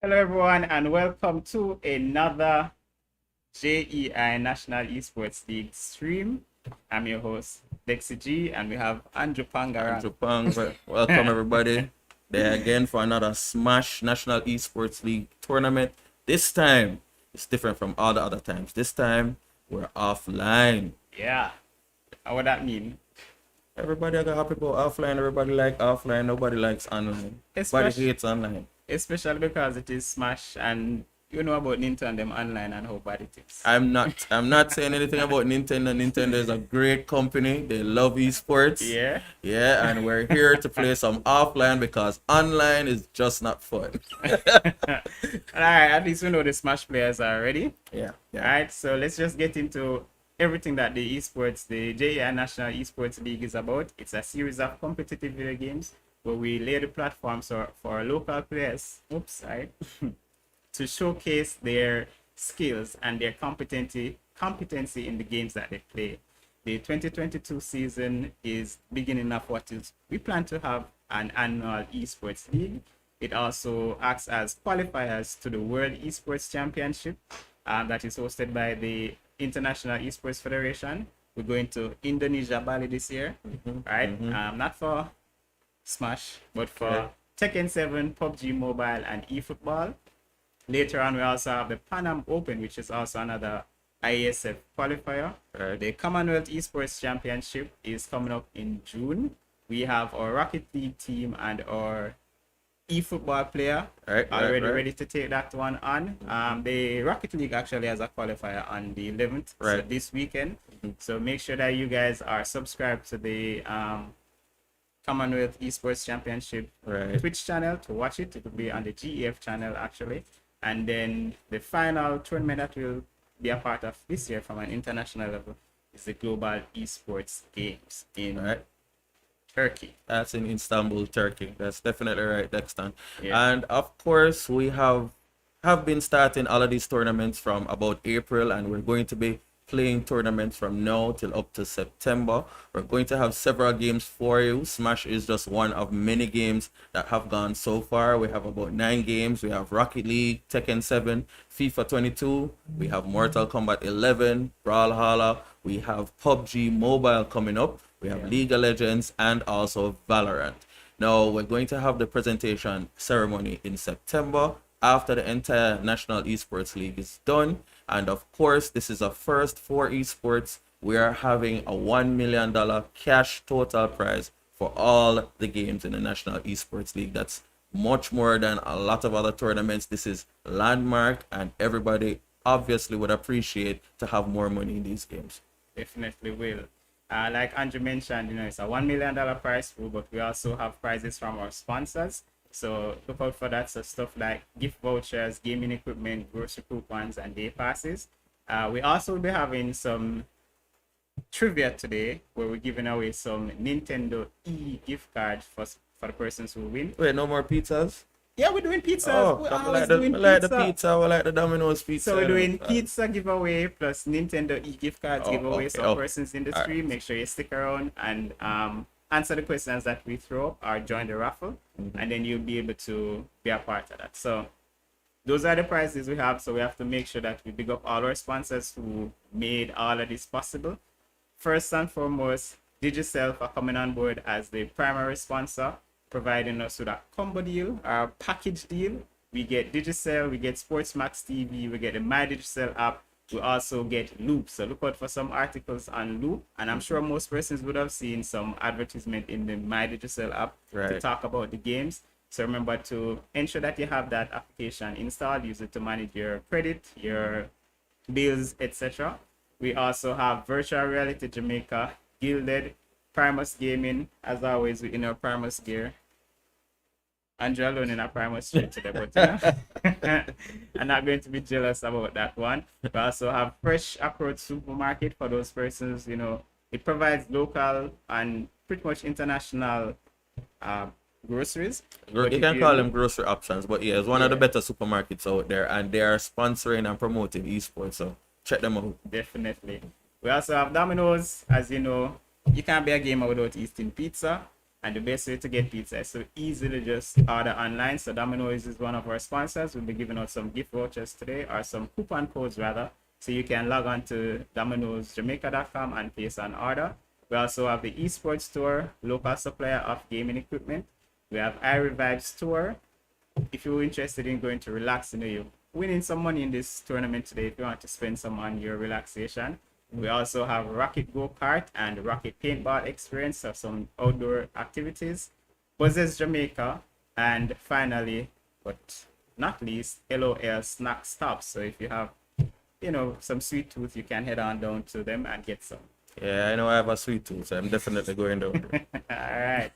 Hello, everyone, and welcome to another JEI National Esports League stream. I'm your host, Dexy G, and we have Andrew Pangaran. Andrew Pang, welcome everybody. There again for another Smash National Esports League tournament. This time, it's different from all the other times. This time, we're offline. Yeah. What that mean? Everybody got happy about offline. Everybody like offline. Nobody likes online. Everybody hates online. Especially because it is Smash, and you know about Nintendo them online and how bad it is. I'm not saying anything about Nintendo. Nintendo is a great company. They love esports. Yeah. Yeah, and we're here to play some offline because online is just not fun. Alright, at least we know the Smash players are ready. Yeah. Alright, so let's just get into everything that the JEI National Esports League is about. It's a series of competitive video games where we lay the platforms for local players, to showcase their skills and their competency in the games that they play. The 2022 season is beginning of what is, we plan to have an annual esports league. It also acts as qualifiers to the World Esports Championship that is hosted by the International Esports Federation. We're going to Indonesia, Bali this year, right? Not for Smash, but for Tekken 7, PUBG Mobile, and eFootball. Later on, we also have the Pan Am Open, which is also another ISF qualifier. The Commonwealth Esports Championship is coming up in June. We have our Rocket League team and our eFootball player already ready to take that one on. The Rocket League actually has a qualifier on the 11th, so this weekend. So make sure that you guys are subscribed to the Commonwealth Esports Championship Twitch channel to watch it. It will be on the GEF channel actually. And then the final tournament that will be a part of this year from an international level is the Global Esports Games in Turkey. That's in Istanbul, Turkey. That's definitely right, Dexton. Yeah. And of course, we have been starting all of these tournaments from about April, and we're going to be playing tournaments from now till up to September. We're going to have several games for you. Smash is just one of many games that have gone so far. We have about 9 games. We have Rocket League, Tekken 7, FIFA 22. We have Mortal Kombat 11, Brawlhalla. We have PUBG Mobile coming up. We have League of Legends and also Valorant. Now, we're going to have the presentation ceremony in September after the entire National Esports League is done. And of course, this is a first for esports. We are having a $1 million cash total prize for all the games in the National Esports League. That's much more than a lot of other tournaments. This is landmark, and everybody obviously would appreciate to have more money in these games. Definitely will. Like Andrew mentioned, it's a $1 million prize pool, but we also have prizes from our sponsors. So look out for that. So stuff like gift vouchers, gaming equipment, grocery coupons, and day passes. We also will be having some trivia today where we're giving away some Nintendo gift cards for the persons who win. Wait, no more pizzas? Yeah, we're doing pizza. Oh, we're I always like doing the pizza. I like the Domino's pizza. So we're doing pizza giveaway plus Nintendo gift cards giveaway. So persons in the stream, make sure you stick around and answer the questions that we throw up or join the raffle, and then you'll be able to be a part of that. So those are the prizes we have. So we have to make sure that we big up all our sponsors who made all of this possible. First and foremost, Digicel for coming on board as the primary sponsor, providing us with a combo deal, our package deal. We get Digicel, we get SportsMax TV, we get the My Digicel app. We also get Loop. So look out for some articles on Loop. And I'm sure most persons would have seen some advertisement in the My Digicel app to talk about the games. So remember to ensure that you have that application installed. Use it to manage your credit, your bills, etc. We also have Virtual Reality Jamaica, Gilded, Primus Gaming, as always, in our Primus gear. Andrew alone in a Primus shirt today, but I'm not going to be jealous about that one. We also have Fresh Approach Supermarket for those persons, it provides local and pretty much international groceries. You can call them grocery options, but yeah, it's one of the better supermarkets out there, and they are sponsoring and promoting esports, so check them out. Definitely. We also have Domino's. As you know, you can't be a gamer without eating pizza. And the best way to get pizza is so easy to just order online. So Domino's is one of our sponsors. We'll be giving out some gift vouchers today, or some coupon codes rather. So you can log on to Domino'sJamaica.com and place an order. We also have the esports store, local supplier of gaming equipment. We have iRevive store. If you're interested in going to relax, you're winning some money in this tournament today if you want to spend some on your relaxation. We also have Rocket Go-Kart and Rocket Paintball Experience, so some outdoor activities. Buzzes Jamaica, and finally, but not least, LOL Snack Stops. So if you have, some sweet tooth, you can head on down to them and get some. Yeah, I know I have a sweet tooth, so I'm definitely going down there. All right.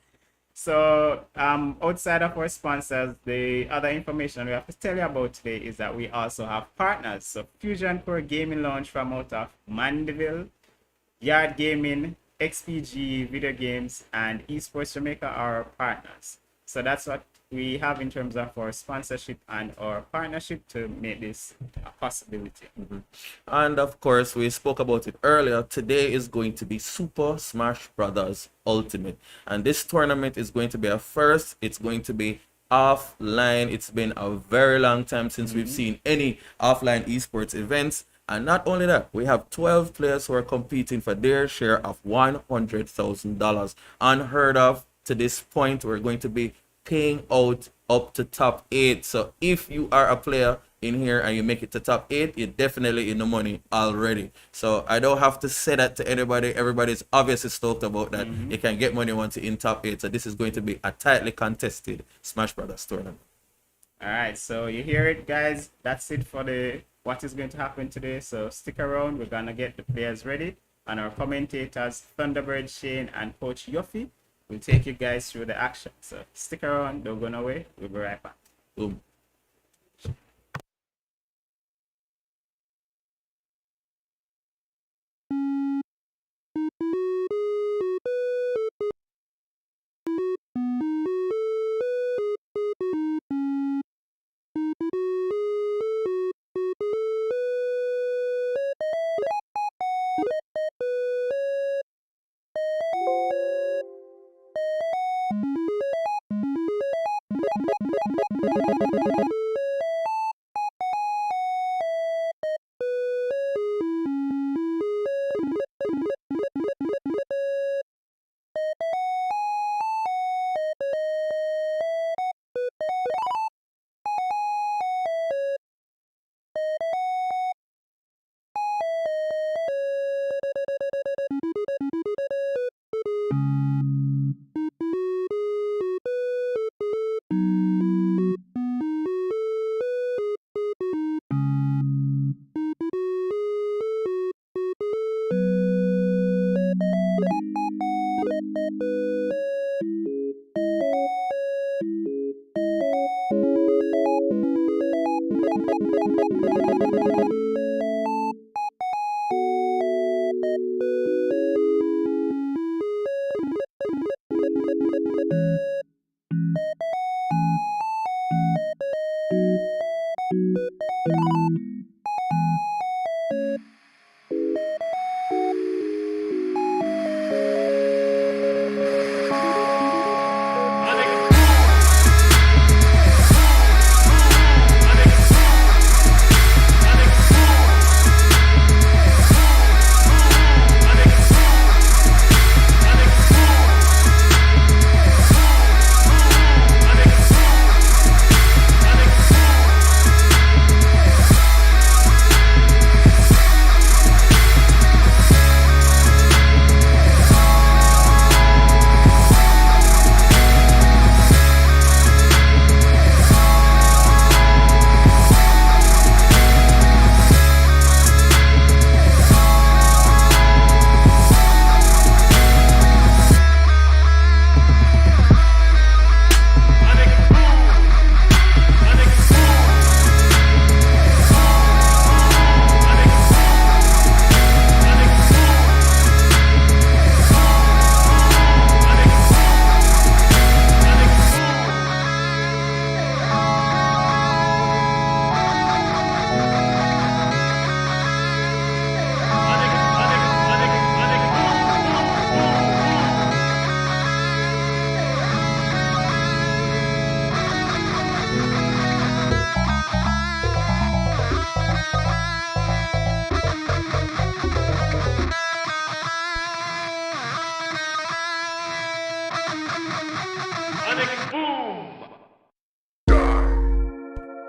So outside of our sponsors, the other information we have to tell you about today is that we also have partners. So Fusion Core Gaming Lounge from out of Mandeville, Yard Gaming, XPG Video Games, and Esports Jamaica are our partners. So that's what we have in terms of our sponsorship and our partnership to make this a possibility. And of course, we spoke about it earlier. Today is going to be Super Smash Bros. Ultimate. And this tournament is going to be a first. It's going to be offline. It's been a very long time since we've seen any offline esports events. And not only that, we have 12 players who are competing for their share of $100,000. Unheard of to this point. We're going to be paying out up to top 8. So if you are a player in here and you make it to top 8, you're definitely in the money already. So I don't have to say that to anybody. Everybody's obviously stoked about that. You can get money once you're in top 8. So this is going to be a tightly contested Smash Brothers tournament. All right, so you hear it, guys. That's it for what is going to happen today. So stick around. We're gonna get the players ready, and our commentators Thunderbird Shane and Coach Yuffie will take you guys through the action. So stick around, don't go away. We'll be right back. Boom.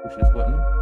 Push this button.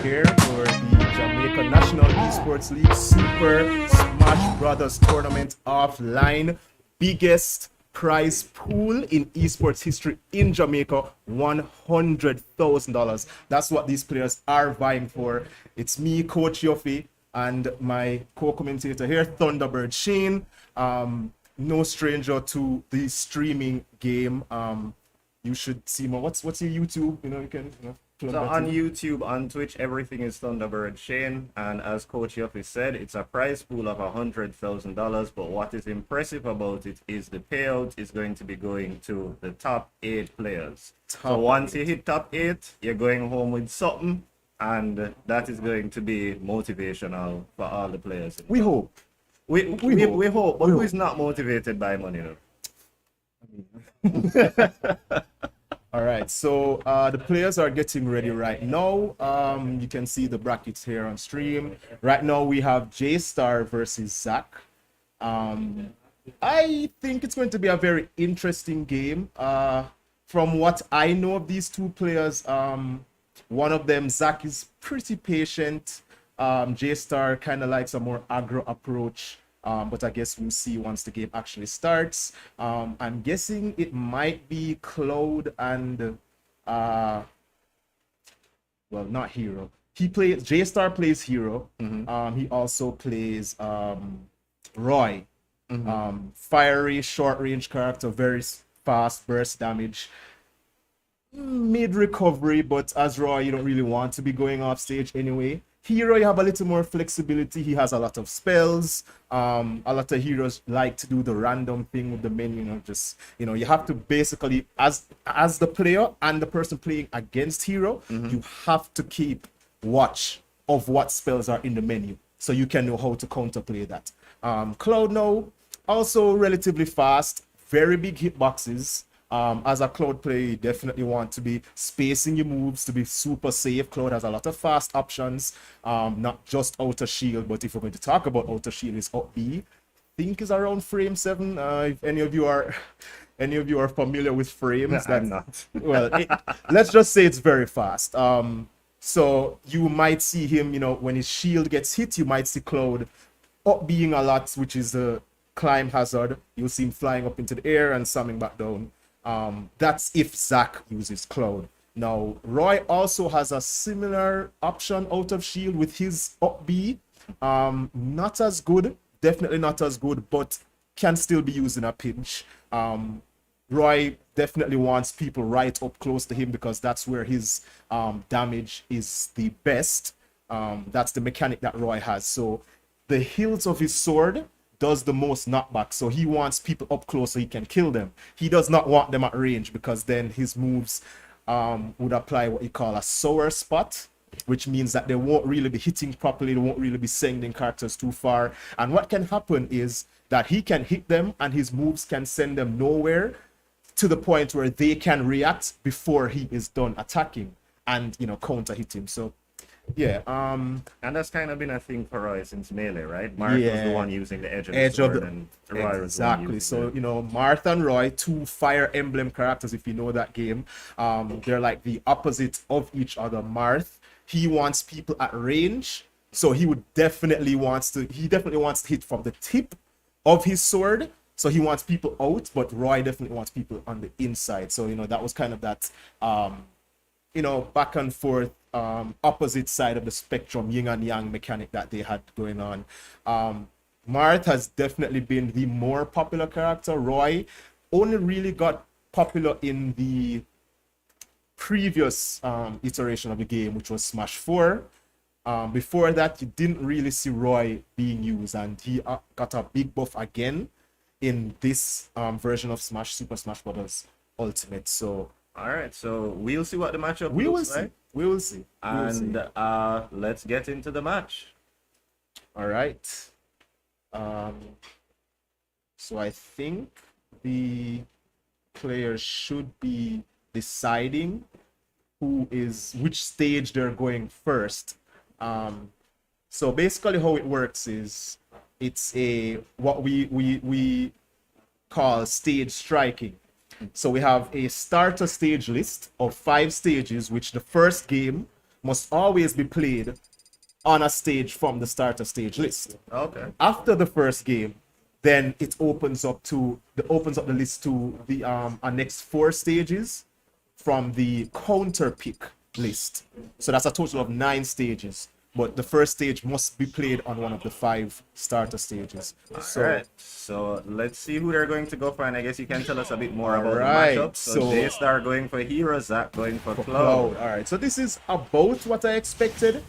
here for the Jamaican National Esports League Super Smash Bros tournament offline. Biggest prize pool in esports history in Jamaica, $100,000. That's what these players are vying for. It's me, Coach Yoffy, and my co-commentator here, Thunderbird Shane. No stranger to the streaming game. You should see more. What's your YouTube? You can plug So that on in. YouTube, on Twitch, everything is Thunderbird Shane, and as Coach Yuffie said, it's a prize pool of $100,000. But what is impressive about it is the payout is going to be going to the top 8 players. So once you hit top 8, you're going home with something, and that is going to be motivational for all the players. We hope. We hope, but We who hope. is not motivated by money? Though? All right, so the players are getting ready right now. You can see the brackets here on stream. Right now we have J-Star versus Zach. I think it's going to be a very interesting game. From what I know of these two players, one of them, Zach, is pretty patient. J-Star kind of likes a more aggro approach. But I guess we'll see once the game actually starts. I'm guessing it might be Cloud and well, not Hero. J-Star plays Hero. He also plays Roy. Fiery, short range character, very fast burst damage. Mid recovery, but as Roy, you don't really want to be going off stage anyway. Hero, you have a little more flexibility. He has a lot of spells. A lot of heroes like to do the random thing with the menu. You have to basically, as the player and the person playing against Hero, you have to keep watch of what spells are in the menu, so you can know how to counterplay that. Cloud now, also relatively fast, very big hitboxes. As a Cloud player, you definitely want to be spacing your moves to be super safe. Cloud has a lot of fast options, not just outer shield, but if we're going to talk about outer shield, is up B. I think is around frame 7. If any of you are familiar with frames, I'm not. Well, let's just say it's very fast. So you might see him, when his shield gets hit, you might see Cloud up being a lot, which is the climb hazard. You'll see him flying up into the air and slamming back down. That's if Zach uses Cloud. Now, Roy also has a similar option out of shield with his up B. Not as good, definitely not as good, but can still be used in a pinch. Roy definitely wants people right up close to him because that's where his damage is the best. That's the mechanic that Roy has. So the hilt of his sword does the most knockback, so he wants people up close so he can kill them. He does not want them at range because then his moves would apply what you call a sour spot, which means that they won't really be hitting properly, they won't really be sending characters too far. And what can happen is that he can hit them and his moves can send them nowhere, to the point where they can react before he is done attacking and counter hit him. So yeah, And that's kind of been a thing for Roy since Melee, right? Mark was Yeah. the one using the edge of edge the of sword, the and Roy was the one exactly. using So the- Marth and Roy, two Fire Emblem characters, if you know that game. They're like the opposite of each other. Marth, he wants people at range, so he definitely wants to hit from the tip of his sword. So he wants people out, but Roy definitely wants people on the inside. So that was kind of that back and forth, opposite side of the spectrum, yin and yang mechanic that they had going on. Marth has definitely been the more popular character. Roy only really got popular in the previous iteration of the game, which was Smash 4. Before that, you didn't really see Roy being used, and he got a big buff again in this version of Super Smash Bros. Ultimate. So All right, so we'll see what the matchup we will looks see. like. We will see. And let's get into the match. All right. So I think the players should be deciding which stage they're going first. So basically how it works is it's what we call stage striking. So we have a starter stage list of 5 stages, which the first game must always be played on a stage from the starter stage list. Okay. After the first game, then it opens up the list to the our next 4 stages from the counter pick list. So that's a total of 9 stages. But the first stage must be played on one of the 5 starter stages. So, Alright, so let's see who they're going to go for, and I guess you can tell us a bit more about Alright, the matchup. So so- J-Star going for Hero, Zach going for Cloud. Cloud. All right. So this is about what I expected.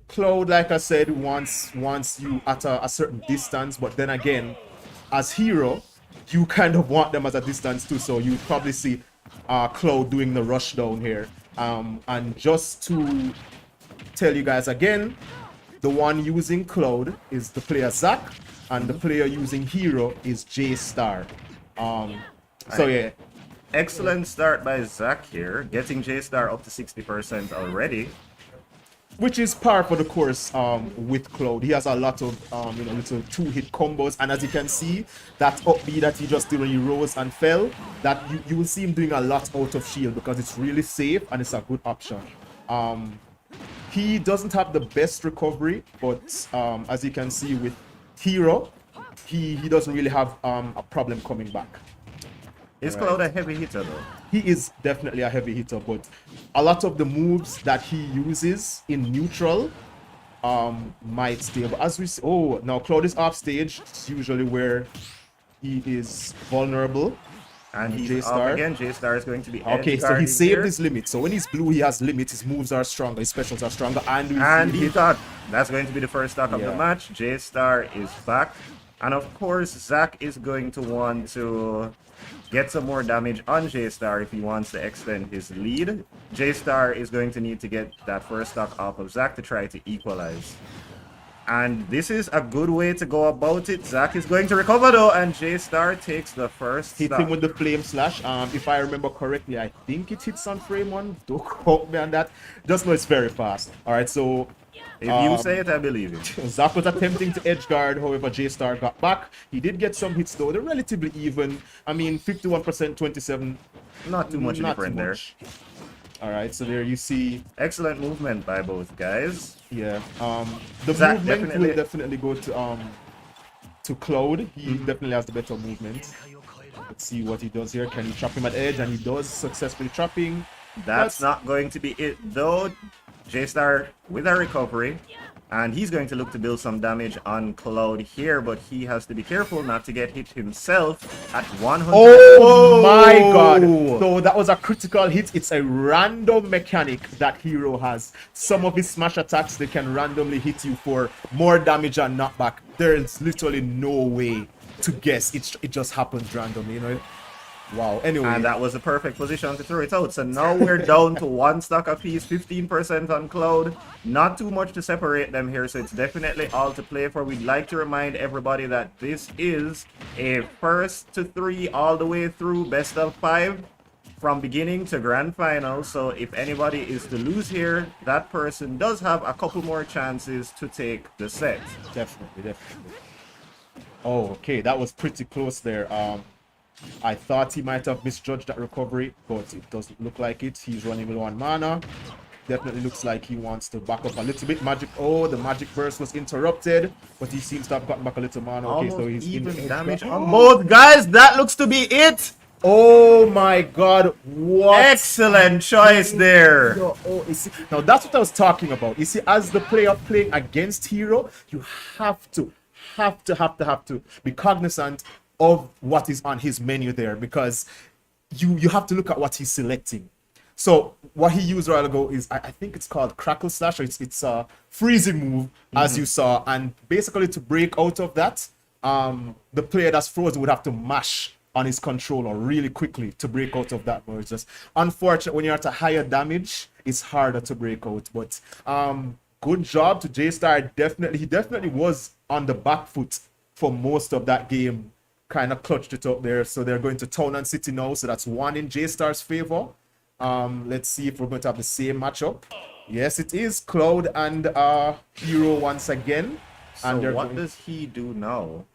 Cloud, like I said, wants you at a certain distance, but then again, as Hero, you kind of want them at a distance too. So you probably see Cloud doing the rush down here. And just to tell you guys again, the one using Cloud is the player Zach, and the player using Hero is J-Star. So yeah. Excellent start by Zach here, getting J-Star up to 60% already. Which is par for the course with Cloud. He has a lot of little 2-hit combos, and as you can see, that up B that he just did when he rose and fell, that you will see him doing a lot out of shield because it's really safe and it's a good option. He doesn't have the best recovery, but as you can see with Hero, he doesn't really have a problem coming back. Is Cloud a heavy hitter though? He is definitely a heavy hitter, but a lot of the moves that he uses in neutral might stay. But as we see, oh, now Cloud is off stage. It's usually where he is vulnerable. And he's J-Star. up again. J-Star is going to be Okay, edge so he guarding saved here. his limit. So when he's blue, he has limits. His moves are stronger. His specials are stronger. And we And see he hit. thought that's going to be the first stock of the Yeah. match. J-Star is back. And of course, Zach is going to want to get some more damage on J-Star if he wants to extend his lead. J-Star is going to need to get that first stock off of Zach to try to equalize. And this is a good way to go about it. Zach is going to recover though, and J-Star takes the first Hit stock. him with the flame slash. If I remember correctly, I think it hits on frame 1. Don't quote me on that. Just know it's very fast. All right, so If you say it, I believe it. Zach was attempting to edge guard, however, J-Star got back. He did get some hits though. They're relatively even. I mean, 51%, 27. Not too much Not different too there. much. All right, so there you see, Excellent movement by both guys. yeah. The Zach movement will definitely go to Cloud. He definitely has the better movement. Let's see what he does here. Can he trap him at edge? And he does successfully trapping. That's not going to be it though. J-Star with a recovery, and he's going to look to build some damage on Cloud here, but he has to be careful not to get hit himself at 100. Oh my god! So that was a critical hit. It's a random mechanic that Hero has. Some of his smash attacks, they can randomly hit you for more damage and knockback. There's literally no way to guess. It just happens randomly, you know? Wow. Anyway. And that was a perfect position to throw it out. So now we're down to 1 stock apiece, 15% on Cloud. Not too much to separate them here, so it's definitely all to play for. We'd like to remind everybody that this is a first to 3 all the way through best of 5 from beginning to grand final. So if anybody is to lose here, that person does have a couple more chances to take the set. Definitely. Oh, okay. That was pretty close there. I thought he might have misjudged that recovery, but it doesn't look like it. He's running low on mana. Definitely looks like he wants to back up a little bit. Magic. Oh, the magic burst was interrupted, but he seems to have gotten back a little mana. Okay, Almost so he's even in damage edge on both guys. That looks to be it. Oh my god, what? Excellent choice there. Oh, you see, now that's what I was talking about. You see, as the player playing against Hero, you have to be cognizant of what is on his menu there, because you have to look at what he's selecting. So what he used a while ago is, I think it's called Crackle Slash, or it's a freezing move, as you saw, and basically to break out of that, the player that's frozen would have to mash on his controller really quickly to break out of that. But it's just unfortunate when you're at a higher damage, it's harder to break out. But good job to J-Star. He definitely was on the back foot for most of that game. Kind of clutched it up there. So they're going to Town and City now. So that's 1 in J-Star's favor. Let's see if we're going to have the same matchup. Yes, it is Cloud and Hero once again. So what does he do now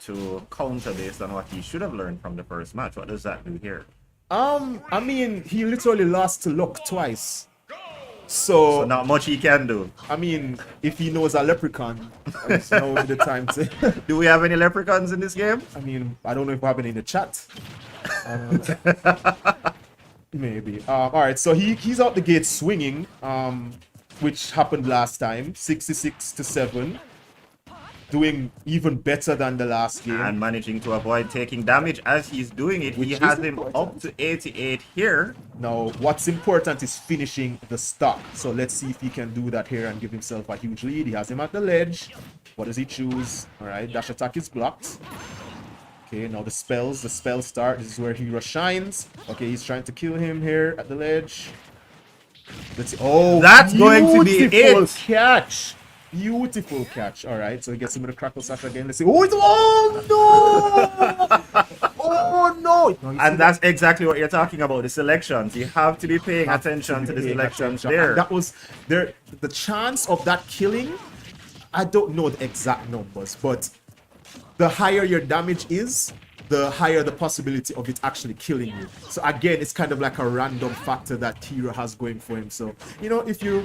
to counter based on what he should have learned from the first match? What does that do here? I mean, he literally lost to Luck twice. So So, not much he can do. I mean, if he knows a leprechaun, it's now the time to. Do we have any leprechauns in this game? I mean, I don't know if we have it in the chat. Maybe. All right, so he's out the gate swinging, which happened last time, 66-7, doing even better than the last game. And managing to avoid taking damage as he's doing it. Which He is has him important. up to 88 here. Now, what's important is finishing the stock. So let's see if he can do that here and give himself a huge lead. He has him at the ledge. What does he choose? All right, dash attack is blocked. Okay, now the spell start. This is where Hero shines. Okay, he's trying to kill him here at the ledge. Let's see. Oh, That's going to be beautiful it. catch. Beautiful catch. All right, so he gets him with a crackle slash again. Let's see. Oh no! Oh no! No, you see And that's exactly what you're talking about, the selections. You have to be paying have attention to the pay selections attention. there. And that was there. The chance of that killing, I don't know the exact numbers, but the higher your damage is, the higher the possibility of it actually killing you. So again, it's kind of like a random factor that Hero has going for him. So you know, if your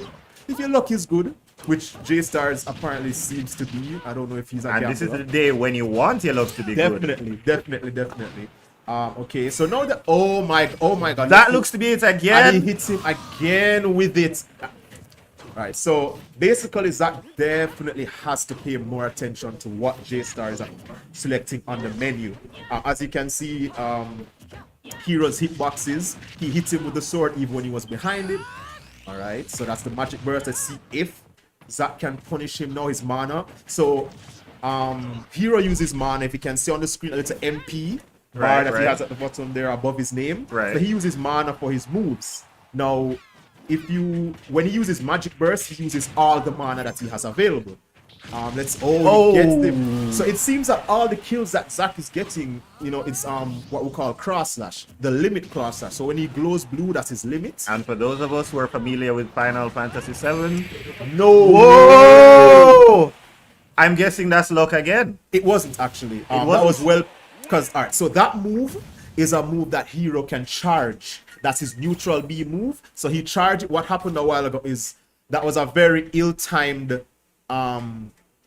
luck is good, which J Stars apparently seems to be, I don't know if he's a And this is gambler. the day when you want your luck to be good. Definitely. Okay, so now that oh my god, That looks to be it and he again. hits him again with it. Alright, so basically Zach definitely has to pay more attention to what J Star is selecting on the menu. As you can see, Hero's hitboxes, he hit him with the sword even when he was behind it. Alright, so that's the magic burst. Let's see if Zach can punish him now, his mana. So Hero uses mana. If you can see on the screen a little MP bar Right, that right. he has at the bottom there above his name. Right. So he uses mana for his moves. Now, when he uses magic burst, he uses all the mana that he has available. He gets them. So it seems that all the kills that Zack is getting, you know, it's what we call cross slash, the limit cross slash. So when he glows blue, that's his limit. And for those of us who are familiar with Final Fantasy VII, No, whoa! I'm guessing that's luck again. it wasn't actually. That wasn't? was well, because all right. So that move is a move that Hero can charge. That's his neutral B move. So he charged. What happened a while ago is that was a very ill-timed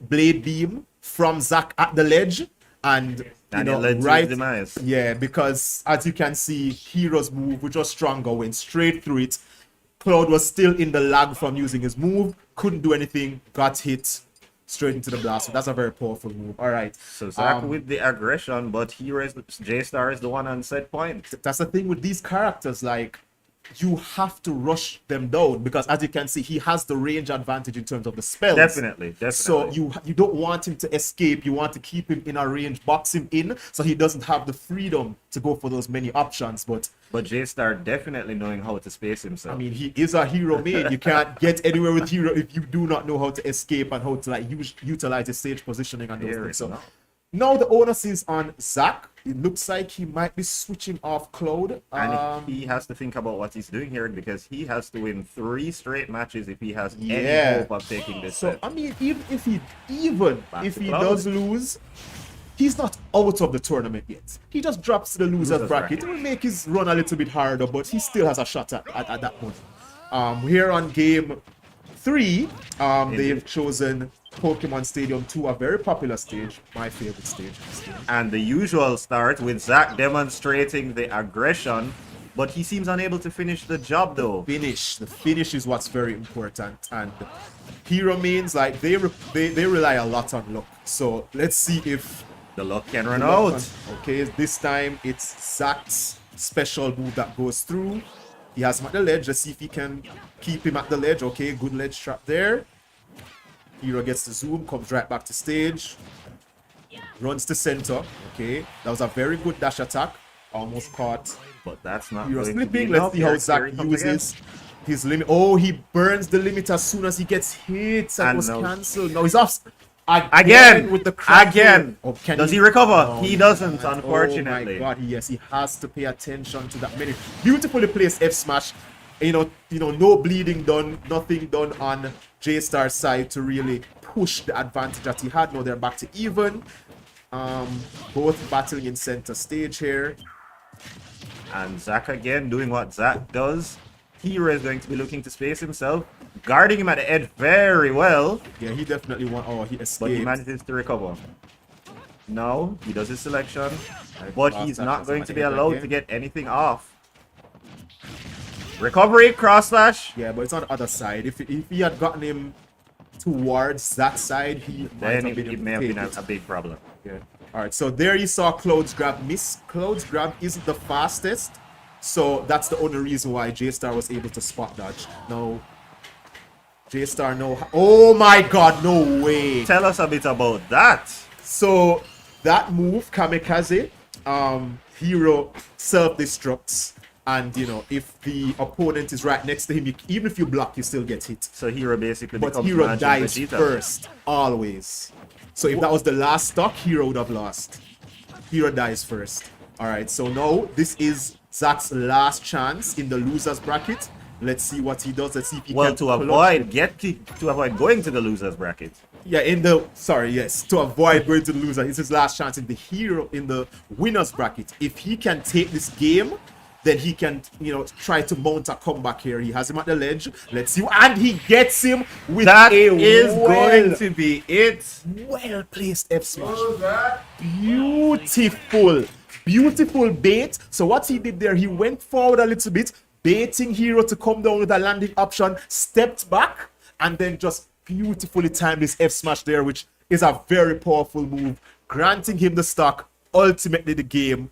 blade beam from Zack at the ledge, and And it led to his demise. Yeah, because as you can see, Hero's move, which was stronger, went straight through it. Cloud was still in the lag from using his move, couldn't do anything, got hit straight into the blast. So that's a very powerful move. All right. So Zack with the aggression, but J-Star is the one on set point. That's the thing with these characters, like you have to rush them down because as you can see, he has the range advantage in terms of the spells. Definitely. So you don't want him to escape. You want to keep him in a range, box him in, so he doesn't have the freedom to go for those many options. But J-Star definitely knowing how to space himself. I mean, he is a hero main. You can't get anywhere with hero if you do not know how to escape and how to like utilize his stage positioning and those There things. is So now the onus is on Zack. It looks like he might be switching off Cloud. And he has to think about what he's doing here because he has to win 3 straight matches if he has Yeah. any hope of taking this So set. I mean, even if he Back to Cloud. does lose, he's not out of the tournament yet. He just drops to the losers Losers bracket. bracket. It will make his run a little bit harder, but he still has a shot at that point. Here on game 3, they've chosen Pokemon Stadium 2, a very popular stage, my favorite stage. And the usual start with Zack demonstrating the aggression, but he seems unable to finish the job though. The finish is what's very important, and hero mains, like they rely a lot on luck. So let's see if The luck can run out. Okay, this time it's Zack's special move that goes through. He has him at the ledge. Let's see if he can keep him at the ledge. Okay, good ledge trap there. Hero gets the zoom, comes right back to stage. Runs to center. Okay, that was a very good dash attack. Almost caught. But that's not Hero going to be slipping. enough. Let's see how Here Zack he comes again. uses his limit. Oh, he burns the limit as soon as he gets hit and And was now- cancelled. No, he's off. Again with the crackle. again. Oh, can Does he recover? No, He doesn't, can't. unfortunately. Oh my god, yes, he has to pay attention to that many. Beautifully placed F smash. You know, no bleeding done, nothing done on J Star's side to really push the advantage that he had. Now they're back to even. Both battling in center stage here. And Zach again doing what Zach does. Hero is going to be looking to space himself, guarding him at the edge very well. Yeah, he definitely won. Oh, he escaped. But he manages to recover. Now he does his selection, but he's not going to be allowed to get anything off. Recovery, cross slash. Yeah, but it's on the other side. If he had gotten him towards that side, he might Then have been it able may to have take been it. a big problem. Yeah. All right, so there you saw Cloud's grab miss. Cloud's grab isn't the fastest, so that's the only reason why J-Star was able to spot dodge. No. J-Star, no. Oh my god, no way. Tell us a bit about that. So that move, Kamikaze, Hero self-destructs. And, you know, if the opponent is right next to him, even if you block, you still get hit. So Hero basically But becomes Hero Magic dies Vegeta. first, always. So if that was the last stock, Hero would have lost. Hero dies first. Alright, so now this is Zach's last chance in the losers bracket. Let's see what he does. Let's see if he Well, can to avoid going to the losers bracket. Yeah, to avoid going to the loser. It's his last chance in the winners bracket. If he can take this game, then he can, you know, try to mount a comeback here. He has him at the ledge. Let's see. And he gets him with That a is going to be it. well-placed F smash. Beautiful. Beautiful bait. So what he did there, he went forward a little bit, baiting Hero to come down with a landing option, stepped back, and then just beautifully timed this F smash there, which is a very powerful move, granting him the stock, ultimately the game.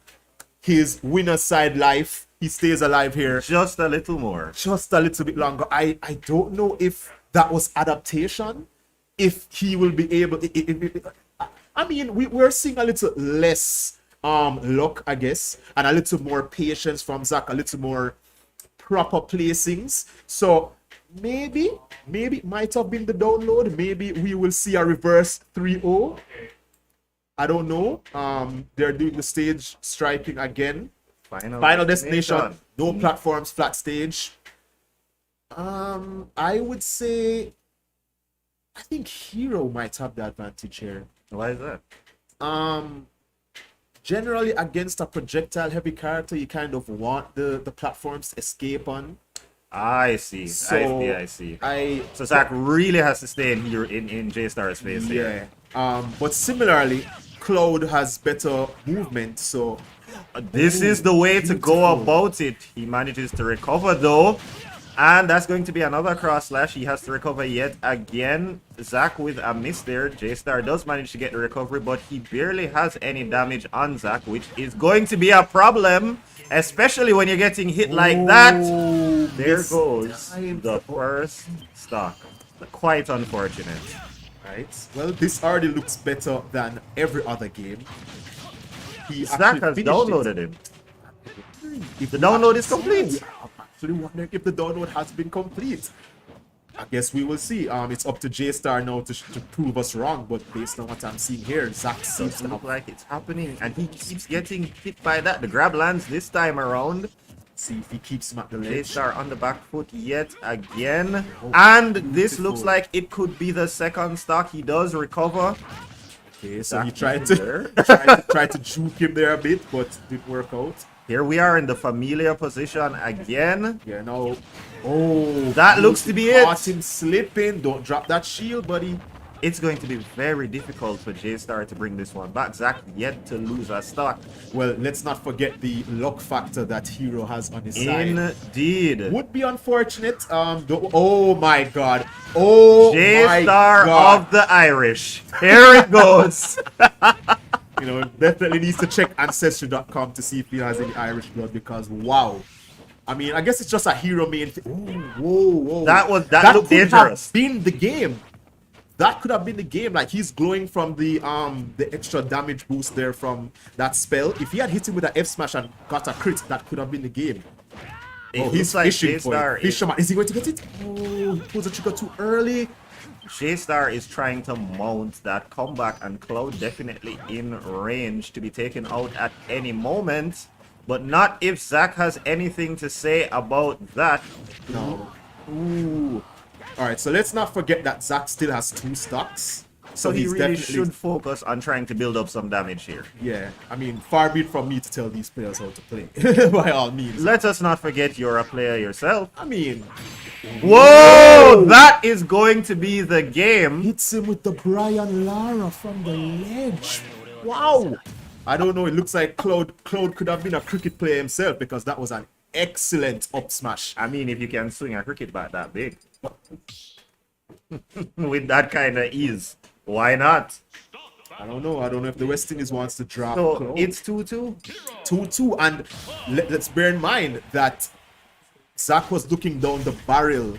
His winner side life, he stays alive here Just a little more. just a little bit longer. I don't know if that was adaptation, if he will be able. I mean, we're seeing a little less luck, I guess, and a little more patience from Zach, a little more proper placings. So maybe it might have been the download. Maybe we will see a reverse 3-0. I don't know. They're doing the stage striking again. Final destination. No platforms, flat stage. I would say I think Hero might have the advantage here. Why is that? Generally against a projectile heavy character, you kind of want the platforms to escape on. I see. So I see. So Zach really has to stay in here in J-Star's face here. Yeah. But similarly, Cloud has better movement, so This is the way to go beautiful. about it. He manages to recover though. And that's going to be another cross slash. He has to recover yet again. Zach with a miss there. J-Star does manage to get the recovery, but he barely has any damage on Zach, which is going to be a problem, especially when you're getting hit like that. There goes the first stock. Quite unfortunate. right. Well, this already looks better than every other game. He Zach actually has finished downloaded it. him. If The you download is actually- complete. I'm actually wondering if the download has been complete. I guess we will see. It's up to J-Star now to prove us wrong, but based on what I'm seeing here, Zach seems to Doesn't look have. like it's happening, and he keeps getting hit by that. The grab lands this time around. See if he keeps him at the ledge. J-Star on the back foot yet again. And this Beautiful. looks like it could be the second stock. He does recover. Okay, so he Zach tried is to, there. tried to juke him there a bit, but didn't work out. Here we are in the familiar position again. Yeah, now. Oh, That looks to be it. Caught him slipping. Don't drop that shield, buddy. It's going to be very difficult for J-Star to bring this one back. Zach yet to lose a stock. Well, let's not forget the luck factor that Hero has on his side. Indeed. Would be unfortunate. Oh my god. Oh my J-Star god. of the Irish. Here it goes. You know, definitely needs to check ancestry.com to see if he has any Irish blood, because wow. I mean, I guess it's just a Hero main thing. Whoa. That looked could dangerous. have been the game. That could have been the game. Like, he's glowing from the extra damage boost there from that spell. If he had hit him with an F smash and got a crit, that could have been the game. It Oh, he's looks like fishing for J-Star it. Fisherman, is he going to get it? Oh, he pulls the trigger too early. J-Star is trying to mount that comeback, and Cloud definitely in range to be taken out at any moment. But not if Zach has anything to say about that. No. Ooh. All right, so let's not forget that Zach still has 2 stocks. So he he's really definitely- should focus on trying to build up some damage here. Yeah, I mean, far be it from me to tell these players how to play, by all means. Let us not forget you're a player yourself. I mean, Whoa! That is going to be the game. hits him with the Brian Lara from the ledge. Wow! I don't know, it looks like Cloud could have been a cricket player himself because that was an excellent up smash. I mean, if you can swing a cricket bat that big. With that kind of ease. Why not? I don't know if the West Indies wants to drop So Cloud. it's 2-2. 2-2, and let's bear in mind that Zach was looking down the barrel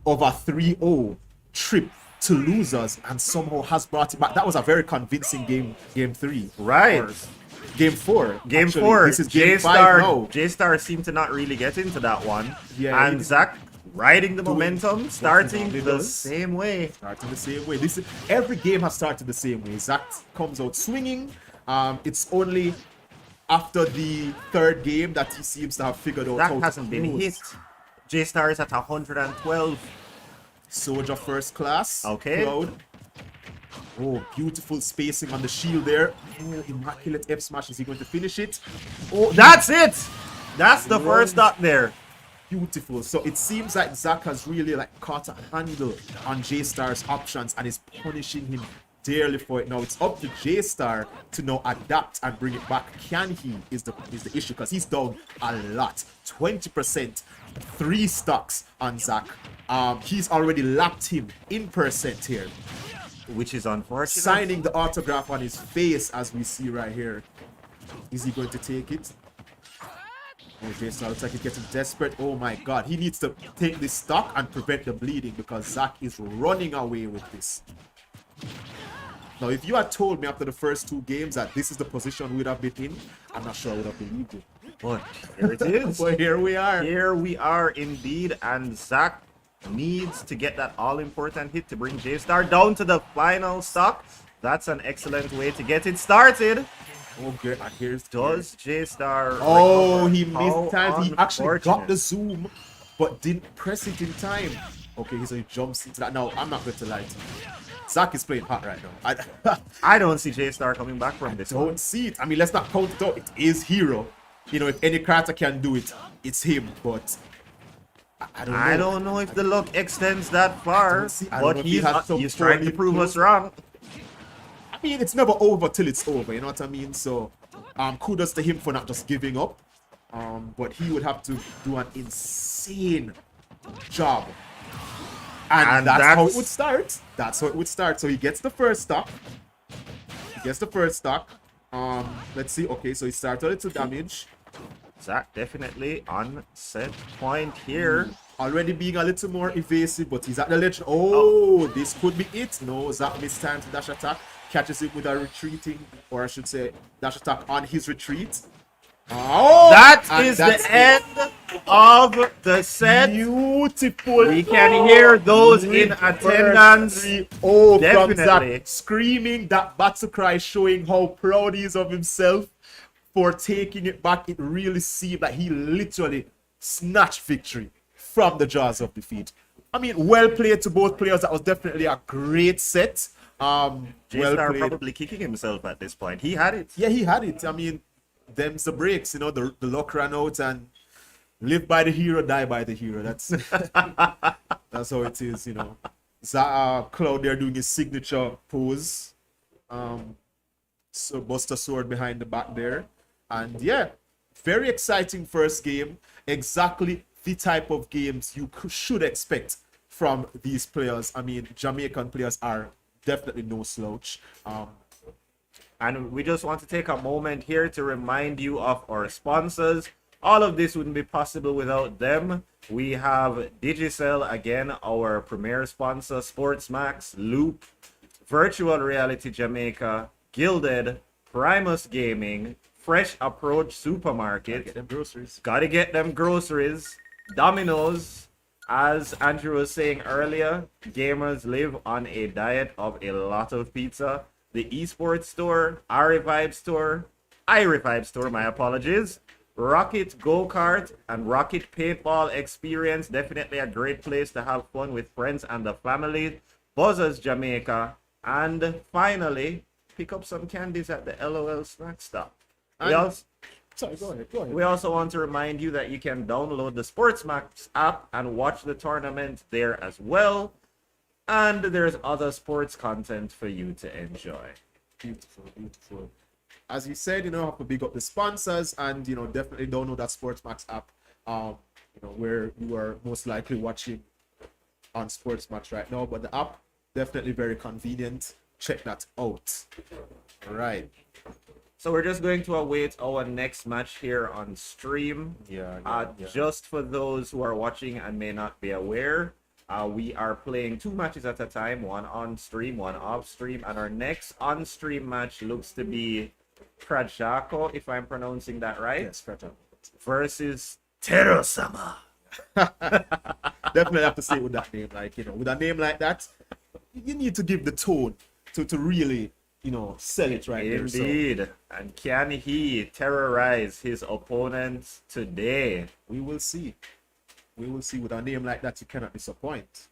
of a 3-0 trip to losers and somehow has brought it back. That was a very convincing game 3. Right. Or game 4. Game actually. 4. This is game 5 now. J-Star seemed to not really get into that one. Yeah, and he- Zach riding the momentum, starting normally the does. same way. Starting the same way. Every game has started the same way. Zach comes out swinging. It's only after the third game that he seems to have figured out how That to hasn't been close. hit. J-Star is at 112. Soldier first class. Okay. Cloud. Oh, beautiful spacing on the shield there. Oh, immaculate F smash. Is he going to finish it? Oh, That's it! That's the Run. first stop there. beautiful. So it seems like Zach has really like caught a handle on J-Star's options and is punishing him dearly for it. Now it's up to J-Star to now adapt and bring it back. Can he is the issue, because he's down a lot. 20%, 3 stocks on Zach. He's already lapped him in percent here, Which is unfortunate. signing the autograph on his face, as we see right here. Is he going to take it? Oh, J-Star looks like he's getting desperate. Oh my god, he needs to take this stock and prevent the bleeding, because Zach is running away with this. Now, if you had told me after the first 2 games that this is the position we'd have been in, I'm not sure I would have believed you. But here it is. But here we are. Here we are indeed, and Zach needs to get that all-important hit to bring J-Star down to the final stock. That's an excellent way to get it started. Okay, and here's Does J-Star Oh, recover? he missed How time. He actually got the unfortunate. zoom, but didn't press it in time. Okay, so he jumps into that. Now, I'm not going to lie to you. Zach is playing hot right now. I don't see J-Star coming back from this one. Don't see it. I mean, let's not count it out. It is Hero. You know, if any character can do it, it's him. But I don't know. I don't know if the luck extends that far, don't see- I don't but know if he has some he's trying to poorly prove us closed- wrong. I mean, it's never over till it's over. You know what I mean? So, kudos to him for not just giving up. But he would have to do an insane job. And that's how it would start. That's how it would start. So he gets the first stock. Let's see. Okay, so he started a little damage. Zach definitely on set point here. Already being a little more evasive, but he's at the ledge. Oh, this could be it. No, Zach missed time to dash attack. Catches him with a retreating, or I should say, dash attack on his retreat. Oh, That and is that's the end of the set. Beautiful. We can hear those in attendance. Oh, from Definitely. Zach screaming that battle cry, showing how proud he is of himself for taking it back. It really seemed like he literally snatched victory from the jaws of defeat. I mean, well played to both players. That was definitely a great set. Well J-Star played. probably kicking himself at this point. He had it. Yeah, he had it. I mean, them's the breaks, you know, the luck ran out, and live by the hero, die by the hero. That's that's how it is, you know. Cloud there doing his signature pose. So Buster Sword behind the back there. And yeah, very exciting first game. Exactly the type of games you should expect from these players. I mean, Jamaican players are definitely no slouch. And we just want to take a moment here to remind you of our sponsors. All of this wouldn't be possible without them. We have Digicel, again, our premier sponsor, SportsMax, Loop, Virtual Reality Jamaica, Gilded, Primus Gaming, Fresh Approach Supermarket. Get them groceries. Gotta get them groceries. Domino's. As Andrew was saying earlier, gamers live on a diet of a lot of pizza. The esports store, iRevive store, my apologies. Rocket Go-Kart and Rocket Paintball Experience, definitely a great place to have fun with friends and the family. Buzzers Jamaica, And finally, pick up some candies at the LOL snack stop. We And- also, Sorry, go ahead. Go ahead. we also want to remind you that you can download the SportsMax app and watch the tournament there as well. And there's other sports content for you to enjoy. Beautiful, beautiful. As you said, have to big up the sponsors and, definitely download that SportsMax app, where you are most likely watching on SportsMax right now. But the app, definitely very convenient. Check that out. All right. So we're just going to await our next match here on stream. Just for those who are watching and may not be aware, we are playing 2 matches at a time, one on stream, one off stream, and our next on stream match looks to be Krajako, if I'm pronouncing that right, Yes, Krajako. versus Terosama. Definitely have to say it with that name. With a name like that, you need to give the tone to really, sell it right there. So, Indeed. And can he terrorize his opponents today? we will see. We will see. With a name like that, you cannot disappoint.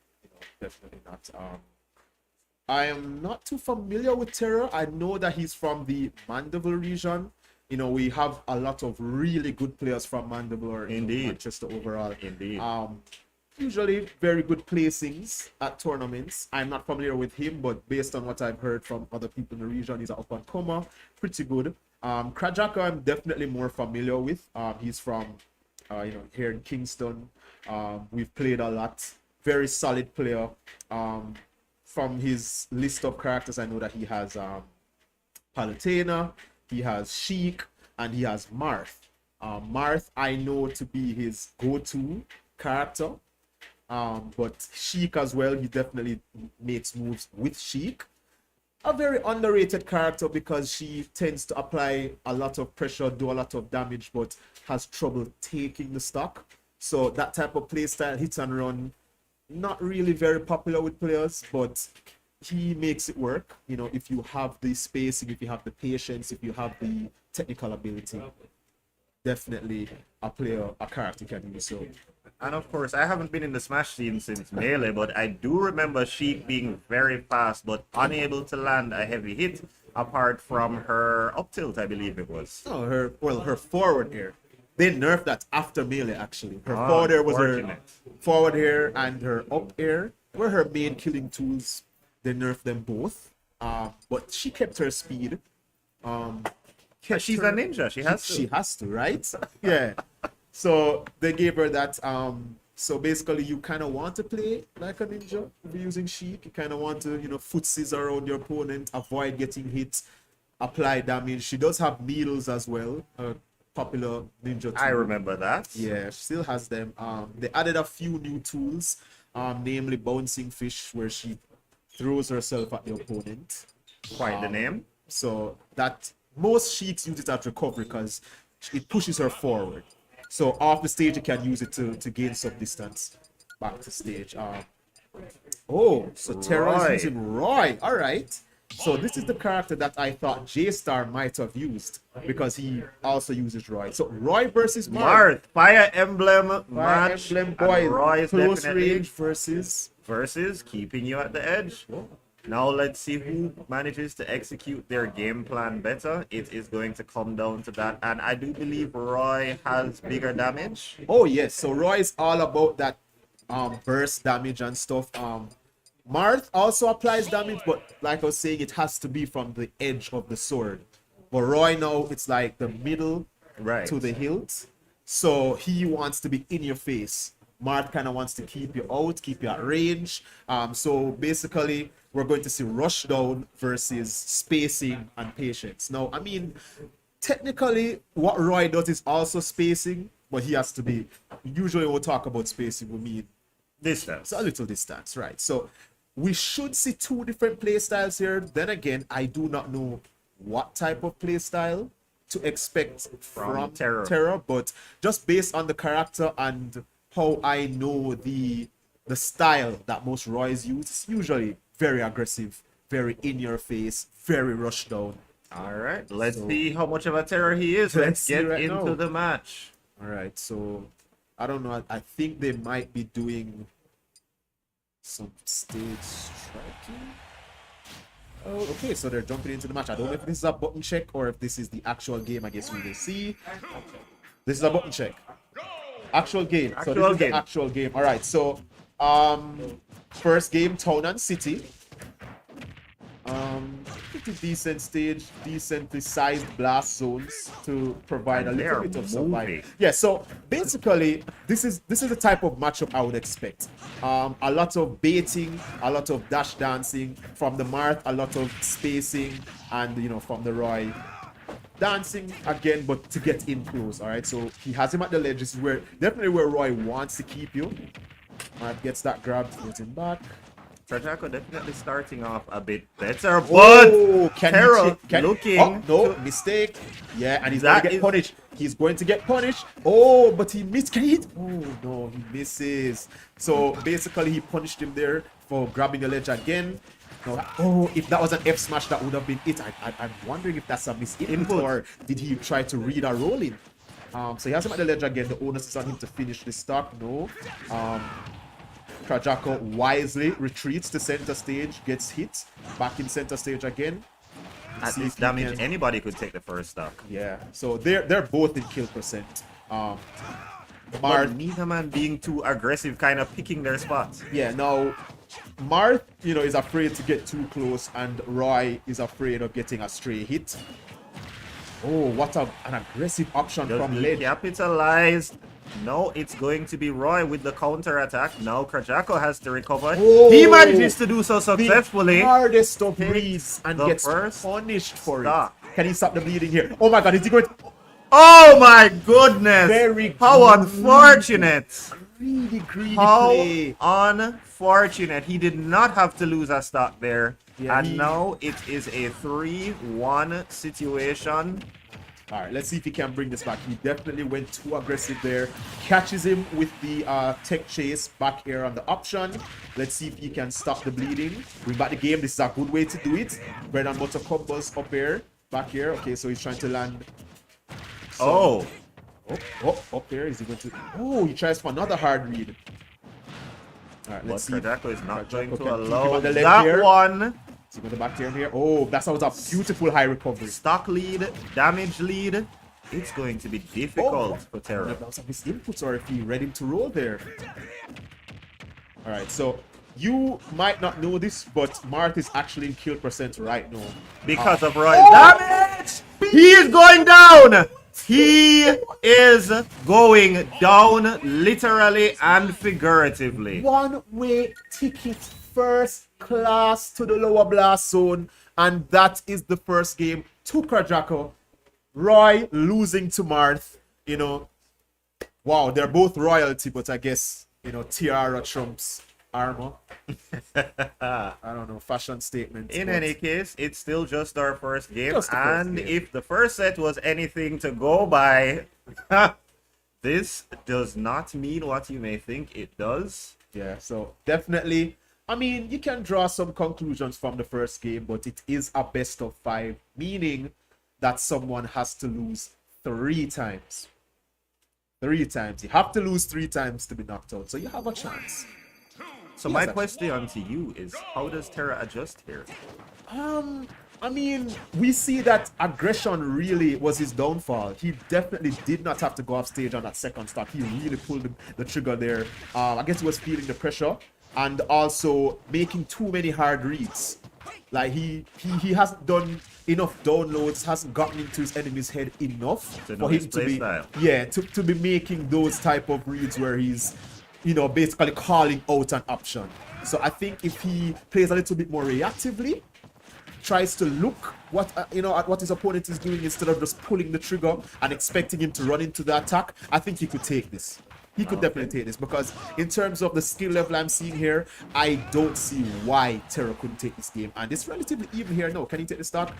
Definitely not. I am not too familiar with Terror. I know that he's from the Mandeville region. We have a lot of really good players from Mandeville or Indeed. Manchester overall. Indeed. Usually very good placings at tournaments. I'm not familiar with him, but based on what I've heard from other people in the region, he's an up and comer, pretty good. Krajaka I'm definitely more familiar with. He's from here in Kingston. We've played a lot. Very solid player. From his list of characters, I know that he has Palutena, he has Sheik, and he has Marth. Marth I know to be his go-to character. But Sheik as well, he definitely makes moves with Sheik. A very underrated character because she tends to apply a lot of pressure, do a lot of damage, but has trouble taking the stock. So that type of playstyle, hit and run, not really very popular with players, but he makes it work. If you have the spacing, if you have the patience, if you have the technical ability, definitely a character can use. So And of course, I haven't been in the Smash scene since Melee, but I do remember Sheik being very fast, but unable to land a heavy hit, apart from her up tilt, I believe it was. no, her forward air. They nerfed that after Melee actually. Her forward air was her unfortunate. forward air and her up air were her main killing tools. They nerfed them both. But she kept her speed. She's a ninja. She has to. She has to, right? Yeah. So they gave her that. So basically, you kind of want to play like a ninja if you're using Sheik. You kind of want to, footsies around your opponent, avoid getting hit, apply damage. She does have needles as well. A popular ninja tool. I remember that. Yeah, she still has them. They added a few new tools, namely bouncing fish, where she throws herself at the opponent. Quite the name. So that most Sheiks use it at recovery because it pushes her forward. So off the stage, you can use it to gain some distance back to stage. So Terra Roy. is using Roy. All right. So this is the character that I thought J-Star might have used because he also uses Roy. So Roy versus Marth. Marth, Fire Emblem Fire match. Emblem and boy, Roy is close definitely range versus. keeping you at the edge. Now let's see who manages to execute their game plan better. It is going to come down to that. And I do believe Roy has bigger damage. Oh yes, so Roy is all about that burst damage and stuff. Marth also applies damage, but like I was saying, it has to be from the edge of the sword. But Roy now it's like the middle Right. to the hilt. So he wants to be in your face. Marth kind of wants to keep you out, keep you at range. So basically, we're going to see rush down versus spacing and patience. Now, I mean, technically, what Roy does is also spacing, but he has to be. Usually, when we talk about spacing, we mean Distance. a little distance, right? So we should see two different play styles here. Then again, I do not know what type of play style to expect from Terra. but just based on the character and how I know the style that most Roys use, it's usually very aggressive, very in your face, very rush down. All right. Let's see how much of a terror he is. Let's see get right into now. the match. All right, so I don't know. I think they might be doing some stage striking. Oh, okay, so they're jumping into the match. I don't know if this is a button check or if this is the actual game. I guess we will see. This is a button check. Actual game. So this is the actual game. All right. So, first game, Town and City. Pretty decent stage, decently sized blast zones to provide a little bit of survival. Yeah. So basically, this is the type of matchup I would expect. A lot of baiting, a lot of dash dancing from the Marth, a lot of spacing, and from the Roy. Dancing again, but to get in close. All right, so he has him at the ledge. This is definitely where Roy wants to keep you. Marth gets that grab, gets him back. Krajako definitely starting off a bit better, but Terra looking. Oh, no, mistake. Yeah, and he's going to get punished. He's going to get punished. Oh, but he missed. Can he hit? Oh, no, he misses. So basically, he punished him there for grabbing the ledge again. No, oh, if that was an F smash, that would have been it. I'm wondering if that's a misinput or did he try to read a rolling? So he has him at the ledge again. The onus is on him to finish the stock. No. Krajako wisely retreats to center stage, gets hit, back in center stage again. At this damage, anybody could take the first stock. Yeah, so they're both in kill percent. Marth, neither man being too aggressive, kind of picking their spots. Yeah, now Marth, is afraid to get too close, and Roy is afraid of getting a stray hit. Oh, what an aggressive option from Ledge. Capitalized. No, it's going to be Roy with the counter attack. Now Krajako has to recover. Oh, he manages to do so successfully. The hardest of reads and gets punished for it. Can he stop the bleeding here? Oh my god, is he going to... Oh my goodness! Very How unfortunate! Really greedy How play. Unfortunate. He did not have to lose a stock there. Yeah, and now it is a 3-1 situation. All right, let's see if he can bring this back. He definitely went too aggressive there. Catches him with the tech chase back here on the option. Let's see if he can stop the bleeding. Bring back the game. This is a good way to do it. Bread and butter combos up here. Back here. Okay, so he's trying to land. Oh, up there. Is he going to... Oh, he tries for another hard read. All right, let's see. Krajako is not going to allow on that here. one. See with the back here. Oh, that was a beautiful high recovery. Stock lead, damage lead. It's going to be difficult for Terra. That was a misinput, or if he read him to roll there. All right, so you might not know this, but Marth is actually in kill percent right now. Because of Roy's damage! He is going down! He is going down literally and figuratively. One-way ticket, first class to the lower blast zone, and that is the first game to Krajako. Roy losing to Marth. Wow, they're both royalty, but I guess tiara trumps armor. I don't know, fashion statement. In any case, it's still just our first game, game. If the first set was anything to go by, this does not mean what you may think it does. Yeah, so definitely, I mean, you can draw some conclusions from the first game, but it is a best of 5, meaning that someone has to lose 3 times. 3 times. You have to lose 3 times to be knocked out, so you have a chance. So my question to you is, how does Terra adjust here? I mean, we see that aggression really was his downfall. He definitely did not have to go off stage on that second stock. He really pulled the trigger there. I guess he was feeling the pressure and also making too many hard reads. Like he hasn't done enough downloads, hasn't gotten into his enemy's head enough for him to be to be making those type of reads where he's basically calling out an option. So I think if he plays a little bit more reactively, tries to look at what his opponent is doing instead of just pulling the trigger and expecting him to run into the attack, I think he could take this. He could definitely take this, because in terms of the skill level I'm seeing here, I don't see why Terra couldn't take this game. And it's relatively even here. No, can he take the stock?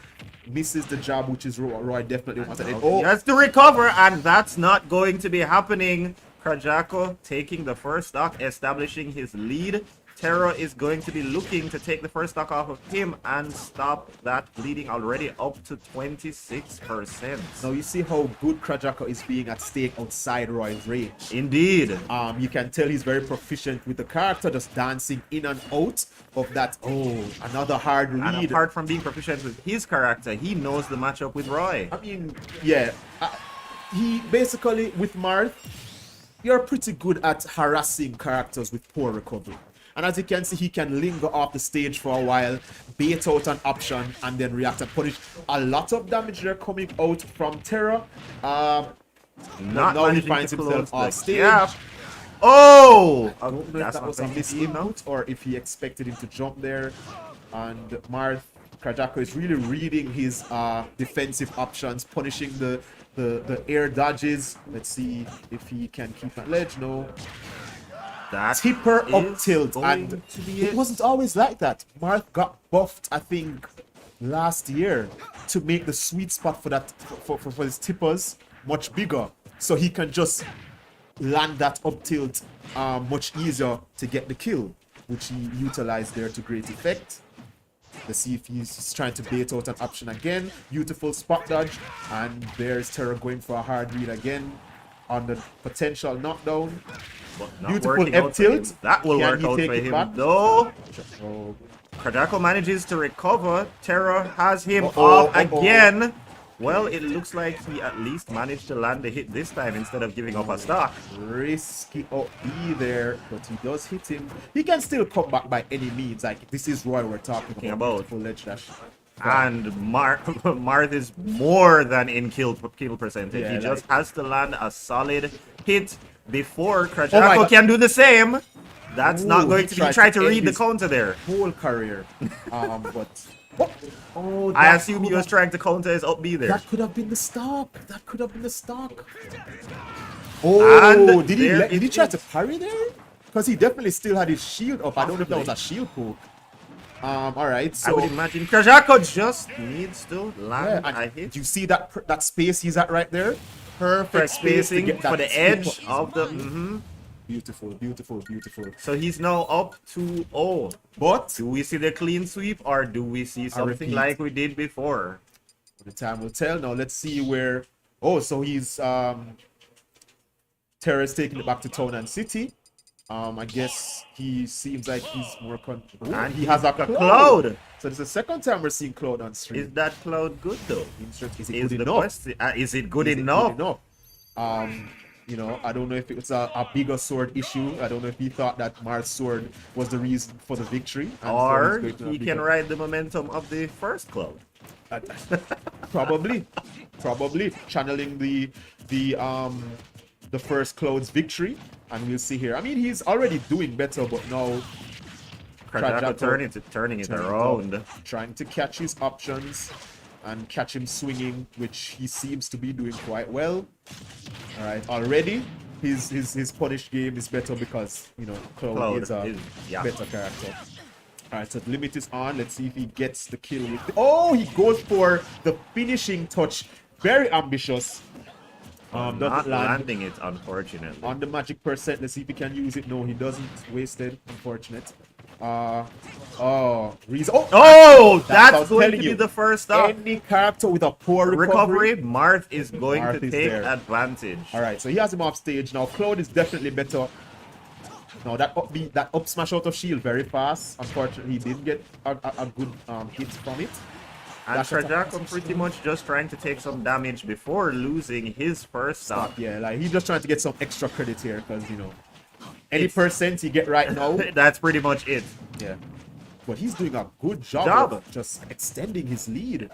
Misses the jab, which is Roy definitely wants it. He has to recover, and that's not going to be happening. Krajako taking the first stock, establishing his lead Terra is going to be looking to take the first stock off of him and stop that bleeding already up to 26%. Now you see how good Krajako is being at stake outside Roy's range. Indeed. You can tell he's very proficient with the character, just dancing in and out of that. Oh, another hard read. And apart from being proficient with his character, he knows the matchup with Roy. I mean, yeah. He basically, with Marth, you're pretty good at harassing characters with poor recovery. And as you can see, he can linger off the stage for a while, bait out an option, and then react and punish. A lot of damage there coming out from Terra. Not now he finds himself off stage. Yeah. Oh! I don't know if that was a misinput or if he expected him to jump there. And Marth, Krajako is really reading his defensive options, punishing the air dodges. Let's see if he can keep that ledge. No. That Tipper up tilt, going and to be it wasn't always like that. Marth got buffed, I think, last year to make the sweet spot for that for his tippers much bigger, so he can just land that up tilt much easier to get the kill, which he utilized there to great effect. Let's see if he's trying to bait out an option again. Beautiful spot dodge, and there's Terra going for a hard read again on the potential knockdown. Beautiful F tilt. That will work out for him, though. Krajako manages to recover. Terra has him off again. Well, it looks like he at least managed to land a hit this time instead of giving up a stock. Risky up B there, but he does hit him. He can still come back by any means. Like, this is Roy we're talking about. Full ledge dash. And Marth is more than in kill percentage. Yeah, he just like, has to land a solid hit before Krajako can do the same. That's not going to be try to read the counter there. Whole career. But I assume he was trying to counter his up B there. That could have been the stock. That could have been the stock. Oh, And did he try to parry there? Because he definitely still had his shield up. I don't know if that was a shield poke. Alright, so I would imagine Krajako just needs to land a hit. Do you see that space he's at right there? Perfect spacing for the edge of the Beautiful, beautiful, beautiful. So he's now up 2-0. But do we see the clean sweep or do we see something like we did before? The time will tell. Now let's see where. Oh, so he's Terra's taking it back to Town and City. I guess he seems like he's more and he has a cloud. So this is the second time we're seeing Cloud on stream. Is that Cloud good though? Is it good enough? Is it good enough? You know, I don't know if it's a bigger sword issue. I don't know if he thought that Marth's sword was the reason for the victory. Or he can ride the momentum of the first Cloud. Probably channeling the first Cloud's victory, and we'll see here. I mean, he's already doing better, but now Krajako turning it around, trying to catch his options and catch him swinging, which he seems to be doing quite well. All right, already his punish game is better because, you know, Cloud is a better character. All right, so the limit is on. Let's see if he gets the kill with he goes for the finishing touch. Very ambitious. Not landing it, unfortunately. On the magic percent, let's see if he can use it. No, he doesn't. Wasted. Unfortunate. That's going to be the first stop. Any character with a poor recovery, Marth is going to take advantage. All right, so he has him off stage now. Cloud is definitely better. Now that up smash out of shield very fast. Unfortunately, he didn't get a good hit from it. And Krajako pretty much just trying to take some damage before losing his first stop. Yeah, like he's just trying to get some extra credit here because, you know, any percent you get right now, that's pretty much it. Yeah. But he's doing a good job of just extending his lead.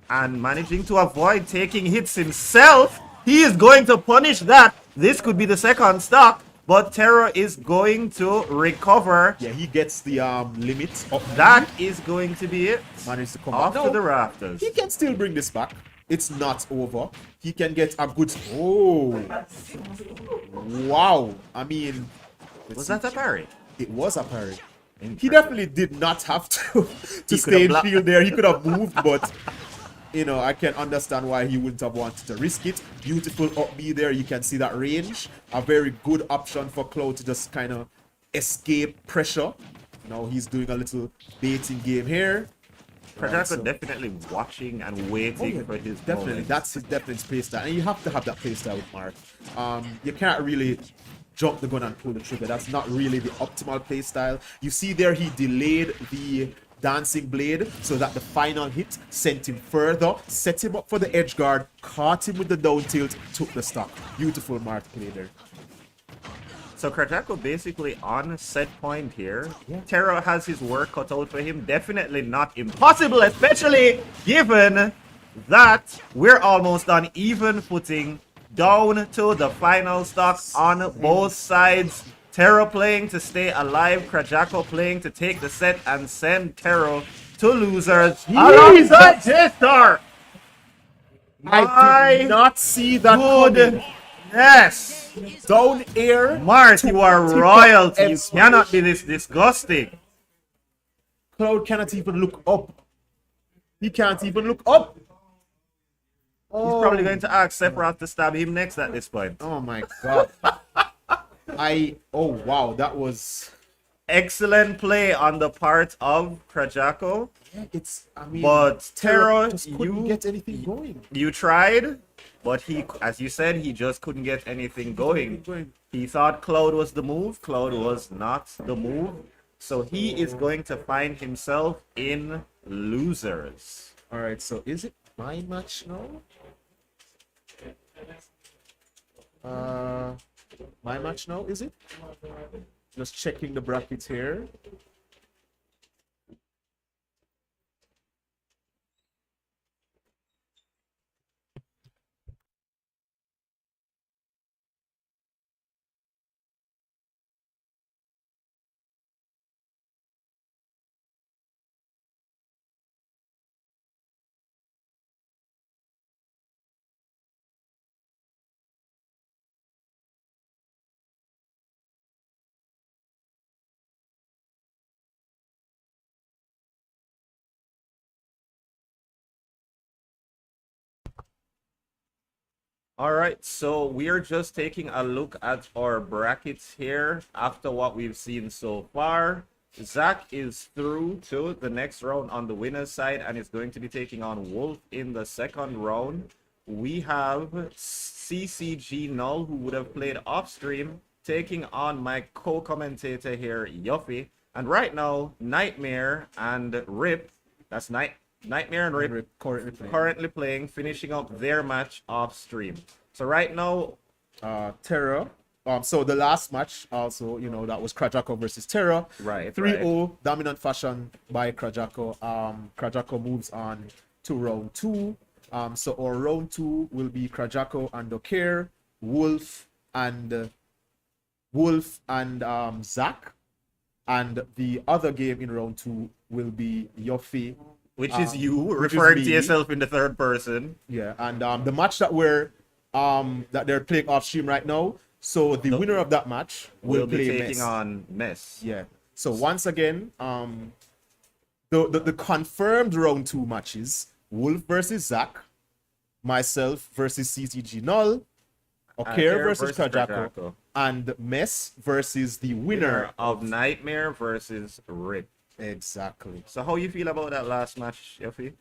And managing to avoid taking hits himself. He is going to punish that. This could be the second stock. But Terra is going to recover. Yeah, he gets the limit. That is going to be it. Managed to come off back to the rafters. He can still bring this back. It's not over. He can get a good. Oh, wow! I mean, was that a parry? It was a parry. He definitely did not have to stay in field there. He could have moved, but you know, I can understand why he wouldn't have wanted to risk it. Beautiful up B there. You can see that range. A very good option for Cloud to just kind of escape pressure Now he's doing a little baiting game here. Krajako so- definitely watching and waiting for his definitely. moment. That's his definitely his play style, and you have to have that play style with Mark. You can't really jump the gun and pull the trigger. That's not really the optimal play style. You see there, he delayed the dancing blade so that the final hit sent him further, set him up for the edge guard, caught him with the down tilt, took the stock. Beautiful Mark play there. So Krajako basically on set point here. Terra has his work cut out for him. Definitely not impossible, especially given that we're almost on even footing. Down to the final stock on both sides. Terra playing to stay alive. Krajako playing to take the set and send Terra to losers. Alongside J-Star! I did not see that coming. Yes! Down air. Mars, you are tip up royalty. You edge cannot be this disgusting. Cloud cannot even look up. He can't even look up. He's probably going to ask Sephiroth to stab him next at this point. Oh my god. Oh wow, that was Excellent play on the part of Krajako. I mean, But Terra, just couldn't get anything going. You tried, but he, as you said, he just couldn't get anything going. He thought Cloud was the move. Cloud was not the move. So he is going to find himself in losers. Alright, so is it my match now? My match now, is it? Just checking the brackets here. All right, so we are just taking a look at our brackets here after what we've seen so far. Zach is through to the next round on the winner's side and is going to be taking on Wolf in the second round. We have CCG Null, who would have played off stream, taking on my co-commentator here, Yuffie. And right now, Nightmare and Rip, that's Nightmare and Rip currently playing, finishing up their match off stream. So right now, Terra. So the last match also, that was Krajako versus Terra. Right. 3-0 dominant fashion by Krajako. Krajako moves on to round 2. So our round 2 will be Krajako and Dokir, Wolf and Zach. And the other game in round 2 will be Yuffie, which is you referring to yourself in the third person. Yeah, and the match that they're playing off stream right now. So the winner of that match will be play taking Mess. on Mess. Yeah. So once again, the confirmed round 2 matches: Wolf versus Zach, myself versus CCG Null, Okir versus Krajako, and Mess versus the winner of Nightmare versus Rip. Exactly. So how you feel about that last match, Yuffie?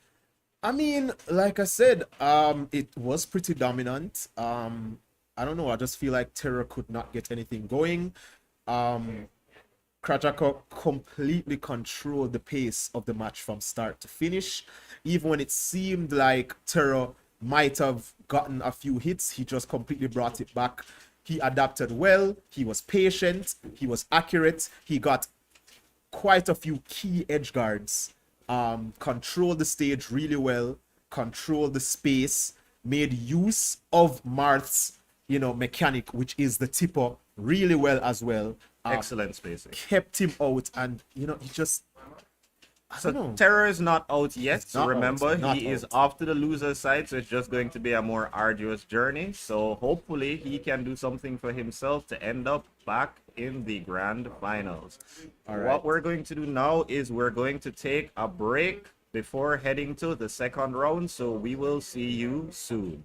I mean, like I said, it was pretty dominant. I don't know. I just feel like Terra could not get anything going. Krajako completely controlled the pace of the match from start to finish. Even when it seemed like Terra might have gotten a few hits, he just completely brought it back. He adapted well. He was patient. He was accurate. He got quite a few key edge guards. Controlled the stage really well. Controlled the space. Made use of Marth's mechanic, which is the tipper, really well as well. Excellent spacing. Kept him out, and he just So Terror is not out yet. So remember, he is off to the loser side, so it's just going to be a more arduous journey. So hopefully he can do something for himself to end up back in the grand finals. What we're going to do now is we're going to take a break before heading to the second round. So we will see you soon.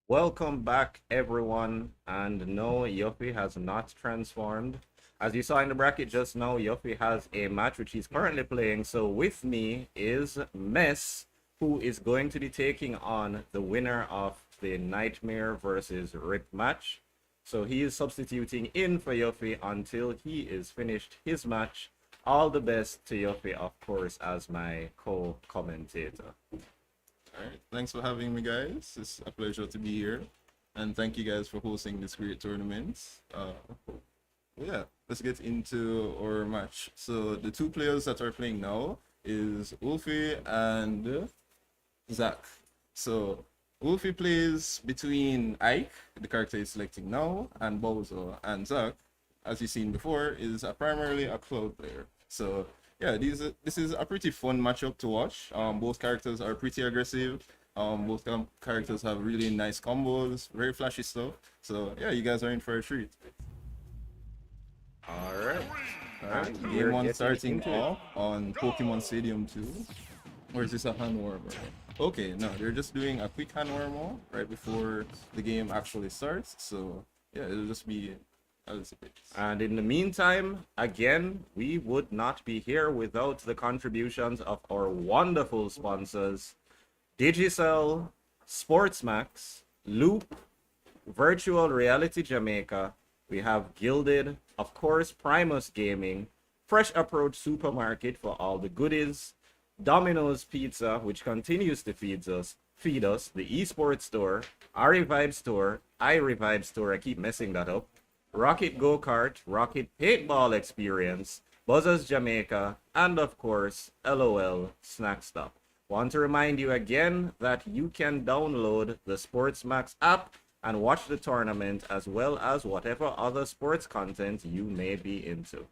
Welcome back, everyone. And no, Yuffie has not transformed. As you saw in the bracket just now, Yuffie has a match which he's currently playing. So with me is Mess, who is going to be taking on the winner of the Nightmare versus Rip match. So he is substituting in for Yuffie until he is finished his match. All the best to Yuffie, of course, as my co-commentator. All right. Thanks for having me, guys. It's a pleasure to be here. And thank you guys for hosting this great tournament. Yeah, let's get into our match. So the two players that are playing now is Wolfie and Zach. So Wolfie plays between Ike, the character he's selecting now, and Bowser. And Zach, as you've seen before, is primarily a Cloud player. So yeah, this is a pretty fun matchup to watch. Both characters are pretty aggressive. Both characters have really nice combos, very flashy stuff. So yeah, you guys are in for a treat. All right. All right, game one starting off on Pokemon Stadium 2. Or is this a hand warmer? Okay, no, they're just doing a quick hand warmer right before the game actually starts. So yeah, it'll just be a little bit. And in the meantime, again, we would not be here without the contributions of our wonderful sponsors, Digicel, SportsMax, Loop, Virtual Reality Jamaica. We have Gilded, of course, Primus Gaming, Fresh Approach Supermarket for all the goodies, Domino's Pizza, which continues to feed us, the Esports Store, iRevive Store, iRevive Store, I keep messing that up, Rocket Go-Kart, Rocket Paintball Experience, Buzzers Jamaica, and of course, LOL Snack Stop. Want to remind you again that you can download the SportsMax app and watch the tournament as well as whatever other sports content you may be into.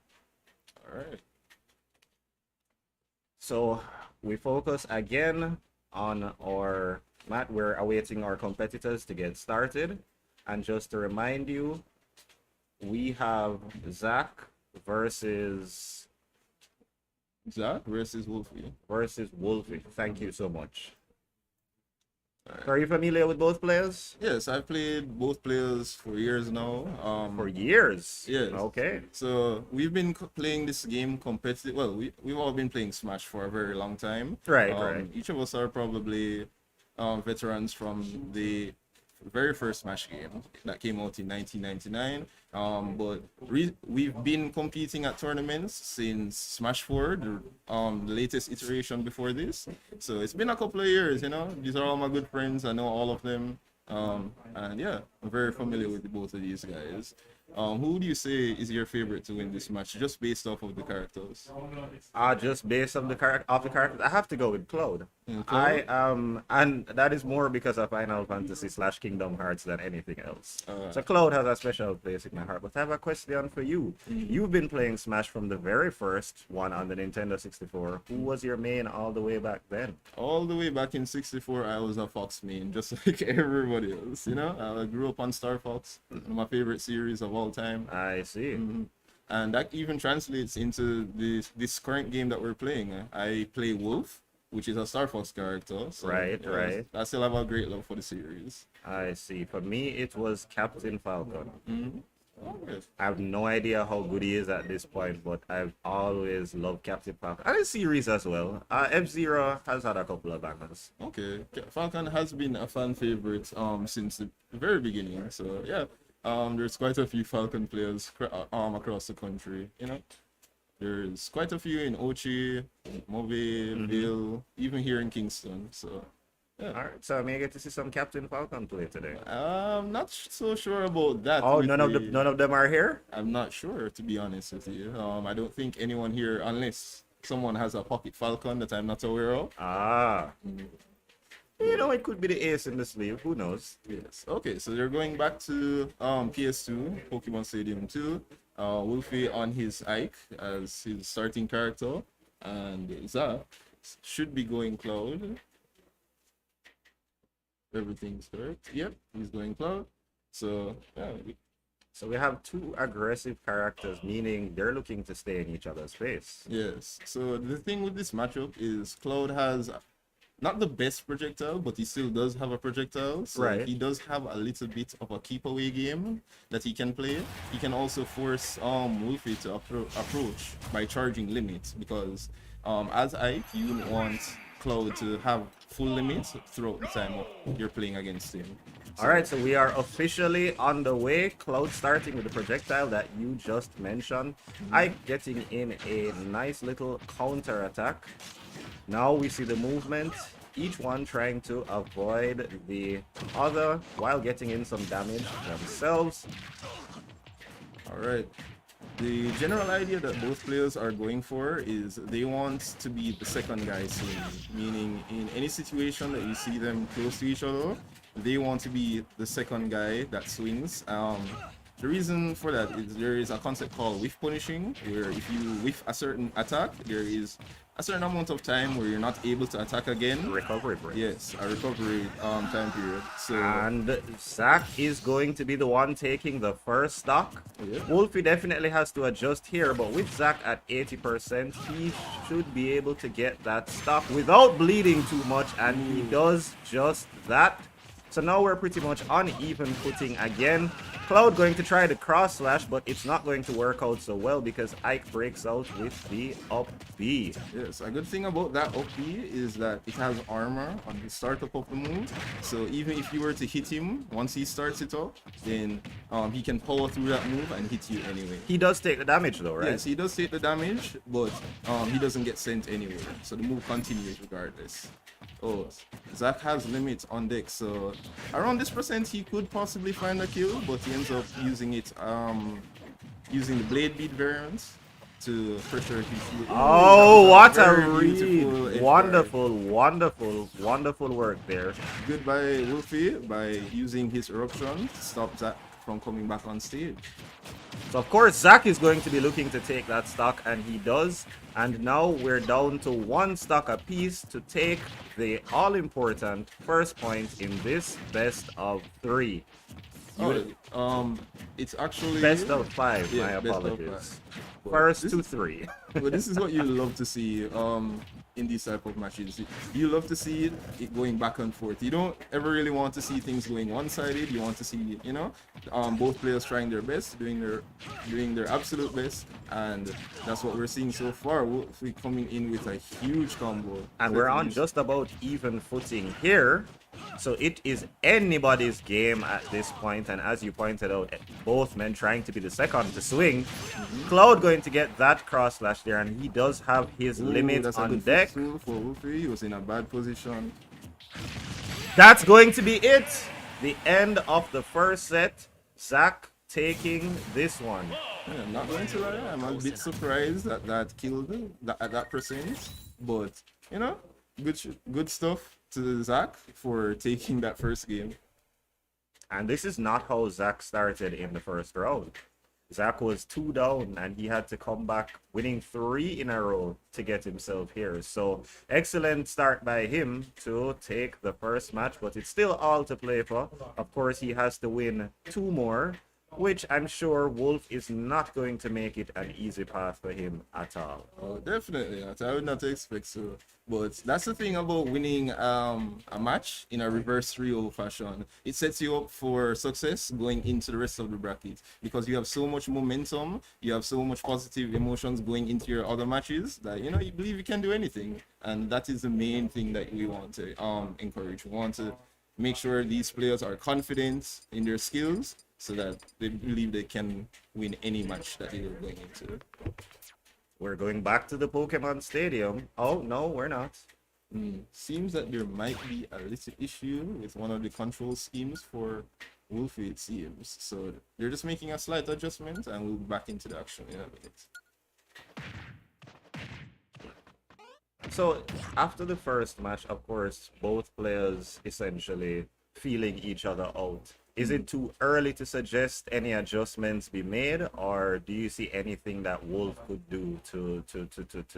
All right. So we focus again on our mat. We're awaiting our competitors to get started. And just to remind you, we have Zach versus Wolfie. Thank you so much. Right. Are you familiar with both players? Yes, I've played both players for years now. For years? Yes. Okay. So we've been playing this game competitive. Well, we've all been playing Smash for a very long time. Right. Each of us are probably veterans from the very first Smash game that came out in 1999. But we've been competing at tournaments since Smash 4, the latest iteration before this. So it's been a couple of years, you know. These are all my good friends. I know all of them. And yeah, I'm very familiar with both of these guys. Who do you say is your favorite to win this match, just based off of the characters? Just based on the characters, I have to go with Cloud. Cloud? And that is more because of Final Fantasy / Kingdom Hearts than anything else. Alright. So Cloud has a special place in my heart. But I have a question for you. You've been playing Smash from the very first one on the Nintendo 64. Who was your main all the way back then? All the way back in 64, I was a Fox main, just like everybody else, you know? I grew up on Star Fox, one of my favorite series of all time. I see. And that even translates into this current game that we're playing. I play Wolf, which is a Star Fox character. So, Right. I still have a great love for the series. I see. For me, it was Captain Falcon. Okay. I have no idea how good he is at this point, but I've always loved Captain Falcon. And the series as well. F-Zero has had a couple of bangers. Okay. Falcon has been a fan favorite since the very beginning. So yeah, there's quite a few Falcon players across the country. You know, there's quite a few in Ochi, Move, Bill, even here in Kingston. So yeah. All right, so I may get to see some Captain Falcon play today. I'm not so sure about that. Oh, with none of them are here. I'm not sure, to be honest with you. I don't think anyone here, unless someone has a Pocket Falcon that I'm not aware of. You know, it could be the ace in the sleeve. Who knows? Yes. Okay, so they're going back to PS2, Pokemon Stadium 2. Wolfie on his Ike as his starting character, and Zach should be going Cloud. Everything's correct. Yep, he's going Cloud. So yeah. So we have two aggressive characters, meaning they're looking to stay in each other's face. Yes. So the thing with this matchup is Cloud has not the best projectile, but he still does have a projectile. So Right. he does have a little bit of a keep away game that he can play. He can also force Wolfie to approach by charging limits, because as Ike, you want Cloud to have full limits throughout the time you're playing against him. All right, so we are officially on the way. Cloud starting with the projectile that you just mentioned. Ike getting in a nice little counter attack. Now we see the movement, each one trying to avoid the other while getting in some damage themselves. All right. The general idea that both players are going for is they want to be the second guy swinging, meaning in any situation that you see them close to each other, they want to be the second guy that swings. The reason for that is there is a concept called whiff punishing, where if you whiff a certain attack, there is a certain amount of time where you're not able to attack again. Recovery break. Yes, a recovery time period. So And Zach is going to be the one taking the first stock. Yeah. Wolfie definitely has to adjust here, but with Zach at 80%, he should be able to get that stock without bleeding too much, and he does just that. So now we're pretty much on even footing again. Cloud going to try the cross slash, but it's not going to work out so well because Ike breaks out with the up B. yes, a good thing about that up B is that it has armor on the startup of the move. So even if you were to hit him once he starts it up, then he can power through that move and hit you anyway. He does take the damage though, right? Yes, he does take the damage, but he doesn't get sent anywhere. So the move continues regardless. Oh, Zach has limits on deck, so around this percent he could possibly find a kill, but he ends up using it, using the blade beat variant to pressure his shield. Oh, what a Very beautiful read! edge Wonderful, wonderful, wonderful work there. Good by Wolfie by using his eruption to stop Zach from coming back on stage. So of course Zach is going to be looking to take that stock, and he does. And now we're down to one stock apiece to take the all-important first point in this best of 3. It's actually Best of 5, Yeah, my best of apologies. five. But First this to is- 3. But this is what you love to see in these type of matches. You love to see it going back and forth. You don't ever really want to see things going one-sided. You want to see, both players trying their best, doing their absolute best, and that's what we're seeing so far. We're coming in with a huge combo, And we're on just about even footing here. So it is anybody's game at this point, and as you pointed out, both men trying to be the second to swing. Cloud going to get that cross slash there, and he does have his limit that's a on good deck. footstool for Wolfie. He was in a bad position. That's going to be it. The end of the first set. Zach taking this one. Yeah, I'm not going to lie, I'm a bit surprised that that killed at that percent, but good stuff to Zach for taking that first game. And this is not how Zach started in the first round. Zach was 2 down and he had to come back winning 3 in a row to get himself here. So excellent start by him to take the first match, but it's still all to play for. Of course, he has to win 2 more, which I'm sure Wolf is not going to make it an easy path for him at all. Oh, definitely not. I would not expect so. But that's the thing about winning a match in a reverse 3-0 fashion. It sets you up for success going into the rest of the bracket because you have so much momentum, you have so much positive emotions going into your other matches that you believe you can do anything. And that is the main thing that we want to encourage. We want to make sure these players are confident in their skills so that they believe they can win any match that they are going into. We're going back to the Pokemon Stadium. Oh, no, we're not. Seems that there might be a little issue with one of the control schemes for Wolfie, it seems. So they're just making a slight adjustment and we'll be back into the action in a minute. So after the first match, of course, both players essentially feeling each other out. Is it too early to suggest any adjustments be made, or do you see anything that Wolf could do to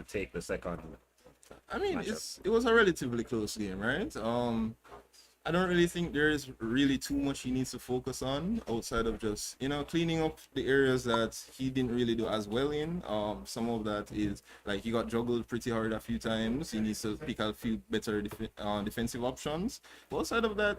take the second? I mean, Matchup. it was a relatively close game, right? I don't really think there is really too much he needs to focus on outside of just, cleaning up the areas that he didn't really do as well in. Some of that is like he got juggled pretty hard a few times. He needs to pick a few better defensive options. But outside of that,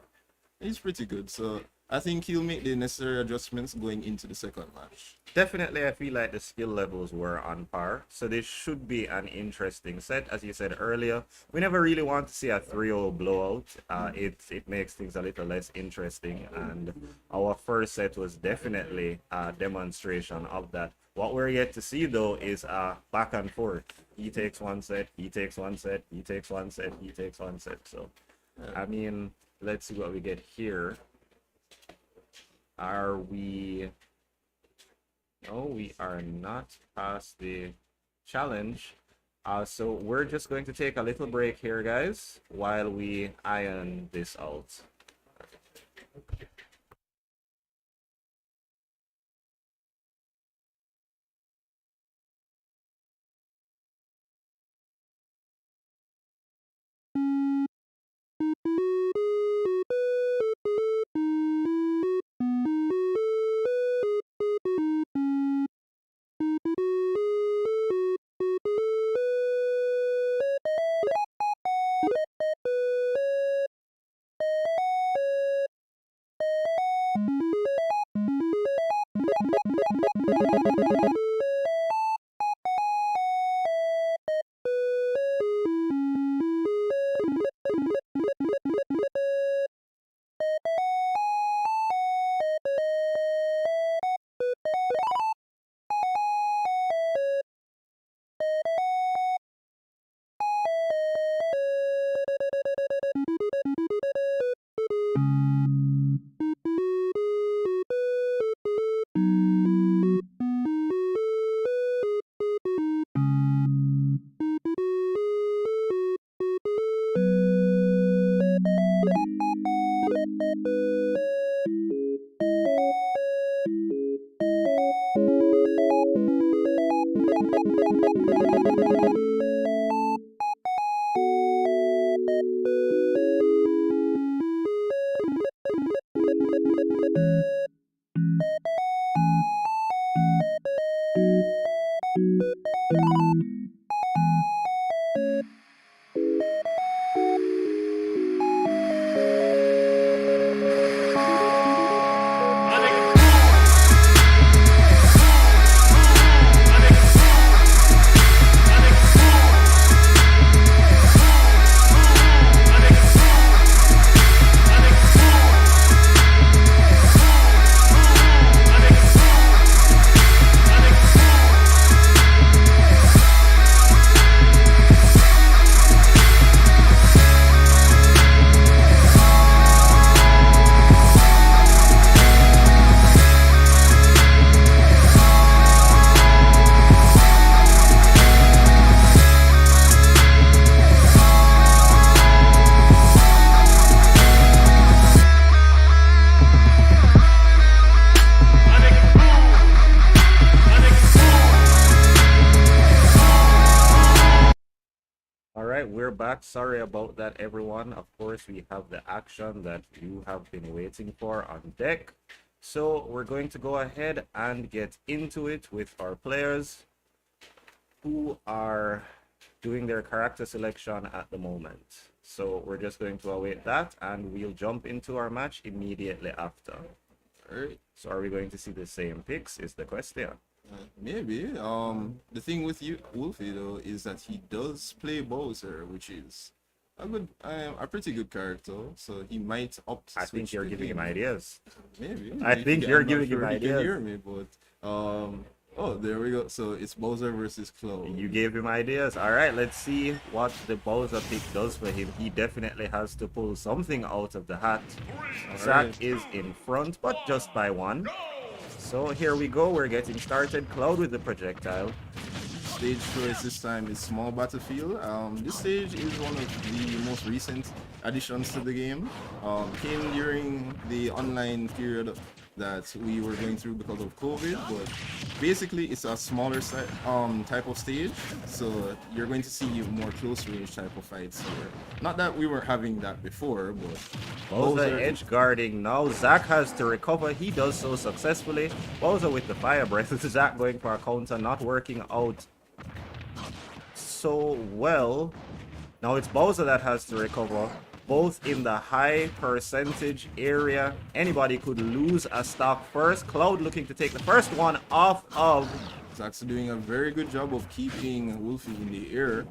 he's pretty good. So I think he'll make the necessary adjustments going into the second match. Definitely, I feel like the skill levels were on par, so this should be an interesting set. As you said earlier, we never really want to see a 3-0 blowout. It makes things a little less interesting, and our first set was definitely a demonstration of that. What we're yet to see, though, is a back and forth. He takes one set, he takes one set, he takes one set, he takes one set. So, I mean, let's see what we get here. Are we... No, we are not past the challenge. So we're just going to take a little break here, guys, while we iron this out. All right, we're back. Sorry about that, everyone. Of course, we have the action that you have been waiting for on deck. So we're going to go ahead and get into it with our players who are doing their character selection at the moment. So we're just going to await that, and we'll jump into our match immediately after. All right. So are we going to see the same picks is the question. Maybe. The thing with you, Wolfie, though, is that he does play Bowser, which is a pretty good character. So he might opt to I think switch you're to giving him him. ideas. Maybe. I think you're I'm not giving sure him he can ideas. hear me, but oh, there we go. So it's Bowser versus Cloud. You gave him ideas. All right, let's see what the Bowser pick does for him. He definitely has to pull something out of the hat. Zach is in front, but just by one. So here we go. We're getting started. Cloud with the projectile. Stage choice this time is Small Battlefield. This stage is one of the most recent additions to the game. Came during the online period that we were going through because of COVID, but basically it's a smaller type of stage, so you're going to see more close range type of fights here. Not that we were having that before, but Bowser edge guarding now. Zach has to recover. He does so successfully. Bowser with the fire breath. Zach going for a counter, not working out so well. Now it's Bowser that has to recover. Both in the high percentage area. Anybody could lose a stock first. Cloud looking to take the first one off of. Zach's doing a very good job of keeping Wolfie in the air.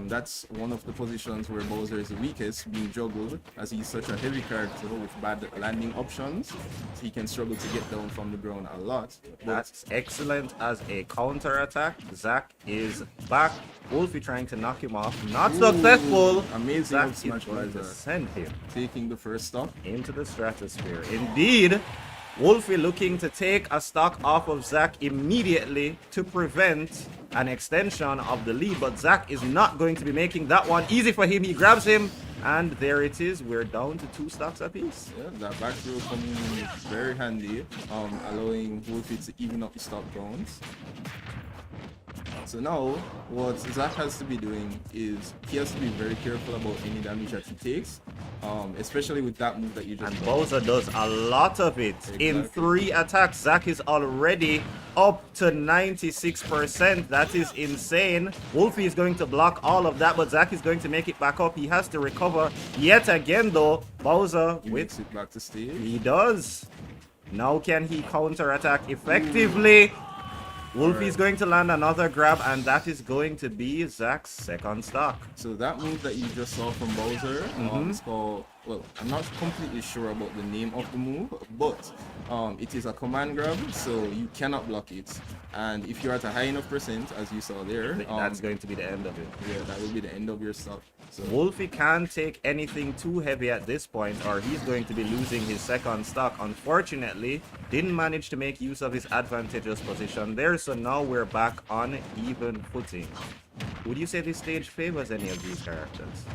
That's one of the positions where Bowser is the weakest, being juggled, as he's such a heavy character with bad landing options. So he can struggle to get down from the ground a lot. That's excellent as a counter attack. Zach is back. Wolfie trying to knock him off. Not successful. Amazing Zach up smash is going to by send him taking the first stop. into the stratosphere. Indeed, Wolfie looking to take a stock off of Zach immediately to prevent an extension of the lead, but Zach is not going to be making that one easy for him. He grabs him, and there it is. We're down to 2 stocks apiece. Yeah, that back throw coming in very handy, allowing Wolfie to even up the stock counts. So now, what Zach has to be doing is he has to be very careful about any damage that he takes, especially with that move that you just And got. Bowser does a lot of it. In Exactly. 3 attacks, Zach is already up to 96%. That is insane. Wolfie is going to block all of that, but Zach is going to make it back up. He has to recover yet again, though. Bowser He with... makes it back to stage. He does. Now can he counter-attack effectively? Wolfie's going to land another grab, and that is going to be Zach's second stock. So that move that you just saw from Bowser is called, well, I'm not completely sure about the name of the move, but it is a command grab, so you cannot block it. And if you're at a high enough percent, as you saw there, That's going to be the end of it. yeah, that will be the end of your stock. So Wolfie can't take anything too heavy at this point, or he's going to be losing his second stock. Unfortunately, didn't manage to make use of his advantageous position there, so now we're back on even footing. Would you say this stage favors any of these characters?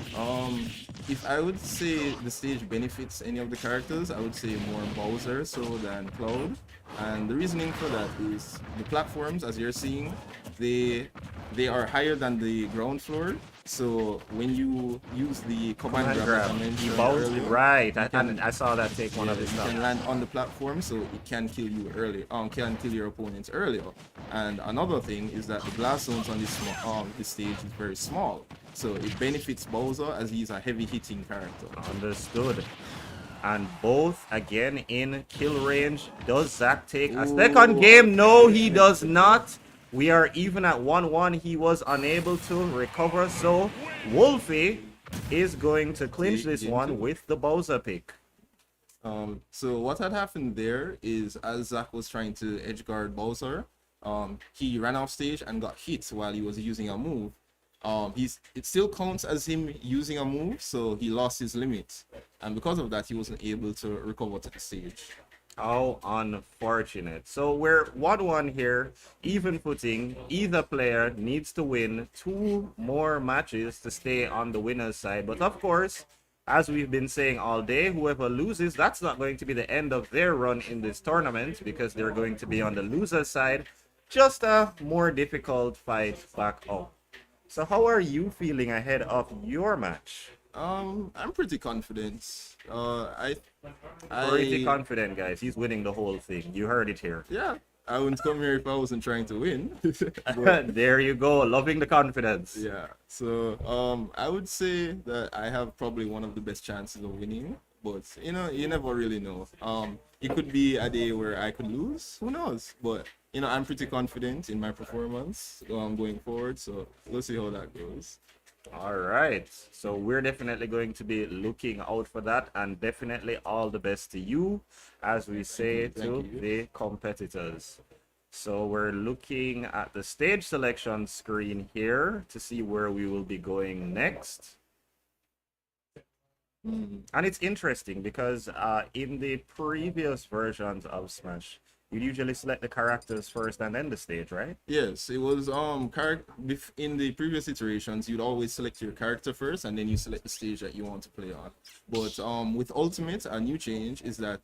if I would say the stage benefits any of the characters, I would say more Bowser so than Cloud. And the reasoning for that is the platforms, as you're seeing, they are higher than the ground floor. So when you use the command grab, that I He mentioned bounced earlier, right. can- I saw that take one of you his can stuff. land on the platform, so it can kill you early. Can kill your opponents earlier. And another thing is that the blast zones on this stage is very small, so it benefits Bowser as he's a heavy hitting character. Understood. And both again in kill range. Does Zach take a second game? No, he does not. We are even at 1-1. He was unable to recover, so Wolfie is going to clinch this one with the Bowser pick. So what had happened there is, as Zach was trying to edge guard Bowser, he ran off stage and got hit while he was using a move. It still counts as him using a move, so he lost his limit, and because of that, he wasn't able to recover to the stage. How unfortunate. So we're 1-1 here, even footing. Either player needs to win 2 more matches to stay on the winner's side. But of course, as we've been saying all day, whoever loses, that's not going to be the end of their run in this tournament, because they're going to be on the loser's side. Just a more difficult fight back up. So how are you feeling ahead of your match? I'm pretty confident. Pretty confident, guys. He's winning the whole thing. You heard it here. Yeah, I wouldn't come here if I wasn't trying to win. There you go. Loving the confidence. Yeah, so I would say that I have probably one of the best chances of winning, but you know, you never really know. It could be a day where I could lose, who knows? But you know, I'm pretty confident in my performance going forward, so we'll see how that goes. All right. So we're definitely going to be looking out for that, and definitely all the best to you, as we say to you. the competitors. So we're looking at the stage selection screen here to see where we will be going next. And it's interesting because in the previous versions of Smash, you usually select the characters first and then the stage, right? Yes, it was in the previous iterations, you'd always select your character first and then you select the stage that you want to play on. But with Ultimate, a new change is that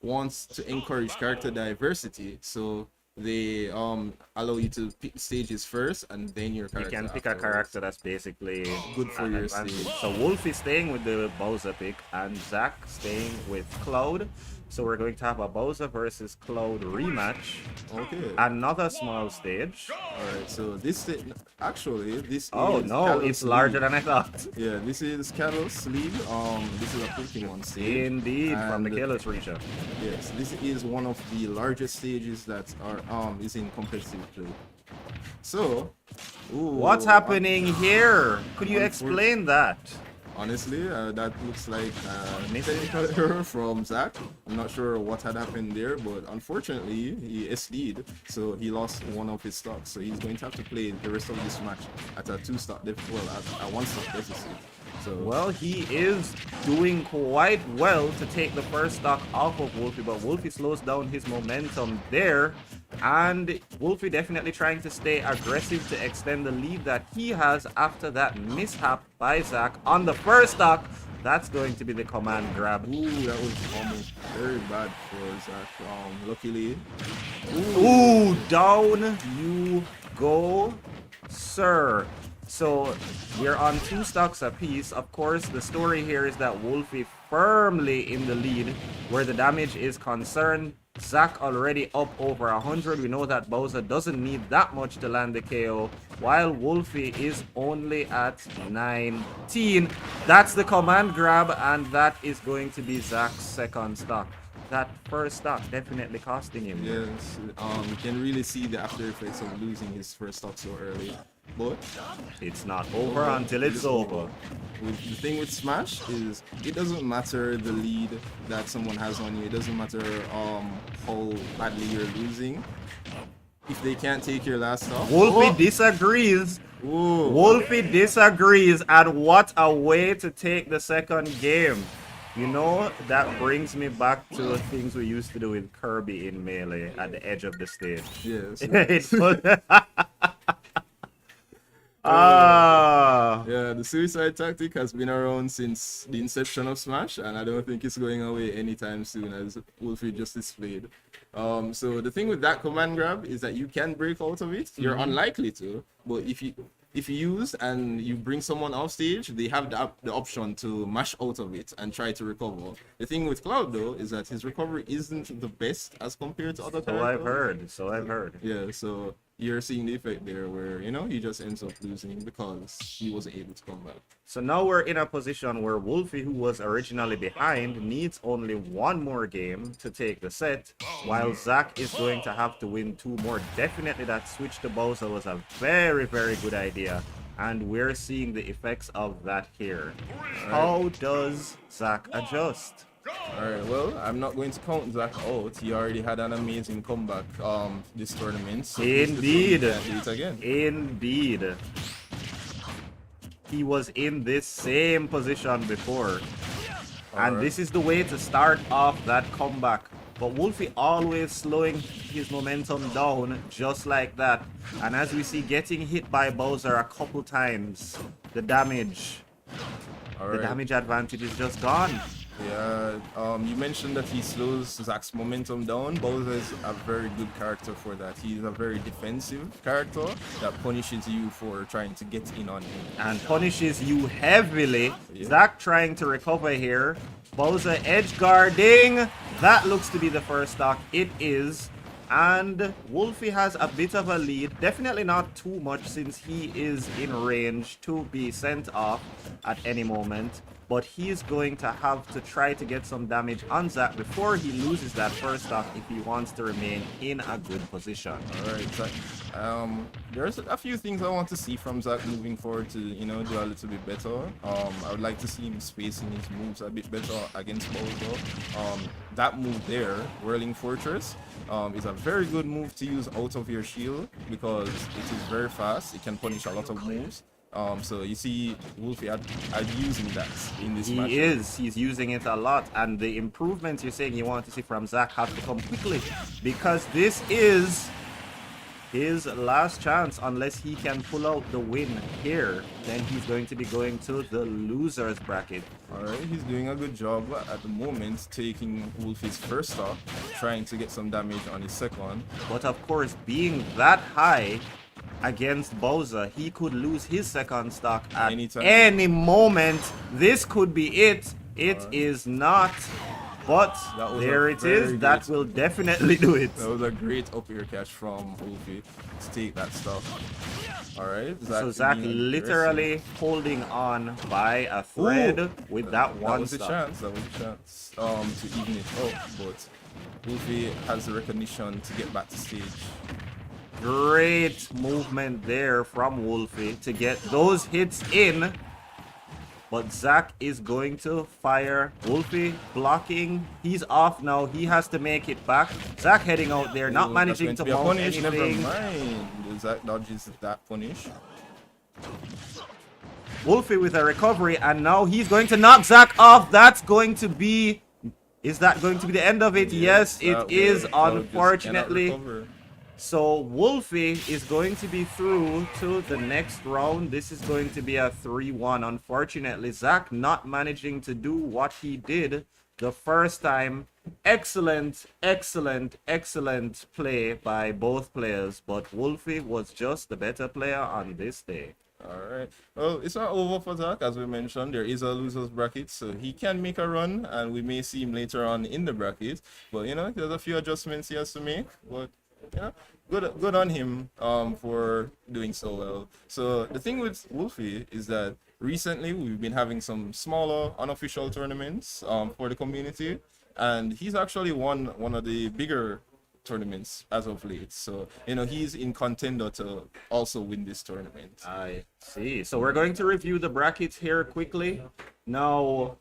wants to encourage character diversity, so they allow you to pick stages first and then your You character. can pick a afterwards. character that's basically Good for an your advantage. stage. So Wolf is staying with the Bowser pick, and Zach staying with Cloud. So we're going to have a Bowser versus Cloud rematch. Okay. Another small stage. All right. So this actually this Oh is no, Kalos it's larger League. than I thought. Yeah, this is Kalos League. This is a Pokemon stage. Indeed, from the And Kalos region. yes, this is one of the largest stages that are is in competitive play. So, What's happening here? Could you explain that? Honestly, that looks like a technical error from Zach. I'm not sure what had happened there, but unfortunately, he SD'd, so he lost one of his stocks. So he's going to have to play the rest of this match at a 2-stock deficit, well, at a 1-stock deficit. So Well, he is doing quite well to take the first stock off of Wolfie, but Wolfie slows down his momentum there. And Wolfie definitely trying to stay aggressive to extend the lead that he has after that mishap by Zach on the first stock. That's going to be the command grab. ooh, that was almost very bad for Zach. Luckily, Ooh, down you go, sir. So we're on 2 stocks apiece. Of course, the story here is that Wolfie firmly in the lead where the damage is concerned. Zach already up over 100. We know that Bowser doesn't need that much to land the KO, while Wolfie is only at 19. That's the command grab, and that is going to be Zach's second stock. That first stock definitely costing him. yes, you can really see the after effects of losing his first stock so early. But It's not over until it's over. the thing with Smash is it doesn't matter the lead that someone has on you. It doesn't matter how badly you're losing. If they can't take your last stock. Wolfie disagrees. Ooh. Wolfie disagrees, and what a way to take the second game. You know, that brings me back to things we used to do with Kirby in Melee at the edge of the stage. Yes. It was- Ah. Yeah, the suicide tactic has been around since the inception of Smash, and I don't think it's going away anytime soon, as Wolfie just displayed. So the thing with that command grab is that you can break out of it. You're unlikely to, but if you use and you bring someone off stage, they have the option to mash out of it and try to recover. The thing with Cloud though is that his recovery isn't the best as compared to other So I've characters. heard. Yeah, so you're seeing the effect there where, he just ends up losing because he wasn't able to come back. So now we're in a position where Wolfie, who was originally behind, needs only one more game to take the set, while Zach is going to have to win 2 more. Definitely that switch to Bowser was a very, very good idea, and we're seeing the effects of that here. How does Zach adjust? Alright, well, I'm not going to count Zach out. He already had an amazing comeback this tournament. So Indeed. do it again. Indeed. He was in this same position before. And this is the way to start off that comeback. But Wolfie always slowing his momentum down just like that. And as we see, getting hit by Bowser a couple times, the damage advantage is just gone. Yeah, you mentioned that he slows Zach's momentum down. Bowser is a very good character for that. He's a very defensive character that punishes you for trying to get in on him. And punishes you heavily. Yeah. Zach trying to recover here. Bowser edge guarding. That looks to be the first stock. It is. And Wolfie has a bit of a lead. Definitely not too much since he is in range to be sent off at any moment. But he's going to have to try to get some damage on Zach before he loses that first stock if he wants to remain in a good position. Alright, Zach. There's a few things I want to see from Zach moving forward to, do a little bit better. I would like to see him spacing his moves a bit better against Bowser. That move there, Whirling Fortress, is a very good move to use out of your shield because it is very fast. It can punish a lot of moves. So you see Wolfie are using that in this match. He's using it a lot, and the improvements you're saying you want to see from Zach have to come quickly because this is his last chance. Unless he can pull out the win here, then he's going to be going to the losers bracket. All right, he's doing a good job at the moment, taking Wolfie's first stock, trying to get some damage on his second. But of course, being that high against Bowser, he could lose his second stock at Anytime. any moment. This could be it. It is not. But That was there a it is. very That good- will definitely do it. That was a great up air catch from Wolfie to take that stuff. All right, So Zach being literally holding on by a thread Ooh. with that That one was a stock. chance. That was a chance to even it up, but Wolfie has the recognition to get back to stage. Great movement there from Wolfie to get those hits in. But Zach is going to fire. Wolfie blocking. He's off now. He has to make it back. Zach heading out there, not Ooh, managing that's to going mount be a punish. anything. Never mind. Zach dodges that punish. Wolfie with a recovery, and now he's going to knock Zach off. That's going to be... Is that going to be the end of it? Yes, it that is, will- that will just unfortunately. cannot recover. So Wolfie is going to be through to the next round. This is going to be a 3-1. Unfortunately, Zach not managing to do what he did the first time. Excellent, excellent, excellent play by both players. But Wolfie was just the better player on this day. All right. Well, it's not over for Zach, as we mentioned. There is a losers bracket, so he can make a run, and we may see him later on in the bracket. But you know, there's a few adjustments he has to make. But you know, good on him for doing so well. So the thing with Wolfie is that recently we've been having some smaller unofficial tournaments for the community, and he's actually won one of the bigger tournaments as of late. So you know, he's in contender to also win this tournament. I see. So we're going to review the brackets here quickly. Now,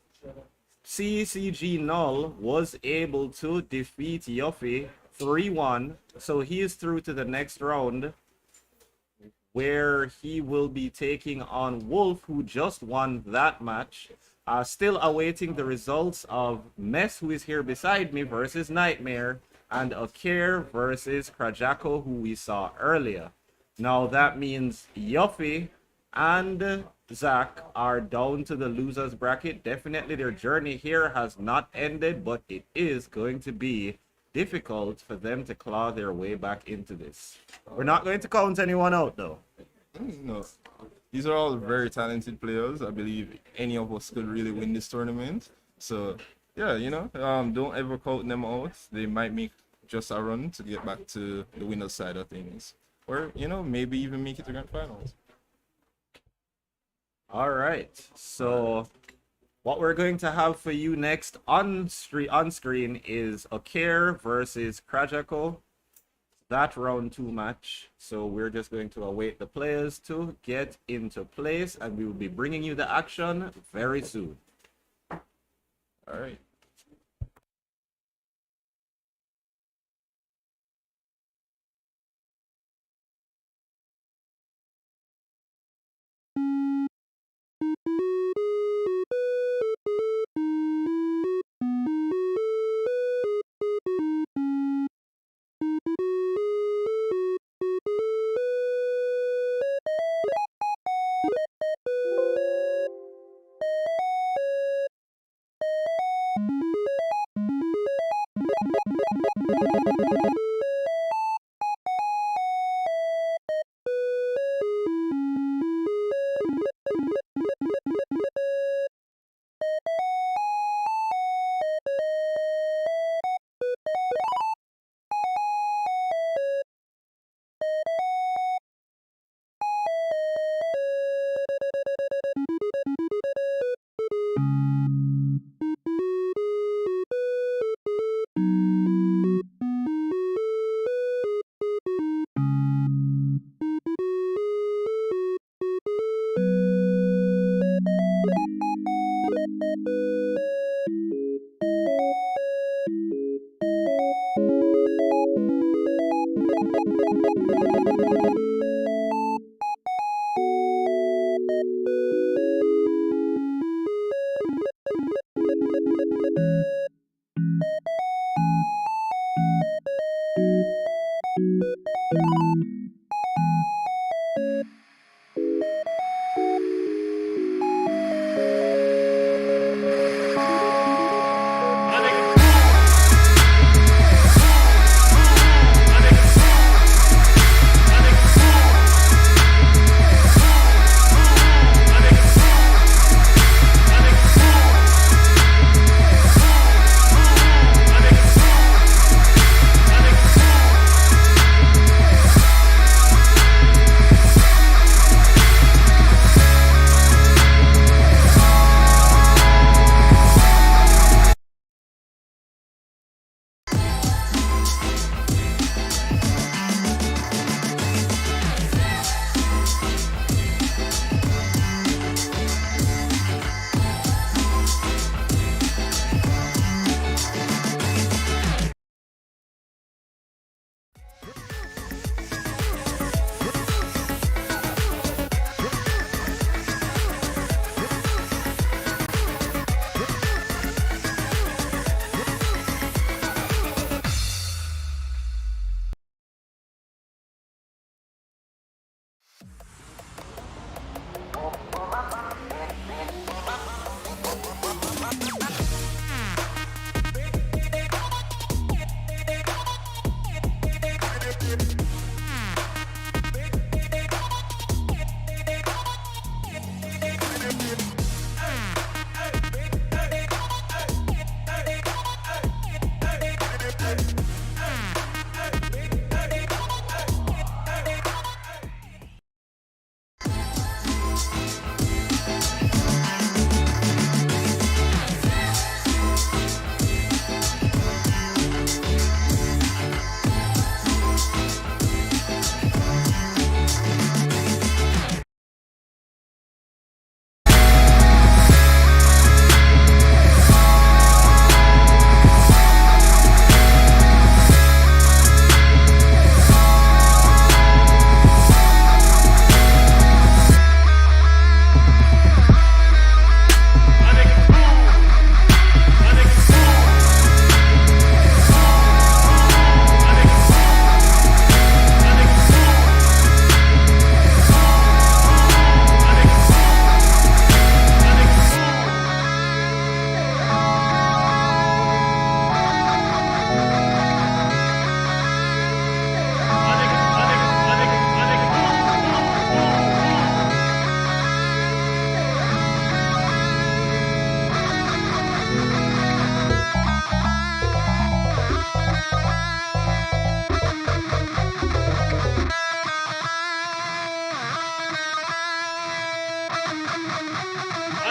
CCG Null was able to defeat Yuffie 3-1. So he is through to the next round, where he will be taking on Wolf, who just won that match. Still awaiting the results of Mess, who is here beside me, versus Nightmare, and Akir versus Krajako, who we saw earlier. Now that means Yuffie and Zach are down to the losers bracket. Definitely their journey here has not ended, but it is going to be difficult for them to claw their way back into this. We're not going to count anyone out though. No, these are all very talented players. I believe any of us could really win this tournament. So yeah, you know, don't ever count them out. They might make just a run to get back to the winner's side of things, or you know, maybe even make it to grand finals. All right. So what we're going to have for you next on screen is Akir versus Krajako. That round 2 match. So we're just going to await the players to get into place, and we will be bringing you the action very soon. All right.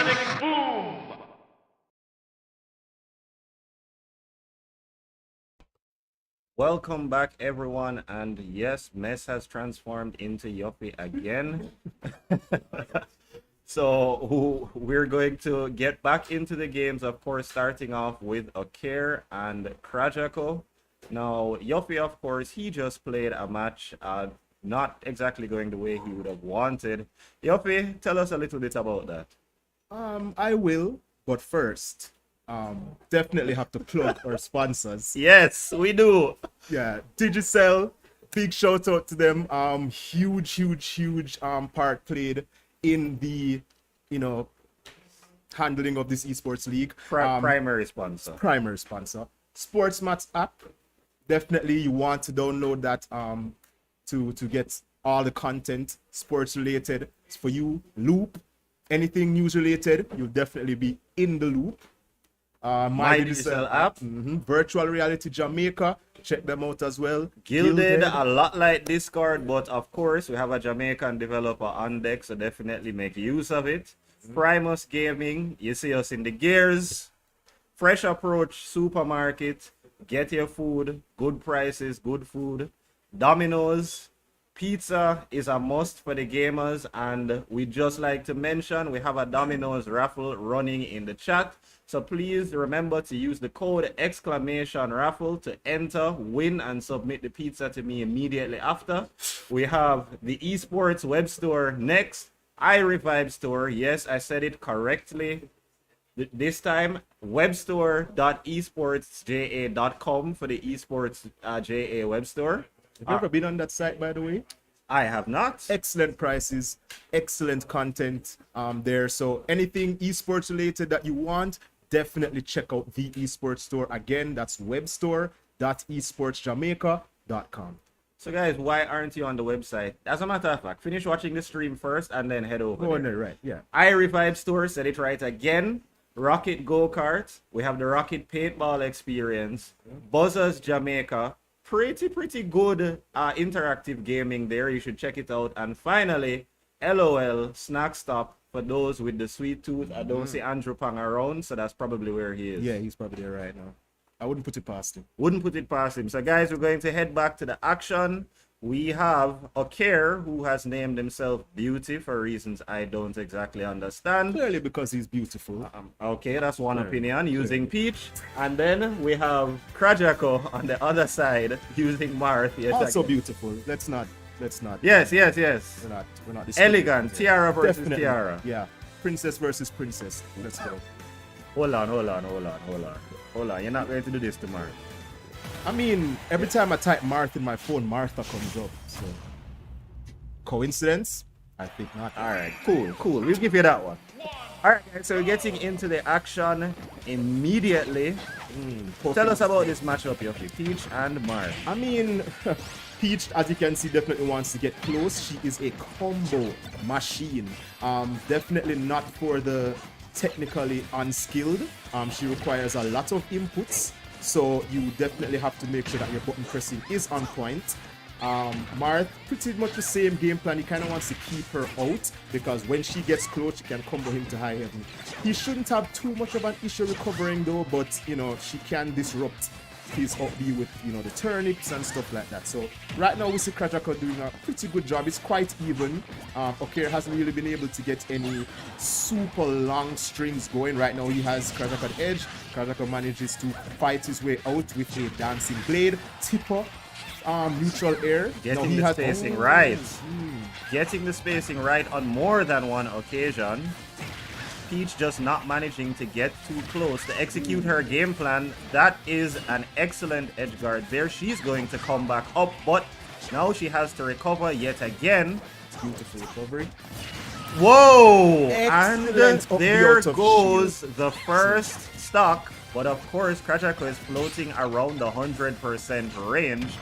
Sonic Boom! Welcome back, everyone, and yes, Mess has transformed into Yuppie again. So we're going to get back into the games, of course, starting off with Oker and Krajako. Now, Yuppie, of course, he just played a match, not exactly going the way he would have wanted. Yuppie, tell us a little bit about that. I will, but first, definitely have to plug our sponsors. Yes, we do. Yeah, Digicel, big shout out to them. Huge part played in the, handling of this esports league. Primary sponsor. Primary sponsor. SportsMax app. Definitely you want to download that to get all the content sports related. It's for you. Loop. Anything news related, you'll definitely be in the loop. My Digicel app. Virtual Reality Jamaica. Check them out as well. Gilded, a lot like Discord, but of course we have a Jamaican developer on deck, so definitely make use of it. Primus Gaming, you see us in the gears. Fresh Approach Supermarket, get your food, good prices, good food. Domino's, pizza is a must for the gamers, and we just like to mention we have a Domino's raffle running in the chat. So please remember to use the code !raffle to enter, win, and submit the pizza to me immediately after. We have the esports web store next. iRevive store. Yes, I said it correctly. This time, webstore.esportsja.com for the esports JA web store. Have you ever been on that site, by the way? I have not. Excellent prices, excellent content there. So anything esports related that you want, definitely check out the esports store. Again, that's webstore.esportsjamaica.com. So guys, why aren't you on the website? As a matter of fact, finish watching the stream first and then head over Oh, there. no, right, yeah. iRevive store, said it right again. Rocket Go-Kart. We have the Rocket Paintball Experience. Buzzers Jamaica. Pretty good interactive gaming there. You should check it out. And finally, LOL Snack Stop for those with the sweet tooth. I don't see Andrew Pang around, so that's probably where he is. Yeah, he's probably there right now. I wouldn't put it past him. Wouldn't put it past him. So guys, we're going to head back to the action. We have Oker, who has named himself Beauty for reasons I don't exactly understand. Clearly because he's beautiful. Okay, that's one opinion, using Peach. And then we have Krajako on the other side, using Marth. Yes, Also again. beautiful. Let's not. Yes. We're not Elegant. Tiara versus Definitely. Tiara. Yeah. Princess versus princess. Let's go. Hold on. You're not going to do this tomorrow. I mean, every time I type Martha in my phone, Martha comes up. So, coincidence? I think not. All right, cool. We'll give you that one. All right, guys, so we're getting into the action immediately. Tell us about this matchup, Yuffie. Peach and Marth. I mean, Peach, as you can see, definitely wants to get close. She is a combo machine. Definitely not for the technically unskilled. She requires a lot of inputs. So you definitely have to make sure that your button pressing is on point. Marth, pretty much the same game plan. He kind of wants to keep her out because when she gets close, she can combo him to high heaven. He shouldn't have too much of an issue recovering though, but she can disrupt his up B with the turnips and stuff like that. So right now we see Krajako doing a pretty good job. It's quite even. Oker hasn't really been able to get any super long strings going. Right now he has Krajako at edge. Krajako manages to fight his way out with a dancing blade, tipper, neutral air. Getting the spacing right. Getting the spacing right on more than one occasion. Peach just not managing to get too close to execute her game plan. That is an excellent edge guard there. She's going to come back up, but now she has to recover yet again. Beautiful recovery. Whoa! Excellent And there goes the first stock. But of course, Krajako is floating around the 100% range.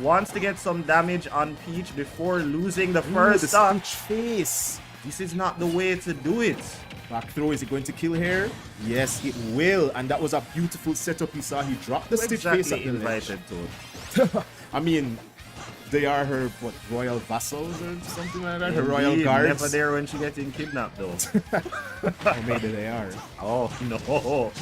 Wants to get some damage on Peach before losing the first stock. Stitch face. This is not the way to do it. Back throw, is it going to kill her? Yes, it will. And that was a beautiful setup. You saw he dropped the stitch face at the ledge. Invited to it. I mean, they are her royal vassals or something like that. Her royal Indeed, guards. never there when she getting kidnapped though. Or maybe they are. Oh no.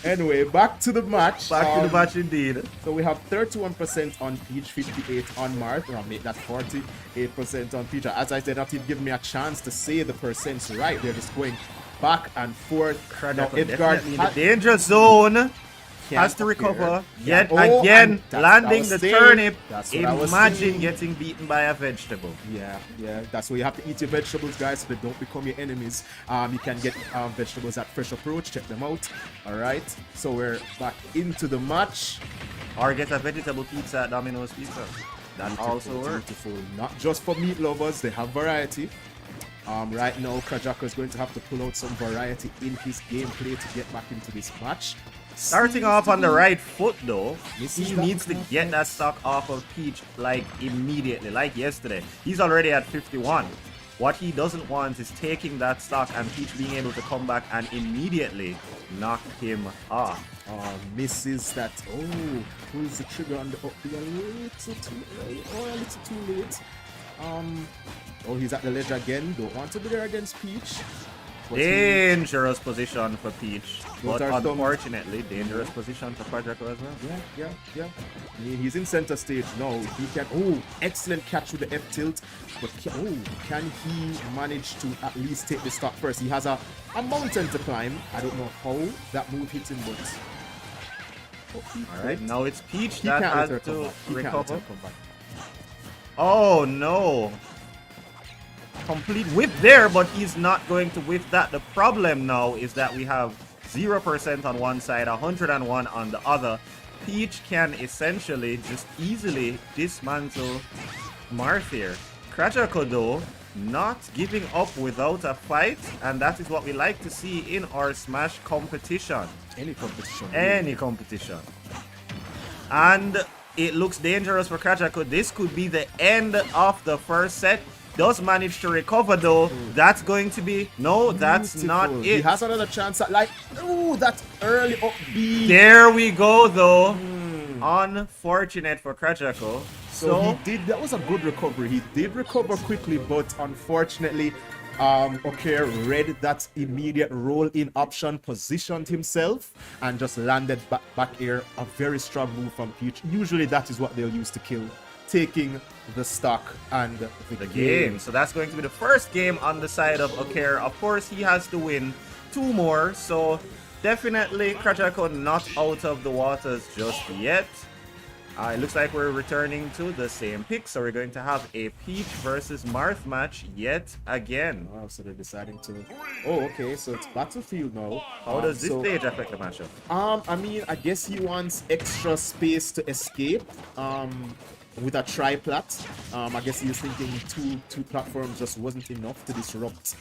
Anyway, back to the match. Back to the match indeed. So we have 31% on Peach, 58 on Marth. I'll make that 48% on Peach. As I said, not even giving me a chance to say the percents right. They're just going back and forth. Now, Definitely in the danger zone. Has to recover. Yet again, landing the turnip. Imagine getting beaten by a vegetable. Yeah. That's why you have to eat your vegetables, guys, so they don't become your enemies. You can get vegetables at Fresh Approach. Check them out. All right. So we're back into the match. Or get a vegetable pizza at Domino's Pizza. That also works. Beautiful. Not just for meat lovers. They have variety. Right now, Krajako is going to have to pull out some variety in his gameplay to get back into this match. Starting off on the right foot though, he needs to get that stock off of Peach like immediately, like yesterday. He's already at 51. What he doesn't want is taking that stock and Peach being able to come back and immediately knock him off. Misses that. Oh, pulls the trigger on the up B a little too early. Oh, a little too late. Oh, he's at the ledge again. Don't want to be there against Peach. Dangerous position for Peach, but are unfortunately, dangerous position for Quadraco as well. Yeah. I mean, he's in center stage now. He can. Oh, excellent catch with the F tilt. But can he manage to at least take the stock first? He has a mountain to climb. I don't know how that move hits him, but. All right, now it's Peach that has to recover. Oh no! Complete whip there, but he's not going to whip that. The problem now is that we have 0% on one side, 101 on the other. Peach can essentially just easily dismantle Marth here. Krajako though, not giving up without a fight, and that is what we like to see in our Smash competition. Any competition. Any competition. And it looks dangerous for Krajako. This could be the end of the first set. Does manage to recover though. That's going to be that's not it. He has another chance at that early up B. There we go though. Unfortunate for Krajako. So that was a good recovery. He did recover quickly, but unfortunately, Oker read that immediate roll-in option, positioned himself, and just landed back air. A very strong move from Peach. Usually that is what they'll use to kill. Taking the stock and the game. So that's going to be the first game on the side of Oker. Of course, he has to win 2 more. So definitely Krajako not out of the waters just yet. It looks like we're returning to the same pick. So we're going to have a Peach versus Marth match yet again. Wow, so they're deciding to... Oh, okay. So it's Battlefield now. How does this stage affect the matchup? I mean, I guess he wants extra space to escape. With a triplat, I guess he was thinking two platforms just wasn't enough to disrupt,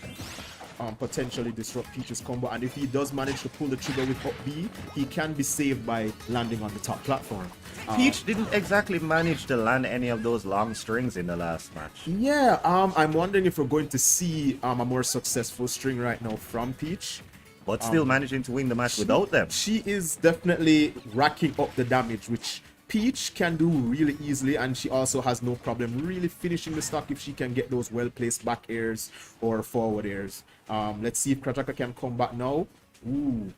potentially disrupt Peach's combo. And if he does manage to pull the trigger with up B, he can be saved by landing on the top platform. Peach didn't exactly manage to land any of those long strings in the last match. Yeah, I'm wondering if we're going to see a more successful string right now from Peach. But still managing to win the match without them. She is definitely racking up the damage, which Peach can do really easily, and she also has no problem really finishing the stock if she can get those well-placed back airs or forward airs. Let's see if Krajaka can come back now. Ooh,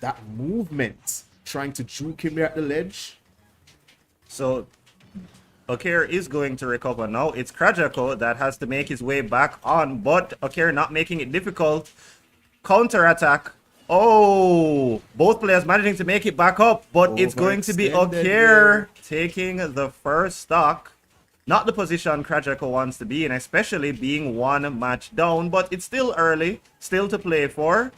that movement, trying to juke him there at the ledge. So Oker is going to recover now. It's Krajako that has to make his way back on, but Oker not making it difficult. Counter attack. Oh, both players managing to make it back up, but it's going to be Oker taking the first stock. Not the position Krajako wants to be in, especially being 1 match down, but it's still early, still to play for.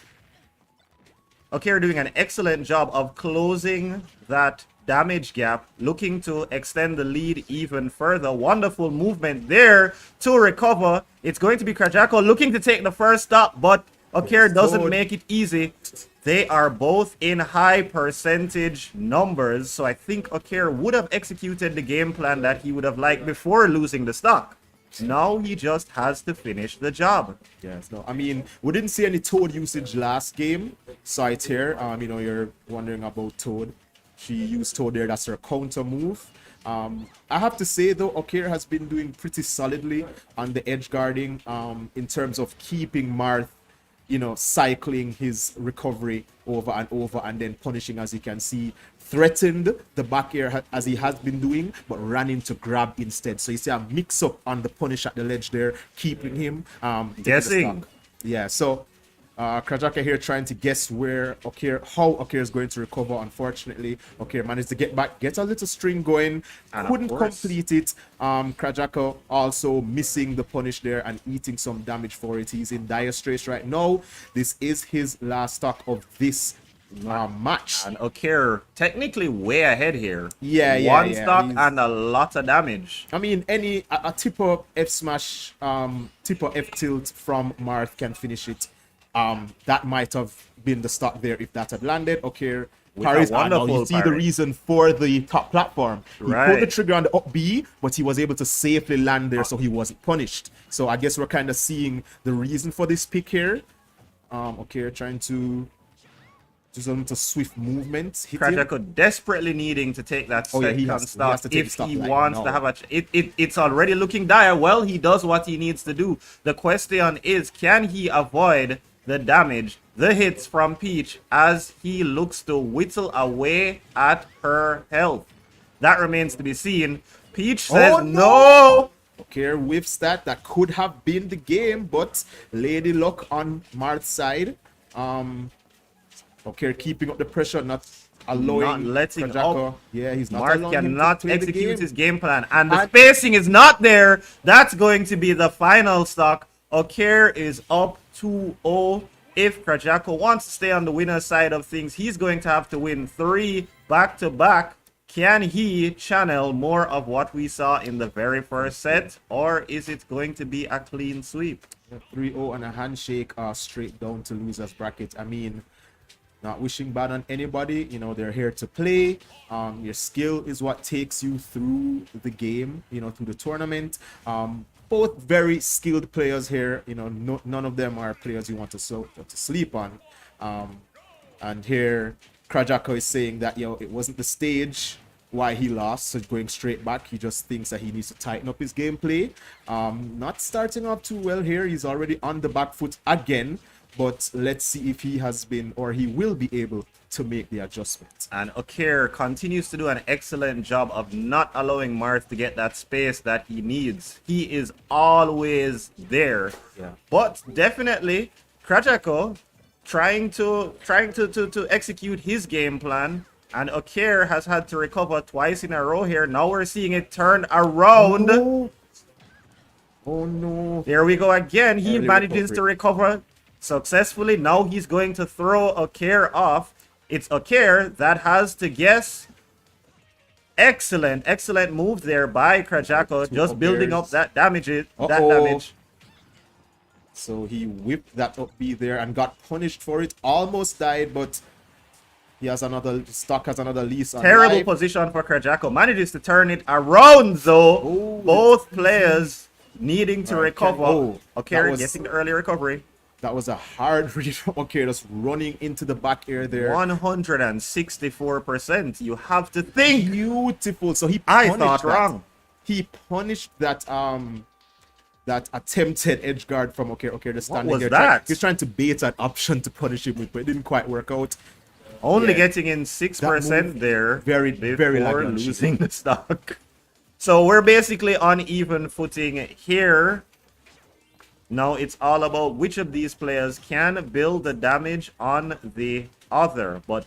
Oker doing an excellent job of closing that damage gap, looking to extend the lead even further. Wonderful movement there to recover. It's going to be Krajako looking to take the first stop, but Oker doesn't make it easy. They are both in high percentage numbers, so I think Oker would have executed the game plan that he would have liked before losing the stock. Now he just has to finish the job. Yes, no, I mean, we didn't see any Toad usage last game. Saw it here. You know, you're wondering about Toad. She used Toad there. That's her counter move. I have to say though, Okir has been doing pretty solidly on the edge guarding in terms of keeping Marth, cycling his recovery over and then punishing, as you can see, threatened the back air as he has been doing, but ran into grab instead. So you see a mix up on the punish at the ledge there, keeping him taking the Guessing. stock. Yeah, so Krajaka here trying to guess how Okir is going to recover. Unfortunately, Okir managed to get back, get a little string going, And of couldn't course- complete it. Krajaka also missing the punish there and eating some damage for it. He's in dire straits right now. This is his last stock of this match. And Okir technically way ahead here. Yeah, One stock he's- and a lot of damage. I mean, a tipper F smash, tipper F tilt from Marth can finish it. That might have been the stock there if that had landed. Okay, With parries. a wonderful Now you see the parry. reason for the top platform. He pulled the Right. trigger on the up B, but he was able to safely land there, so he wasn't punished. So I guess we're kind of seeing the reason for this pick here. Okay, trying to just a little swift movement. Hit him. Krajako desperately needing to take that Oh, yeah, he second has to stock take the if stock he like wants now. to have it's already looking dire. Well, he does what he needs to do. The question is, can he avoid the damage, the hits from Peach as he looks to whittle away at her health? That remains to be seen. Peach says Oh, no. Okay, whiffs that. That could have been the game, but Lady Luck on Marth's side. Okay, keeping up the pressure, not allowing Not letting Krajako. up. Yeah, he's not Marth allowing him to cannot play the execute game. his game plan, and the And- spacing is not there. That's going to be the final stock. Okir is up 2-0. If Krajako wants to stay on the winner's side of things, he's going to have to win 3 back-to-back. Can he channel more of what we saw in the very first set, or is it going to be a clean sweep? 3-0 and a handshake straight down to losers bracket. I mean, not wishing bad on anybody. They're here to play. Your skill is what takes you through the game, through the tournament. Both very skilled players here. None of them are players you want to sleep on. And here, Krajako is saying that, it wasn't the stage why he lost, so going straight back. He just thinks that he needs to tighten up his gameplay. Not starting off too well here. He's already on the back foot again. But let's see if he has been, or he will be able to make the adjustment. And Okir continues to do an excellent job of not allowing Marth to get that space that he needs. He is always there. Yeah. But definitely, Krajako trying to execute his game plan. And Okir has had to recover twice in a row here. Now we're seeing it turn around. Oh no. There we go again. He Early manages to recover successfully. Now he's going to throw Okir off. It's Okir that has to guess. Excellent move there by Krajako. Two Just building up Okirs. that damage. Uh-oh. So he whipped that up B there and got punished for it. Almost died, but he has another stock, has another lease on Terrible life. position for Krajako. Manages to turn it around though. Oh, Both players needing to recover. Oh, that Okir was- getting the early recovery. That was a hard read from okay, just running into the back air there. 164%. You have to think. Beautiful. So he I punished thought that. wrong. He punished that that attempted edge guard from okay, just What standing was there. that? He's trying to bait an option to punish him with, but it didn't quite work out. Only Yeah. getting in 6% move, there. very before laggy on losing the stock. So we're basically on even footing here. Now it's all about which of these players can build the damage on the other. But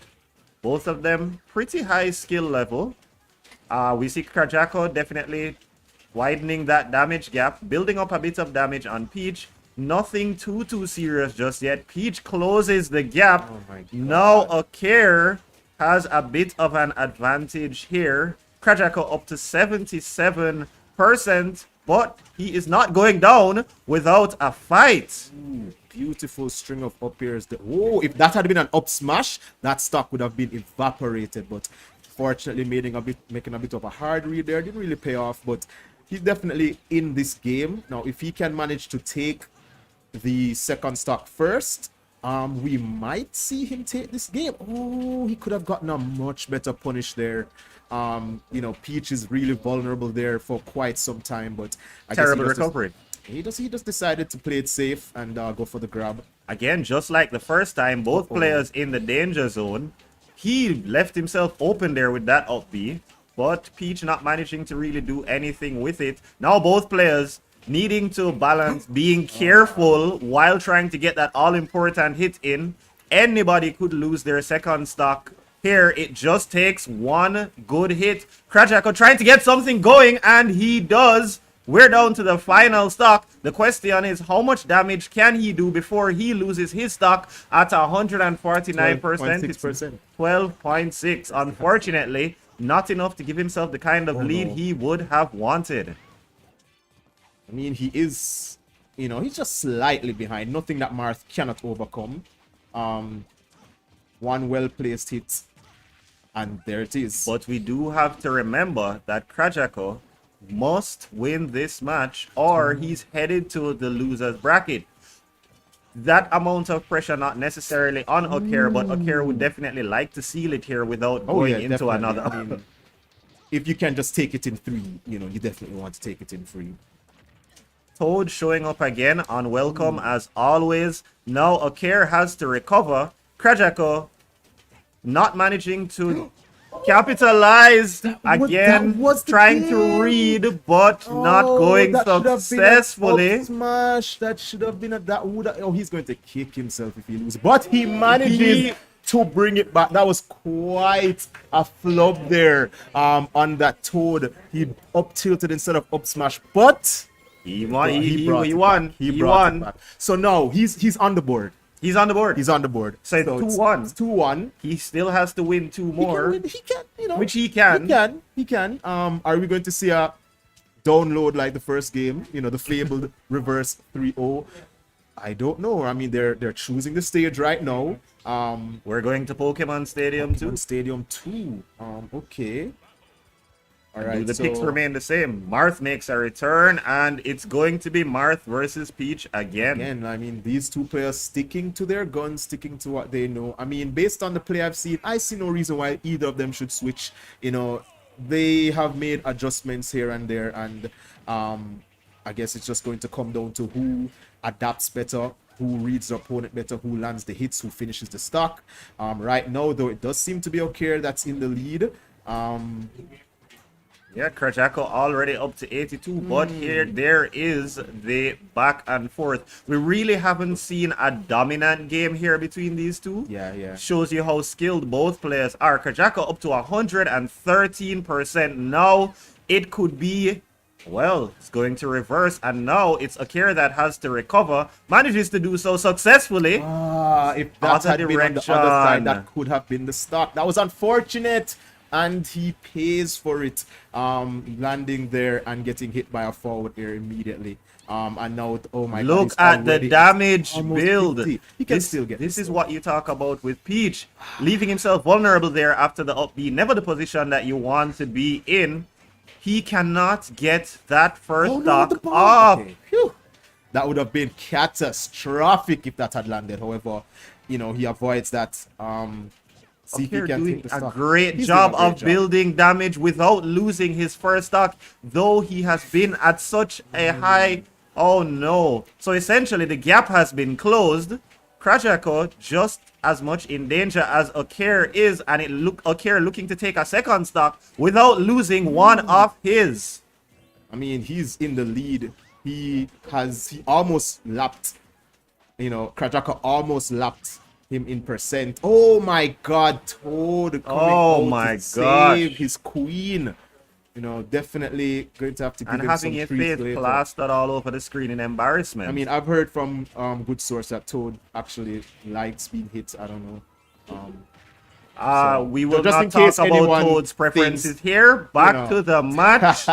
both of them pretty high skill level. We see Krajako definitely widening that damage gap, building up a bit of damage on Peach. Nothing too serious just yet. Peach closes the gap. Oh my God. Now Okir has a bit of an advantage here. Krajako up to 77%, but he is not going down without a fight. Beautiful string of up airs. Oh, if that had been an up smash, that stock would have been evaporated. But fortunately, making a bit of a hard read there. Didn't really pay off, but he's definitely in this game. Now, if he can manage to take the second stock first, We might see him take this game. Oh, he could have gotten a much better punish there. You know, Peach is really vulnerable there for quite some time, but I Terrible guess recovery. he just decided to play it safe and go for the grab. Again, just like the first time, both players in the danger zone. He left himself open there with that up B, but Peach not managing to really do anything with it. Now both players needing to balance, being careful while trying to get that all-important hit in. Anybody could lose their second stock. Here, it just takes one good hit. Krajako trying to get something going, and he does. We're down to the final stock. The question is, how much damage can he do before he loses his stock at 149%? 12.6%. 12.6. Unfortunately, not enough to give himself the kind of lead he would have wanted. I mean, he is, you know, he's just slightly behind. Nothing that Marth cannot overcome. One well-placed hit, and there it is. But we do have to remember that Krajako must win this match or he's headed to the loser's bracket. That amount of pressure not necessarily on Oker, but Oker would definitely like to seal it here without going into definitely. another. I mean, if you can just take it in 3, you know, you definitely want to take it in 3. Toad showing up again, unwelcome as always. Now Oker has to recover. Krajako not managing to capitalize again, that was the trying game. to read, but not going that should have been a successfully. up smash. That should have been a that would have, oh, he's going to kick himself if he loses, but he manages to bring it back. That was quite a flop there on that Toad. He up tilted instead of up smash, but He won. He brought it won. back. He brought it won. back. So now he's on the board. He's on the board. He's on the board. So it's 2-1. It's 2-1. He still has to win 2 He more, can win. He can, you know. which he can. He can. Are we going to see a download like the first game? You know, the fabled reverse 3-0. I don't know. I mean, they're choosing the stage right now. We're going to Pokemon Stadium too. Pokemon Stadium 2. Okay. All Do right. the picks remain the same? Marth makes a return, and it's going to be Marth versus Peach again. Again, I mean, these two players sticking to their guns, sticking to what they know. I mean, based on the play I've seen, I see no reason why either of them should switch. You know, they have made adjustments here and there, and I guess it's just going to come down to who adapts better, who reads the opponent better, who lands the hits, who finishes the stock. Right now, though, it does seem to be Oker that's in the lead. Yeah, Krajako already up to 82, but here there is the back and forth. We really haven't seen a dominant game here between these two. Yeah. Shows you how skilled both players are. Krajako up to 113%. Now it could be, well, it's going to reverse, and now it's Akira that has to recover. Manages to do so successfully. If that Other had been on the other direction. side, that could have been the stock. That was unfortunate. And he pays for it, landing there and getting hit by a forward air immediately. And now, oh my God, Look he's at the already damage almost build. 50. He can still get This this is what you talk about with Peach, leaving himself vulnerable there after the up B. Never the position that you want to be in. He cannot get that first stock off. Okay. Phew. That would have been catastrophic if that had landed. However, you know, he avoids that. See if he Oker can doing take the a stock. great He's job doing a great of building damage without losing his first stock, though he has been at such a high. Oh no. So essentially the gap has been closed. Krajako just as much in danger as Oker is, and Oker looking to take a second stock without losing one of his. I mean, he's in the lead. He almost lapped, you know, Krajaka almost lapped him in percent. Oh my God, Toad coming out to save his queen. You know, definitely going to have to give And him having some your treats face later. plastered all over the screen in embarrassment. I mean, I've heard from good source that Toad actually likes being hit. I don't know. So, we will just not in case talk about anyone Toad's preferences thinks, here. Back you know. to the match.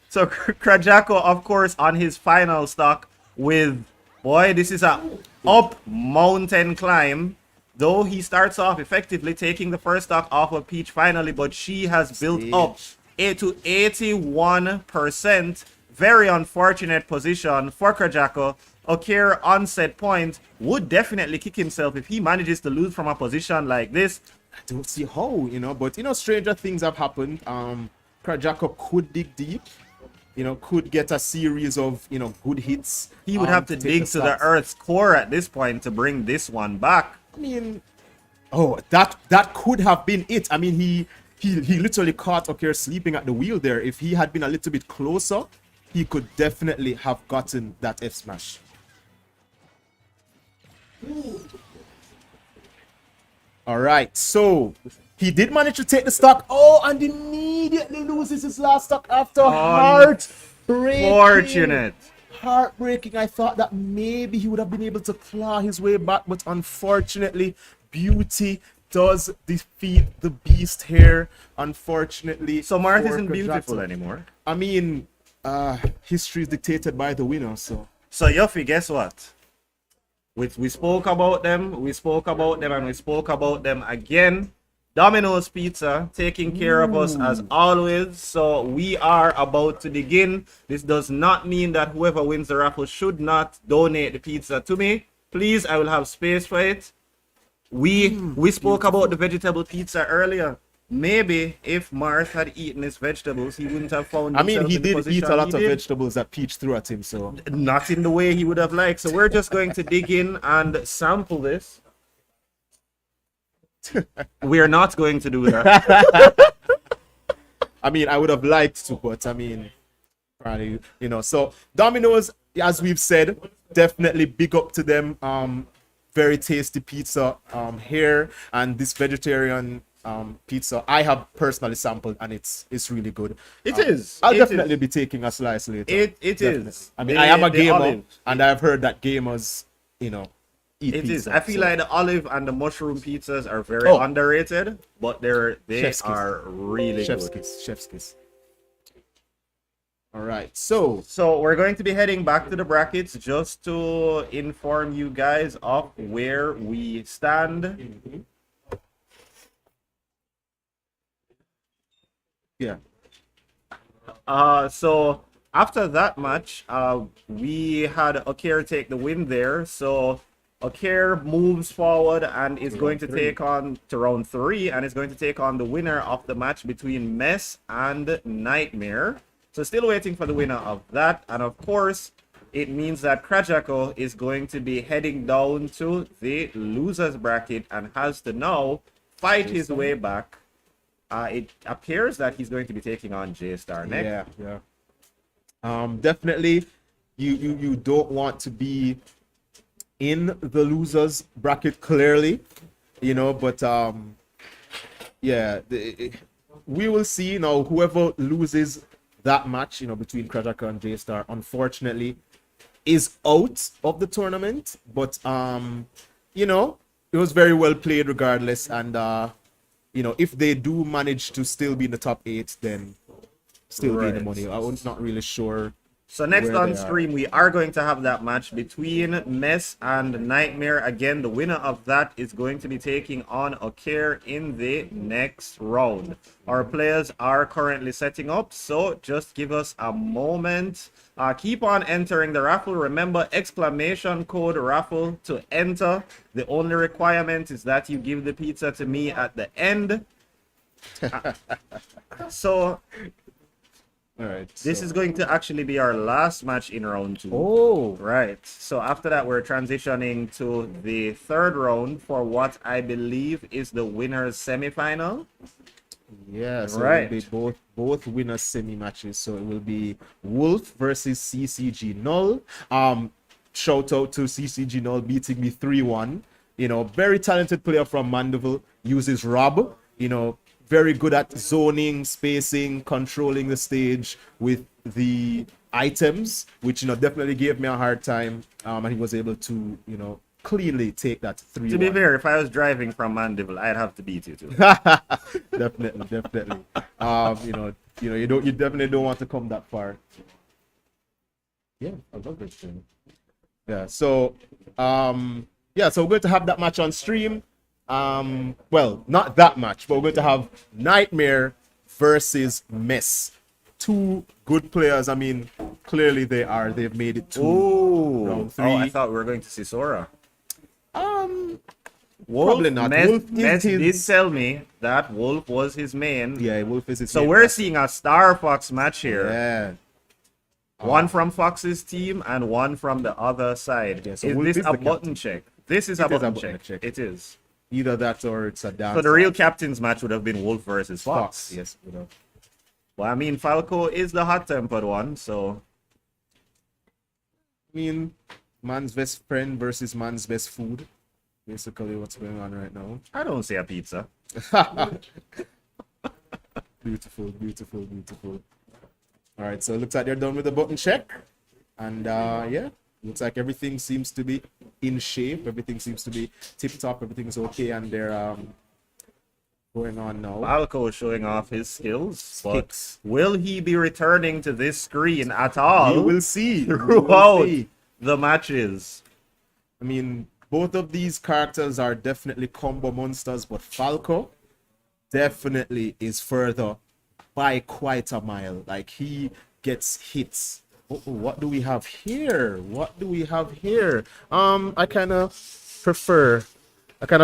So Krajako, of course, on his final stock with, boy, this is a up mountain climb. Though he starts off effectively taking the first stock off of Peach finally, but she has built up to 81%. very unfortunate position for Krajako. Okir on set point would definitely kick himself if he manages to lose from a position like this. I don't see how, but stranger things have happened. Krajako could dig deep, could get a series of good hits. He would have to take dig to the stocks. Earth's core at this point to bring this one back. I mean, that could have been it. I mean, he literally caught Okir sleeping at the wheel there. If he had been a little bit closer, he could definitely have gotten that F smash. All right, so he did manage to take the stock. Oh, and immediately loses his last stock after heartbreaking. Fortunate. Heartbreaking. I thought that maybe he would have been able to claw his way back, but unfortunately, Beauty does defeat the beast here. Unfortunately, So Marth for isn't beautiful Quadrato. anymore. I mean, history is dictated by the winner, so. So Yuffie, guess what? We spoke about them, and we spoke about them again. Domino's Pizza taking care of us as always. So we are about to begin. This does not mean that whoever wins the raffle should not donate the pizza to me. Please, I will have space for it. We spoke about the vegetable pizza earlier. Maybe if Marth had eaten his vegetables, he wouldn't have found I mean, himself he in the did eat position a lot he of did. vegetables that Peach threw at him, so. Not in the way he would have liked. So we're just going to dig in and sample this. We are not going to do that. I mean, I would have liked to, but I mean, probably, So Domino's, as we've said, definitely big up to them. Very tasty pizza here, and this vegetarian pizza I have personally sampled, and it's really good. It is. I'll It definitely is. be taking a slice later. It Definitely. is. I mean, The- I am a the gamer, olive. and I've heard that gamers, eat It pizza. is. I feel so- like the olive and the mushroom pizzas are very Oh. underrated, but they Chef's kiss. are really chef's good. kiss. Chef's kiss. All right, so So we're going to be heading back to the brackets just to inform you guys of where we stand. yeah. So after that match, we had Okir take the win there. So Okir moves forward and is going to take on to round 3 and is going to take on the winner of the match between Mess and Nightmare. So still waiting for the winner of that. And of course, it means that Krajako is going to be heading down to the losers bracket and has to now fight his way back. It appears that he's going to be taking on J-Star next. Yeah. Definitely, you don't want to be in the losers bracket clearly, but we will see now. Whoever loses that match, between Krajaka and J-Star, unfortunately, is out of the tournament. But it was very well played regardless, and if they do manage to still be in the top 8, then still be in the Right. money. I'm not really sure. So next where on they are. stream, we are going to have that match between Mess and Nightmare. Again, the winner of that is going to be taking on Okir in the next round. Our players are currently setting up, so just give us a moment. Keep on entering the raffle. Remember, exclamation code raffle to enter. The only requirement is that you give the pizza to me at the end. So All right. this is going to actually be our last match in round 2. Oh, Right. So after that, we're transitioning to the third round for what I believe is the winner's semifinal. yeah. So Right. it will be both winners semi matches. So it will be Wolf versus CCG Null. Shout out to CCG Null beating me 3-1. Very talented player from Mandeville. Uses Rob. Very good at zoning, spacing, controlling the stage with the items, which definitely gave me a hard time. And he was able to cleanly take that 3-1. To be fair, if I was driving from Mandeville, I'd have to beat you too. definitely. You definitely don't want to come that far. Yeah, I love this thing. Yeah, so so we're going to have that match on stream. Well, not that match, but we're going to have Nightmare versus Mess. Two good players. I mean, Clearly they are. They've made it to Ooh. round Oh, I 3. thought we were going to see Sora. Wolf, probably not. Wolf is Mess his... did tell me that Wolf was his main. Yeah, Wolf is his So main we're master. seeing a Star Fox match here. Yeah. One from Fox's team and one from the other side. Yeah, so is Wolf this is a the button check? This is It a is a button button check. check. It is. Either that or it's a dance. So the real captain's match would have been Wolf versus Fox. Fox. Yes. You know. Well, I mean, Falco is the hot-tempered one, so... I mean, man's best friend versus man's best food. Basically, what's going on right now. I don't see a pizza. Beautiful, beautiful, beautiful. All right, so it looks like they're done with the button check. And yeah, looks like everything seems to be in shape. Everything seems to be tip-top. Everything's okay. And they're going on now. Falco showing off his skills, but Kicks. will he be returning to this screen at all You will see. You will throughout see. the matches? I mean, both of these characters are definitely combo monsters, but Falco definitely is further by quite a mile. Like, he gets hits. What do we have here? What do we have here? I kind of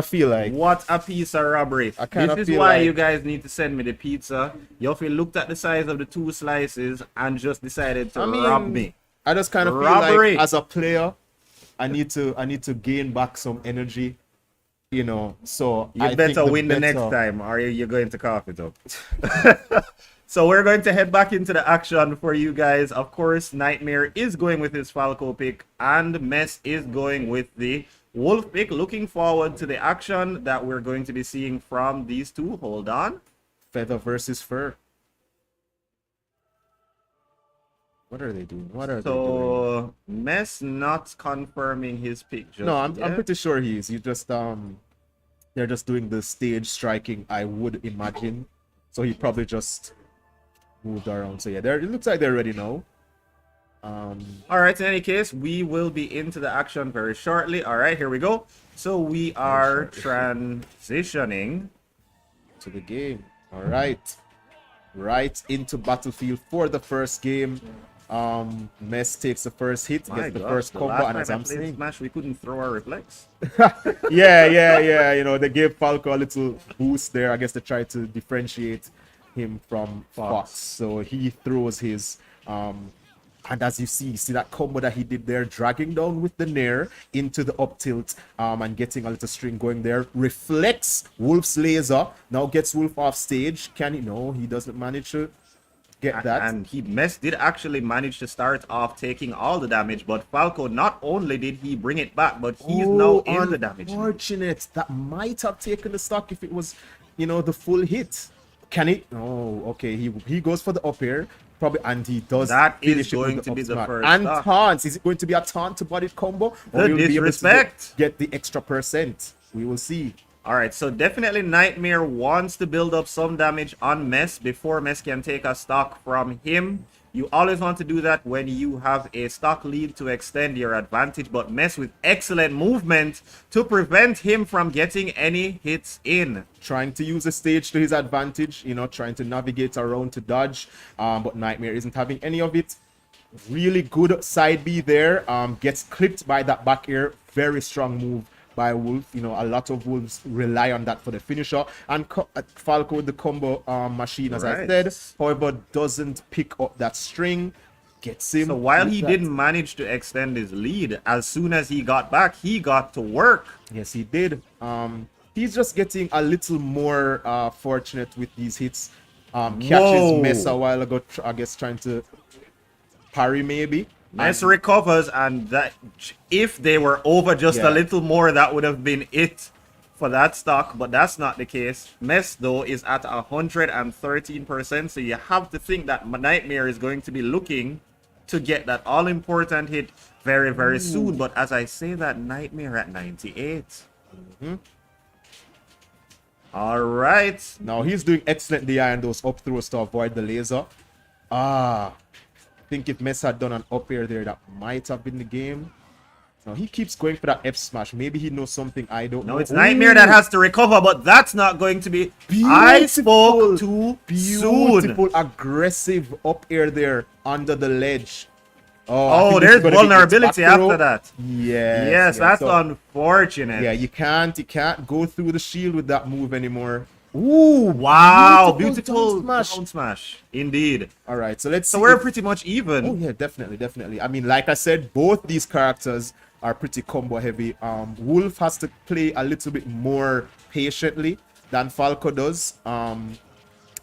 feel like What a piece of robbery. I kinda This is feel why like- you guys need to send me the pizza. Yofi looked at the size of the 2 slices and just decided to I mean, rob me. I just kind of feel Robbery. like as a player, I need to gain back some energy, you know. So You I think better win the next better- time, or you're going to cough it up. So we're going to head back into the action for you guys. Of course, Nightmare is going with his Falco pick, and Mess is going with the Wolf pick. Looking forward to the action that we're going to be seeing from these two. Hold on. Feather versus fur. What are they doing? What are they doing? So Mess not confirming his pick just No, I'm yet. pretty sure he is. You just they're just doing the stage striking, I would imagine. So he probably just moved around. So yeah, it looks like they're ready now. All right, in any case, we will be into the action very shortly. All right, here we go. So we are transitioning. To the game. All right. Right into Battlefield for the first game. Mess takes the first hit, My gets the gosh, first the combo, last and as time I I'm played saying, Smash, we couldn't throw our reflex. yeah. You know, they gave Falco a little boost there. I guess they tried to differentiate him from Fox. So he throws his and as you see that combo that he did there, dragging down with the Nair into the up tilt and getting a little string going there. Reflects Wolf's laser. Now gets Wolf off stage. Can he? No, he doesn't manage to get that. And Mess did actually manage to start off taking all the damage, but Falco, not only did he bring it back, but he's now in the damage. Unfortunate. That might have taken the stock if it was, you know, the full hit. Can it? Oh, okay. He goes for the up air. Probably, and he does. That is finish it with going the to be up the smash. first And stock. taunts. Is it going to be a taunt to body combo? The will he be able to disrespect. get the extra %? We will see. All right, so definitely Nightmare wants to build up some damage on Mess before Mess can take a stock from him. You always want to do that when you have a stock lead to extend your advantage, but Mess with excellent movement to prevent him from getting any hits in. Trying to use the stage to his advantage, you know, trying to navigate around to dodge, but Nightmare isn't having any of it. Really good side B there. Gets clipped by that back air. Very strong move by Wolf. You know, a lot of Wolves rely on that for the finisher. And Falco with the combo machine, as I Right. said, however, doesn't pick up that string. Gets him. So while with he that. didn't manage to extend his lead, as soon as he got back, he got to work. Yes, he did. He's just getting a little more fortunate with these hits. Catches Whoa. Mess a while ago, I guess, trying to parry maybe. Mess recovers, and that if they were over just Yeah. a little more, that would have been it for that stock, but that's not the case. Mess, though, is at 113%, so you have to think that Nightmare is going to be looking to get that all-important hit very, very soon. But as I say that, Nightmare at 98. All right. Now he's doing excellent DI on those up throws to avoid the laser. I think if Mess had done an up air there, that might have been the game. Now he keeps going for that F smash. Maybe he knows something I don't know. No, it's Nightmare that has to recover, but that's not going to be. I spoke too soon. Beautiful aggressive up air there under the ledge. I think this is there's gonna be vulnerability it back after throw. that. Yes, Yes, that's so, unfortunate. yeah, you can't go through the shield with that move anymore. Ooh, Wow, down beautiful smash. down smash. Indeed. All right, so let's So see we're if- pretty much even. Oh yeah, definitely. I mean, like I said, both these characters are pretty combo heavy. Wolf has to play a little bit more patiently than Falco does.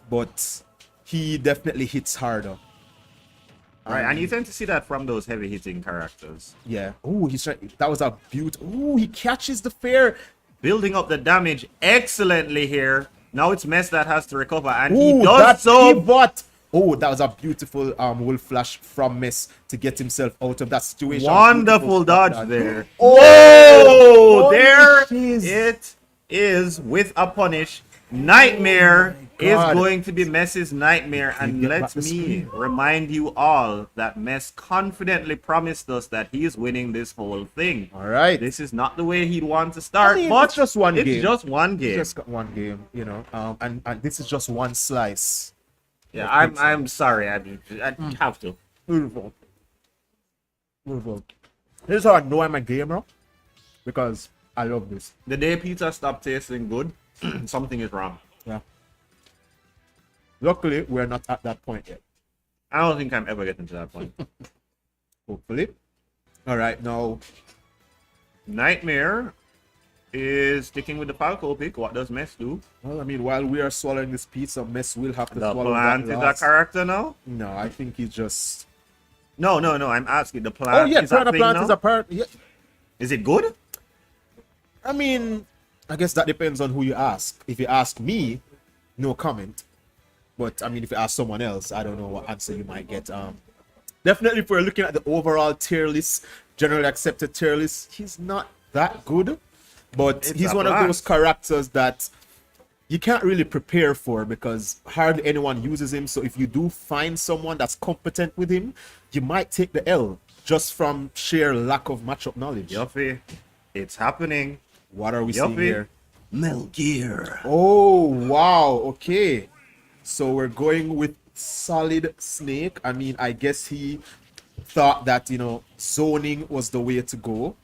But he definitely hits harder. Right, and you tend to see that from those heavy hitting characters. Yeah. Oh, he's trying. That was a beaut. Oh, he catches the fair. Building up the damage excellently here. Now it's Mess that has to recover, and Ooh, he does that so. pivot. Oh, that was a beautiful wolf flash from Mess to get himself out of that situation. Wonderful Beautiful spot dodge there. Oh, There punishes. it is with a punish. Nightmare is God. going to be Mess's nightmare, and get let back the me screen. remind you all that Mess confidently promised us that he is winning this whole thing. All right. This is not the way he'd want to start, I mean, but it's just one it's game. just one game. Just got one game, you know. And this is just one slice. Yeah, I'm sorry. I mean, I have to. Beautiful. This is how I know I'm a gamer, because I love this. The day pizza stopped tasting good, something is wrong. Yeah. Luckily, we're not at that point yet. I don't think I'm ever getting to that point. Hopefully. All right, now. Nightmare is sticking with the Falco pick. What does Mess do? Well, I mean, while we are swallowing this pizza, Mess will have to The swallow plant that is a last. character now? No, I think he's just. No. I'm asking. The plant Oh yeah, is a piranha thing plant now? is a part. Yeah. Is it good? I mean, I guess that depends on who you ask. If you ask me, no comment. But I mean, if you ask someone else, I don't know what answer you might get. Definitely, if we're looking at the overall tier list, generally accepted tier list, he's not that good. But It's he's a one of blast. those characters that you can't really prepare for, because hardly anyone uses him. So if you do find someone that's competent with him, you might take the L just from sheer lack of matchup knowledge. Yuffie, it's happening. What are we seeing Yuffie. here? Metal Gear. Oh, wow. Okay. So we're going with Solid Snake. I mean, I guess he thought that, you know, zoning was the way to go.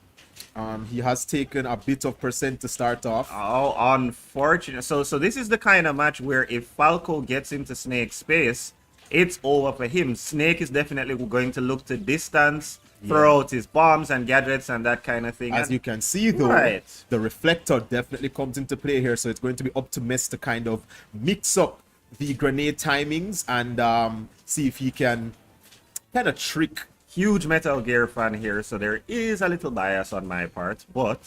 He has taken a bit of percent to start off. Oh, unfortunate. So this is the kind of match where if Falco gets into Snake's space, it's over for him. Snake is definitely going to look to distance, throw out his bombs and gadgets and that kind of thing. As And- you can see, though, Right. the reflector definitely comes into play here. So it's going to be up to Mess to kind of mix up the grenade timings and see if he can kind of trick. Huge Metal Gear fan here, so there is a little bias on my part, but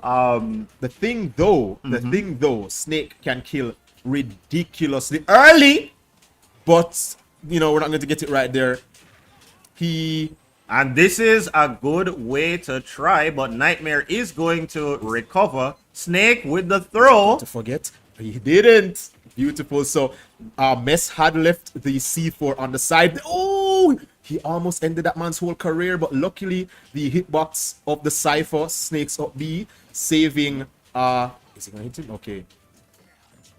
The thing though, Mm-hmm. Snake can kill ridiculously early, but you know, we're not going to get it right there. and this is a good way to try, but Nightmare is going to recover. Snake with the throw. To forget, he didn't. Beautiful. So Mess had left the C4 on the side. Oh, he almost ended that man's whole career, but luckily the hitbox of the Cypher snakes up B, saving is he gonna hit him? Okay.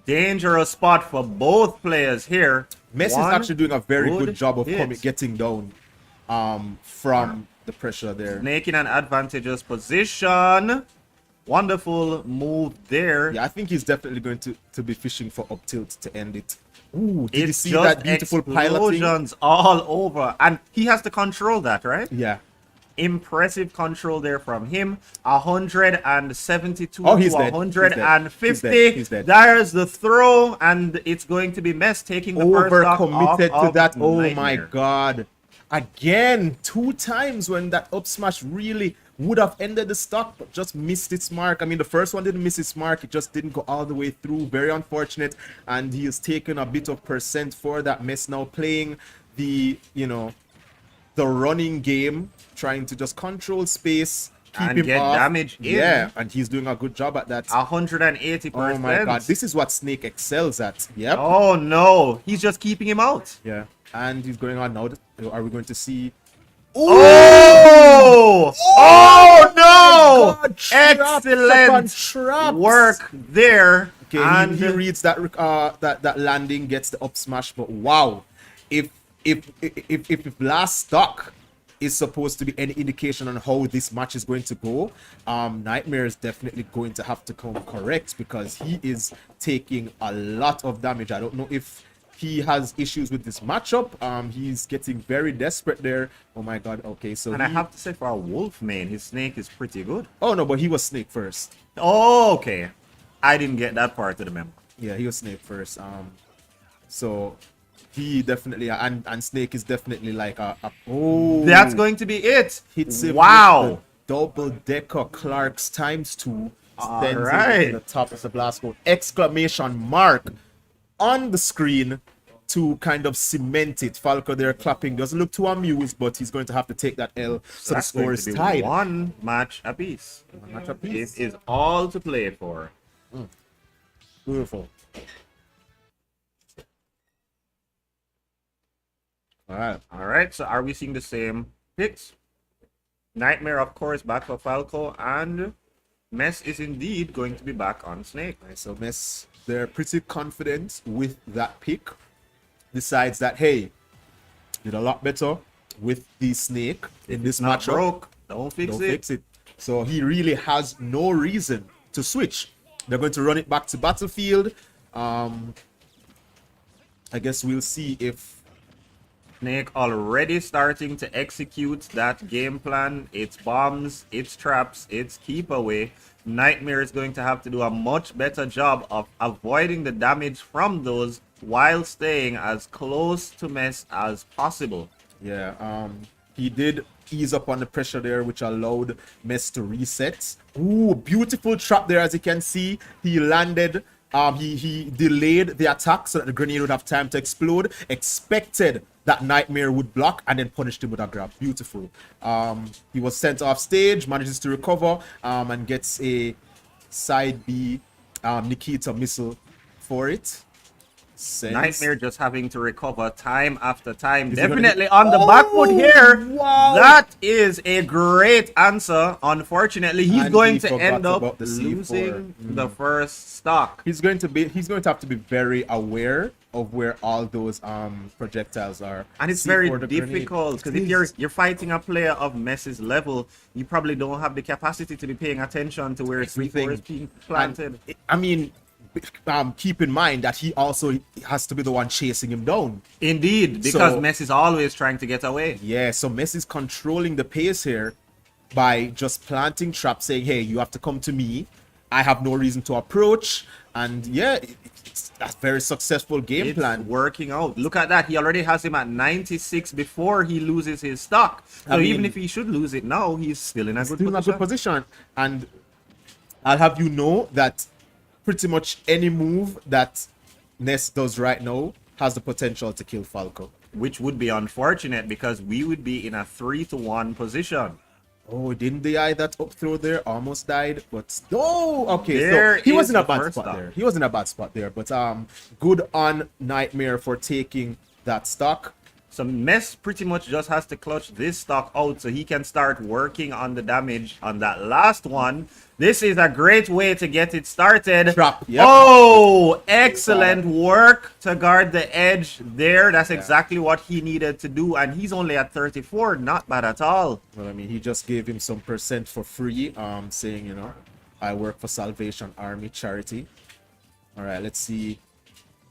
Dangerous spot for both players here. Mess is One actually doing a very good job of hit. getting down from the pressure there. Snake in an advantageous position. Wonderful move there. Yeah, I think he's definitely going to be fishing for up tilt to end it. Ooh, did you It's see just that beautiful piloting? explosions all over, and he has to control that, right? Yeah. Impressive control there from him. 172 Oh, he's to dead. 150. He's dead. He's dead. There's the throw, and it's going to be Mess taking the first stock off Overcommitted to of that. Oh my Nightmare. god. Again, 2 times when that up smash really would have ended the stock, but just missed its mark. I mean, the first one didn't miss its mark. It just didn't go all the way through. Very unfortunate. And he has taken a bit of percent for that. Mess now playing the, you know, the running game, trying to just control space, keep And him get off. damage in. Yeah, and he's doing a good job at that. 180%. Oh my god, this is what Snake excels at. Yep. Oh no, he's just keeping him out. Yeah, and he's going on now. Are we going to see? Oh! Oh no! God, traps upon Excellent traps. work there. Okay, and he reads that that landing, gets the up smash, but wow, if if last stock is supposed to be any indication on how this match is going to go, Nightmare is definitely going to have to come correct because he is taking a lot of damage. I don't know if he has issues with this matchup. He's getting very desperate there. Oh my god. Okay, so And I have to say, for a wolf main, his snake is pretty good. Oh no, but he was Snake first. Oh, okay. I didn't get that part of the memo. Yeah, he was Snake first. So he definitely and Snake is definitely like a oh, That's going to be it. hits him Wow. with the double decker Clark's ×2. All Sends him right. to the top of the blast code. Exclamation mark on the screen to kind of cement it. Falco there clapping, doesn't look too amused, but he's going to have to take that L. So the That's score going is to be tied. one match apiece. Match apiece. It is all to play for. Beautiful. All right. All right, so are we seeing the same picks? Nightmare, of course, back for Falco, and Mess is indeed going to be back on Snake. Right, so Mess, they're pretty confident with that pick. Decides that, hey, did a lot better with the Snake in this Not matchup. broke. Don't fix Don't it. fix it. So he really has no reason to switch. They're going to run it back to Battlefield. I guess we'll see if Snake already starting to execute that game plan. It's bombs, it's traps, it's keep away. Nightmare is going to have to do a much better job of avoiding the damage from those while staying as close to Mess as possible. yeah, he did ease up on the pressure there, which allowed Mess to reset. Ooh, beautiful trap there, as you can see. He landed. He delayed the attack so that the grenade would have time to explode. Expected that Nightmare would block and then punished him with a grab. Beautiful. He was sent off stage, manages to recover, and gets a side B Nikita missile for it. Sends. Nightmare just having to recover time after time. Is he gonna Definitely get- on the back foot here. Wow. That is a great answer. Unfortunately, he's And going he to forgot end up about the C4. losing the first stock. He's going to have to be very aware of where all those projectiles are. And it's C4, very the grenade. difficult because It if is. you're fighting a player of Mess's level, you probably don't have the capacity to be paying attention to where Everything. C4 is being planted. And, I mean, keep in mind that he also has to be the one chasing him down. Indeed, because So- Mess is always trying to get away. Yeah, so Messi is controlling the pace here by just planting traps, saying, "Hey, you have to come to me. I have no reason to approach." And yeah, it's a very successful game It's plan. working out. Look at that. He already has him at 96 before he loses his stock. So I mean- even if he should lose it now, he's still in a good Still in a position. good position. And I'll have you know that pretty much any move that Ness does right now has the potential to kill Falco. Which would be unfortunate because we would be in a 3-1 position. Oh, didn't the eye that up throw there almost died? But oh, okay, There so he is was in a the bad first spot stock. there. He was in a bad spot there, but good on Nightmare for taking that stock. So Mess pretty much just has to clutch this stock out so he can start working on the damage on that last one. This is a great way to get it started. Trap, yep. Oh, excellent work to guard the edge there. That's exactly what he needed to do. And he's only at 34. Not bad at all. Well, I mean, he just gave him some percent for free, saying, you know, I work for Salvation Army charity. All right, let's see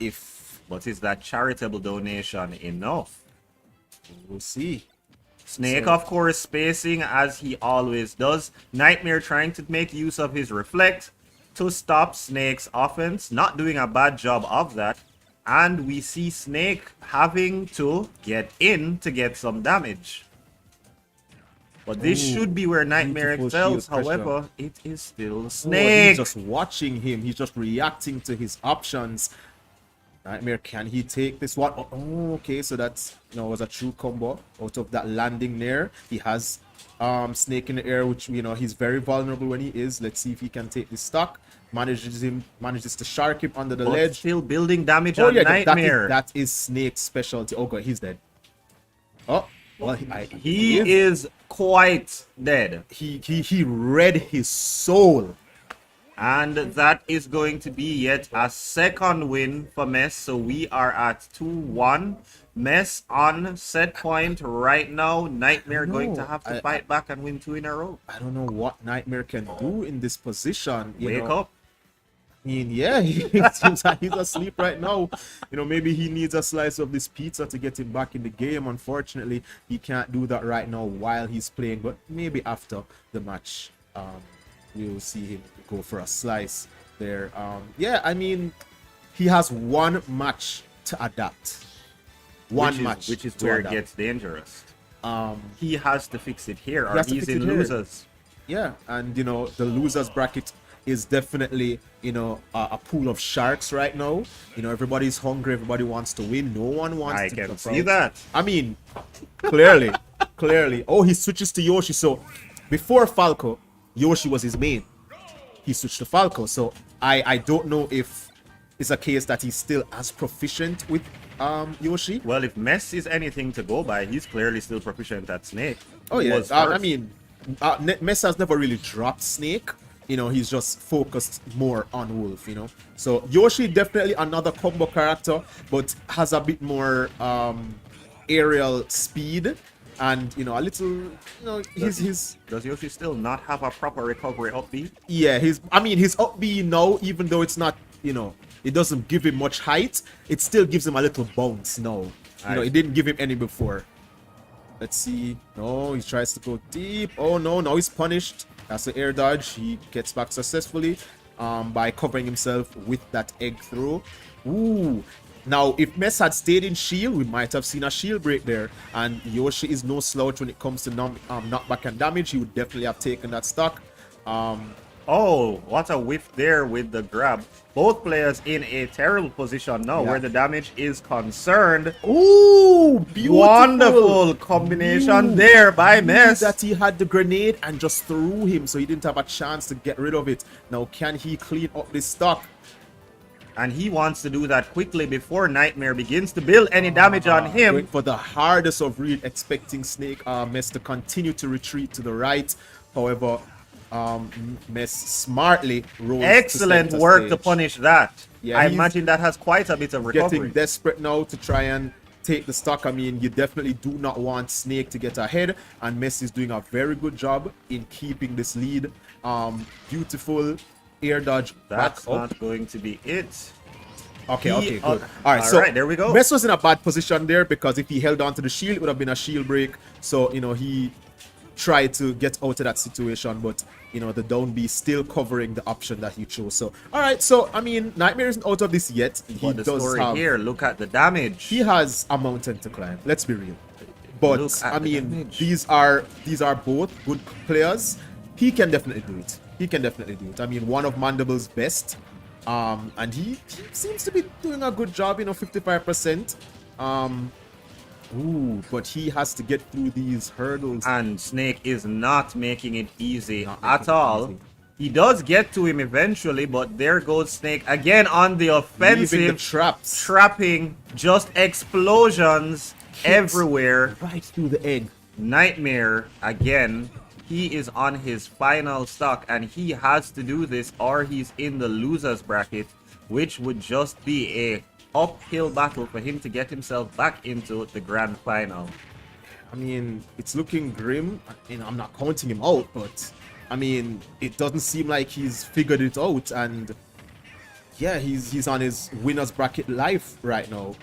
if But is that charitable donation enough? we'll see. Snake, So- of course, spacing as he always does. Nightmare trying to make use of his reflect to stop Snake's offense. Not doing a bad job of that. And we see Snake having to get in to get some damage. But this Ooh, should be where Nightmare beautiful excels. shield pressure. However, it is still Oh, he's Snake. just watching him. He's just reacting to his options. Nightmare, can he take this one? Oh, okay, so that's, you know, was a true combo out of that landing there. He has Snake in the air, which, you know, he's very vulnerable when he is. Let's see if he can take this stock. Manages to shark him under the But ledge. still building damage Oh on yeah, Nightmare. that is Snake's specialty. Oh god, he's dead. Oh, well, He is quite dead. he read his soul. And that is going to be yet a second win for Mess. So we are at 2-1. Mess on set point right now. Nightmare going to know. have to fight back and win 2 in a row. I don't know what Nightmare can do in this position. Wake up. I mean, yeah, it seems like he's asleep right now. Maybe he needs a slice of this pizza to get him back in the game. Unfortunately, he can't do that right now while he's playing, but maybe after the match, we'll see him go for a slice there. Yeah, I mean, he has one match to adapt. Which is where it gets dangerous. He has to fix it here, or he's in losers. Yeah, and the losers bracket is definitely a pool of sharks right now. Everybody's hungry, everybody wants to win, no one wants I to can drop see out. that. I mean, clearly. Oh, he switches to Yoshi. So before Falco, Yoshi was his main. He switched to Falco. So I don't know if it's a case that he's still as proficient with Yoshi. Well, if Mess is anything to go by, he's clearly still proficient at Snake. Oh He yeah, was I first. mean, Mesa has never really dropped Snake. He's just focused more on Wolf. So Yoshi definitely another combo character, but has a bit more aerial speed and a little. His Does Yoshi still not have a proper recovery upbeat? yeah, his up B now, even though it's not it doesn't give him much height, it still gives him a little bounce now. It didn't give him any before. Let's see. No, he tries to go deep. Oh no, now he's punished. That's the air dodge. He gets back successfully by covering himself with that egg throw. Ooh. Now, if Mess had stayed in shield, we might have seen a shield break there. And Yoshi is no slouch when it comes to knockback and damage. He would definitely have taken that stock. Oh, what a whiff there with the grab. Both players in a terrible position now where the damage is concerned. Ooh, beautiful. Wonderful combination there by Mess. That he had the grenade and just threw him, so he didn't have a chance to get rid of it. Now, can he clean up this stock? And he wants to do that quickly before Nightmare begins to build any damage on him. Going for the hardest of read, expecting Snake Mess to continue to retreat to the right. However, Mess smartly rolls. Excellent to work stage. to punish that. Yeah, I he's imagine that has quite a bit of recovery. Getting desperate now to try and take the stock. I mean, you definitely do not want Snake to get ahead, and Mess is doing a very good job in keeping this lead. Beautiful air dodge. That's back up. not going to be it. Okay, good. All all right, so right, there we go. Mess was in a bad position there because if he held on to the shield, it would have been a shield break. So, he tried to get out of that situation, but, the down B still covering the option that he chose. So, all right, so, I mean, Nightmare isn't out of this yet. But the story here, look at the damage. He has a mountain to climb. Let's be real. But, Look at I the mean, damage. these are both good players. He can definitely do it. I mean, one of Mandible's best. And he seems to be doing a good job, 55%. Ooh, but he has to get through these hurdles. And Snake is not making it easy Not making at it all. easy. He does get to him eventually, but there goes Snake again on the Leaving the offensive, traps trapping just explosions everywhere. right through the egg. Nightmare again. He is on his final stock, and he has to do this or he's in the losers bracket, which would just be a uphill battle for him to get himself back into the grand final. I mean, it's looking grim. I'm not counting him out, but I mean, it doesn't seem like he's figured it out. And yeah, he's on his winners bracket life right now.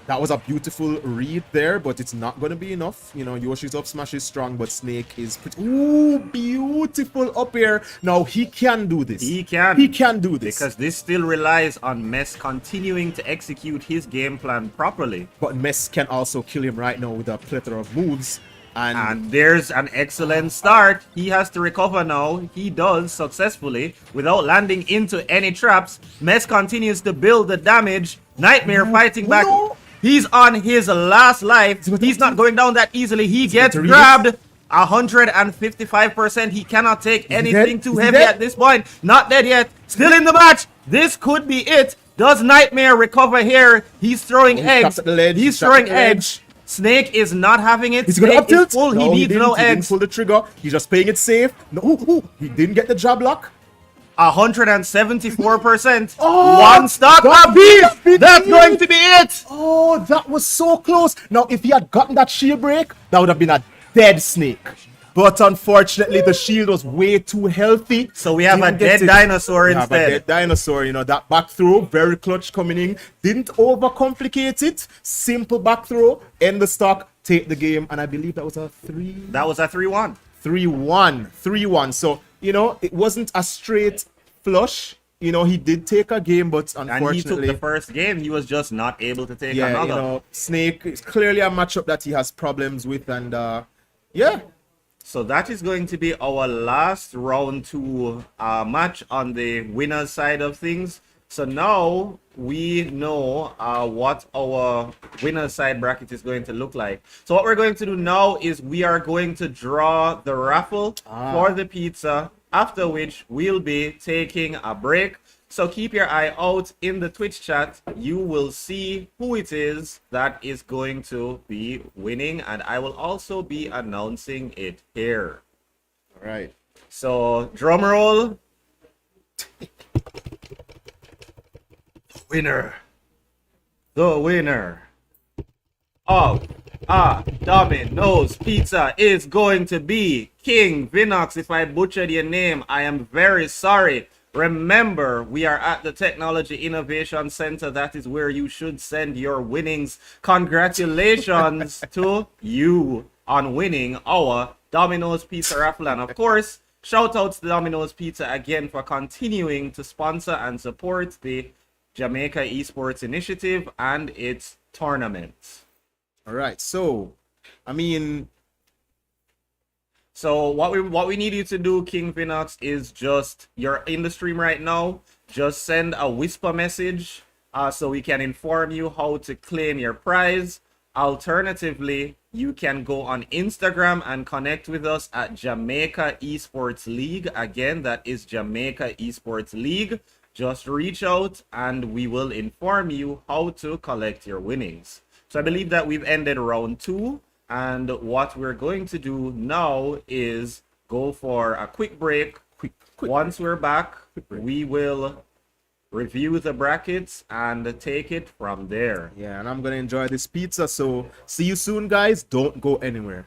That was a beautiful read there, but it's not going to be enough. Yoshi's up smash is strong, but Snake is pretty... Ooh, beautiful up air. Now, he can do this. He can. He can do this. Because this still relies on Mess continuing to execute his game plan properly. But Mess can also kill him right now with a plethora of moves. And there's an excellent start. He has to recover now. He does successfully without landing into any traps. Mess continues to build the damage. Nightmare fighting back. No. He's on his last life. He's not going down that easily. He gets to read grabbed. 155%. He cannot take anything dead? too Is he heavy dead? at this point. Not dead yet. Still in the match. This could be it. Does Nightmare recover here? He's throwing He's eggs. trapped at the ledge. He's He's trapped throwing at the ledge. eggs. Snake is not having it. He's going to Snake up tilt. is full. He needs didn't. no He didn't eggs. pull the trigger. He's just playing it safe. No, he didn't get the jab lock. 174%. Oh, One stock apiece. That's going to be it. Oh, that was so close. Now, if he had gotten that shield break, that would have been a dead snake. But unfortunately, the shield was way too healthy. So we have a Didn't get dead it. dinosaur We have a instead. dead dinosaur. You know, that back throw, very clutch coming in. Didn't overcomplicate it. Simple back throw, end the stock, take the game. And I believe that was a 3-1. That was a 3-1. 3-1. So, you know, it wasn't a straight flush. You know, he did take a game, but And he unfortunately, took the first game. He was just not able to take yeah, another. you know, Snake is clearly a matchup that he has problems with, and yeah, So that is going to be our last round 2 match on the winners side of things. So now we know what our winners side bracket is going to look like. So what we're going to do now is we are going to draw the raffle for the pizza, after which we'll be taking a break. So keep your eye out in the Twitch chat. You will see who it is that is going to be winning, and I will also be announcing it here. all right. So drum roll. The winner of Domino's Pizza is going to be King Vinox. If I butchered your name, I am very sorry. Remember, we are at the Technology Innovation Center. That is where you should send your winnings. Congratulations to you on winning our Domino's Pizza raffle. And of course, shout out to Domino's Pizza again for continuing to sponsor and support the Jamaica Esports Initiative and its tournaments. All right. So, I mean, So what we need you to do, King Vinox, is just, you're in the stream right now, just send a whisper message so we can inform you how to claim your prize. Alternatively, you can go on Instagram and connect with us at Jamaica Esports League. Again, that is Jamaica Esports League. Just reach out and we will inform you how to collect your winnings. So I believe that we've ended round 2. And what we're going to do now is go for a quick break. Once we're back, we will review the brackets and take it from there. yeah, and I'm gonna enjoy this pizza. So, see you soon, guys. Don't go anywhere.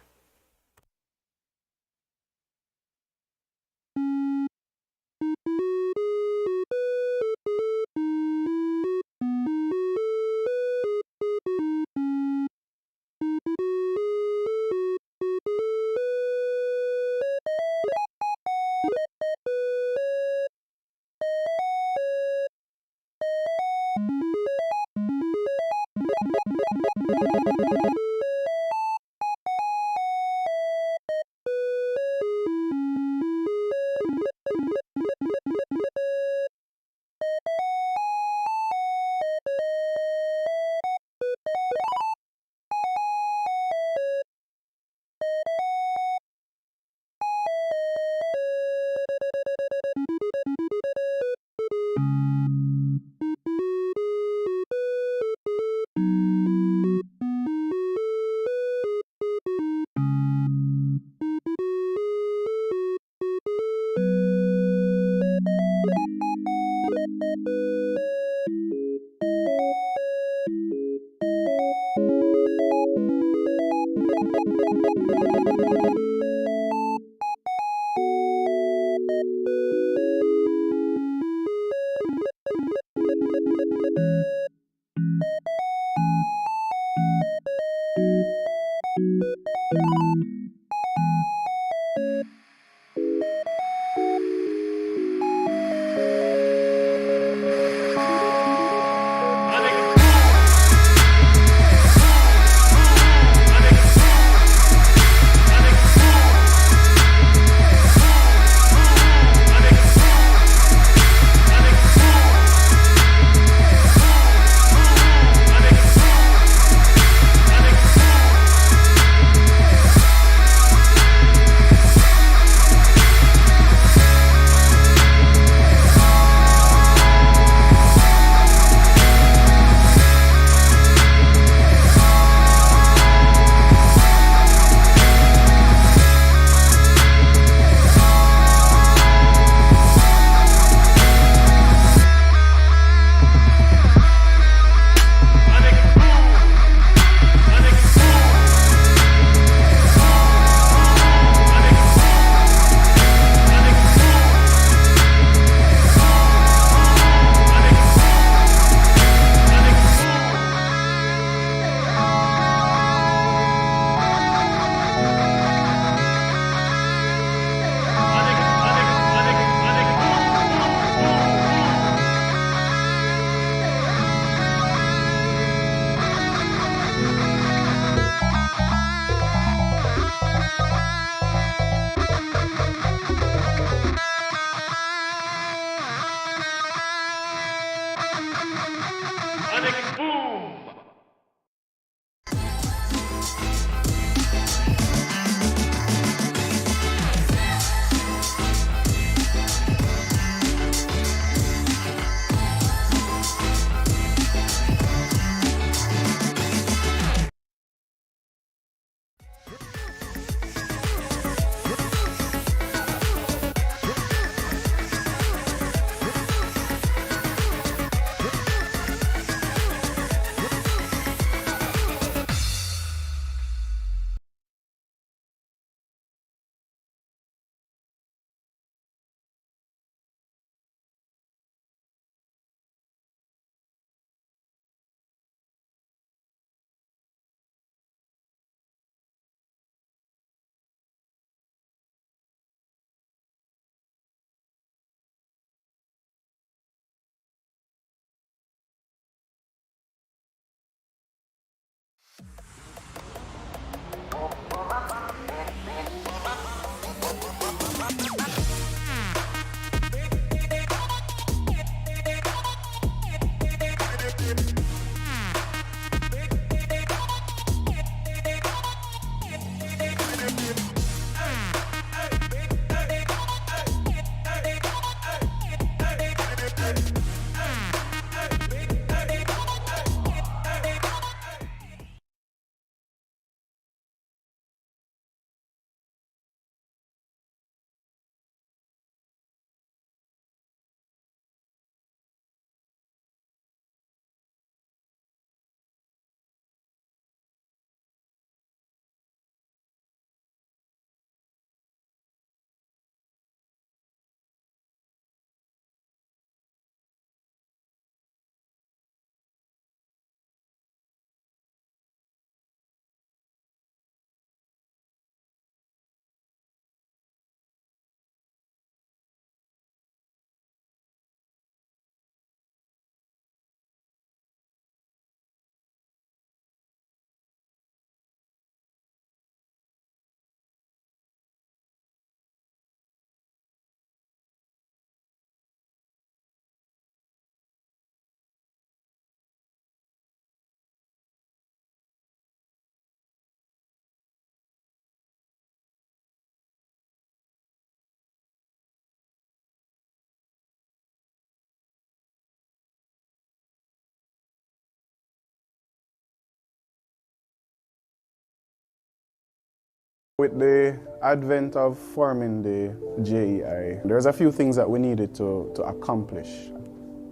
With the advent of forming the JEI, there's a few things that we needed to accomplish.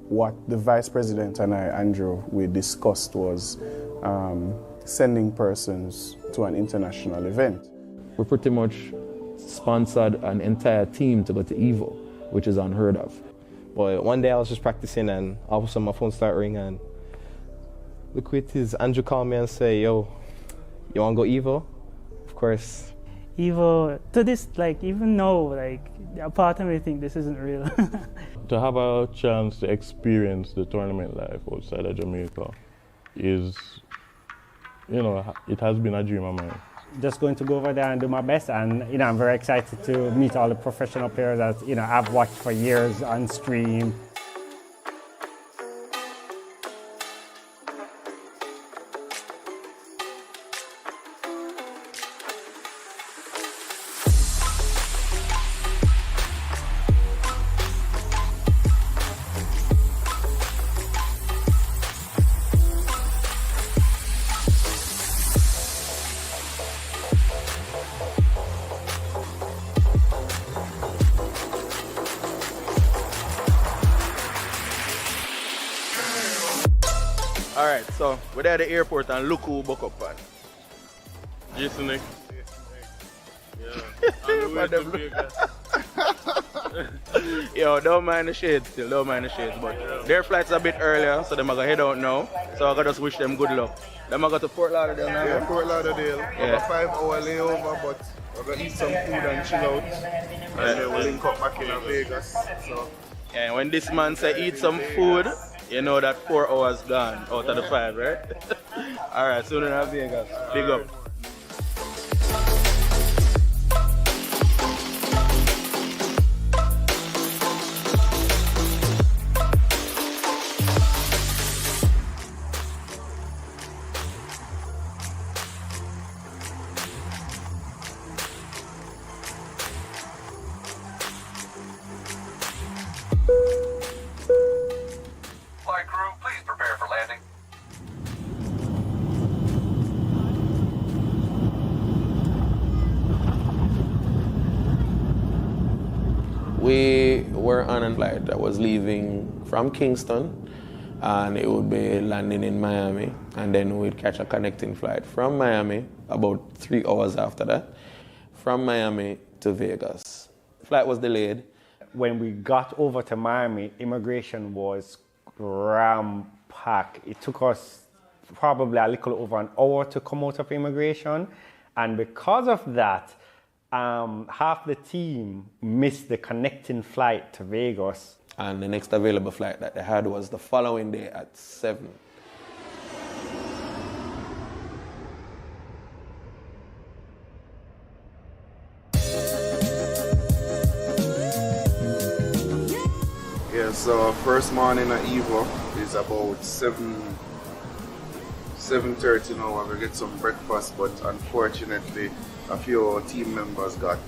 What the Vice President and I, Andrew, we discussed was sending persons to an international event. We pretty much sponsored an entire team to go to EVO, which is unheard of. But one day I was just practicing and all of a sudden my phone started ringing and look who it is. Andrew called me and say, yo, you want to go EVO? Of course. EVO, to this, like, even now, like, a part of me think this isn't real. To have a chance to experience the tournament life outside of Jamaica is, you know, it has been a dream of mine. Just going to go over there and do my best, and you know, I'm very excited to meet all the professional players that you know I've watched for years on stream. Alright, so we're at the airport and look who book up on. Jason Nick. Yo, don't mind the shades still, don't mind the shades. But their flight's a bit earlier, so they're gonna head out now. So I gotta just wish them good luck. They're gonna go to Fort Lauderdale now. Yeah, Fort Lauderdale. Yeah. About 5-hour layover, but we're gonna eat some food and chill out. And then we'll link up back in Vegas. So. Yeah, when this man say eat some food, you know that 4 hours gone out of the 5, right? Alright, soon in Vegas. Big up. Flight crew, please prepare for landing. We were on a flight that was leaving from Kingston, and it would be landing in Miami, and then we'd catch a connecting flight from Miami about 3 hours after that, from Miami to Vegas. Flight was delayed. When we got over to Miami, immigration was ram-packed. It took us probably a little over an hour to come out of immigration, and because of that, half the team missed the connecting flight to Vegas. And the next available flight that they had was the following day at 7. Yeah, so first morning at EVO is about 7:30 now. I'm gonna get some breakfast, but unfortunately a few team members got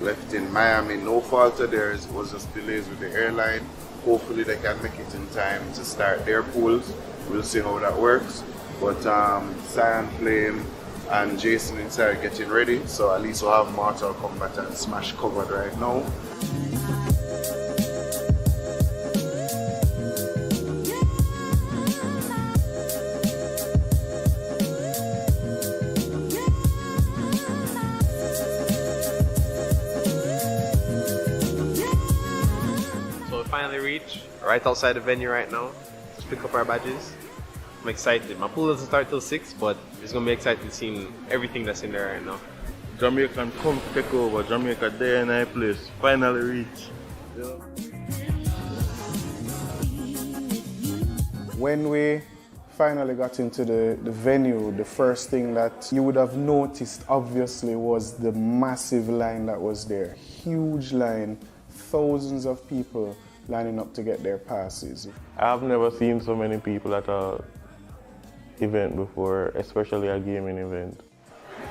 left in Miami. No fault of theirs, it was just delays with the airline. Hopefully they can make it in time to start their pools. We'll see how that works. But Cyan Flame and Jason inside getting ready, so at least we'll have Mortal Kombat and Smash covered right now. Finally reach right outside the venue right now. Just pick up our badges. I'm excited. My pool doesn't start till 6, but it's gonna be exciting seeing everything that's in there right now. Jamaican come take over. Jamaica JEI place. Finally reach. When we finally got into the venue, the first thing that you would have noticed obviously was the massive line that was there. Huge line, thousands of people lining up to get their passes. I've never seen so many people at a event before, especially a gaming event.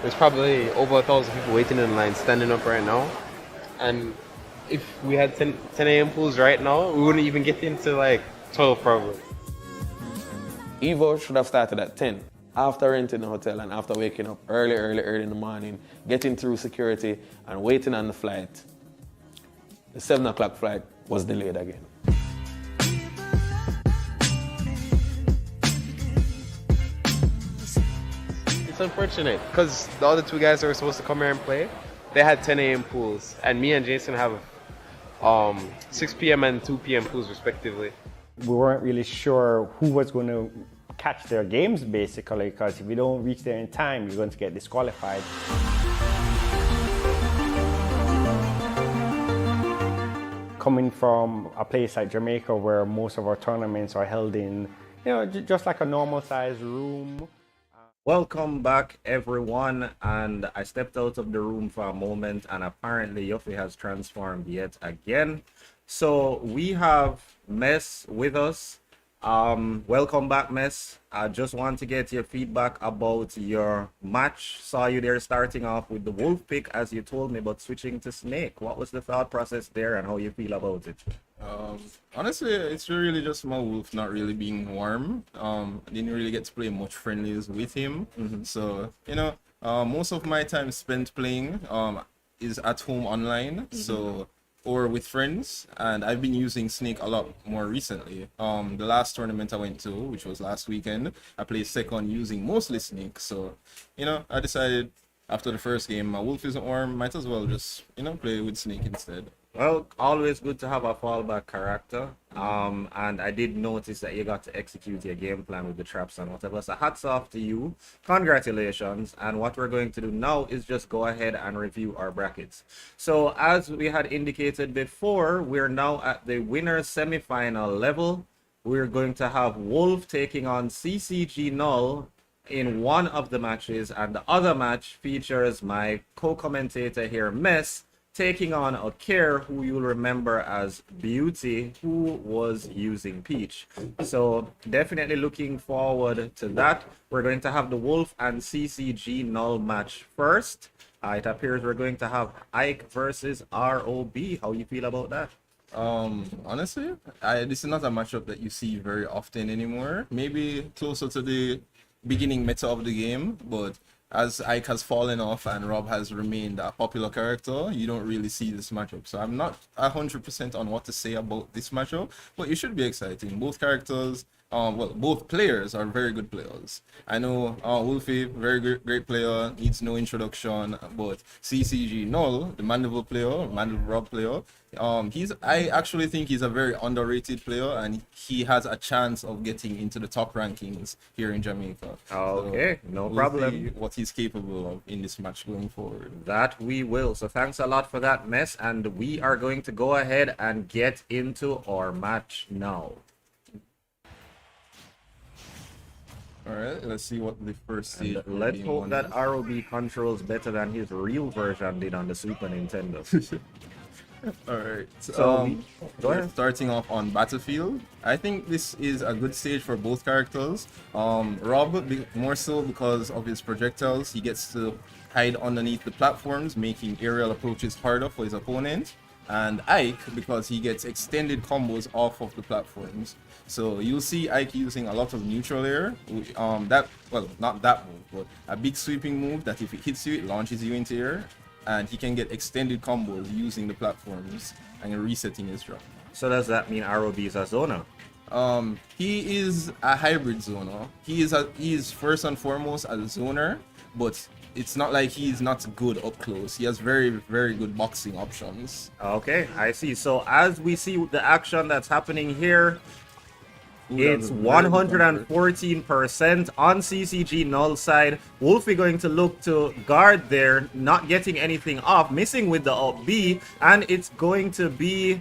There's probably over 1,000 people waiting in line, standing up right now. And if we had 10 a.m. pools right now, we wouldn't even get into like 12 probably. EVO should have started at 10. after renting a hotel and after waking up early in the morning, getting through security and waiting on the flight, the 7 o'clock flight was delayed again. It's unfortunate because the other two guys that were supposed to come here and play, they had 10 a.m. pools, and me and Jason have 6 p.m. and 2 p.m. pools respectively. We weren't really sure who was going to catch their games basically, because if you don't reach there in time, you're going to get disqualified. Coming from a place like Jamaica where most of our tournaments are held in, just like a normal sized room. Welcome back, everyone. And I stepped out of the room for a moment, and apparently Yuffie has transformed yet again. So we have Mess with us. Welcome back, Mess. I just want to get your feedback about your match. Saw you there starting off with the wolf pick, as you told me, but switching to snake. What was the thought process there, and how you feel about it? Honestly, it's really just my wolf not really being warm. I didn't really get to play much friendlies with him. So, most of my time spent playing is at home online, or with friends, and I've been using snake a lot more recently. The last tournament I went to, which was last weekend, I played second using mostly snake. So, I decided after the first game, my wolf isn't warm, might as well just, play with snake instead. Well, always good to have a fallback character. And I did notice that you got to execute your game plan with the traps and whatever. So hats off to you. Congratulations. And what we're going to do now is just go ahead and review our brackets. So as we had indicated before, we're now at the winner's semifinal level. We're going to have Wolf taking on CCG Null in one of the matches, and the other match features my co-commentator here, Mess, taking on Okir, who you'll remember as Beauty, who was using Peach. So definitely looking forward to that. We're going to have the Wolf and CCG Null match first. It appears we're going to have Ike versus ROB. How you feel about that? Honestly, this is not a matchup that you see very often anymore. Maybe closer to the beginning meta of the game, but as Ike has fallen off and Rob has remained a popular character, you don't really see this matchup. So I'm not 100% on what to say about this matchup, but it should be exciting. Both characters, both players are very good players. I know Wolfie, very great player, needs no introduction, but CCG Null, the Mandeville player, Mandeville Rob player, I actually think he's a very underrated player, and he has a chance of getting into the top rankings here in Jamaica. Okay, so no problem. See what he's capable of in this match going forward. That we will. So thanks a lot for that, Mess, and we are going to go ahead and get into our match now. Alright, let's see what the first stage. Let's hope that ROB controls better than his real version did on the Super Nintendo. Alright, so go ahead. Starting off on Battlefield, I think this is a good stage for both characters. Rob, more so because of his projectiles, he gets to hide underneath the platforms, making aerial approaches harder for his opponent. And Ike, because he gets extended combos off of the platforms. So you'll see Ike using a lot of neutral air. Not that move, but a big sweeping move that if it hits you, it launches you into air. And he can get extended combos using the platforms and resetting his drop. So does that mean ROB is a zoner? He is a hybrid zoner. He is first and foremost a zoner, but it's not like he's not good up close. He has very, very good boxing options. Okay, I see. So as we see the action that's happening here, it's 114% on CCG Null side. Wolfie going to look to guard there, not getting anything off, missing with the up B, and it's going to be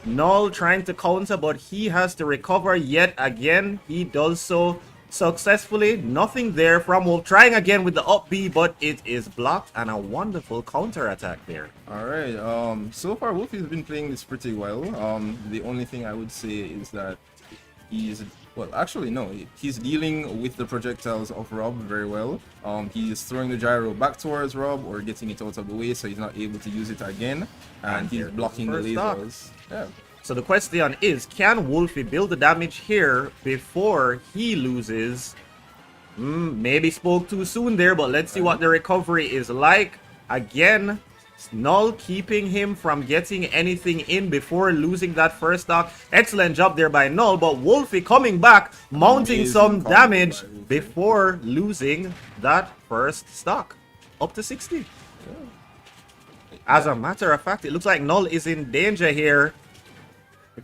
Null trying to counter, but he has to recover yet again. He does so successfully. Nothing there from Wolf, trying again with the up B, but it is blocked, and a wonderful counter attack there. All right, so far Wolfie's been playing this pretty well. The only thing I would say is that he's dealing with the projectiles of Rob very well. He's throwing the gyro back towards Rob or getting it out of the way so he's not able to use it again, and he's blocking the lasers. Yeah. So the question is, can Wolfie build the damage here before he loses Maybe spoke too soon there, but let's see what the recovery is like. Again, Null keeping him from getting anything in before losing that first stock. Excellent job there by Null, but Wolfie coming back, mounting some damage before losing that first stock. Up to 60. As a matter of fact, it looks like Null is in danger here.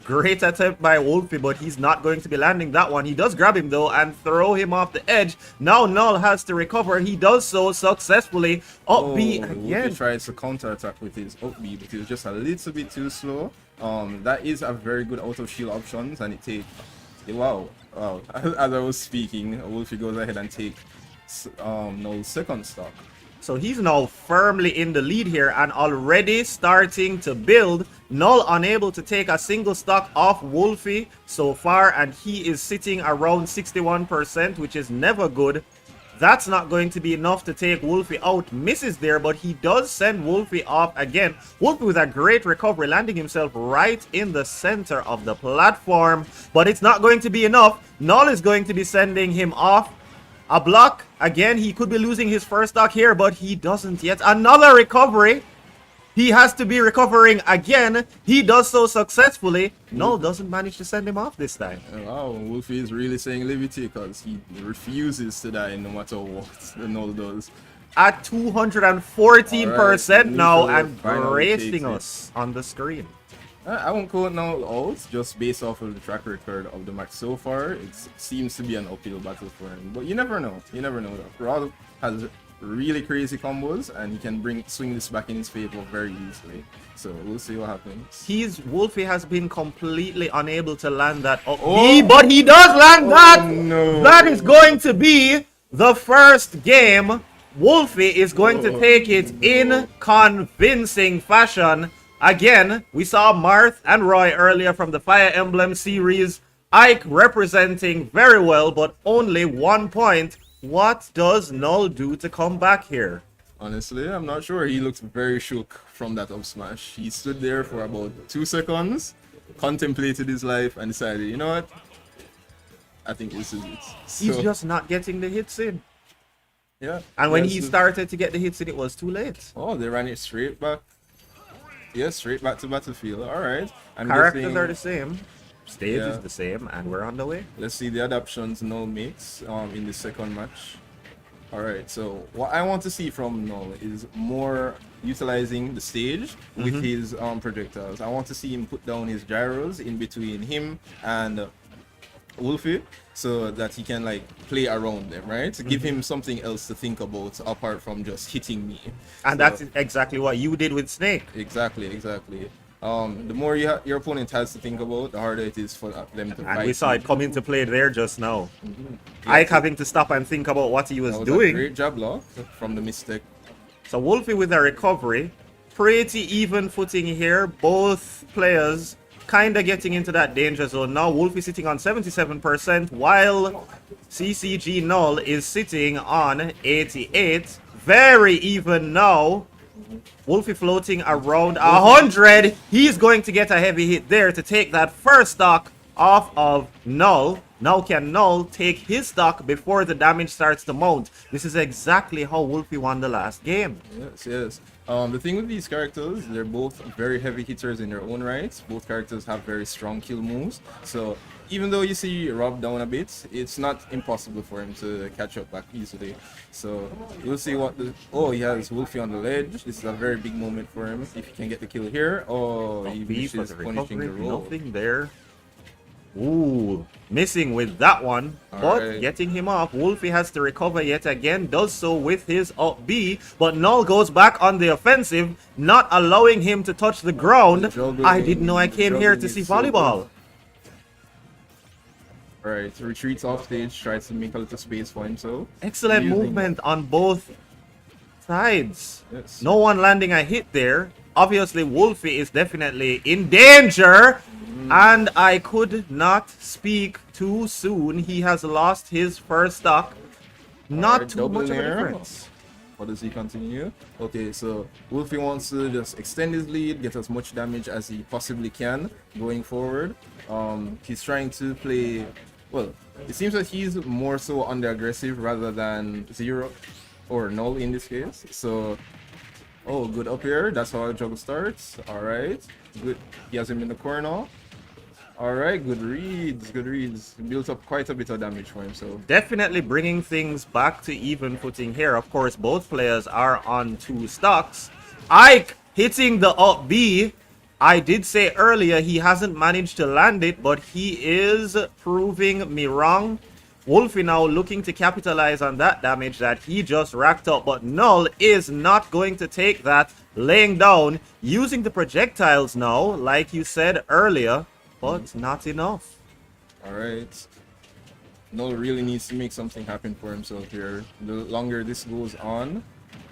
Great attempt by Wolfie, but he's not going to be landing that one. He does grab him though and throw him off the edge. Now Null has to recover, and he does so successfully. Up B again. Wolfie tries to counter attack with his up B, but he's just a little bit too slow. That is a very good out of shield options, and it takes. Wow. As I was speaking, Wolfie goes ahead and takes Null's second stock. So he's now firmly in the lead here and already starting to build. Null unable to take a single stock off Wolfie so far, and he is sitting around 61%, which is never good. That's not going to be enough to take Wolfie out. Misses there, but he does send Wolfie off again. Wolfie with a great recovery, landing himself right in the center of the platform. But it's not going to be enough. Null is going to be sending him off. A block. Again, he could be losing his first stock here, but he doesn't yet. Another recovery. He has to be recovering again. He does so successfully. Null doesn't manage to send him off this time. Wow, Wolfie is really saying liberty because he refuses to die no matter what the Null does. At 214% right, now and finally gracing us on the screen. I won't call it Null out, just based off of the track record of the match so far. It seems to be an uphill battle for him, but you never know. You never know. Rod has really crazy combos, and he can swing this back in his favor very easily. So we'll see what happens. Wolfie has been completely unable to land that up B, but he does land that. No. That is going to be the first game. Wolfie is going to take it in convincing fashion. Again, we saw Marth and Roy earlier from the Fire Emblem series. Ike representing very well, but only 1 point. What does Null do to come back here? Honestly, I'm not sure. He looks very shook from that up smash. He stood there for about 2 seconds, contemplated his life, and decided, you know what? I think this is it. He's just not getting the hits in. Yeah. And when he started to get the hits in, it was too late. Oh, they ran it straight back. Yeah, straight back to battlefield. All right. Characters are the same. Stage is the same, and we're on the way. Let's see the adaptions Null makes in the second match. All right. So what I want to see from Null is more utilizing the stage with his projectiles. I want to see him put down his gyros in between him and Wolfie, so that he can like play around them, right? To give him something else to think about apart from just hitting me. And that's exactly what you did with Snake. Exactly. The more your opponent has to think about, the harder it is for them to fight. And we saw it come into play there just now. Ike having to stop and think about what he was doing. A great jab block from the mistake. So Wolfie with a recovery. Pretty even footing here. Both players kind of getting into that danger zone. Now Wolfie sitting on 77%, while CCG Null is sitting on 88. Very even now. Wolfie floating around 100. He's going to get a heavy hit there to take that first stock off of Null. Now can Null take his stock before the damage starts to mount? This is exactly how Wolfie won the last game. Yes. The thing with these characters, they're both very heavy hitters in their own rights. Both characters have very strong kill moves. So even though you see Rob down a bit, it's not impossible for him to catch up back easily. So we'll see what the... Oh, he has Wolfie on the ledge. This is a very big moment for him. If he can get the kill here. Oh, he misses punishing the roll. Nothing there. Ooh, missing with that one, but getting him off. Wolfie has to recover yet again, does so with his up B, but Null goes back on the offensive, not allowing him to touch the ground. I didn't know I came here to see volleyball. Alright, retreats off stage, tries to make a little space for himself. Excellent movement on both sides. Yes. No one landing a hit there. Obviously, Wolfie is definitely in danger. And I could not speak too soon. He has lost his first stock. Not too much of a difference. Or does he continue? Okay, so Wolfie wants to just extend his lead, get as much damage as he possibly can going forward. He's trying to play well, it seems that he's more so on the aggressive rather than zero or null in this case. So, oh, good up here. That's how a juggle starts. All right, good. He has him in the corner. All right, good reads, good reads. Built up quite a bit of damage for himself. Definitely bringing things back to even footing here. Of course, both players are on 2 stocks. Ike hitting the up B. I did say earlier he hasn't managed to land it, but he is proving me wrong. Wolfie now looking to capitalize on that damage that he just racked up, but Null is not going to take that, laying down, using the projectiles now, like you said earlier, but not enough. All right. Null really needs to make something happen for himself here. The longer this goes on,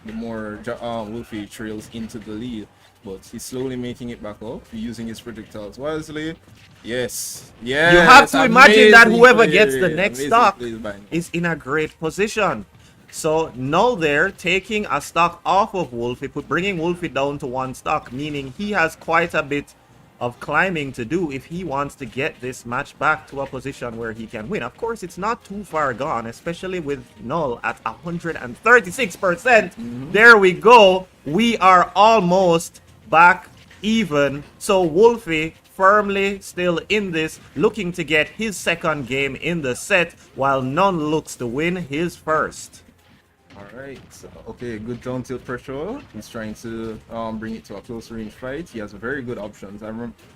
the more Wolfie trails into the lead. But he's slowly making it back up, using his projectiles wisely. Yes, yes. You have to imagine that whoever gets the next amazing stock plays by him. is in a great position. So Null there taking a stock off of Wolfie, bringing Wolfie down to 1 stock, meaning he has quite a bit of climbing to do if he wants to get this match back to a position where he can win. Of course, it's not too far gone, especially with Null at 136%. There we go. We are almost back even. So Wolfie firmly still in this, looking to get his 2nd game in the set, while None looks to win his first. All right, so, okay, good down tilt pressure. He's trying to bring it to a close range fight. He has very good options. I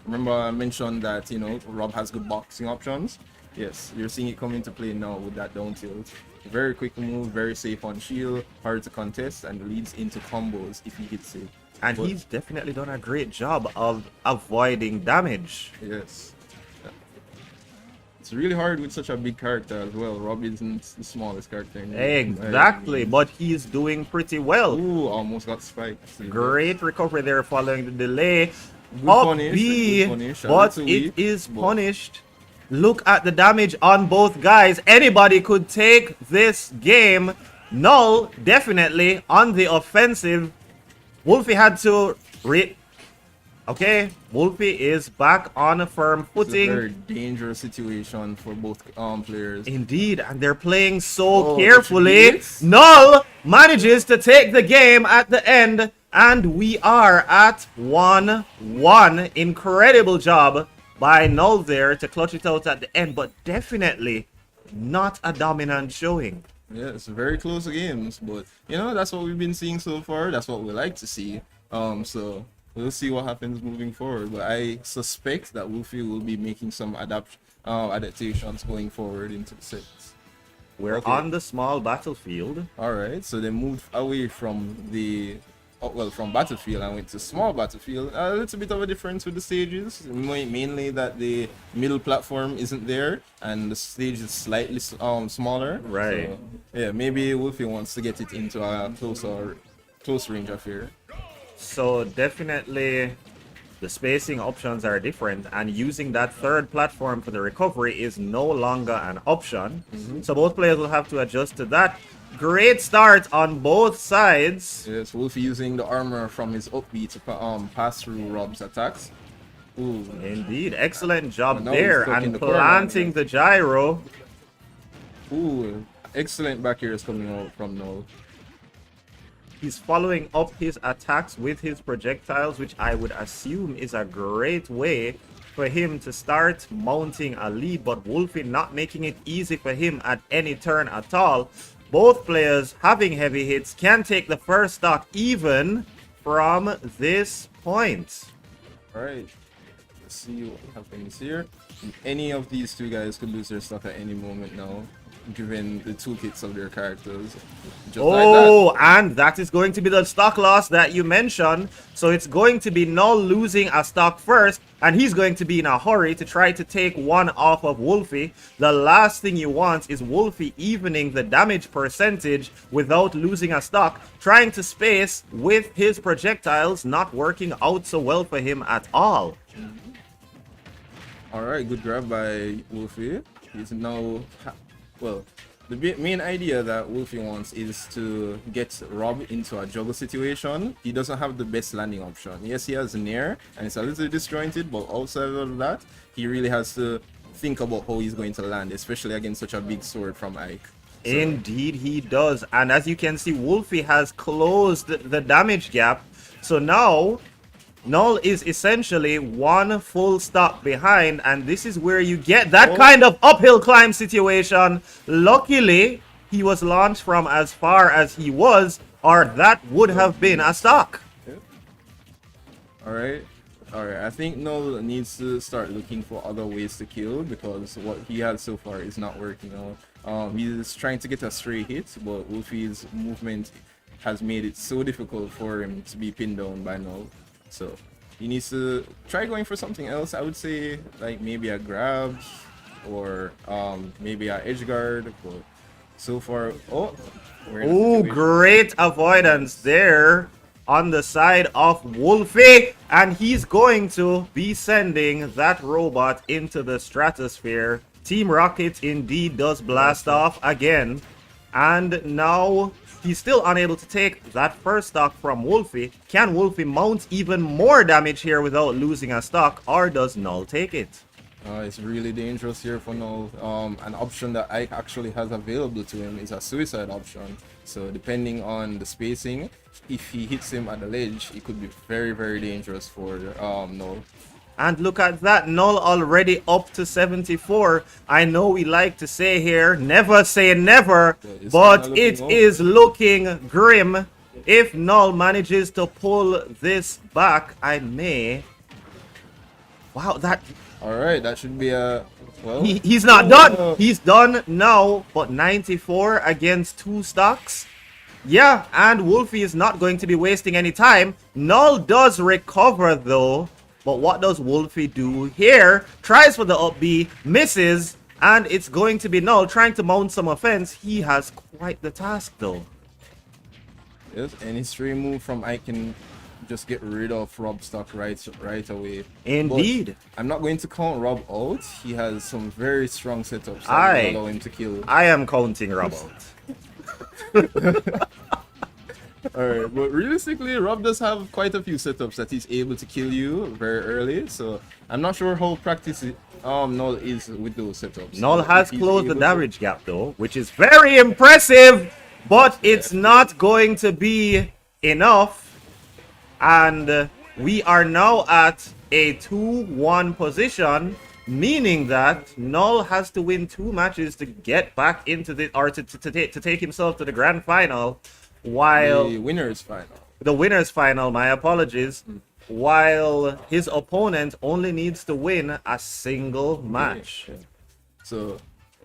remember I mentioned that, you know, Rob has good boxing options. Yes, you're seeing it come into play now with that down tilt. Very quick move, very safe on shield, hard to contest, and leads into combos if he hits it. And he's definitely done a great job of avoiding damage. Yes. It's really hard with such a big character as well. Rob isn't the smallest character in the game. Exactly, but he's doing pretty well. Ooh, almost got spiked. Great recovery there following the delay. Good Up punish, B, good punish. A but little it weak, is but- punished. Look at the damage on both guys. Anybody could take this game. Null definitely on the offensive. Wolfie had to okay, Wolfie is back on a firm It's a footing. very dangerous situation for both players. Indeed, and they're playing so Oh, carefully. that's Null manages to take the game at the end, and we are at 1-1. Incredible job by Null there to clutch it out at the end, but definitely not a dominant showing. Yeah, it's very close games, but you know that's what we've been seeing so far. That's what we like to see. So we'll see what happens moving forward. But I suspect that Wolfie will be making some adaptations going forward into the sets. We're on the small battlefield. All right, so they moved away from the from battlefield and went to small battlefield. A little bit of a difference with the stages, mainly that the middle platform isn't there and the stage is slightly smaller. Right. So, yeah, maybe Wolfie wants to get it into a close range affair. So definitely the spacing options are different, and using that 3rd platform for the recovery is no longer an option. So both players will have to adjust to that. Great start on both sides. Yes, Wolfie using the armor from his up B to pass through Rob's attacks. Ooh. Indeed, excellent job And now he's there, stuck in and the corner. planting the gyro. Ooh, excellent back airs coming out from Null. He's following up his attacks with his projectiles, which I would assume is a great way for him to start mounting a lead, but Wolfie not making it easy for him at any turn at all. Both players having heavy hits can take the first stock even from this point. All right, let's see what happens here. Any of these two guys could lose their stock at any moment now, given the toolkits of their characters. Just like and that is going to be the stock loss that you mentioned. So it's going to be Null losing a stock first, and he's going to be in a hurry to try to take one off of Wolfie. The last thing you want is Wolfie evening the damage percentage without losing a stock, trying to space with his projectiles, not working out so well for him at all. All right, good grab by Wolfie. He's now well, the main idea that Wolfie wants is to get Rob into a juggle situation. He doesn't have the best landing option. Yes, he has Nair, and it's a little disjointed, but outside of that, he really has to think about how he's going to land, especially against such a big sword from Ike. So, Indeed, he does. And as you can see, Wolfie has closed the damage gap. So now, Null is essentially one full stop behind. And this is where you get that kind of uphill climb situation. Luckily, he was launched from as far as he was, or that would have been a stock. all right. I think Null needs to start looking for other ways to kill, because what he had so far is not working out. He's trying to get a stray hit, but Wolfie's movement has made it so difficult for him to be pinned down by Null. So he needs to try going for something else. I would say like maybe a grab or maybe a edge guard. But so far, we're in a Oh, situation. great avoidance there on the side of Wolfie. And he's going to be sending that robot into the stratosphere. Team Rocket indeed does blast off again. And now he's still unable to take that first stock from Wolfie. Can Wolfie mount even more damage here without losing a stock, or does Null take it? It's really dangerous here for Null. An option that Ike actually has available to him is a suicide option. So depending on the spacing, if he hits him at the ledge, it could be very, very dangerous for Null. And look at that, Null already up to 74. I know we like to say here, never say never, but it is looking grim. If Null manages to pull this back, I may... Wow, that... Alright, that should be a... Well, he's not done. He's done now, but 94 against 2 stocks. Yeah, and Wolfie is not going to be wasting any time. Null does recover though. But what does Wolfie do here? Tries for the up B, misses, and it's going to be Null trying to mount some offense. He has quite the task though. Yes, any stray move from Ike can just get rid of Rob stock right away. Indeed. But I'm not going to count Rob out. He has some very strong setups that will allow him to kill. I am counting Rob out. Alright, but realistically, Rob does have quite a few setups that he's able to kill you very early, so I'm not sure how practice Null is with those setups. Null has closed the damage gap though, which is very impressive, but it's not going to be enough. And we are now at a 2-1 position, meaning that Null has to win 2 matches to get back into the, or to take himself to the grand final. While the winner's final, my apologies, while his opponent only needs to win a single match. Yeah. So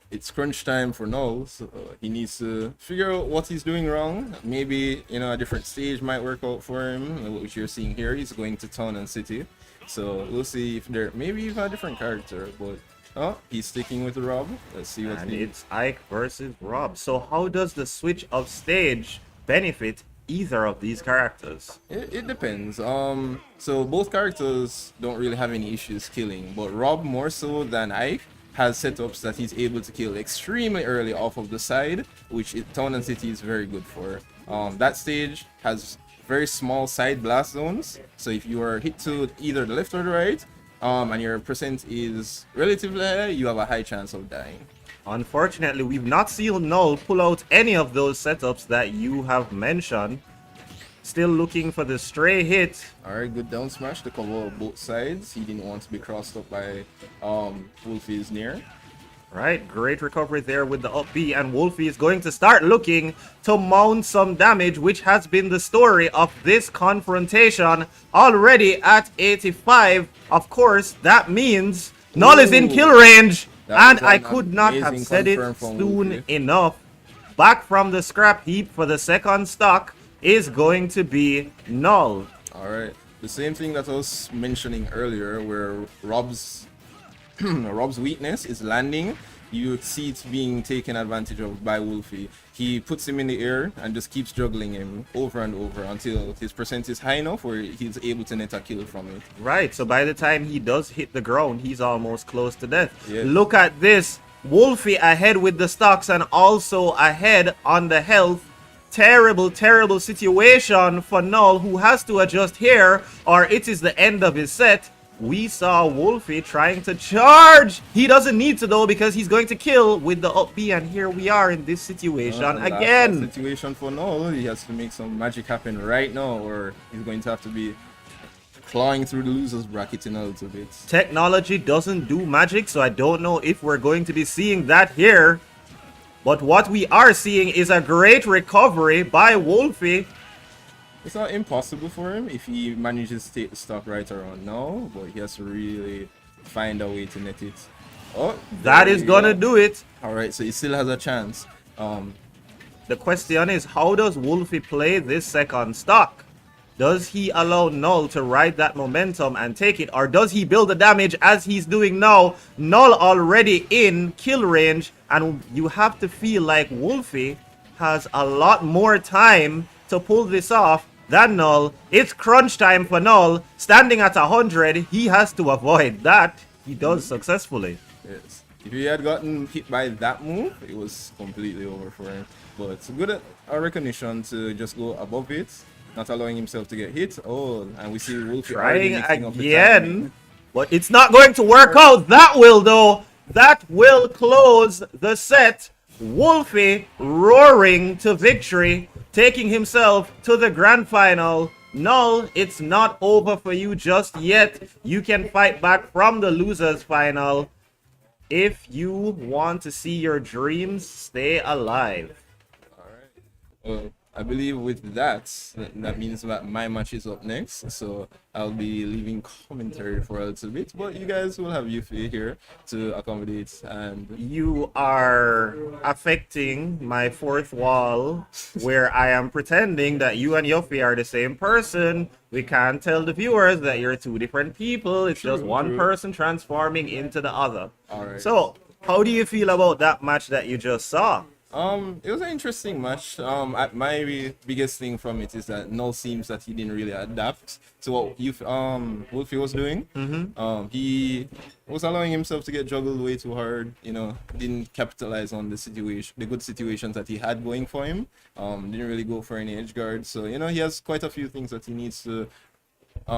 it's crunch time for Null, so he needs to figure out what he's doing wrong. Maybe, you know, a different stage might work out for him, which you're seeing here. He's going to Town and City, so we'll see if there maybe even a different character, but he's sticking with Rob. Let's see what it's Ike versus Rob. So how does the switch of stage benefit either of these characters? It depends. So both characters don't really have any issues killing, but Rob more so than Ike has setups that he's able to kill extremely early off of the side, which Town and City is very good for. That stage has very small side blast zones, so if you are hit to either the left or the right, and your percent is relatively high, you have a high chance of dying. Unfortunately, we've not seen Null pull out any of those setups that you have mentioned. Still looking for the stray hit. Alright, good down smash to cover both sides. He didn't want to be crossed up by Wolfie's near. Right, great recovery there with the up B, and Wolfie is going to start looking to mount some damage, which has been the story of this confrontation. Already at 85, of course, that means Null is in kill range. And I could not have said it soon enough. Back from the scrap heap for the second stock is going to be Null. Alright, the same thing that I was mentioning earlier, where Rob's weakness is landing. You see it being taken advantage of by Wolfie. He puts him in the air and just keeps juggling him over and over until his percent is high enough where he's able to net a kill from it. Right, so by the time he does hit the ground, he's almost close to death. Yes. Look at this. Wolfie ahead with the stocks and also ahead on the health. Terrible, terrible situation for Null, who has to adjust here, or it is the end of his set. we saw Wolfie trying to charge. He doesn't need to though because he's going to kill with the up B, and here we are in this situation again. Situation for Noel. He has to make some magic happen right now, or he's going to have to be clawing through the losers bracket in a little bit. Technology doesn't do magic, so I don't know if we're going to be seeing that here. But what we are seeing is a great recovery by Wolfie. It's not impossible for him if he manages to take the stock right around now, but he has to really find a way to net it. Oh, that is gonna do it. All right, so he still has a chance. The question is, how does Wolfie play this second stock? Does he allow Null to ride that momentum and take it, or does he build the damage as he's doing now? Null already in kill range, and you have to feel like Wolfie has a lot more time to pull this off than Null. It's crunch time for Null. Standing at 100, he has to avoid that. He does successfully. Yes. If he had gotten hit by that move, it was completely over for him. But it's good recognition to just go above it, not allowing himself to get hit. Oh, and we see Wolfie trying again, but it's not going to work out. That will though. That will close the set. Wolfie roaring to victory, taking himself to the grand final. Null, it's not over for you just yet. You can fight back from the losers final. If you want to see your dreams stay alive. All right. I believe with that means that my match is up next, so I'll be leaving commentary for a little bit, but you guys will have Yuffie here to accommodate. And you are affecting my fourth wall, where I am pretending that you and Yuffie are the same person. We can't tell the viewers that you're two different people. It's just one person transforming into the other. All right. So, how do you feel about that match that you just saw? It was an interesting match. My biggest thing from it is that Null seems that he didn't really adapt to what Wolfie was doing. He was allowing himself to get juggled way too hard. You know, didn't capitalize on the good situations that he had going for him. Didn't really go for any edge guards. So you know, he has quite a few things that he needs to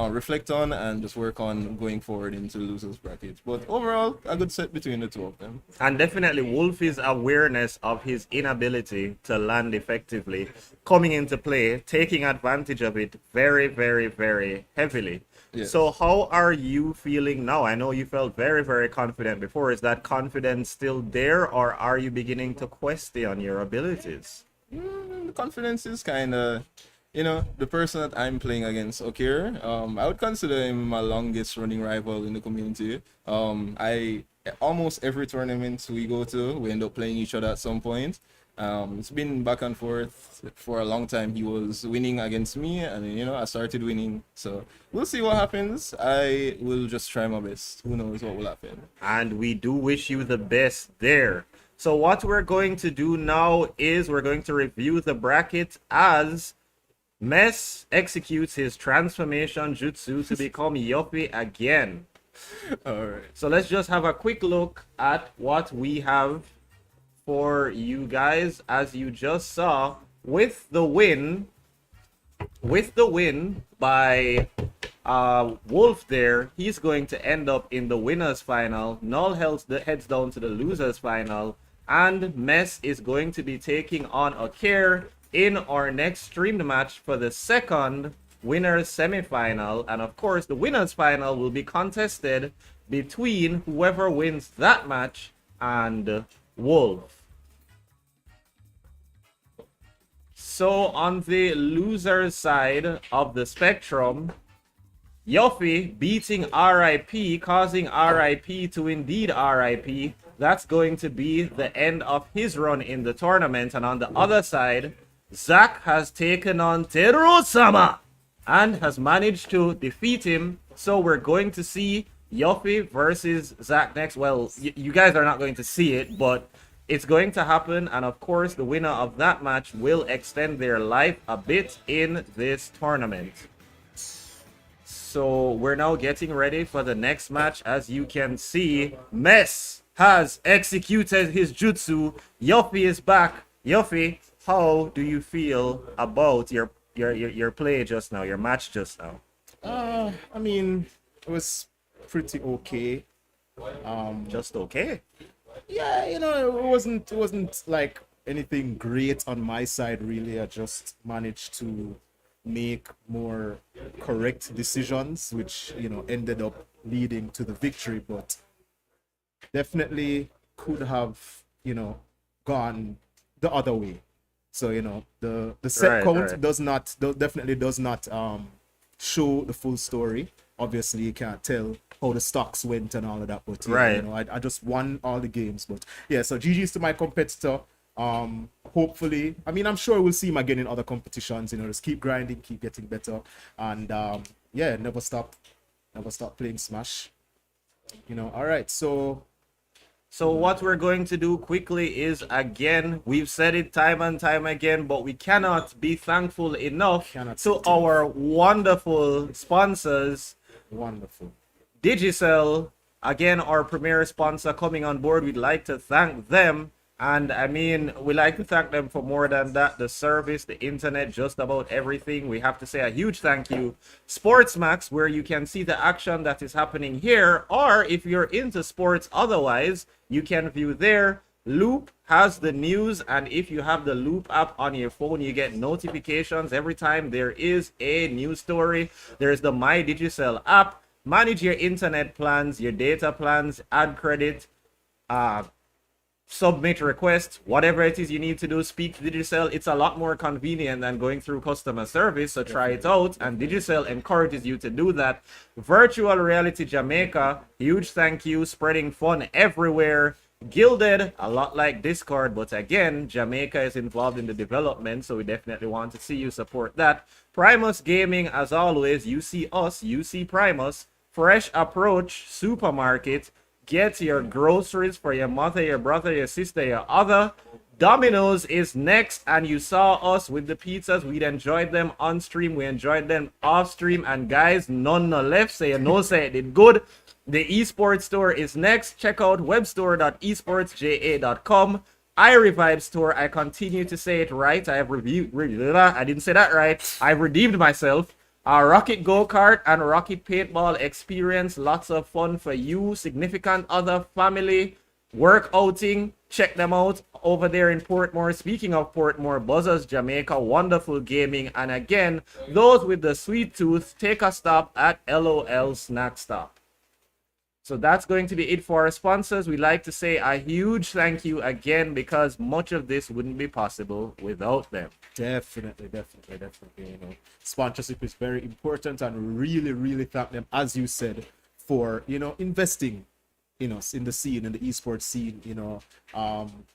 reflect on and just work on going forward into the losers bracket. But overall, a good set between the two of them. And definitely Wolfie's awareness of his inability to land effectively coming into play, taking advantage of it very, very, very heavily. Yes. So how are you feeling now? I know you felt very, very confident before. Is that confidence still there, or are you beginning to question your abilities? The confidence is kind of... You know, the person that I'm playing against, Okir, I would consider him my longest running rival in the community. Almost every tournament we go to, we end up playing each other at some point. It's been back and forth for a long time. He was winning against me, and you know, I started winning. So we'll see what happens. I will just try my best. Who knows what will happen? And we do wish you the best there. So what we're going to do now is we're going to review the bracket as Mess executes his transformation jutsu to become Yuffie again. Alright. So let's just have a quick look at what we have for you guys. As you just saw, with the win by Wolf there, he's going to end up in the winners final. Null heads down to the losers final, and Mess is going to be taking on Akir in our next streamed match for the second winners semi-final. And of course, the winners final will be contested between whoever wins that match and Wolf. So on the loser side of the spectrum, Yuffie beating RIP, causing RIP to indeed RIP. That's going to be the end of his run in the tournament. And on the other side, Zack has taken on Teru-sama and has managed to defeat him. So we're going to see Yuffie versus Zack next. Well, you guys are not going to see it, but it's going to happen. And of course, the winner of that match will extend their life a bit in this tournament. So we're now getting ready for the next match. As you can see, Mess has executed his jutsu. Yuffie is back. Yuffie, how do you feel about your play just now, your match just now? I mean, it was pretty okay. Just okay. Yeah, it wasn't like anything great on my side really. I just managed to make more correct decisions, which ended up leading to the victory, but definitely could have gone the other way. So the set Right, count right. definitely does not show the full story. Obviously, you can't tell how the stocks went and all of that, but yeah, Right. I just won all the games. But yeah, so GG's to my competitor. Hopefully, I mean, I'm sure we'll see him again in other competitions. Just keep grinding, keep getting better, and yeah, never stop playing Smash. All right, so So what we're going to do quickly is, again, we've said it time and time again, but we cannot be thankful enough to our wonderful sponsors. Wonderful. Digicel, again, our premier sponsor coming on board. We'd like to thank them. And I mean, we like to thank them for more than that. The service, the internet, just about everything. We have to say a huge thank you. SportsMax, where you can see the action that is happening here. Or if you're into sports otherwise, you can view there. Loop has the news. And if you have the Loop app on your phone, you get notifications every time there is a news story. There's the My Digicel app. Manage your internet plans, your data plans, add credit, submit requests, whatever it is you need to do, speak to Digicel. It's a lot more convenient than going through customer service, so try it out, and Digicel encourages you to do that. Virtual Reality Jamaica, huge thank you, spreading fun everywhere. Gilded, a lot like Discord, but again, Jamaica is involved in the development, so we definitely want to see you support that. Primus Gaming, as always, you see us, you see Primus. Fresh Approach Supermarket, get your groceries for your mother, your brother, your sister, your other. Domino's is next, and you saw us with the pizzas. We enjoyed them on stream, we enjoyed them off stream, and guys, none no left, say you know, say it did good. The esports store is next. Check out webstore.esportsja.com. iRevive store, I continue to say it right. I have I didn't say that right. I've redeemed myself. Rocket Go-Kart and Rocket Paintball experience. Lots of fun for you, significant other, family, work outing. Check them out over there in Portmore. Speaking of Portmore, Buzzers Jamaica, wonderful gaming. And again, those with the sweet tooth, take a stop at LOL Snack Stop. So that's going to be it for our sponsors. We'd like to say a huge thank you again, because much of this wouldn't be possible without them. Definitely. Sponsorship is very important, and really thank them, as you said, for investing in us, in the scene, in the esports scene.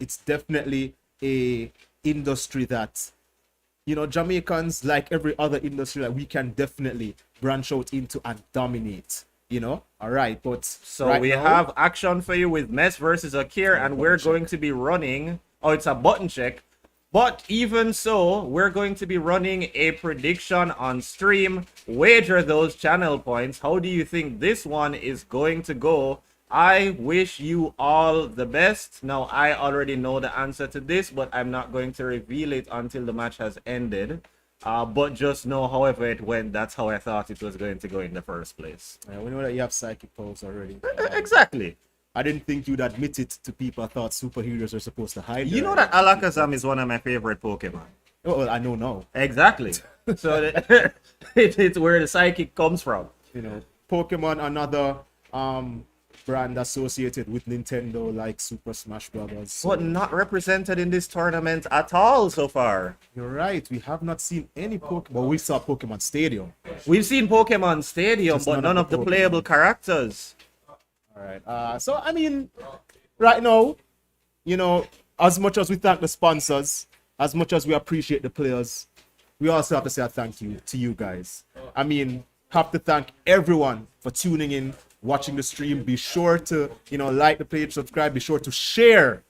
It's definitely a industry that Jamaicans, like every other industry, that we can definitely branch out into and dominate. All right, but so right we now, have action for you with Mess versus Akir, and we're going to be running. Oh, it's a button check. But even so, we're going to be running a prediction on stream. Wager those channel points. How do you think this one is going to go? I wish you all the best. Now, I already know the answer to this, but I'm not going to reveal it until the match has ended. But just know, however it went, that's how I thought it was going to go in the first place. We know that you have psychic powers already. Exactly. I didn't think you'd admit it to people. I thought superheroes are supposed to hide. You know that Alakazam is one of my favorite Pokemon. Oh, well, I know now. Exactly. So it's where the psychic comes from. Pokemon, another brand associated with Nintendo, like Super Smash Bros. But not represented in this tournament at all so far. You're right. We have not seen any Pokemon. Well, we saw Pokemon Stadium. We've seen Pokemon Stadium, Just but none of the playable characters. All right. So, I mean, right now, as much as we thank the sponsors, as much as we appreciate the players, we also have to say a thank you to you guys. I mean, have to thank everyone for tuning in, watching the stream. Be sure to, like the page, subscribe. Be sure to share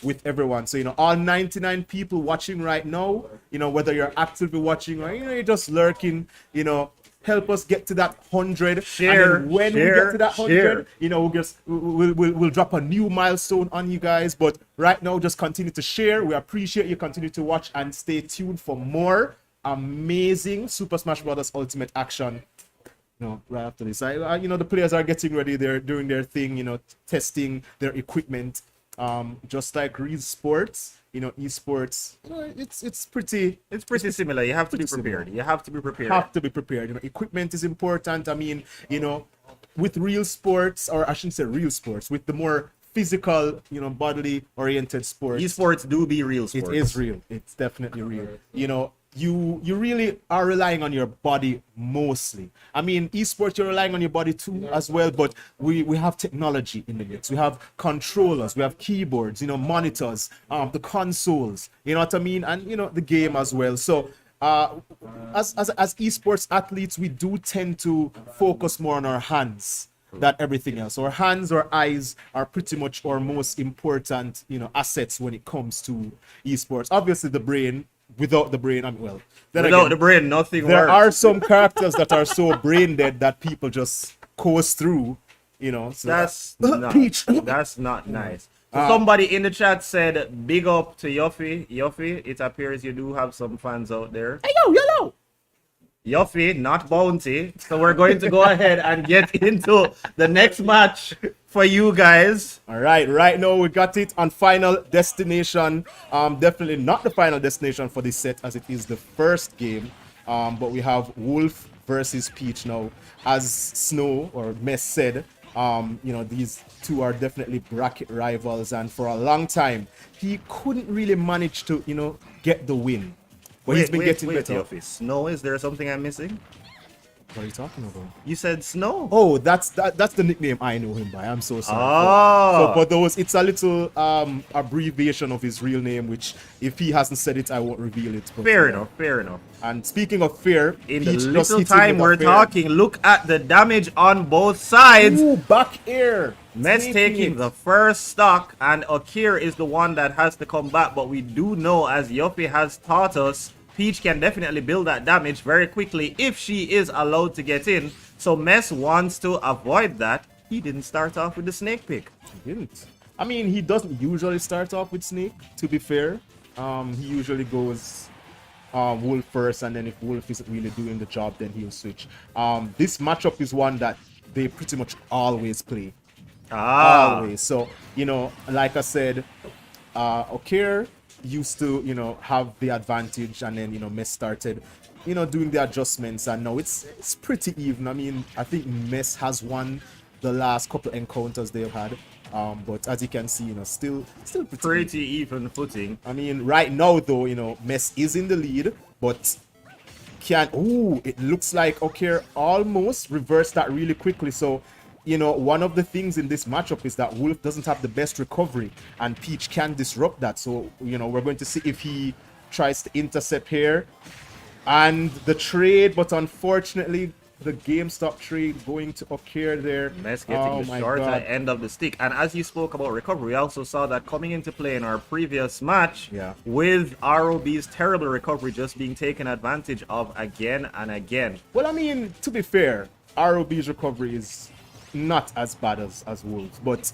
with everyone. So, all 99 people watching right now, whether you're actively watching or, you're just lurking, help us get to that 100. Share. And then when we get to that 100, we'll drop a new milestone on you guys. But right now, just continue to share. We appreciate you. Continue to watch and stay tuned for more amazing Super Smash Bros. Ultimate action No, right after this, the players are getting ready. They're doing their thing, testing their equipment. Just like real sports, esports, it's pretty similar. You have to be similar. prepared. You have to be prepared. Have to be prepared. Equipment is important. I mean, with real sports, or I shouldn't say real sports, with the more physical, bodily oriented sports. Esports do be real sports. It is real. It's definitely real. You really are relying on your body mostly. I mean, esports, you're relying on your body too as well, but we have technology in the mix. We have controllers, we have keyboards, monitors, the consoles, you know what I mean? And, the game as well. So, as esports athletes, we do tend to focus more on our hands than everything else. Our hands or eyes are pretty much our most important, assets when it comes to esports. Obviously, the brain. Without the brain, without the brain, nothing there works. are some characters that are so brain dead that people just coast through, So that's not nice. So somebody in the chat said, big up to Yuffie. Yuffie, it appears you do have some fans out there. Hey, yo! Yuffie, not Bounty. So we're going to go ahead and get into the next match for you guys. All right now we got it on Final Destination. Definitely not the final destination for this set, as it is the first game. But we have Wolf versus Peach now. As Snow or Mess said, these two are definitely bracket rivals, and for a long time he couldn't really manage to, get the win. But he's been getting better. Snow, is there something I'm missing? What are you talking about? You said Snow. Oh, that's the nickname I know him by. I'm so sorry. Oh. So for those, it's a little abbreviation of his real name, which if he hasn't said it, I won't reveal it. But, fair enough. And speaking of fear, in the little time we're talking, look at the damage on both sides. Ooh, back air. Mess taking the first stock, and Akir is the one that has to come back. But we do know, as Yuffie has taught us, Peach can definitely build that damage very quickly if she is allowed to get in. So Mess wants to avoid that. He didn't start off with the snake pick. He didn't. I mean, he doesn't usually start off with snake, to be fair. He usually goes Wolf first, and then if Wolf isn't really doing the job, then he'll switch. This matchup is one that they pretty much always play. Always. So, like I said, Okir used to, have the advantage, and then, Mess started, doing the adjustments, and now it's pretty even. I mean, I think Mess has won the last couple encounters they've had. But as you can see, still pretty even footing. I mean, right now though, Mess is in the lead, but it looks like Okir almost reversed that really quickly. So, one of the things in this matchup is that Wolf doesn't have the best recovery, and Peach can disrupt that. So, we're going to see if he tries to intercept here. And the trade, but unfortunately, the GameStop trade going to occur there. Mess getting the shorter end of the stick. And as you spoke about recovery, we also saw that coming into play in our previous match, with ROB's terrible recovery just being taken advantage of again and again. Well, I mean, to be fair, ROB's recovery is not as bad as Wolves, but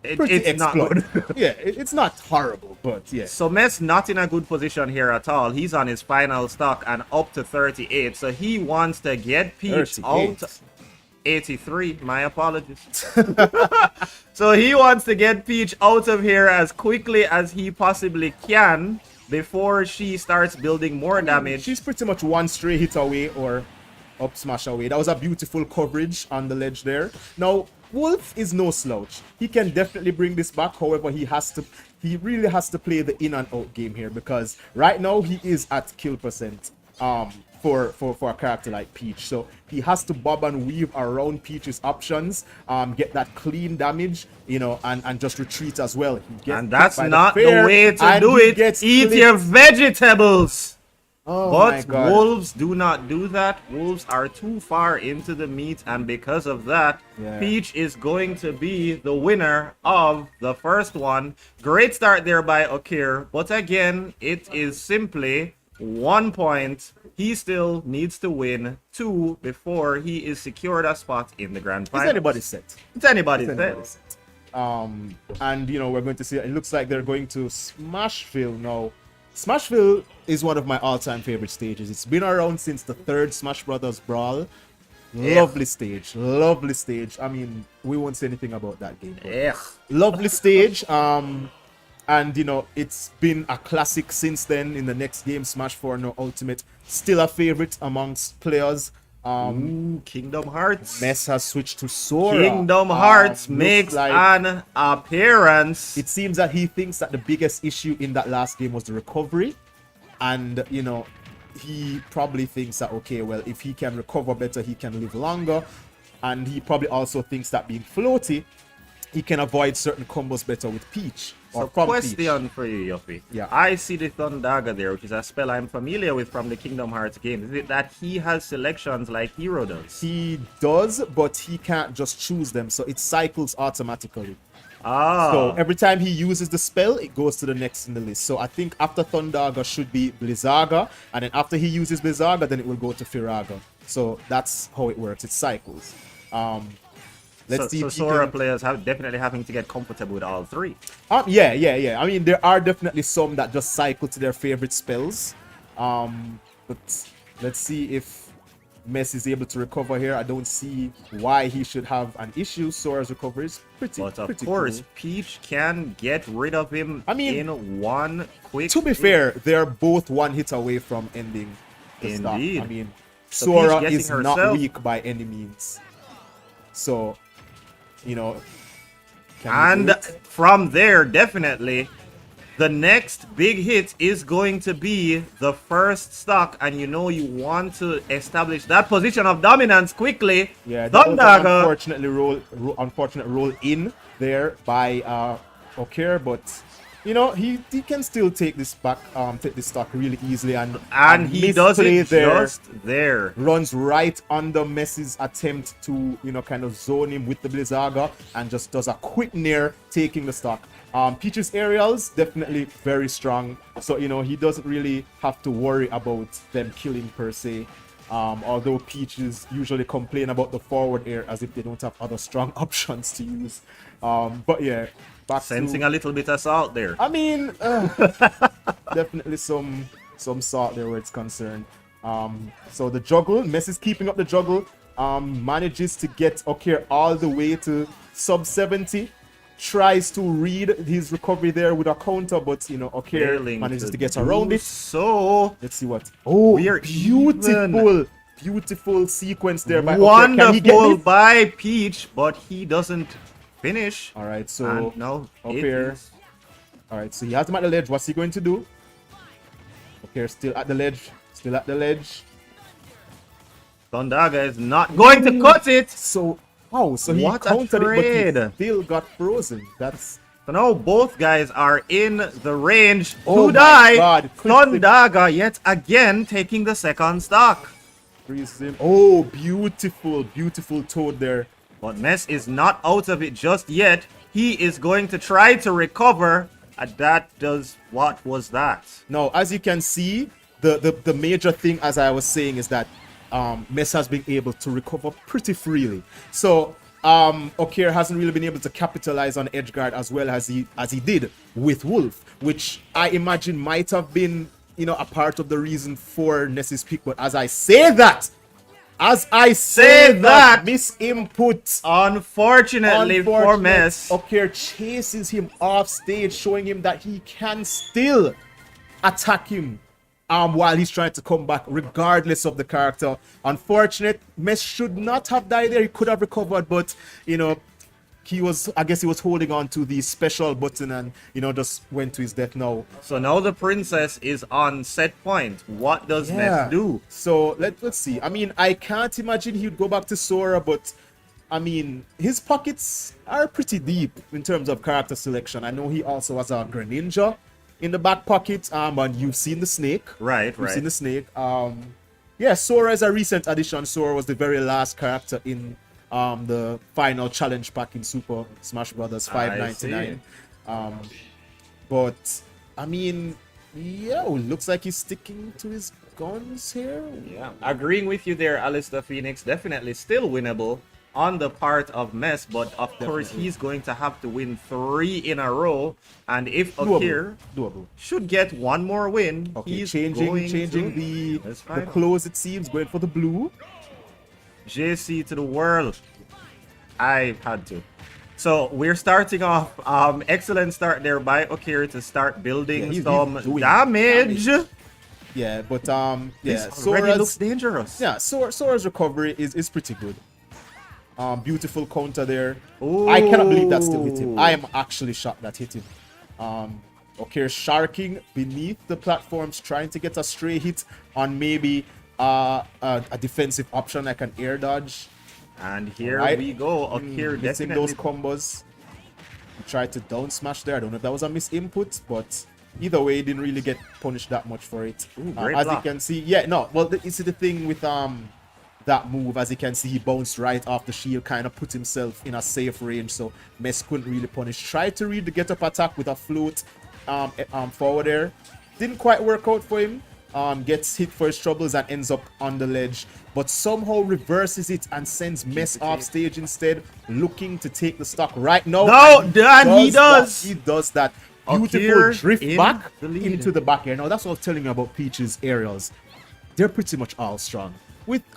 it's not good. Yeah, it's not horrible, but yeah. So Mess not in a good position here at all. He's on his final stock and up to 38. So he wants to get Peach 38. out. 83, my apologies. So he wants to get Peach out of here as quickly as he possibly can before she starts building more damage. She's pretty much one stray hit away or up smash away. That was a beautiful coverage on the ledge there. Now, Wolf is no slouch. He can definitely bring this back. However, he really has to play the in and out game here, because right now he is at kill percent for a character like Peach. So he has to bob and weave around Peach's options, get that clean damage, and just retreat as well. And that's not the way to do it. Eat your vegetables. Oh, but Wolves do not do that. Wolves are too far into the meat, and because of that, Peach is going to be the winner of the first one. Great start there by Okir, but again, it is simply 1 point. He still needs to win 2 before he is secured a spot in the grand final. It's anybody's set. It's anybody's set. And we're going to see, it looks like they're going to Smashville now. Smashville is one of my all-time favorite stages. It's been around since the 3rd Smash Bros. Brawl. Lovely stage. Lovely stage. I mean, we won't say anything about that game. Ugh. Lovely stage. And you know, it's been a classic since then. In the next game, Smash 4 No Ultimate, still a favorite amongst players. Kingdom Hearts. Mess has switched to Sora. Kingdom Hearts makes like an appearance. it seems that he thinks that the biggest issue in that last game was the recovery, and you know, he probably thinks that, okay, well, if he can recover better, he can live longer, and he probably also thinks that being floaty, he can avoid certain combos better with Peach. So From question Peach. for you, Yuffie. Yeah. I see the Thundaga there, which is a spell I'm familiar with from the Kingdom Hearts game. Is it that he has selections like Hero does? He does, but he can't just choose them, so it cycles automatically. Ah. So every time he uses the spell, it goes to the next in the list. So I think after Thundaga should be Blizzaga, and then after he uses Blizzaga, then it will go to Firaga. So that's how it works. It cycles. Let's see. So if he Sora can... players have definitely having to get comfortable with all three. Yeah. I mean, there are definitely some that just cycle to their favorite spells. But let's see if Mess is able to recover here. I don't see why he should have an issue. Sora's recovery is pretty. But of pretty course, cool. Peach can get rid of him in one quick To be hit. fair, they're both one hit away from ending the stock. Indeed. I mean, So Sora Peach is getting not herself- weak by any means. So, you know, can he And do it? from there, definitely, the next big hit is going to be the first stock, and you know you want to establish that position of dominance quickly. Yeah, that was an Thundaga. unfortunate roll in there by Okir, but you know he can still take this back, take this stock really easily, and he does misplay it just there. runs right under Messi's attempt to, you know, kind of zone him with the Blizzaga, and just does a quick nair, taking the stock. Peach's aerials definitely very strong, so you know he doesn't really have to worry about them killing per se. Although Peaches usually complain about the forward air as if they don't have other strong options to use. But yeah, back Sensing to, a little bit of salt there. I mean, definitely some salt there where it's concerned. So the juggle, Mess is keeping up the juggle. Manages to get Okir all the way to sub 70. Tries to read his recovery there with a counter, but you know, Okir Failing manages to to get do around it. So let's see what. Oh, we are beautiful sequence there by Okir. Can he get wonderful this? by Peach, but he doesn't finish. All right, so And now Okir. All right, so he has him at the ledge. What's he going to do? Okir still at the ledge. Still at the ledge. Thundaga is not going to cut it. So how? So he What a countered it, trade. but he still got frozen. That's So now both guys are in the range Oh to my die. God, Thundaga yet again taking the second stock. freezes him. Oh, beautiful Toad there. But Mess is not out of it just yet. He is going to try to recover. And that does what was that? Now, as you can see, the major thing, as I was saying, is that Mess has been able to recover pretty freely. So Okir hasn't really been able to capitalize on Edgeguard as well as he did with Wolf, which I imagine might have been, you know, a part of the reason for Ness's pick. But as I say that, misinput. Unfortunately for Mess, Okir chases him off stage, showing him that he can still attack him while he's trying to come back, regardless of the character. Unfortunate, Mess should not have died there. He could have recovered, but you know, I guess he was holding on to the special button and, you know, just went to his death now. So now the princess is on set point. What does Mess do? So let's see. I mean, I can't imagine he'd go back to Sora, but I mean, his pockets are pretty deep in terms of character selection. I know he also has a Greninja in the back pocket, and you've seen the snake. Right. You've seen the snake. Yeah, Sora is a recent addition. Sora was the very last character in the final challenge pack in Super Smash Bros. 599. But I mean, yeah, looks like he's sticking to his guns here. Yeah, agreeing with you there, Alistair Phoenix. Definitely still winnable on the part of Mess, but of course he's going to have to win 3 in a row. And if Okir should get one more win, Okay, he's changing going the That's fine. clothes, it seems, going for the blue. JC to the world. I had to. So we're starting off. Excellent start there by Okir to start building he's some doing damage. Yeah, but This already looks dangerous. Yeah, Sora's recovery is pretty good. Beautiful counter there. I cannot believe that still hit him. I am actually shocked that hit him. Okay, sharking beneath the platforms, trying to get a stray hit on maybe a defensive option like an air dodge. And here we go. Okir missing definitely those combos. He tried to down smash there. I don't know if that was a misinput, but either way, he didn't really get punished that much for it. Great as block. you can see, it's the thing with that move. As you can see, he bounced right off the shield, kind of put himself in a safe range, so Mess couldn't really punish. Tried to read the get up attack with a float forward there. Didn't quite work out for him. Gets hit for his troubles and ends up on the ledge, but somehow reverses it and sends Mess off stage instead, looking to take the stock right now. No, and he does. He does that. Beautiful Okir drift in back the lead. into the back air. Now that's what I was telling you about Peach's aerials. They're pretty much all strong.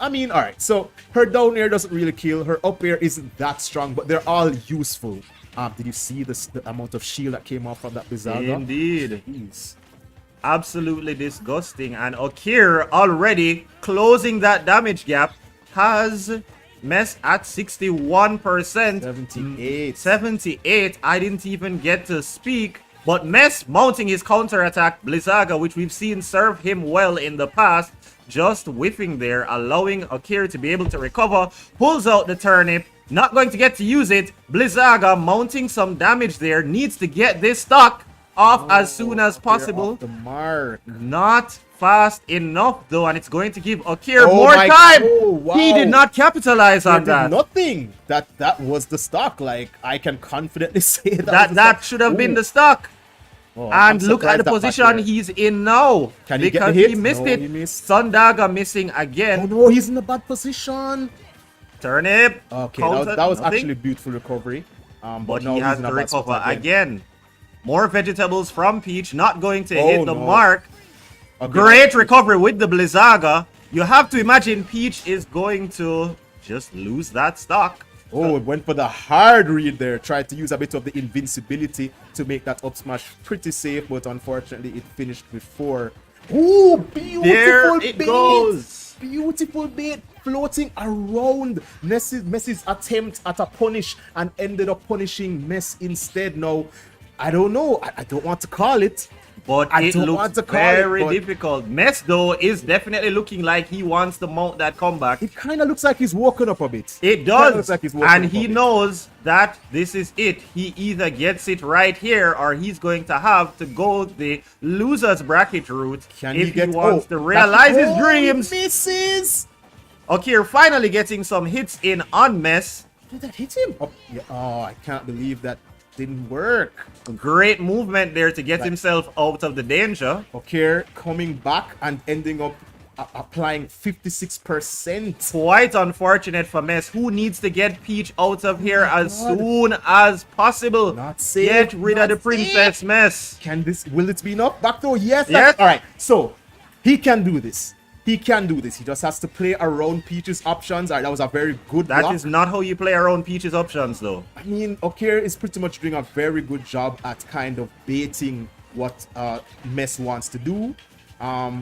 Alright, so her down air doesn't really kill. Her up air isn't that strong, but they're all useful. Did you see the amount of shield that came off from that Bizarre? Indeed. Absolutely disgusting. And Okir already closing that damage gap has Mess at 61%. 78. I didn't even get to speak. But Mess mounting his counterattack, Blizzaga, which we've seen serve him well in the past, just whiffing there, allowing Okir to be able to recover. Pulls out the turnip. Not going to get to use it. Blizzaga mounting some damage there. Needs to get this stock off as soon as possible. Off the mark. Not fast enough though, and it's going to give Okir more time. Wow. He did not capitalize on that. Nothing. That was the stock. Like, I can confidently say that should have been the stock. And look at the position he's in now. Can he because get the hit? he missed No, it. he missed. Sundaga missing again. Oh no, he's in a bad position. Turnip. Okay, Counter, that was nothing. actually beautiful recovery. But now he he's has in a to bad spot recover again. More vegetables from Peach, not going to hit the no. mark. Okay, Great recovery with the Blizzaga. You have to imagine Peach is going to just lose that stock. Oh, it went for the hard read there. Tried to use a bit of the invincibility to make that up smash pretty safe, but unfortunately it finished before. Oh, beautiful There it bait. goes. Beautiful bait floating around Mess's attempt at a punish and ended up punishing Mess instead. Now, I don't know. I don't want to call it. But I it don't want looks to call very it, but difficult. Mess, though, is definitely looking like he wants to mount that comeback. it kind of looks like he's woken up a bit. It Kinda does. looks like he's woken And up a he bit. knows that this is it. He either gets it right here or he's going to have to go the loser's bracket route if he wants to realize his dreams. Misses. Okir finally getting some hits in on Mess. Did that hit him? Oh, yeah. Oh, I can't believe that didn't work. Great movement there to get himself out of the danger. Okay, coming back and ending up applying 56%. Quite unfortunate for Mess, who needs to get Peach out of here as soon as possible. Not safe. Get rid of the princess, Mess. Will it be enough? Back door, yes. Yes. All right, so he can do this. He can do this. He just has to play around Peach's options. All right, that was a very good block. That is not how you play around Peach's options, though. I mean, Okir is pretty much doing a very good job at kind of baiting what Mess wants to do.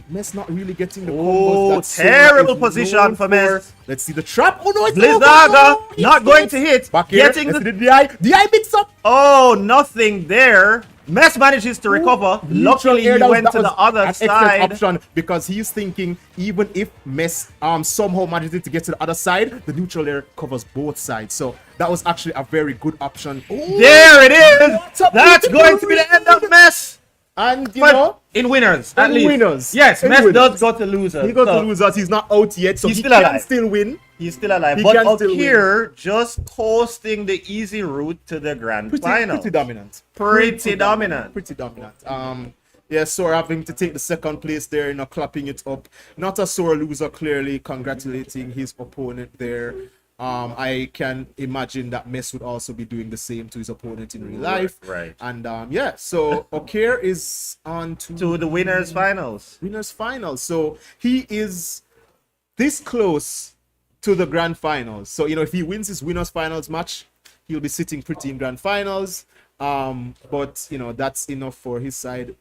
Mess not really getting the combos. That Sora terrible is position known for Mess. Let's see the trap. Oh no, it's Blizzaga not going to hit. Back here. Getting Let's the see the DI. DI mix up. Oh, nothing there. Mess manages to recover. Luckily, he went to the other an excellent side. option because he's thinking even if Mess somehow manages to get to the other side, the neutral layer covers both sides. So that was actually a very good option. Ooh, There it is. That's going to be the end of Mess. And you know, in winners, at least. winners. Yes, In Mess winners. does go to losers. He got So to losers. He's not out yet, so he's he still can alive. still win. He's still alive. He But can still Okir just coasting the easy route to the grand final. Pretty dominant. Pretty dominant. Pretty dominant. Yeah, Sora having to take the second place there, you know, clapping it up. Not a sore loser, clearly congratulating his opponent there. I can imagine that Mess would also be doing the same to his opponent in real life. Right. And yeah, so Okir is on to the winners finals. Winners finals. So he is this close to the grand finals. So, if he wins his winners finals match, he'll be sitting pretty in grand finals. But that's enough for his side.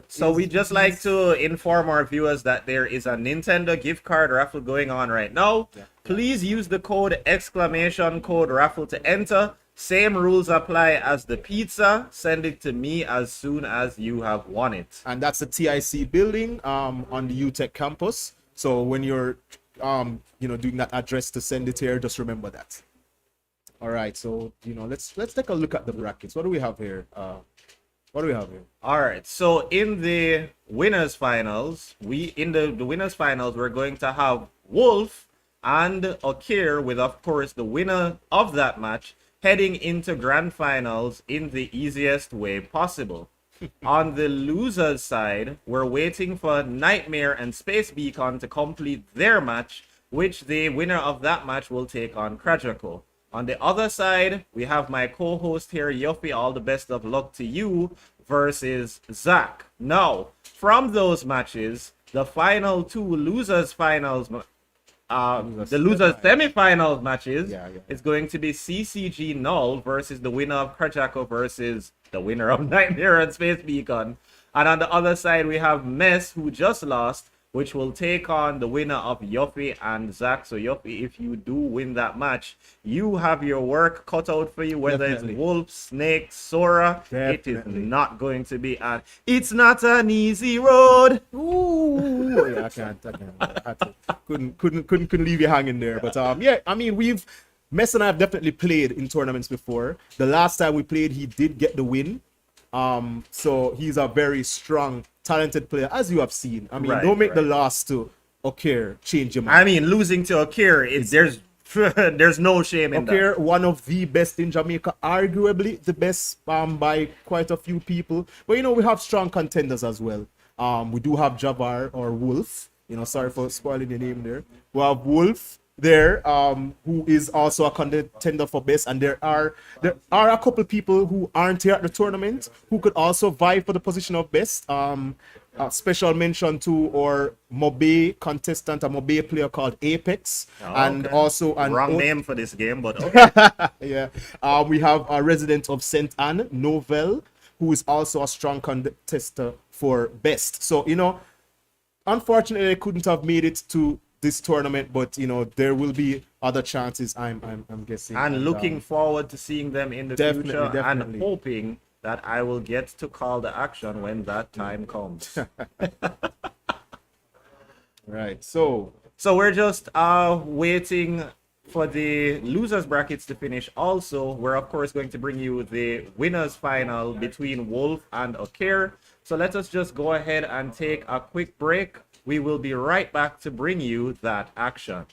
So we just like to inform our viewers that there is a Nintendo gift card raffle going on right now. Please use the code !raffle to enter. Same rules apply as the pizza. Send it to me as soon as you have won it. And that's the TIC building on the UTech campus. So when you're doing that address to send it here, just remember that. All right, so let's take a look at the brackets. What do we have here? All right, so in the winners finals, we're going to have Wolf and Okir, with of course the winner of that match heading into grand finals in the easiest way possible. On the losers side, we're waiting for Nightmare and Space Beacon to complete their match, which the winner of that match will take on Krajako. On the other side, we have my co-host here, Yofi. All the best of luck to you, versus Zach. Now, from those matches, the final two losers finals, the losers semifinals matches, is going to be CCG Null versus the winner of Krajako versus the winner of Nightmare and Space Beacon. And on the other side, we have Mess, who just lost, which will take on the winner of Yofi and Zach. So Yofi, if you do win that match, you have your work cut out for you, whether it's Wolf, Snake, Sora. It is not going to be it's not an easy road. Ooh, yeah, I can't. I had to. Couldn't leave you hanging there. But yeah, I mean, Mess and I have definitely played in tournaments before. The last time we played, he did get the win. So he's a very strong, talented player, as you have seen. I mean, don't make the loss to Okir change your mind. I mean, losing to Okir, there's no shame in that. Okir, one of the best in Jamaica, arguably the best by quite a few people. But we have strong contenders as well. We do have Javar or Wolf. Sorry for spoiling the name there. We have Wolf there, who is also a contender for best, and there are a couple people who aren't here at the tournament who could also vie for the position of best. Special mention to our Mobe contestant, a Mobe player called Apex, and also wrong name for this game, but okay. Yeah, we have a resident of St. Anne, Novel, who is also a strong contester for best. So unfortunately, they couldn't have made it to this tournament, but there will be other chances, I'm guessing, and looking forward to seeing them in the future, and hoping that I will get to call the action when that time comes. Right, so we're just waiting for the losers brackets to finish. Also, we're of course going to bring you the winners final between Wolf and Okir. So let us just go ahead and take a quick break. We will be right back to bring you that action.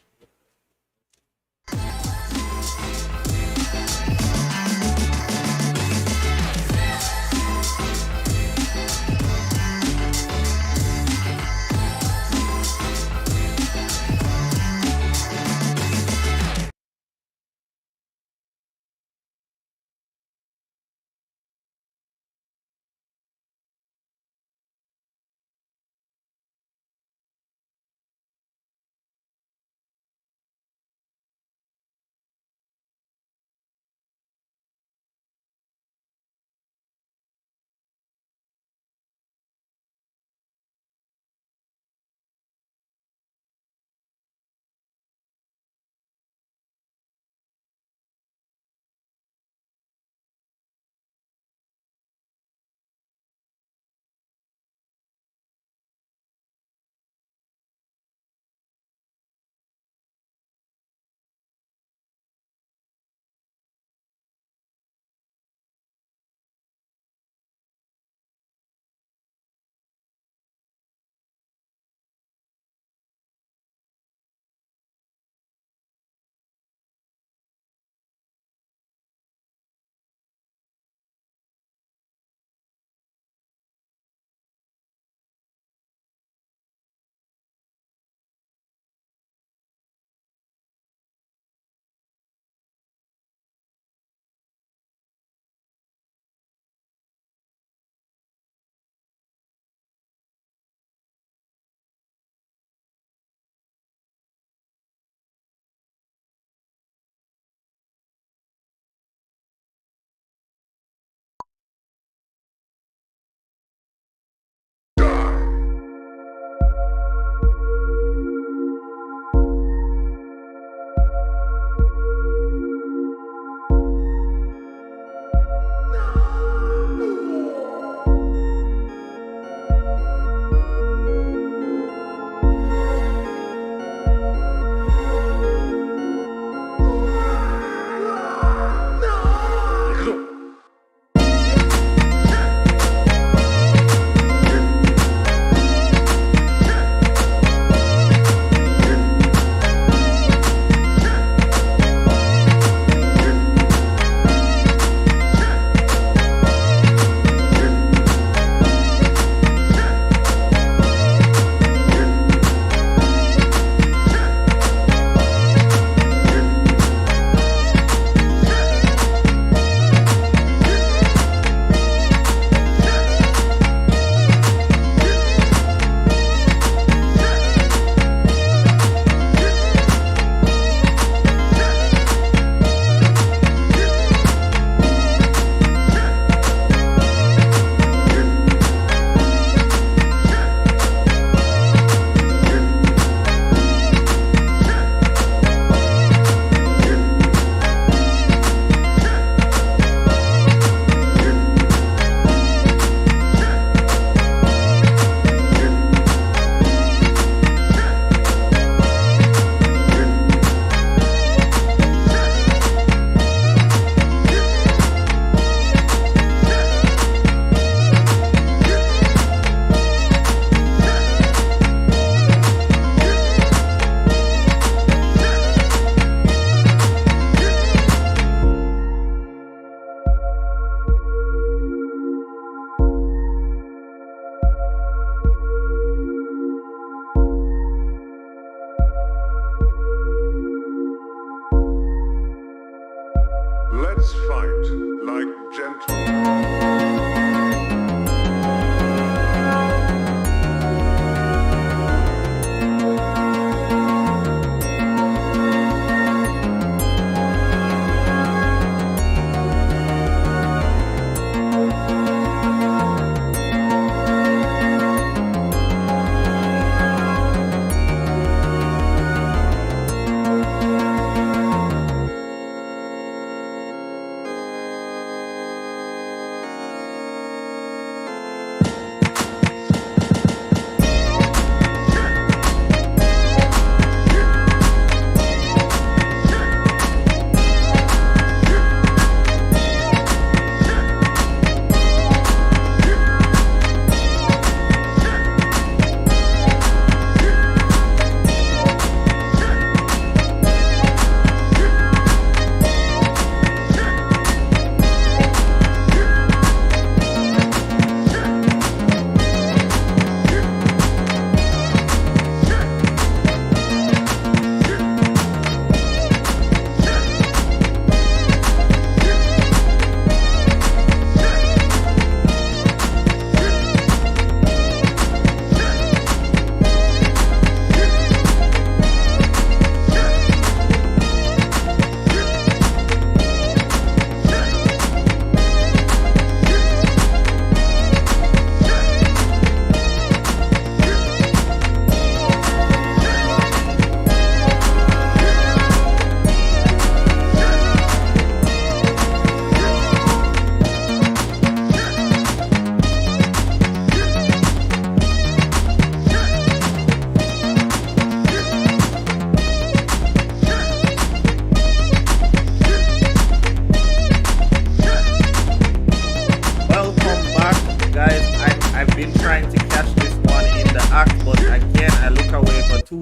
Let's fight like gentlemen.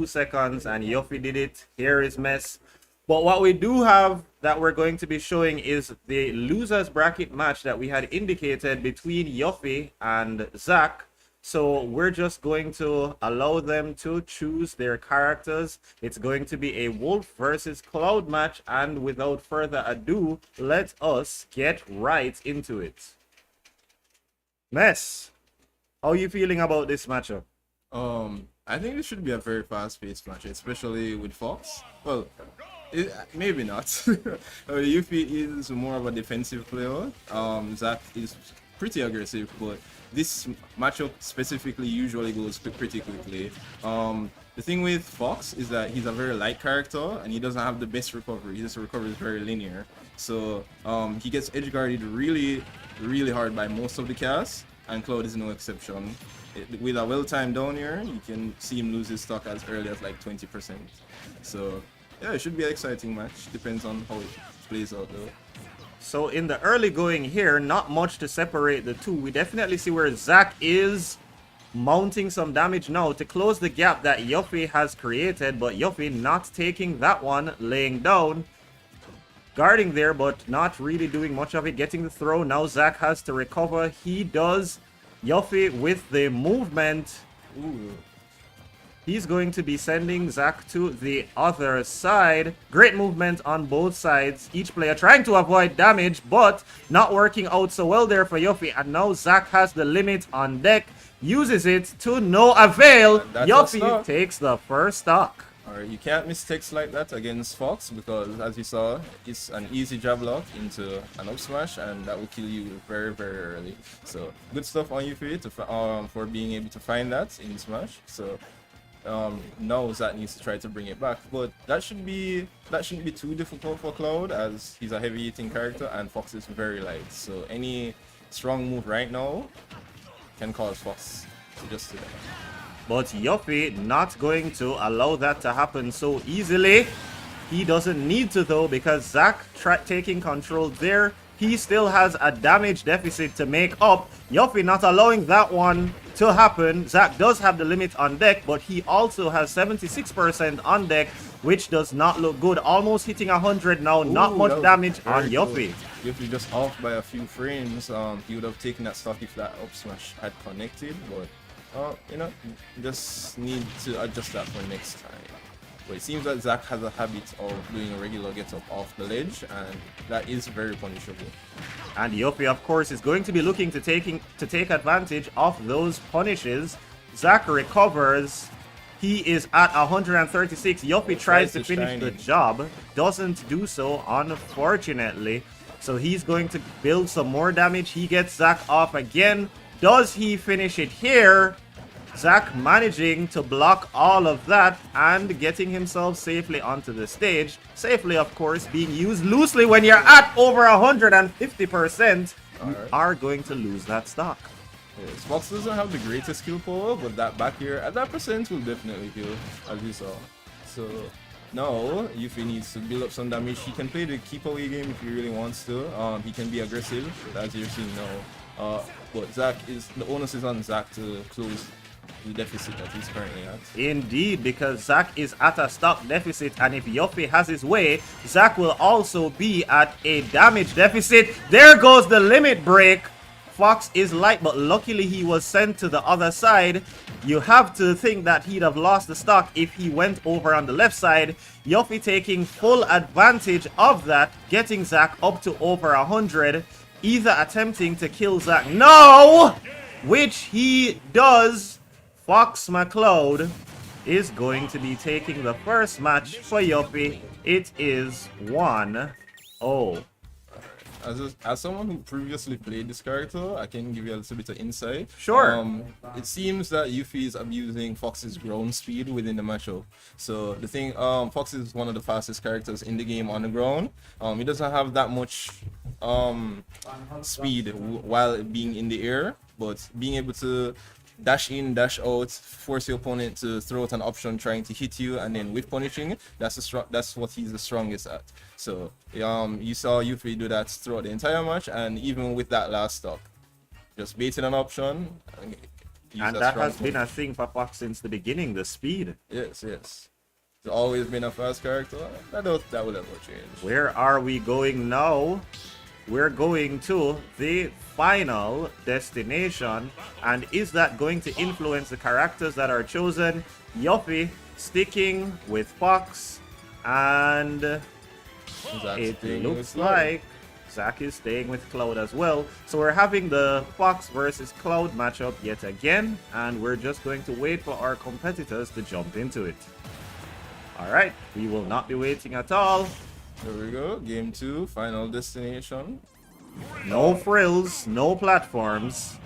Seconds and Yuffie did it. Here is mess. But what we do have that we're going to be showing is the losers bracket match that we had indicated between Yuffie and Zach. So we're just going to allow them to choose their characters. It's going to be a Wolf versus Cloud match, and without further ado, let us get right into it. Mess, how are you feeling about this matchup? I think this should be a very fast-paced match, especially with Fox. Well, maybe not. Yuffie is more of a defensive player. Zach is pretty aggressive, but this matchup specifically usually goes pretty quickly. The thing with Fox is that he's a very light character and he doesn't have the best recovery. His recovery is very linear. So he gets edge-guarded really, really hard by most of the casts, and Cloud is no exception. With a well-timed down here, you can see him lose his stock as early as like 20%. So yeah, it should be an exciting match. Depends on how it plays out though. So in the early going here, not much to separate the two. We definitely see where Zach is mounting some damage now to close the gap that Yuffie has created, but Yuffie not taking that one, laying down, guarding there, but not really doing much of it, getting the throw. Now Zach has to recover. He does. Yuffie with the movement. Ooh. He's going to be sending Zach to the other side. Great movement on both sides. Each player trying to avoid damage, but not working out so well there for Yuffie. And now Zach has the limit on deck. Uses it to no avail. Yuffie takes the first stock. Alright, you can't miss takes like that against Fox because, as you saw, it's an easy jab lock into an up smash, and that will kill you very, very early. So good stuff on you for being able to find that in this match. So now Zach needs to try to bring it back, but that shouldn't be too difficult for Cloud, as he's a heavy hitting character and Fox is very light. So any strong move right now can cause Fox to just do that. But Yuffie not going to allow that to happen so easily. He doesn't need to though, because Zach taking control there. He still has a damage deficit to make up. Yuffie not allowing that one to happen. Zach does have the limit on deck, but he also has 76% on deck, which does not look good. Almost hitting 100 now. Ooh, not much damage on Yuffie. Yuffie just off by a few frames. He would have taken that stock if that up smash had connected, but you know, just need to adjust that for next time. But it seems that Zach has a habit of doing a regular get up off the ledge, and that is very punishable. And Yuffie, of course, is going to be looking to take advantage of those punishes. Zach recovers. He is at 136. Yuffie tries to finish the job. Doesn't do so, unfortunately. So he's going to build some more damage. He gets Zach off again. Does he finish it here? Zach managing to block all of that and getting himself safely onto the stage. Safely, of course, being used loosely when you're at over 150%. You are going to lose that stock. Yes, Fox doesn't have the greatest skill power, but that back here at that percent will definitely kill, as you saw. So now, Yuffie needs to build up some damage. He can play the keep away game if he really wants to. He can be aggressive, as you're seeing now. But the onus is on Zach to close the deficit that he's currently at. Indeed, because Zach is at a stock deficit, and if Yuffie has his way, Zach will also be at a damage deficit. There goes the limit break. Fox is light, but luckily he was sent to the other side. You have to think that he'd have lost the stock if he went over on the left side. Yuffie taking full advantage of that, getting Zach up to over 100, either attempting to kill Zach. No! Which he does. Fox McCloud is going to be taking the first match for Yuffie. It is 1-0. As someone who previously played this character, I can give you a little bit of insight. Sure. It seems that Yuffie is abusing Fox's ground speed within the matchup. So the thing, Fox is one of the fastest characters in the game on the ground. He doesn't have that much speed while being in the air, but being able to dash in, dash out, force your opponent to throw out an option trying to hit you, and then with punishing, that's what he's the strongest at. So you saw Yuffie do that throughout the entire match, and even with that last stock, just baiting an option. And that has been a thing for Fox since the beginning, the speed. Yes. It's always been a fast character. I doubt that will ever change. Where are we going now? We're going to the final destination, and is that going to influence the characters that are chosen? Yuffie sticking with Fox, and it looks like Zach is staying with Cloud as well. So we're having the Fox versus Cloud matchup yet again, and we're just going to wait for our competitors to jump into it. Alright, we will not be waiting at all. There we go, game 2, final destination. No frills, no platforms,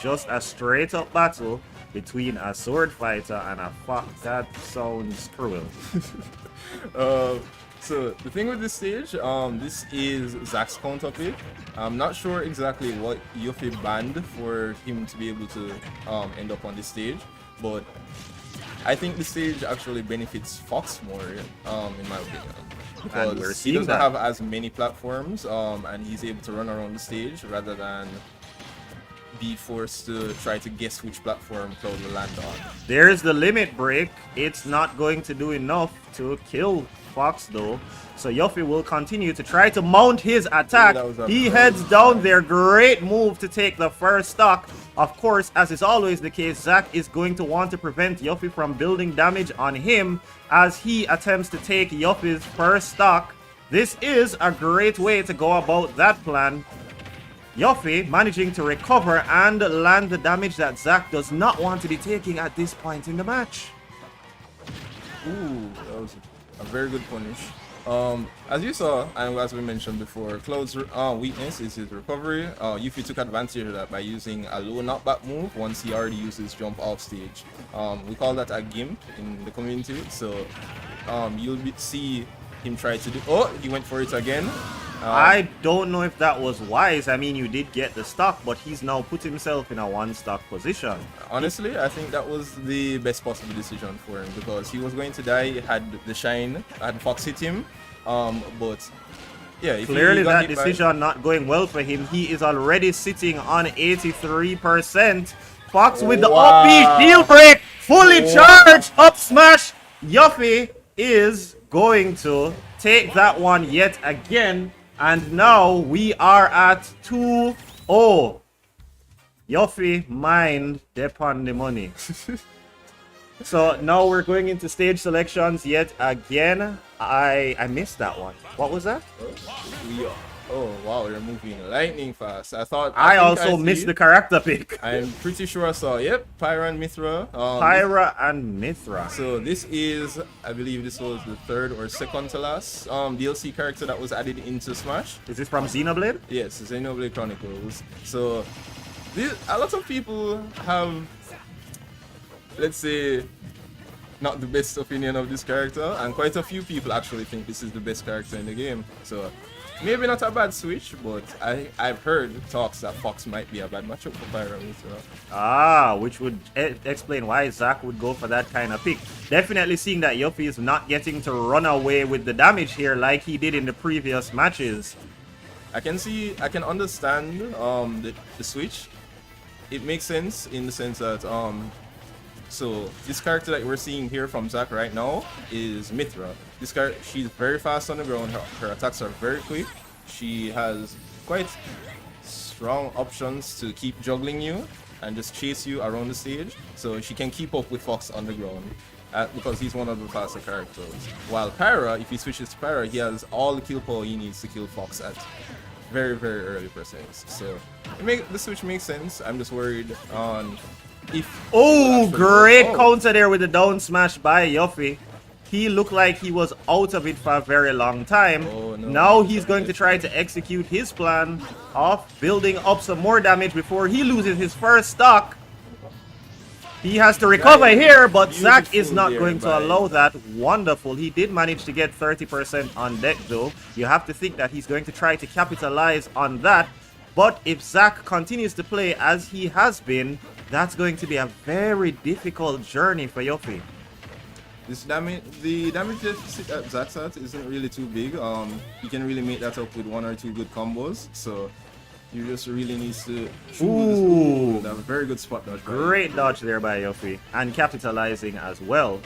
just a straight up battle between a sword fighter and a fox. That sounds cruel. So the thing with this stage, this is Zach's counter pick. I'm not sure exactly what Yuffie banned for him to be able to end up on this stage, but I think the stage actually benefits Fox more, in my opinion. Because he doesn't have as many platforms, and he's able to run around the stage rather than be forced to try to guess which platform Cloud will land on. There's the limit break. It's not going to do enough to kill Fox though. So Yuffie will continue to try to mount his attack. He heads down there. Great move to take the first stock. Of course, as is always the case, Zach is going to want to prevent Yuffie from building damage on him as he attempts to take Yuffie's first stock. This is a great way to go about that plan. Yuffie managing to recover and land the damage that Zach does not want to be taking at this point in the match. Ooh, that was a very good punish. As you saw, and as we mentioned before, Cloud's weakness is his recovery. Yuffie took advantage of that by using a low knockback move once he already uses jump off stage. We call that a gimp in the community. So you'll see him try to do. Oh, he went for it again. I don't know if that was wise. I mean, you did get the stock, but he's now put himself in a one-stock position. Honestly, I think that was the best possible decision for him because he was going to die had the shine, had Fox hit him. But yeah, if clearly that decision not going well for him. He is already sitting on 83%. Fox with the up B shield break, fully charged up smash. Yuffie is going to take that one yet again. And now we are at 2-0. Yuffie mind upon the money. So now we're going into stage selections yet again. I missed that one. What was that? We are. Oh wow, you're moving lightning fast. I think also see missed it. the character pick. I'm pretty sure I saw. Yep, Pyra and Mithra. Pyra and Mithra. So this is, I believe this was the third or second to last DLC character that was added into Smash. Is this from Xenoblade? Yes, Xenoblade Chronicles. So a lot of people have, let's say, not the best opinion of this character, and quite a few people actually think this is the best character in the game. So maybe not a bad switch, but I've heard talks that Fox might be a bad matchup for Pyra. Which would explain why Zach would go for that kind of pick. Definitely seeing that Yuffie is not getting to run away with the damage here like he did in the previous matches. I can understand the switch. It makes sense in the sense that so this character that we're seeing here from Zack right now is Mithra. This character, she's very fast on the ground. Her attacks are very quick. She has quite strong options to keep juggling you and just chase you around the stage. So she can keep up with Fox on the ground because he's one of the faster characters. While Pyra, if he switches to Pyra, he has all the kill power he needs to kill Fox at very, very early percents. So the switch makes sense. I'm just worried on great counter there with the down smash by Yuffie. He looked like he was out of it for a very long time. Now he's going to try to execute his plan of building up some more damage before he loses his first stock. He has to recover here, but Zack is not going to allow that. Wonderful. He did manage to get 30% on deck though. You have to think that he's going to try to capitalize on that. But if Zack continues to play as he has been, that's going to be a very difficult journey for Yuffie. The damage deficit at Zack's at isn't really too big. He can really make that up with one or two good combos. So you just really need to choose a very good spot dodge. Great dodge there by Yuffie, and capitalizing as well.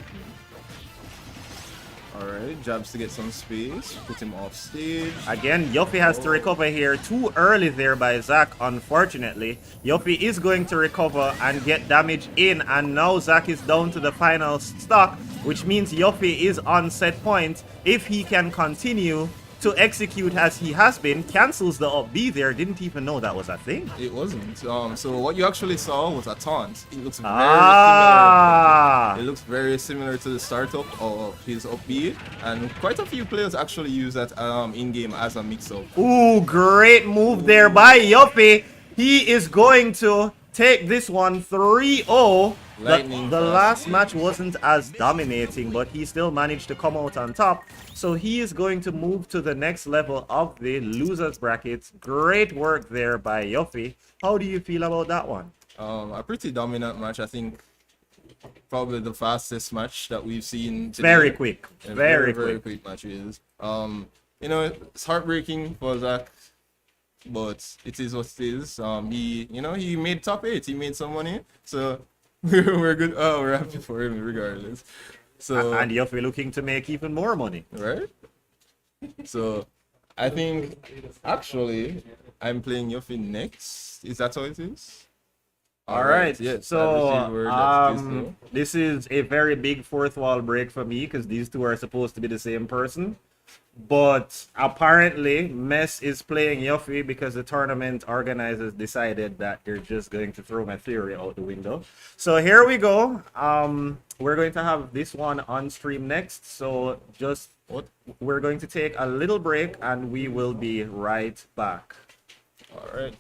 Alright, jabs to get some space, put him off stage. Again, Yuffie has to recover here. Too early there by Zack, unfortunately. Yuffie is going to recover and get damage in, and now Zack is down to the final stock, which means Yuffie is on set point. If he can continue to execute as he has been, cancels the up B there. Didn't even know that was a thing. It wasn't. So what you actually saw was a taunt. It looks very similar. It looks very similar to the startup of his up B, and quite a few players actually use that in game as a mix-up. Great move there by Yuffie. He is going to take this one 3-0. The last match wasn't as dominating, but he still managed to come out on top. So he is going to move to the next level of the losers brackets. Great work there by Yuffie. How do you feel about that one? A pretty dominant match. I think probably the fastest match that we've seen today. Very quick. Very quick matches. You know, it's heartbreaking for Zack, but it is what it is. He made top 8. He made some money. So we're good. Oh, we're happy for him regardless. So and Yuffie looking to make even more money, right? So I think actually I'm playing Yuffie next. Is that how it is? All right. Yes. So this is a very big fourth wall break for me because these two are supposed to be the same person. But apparently, Mess is playing Yuffie because the tournament organizers decided that they're just going to throw my theory out the window. So here we go. We're going to have this one on stream next. So we're going to take a little break and we will be right back. All right.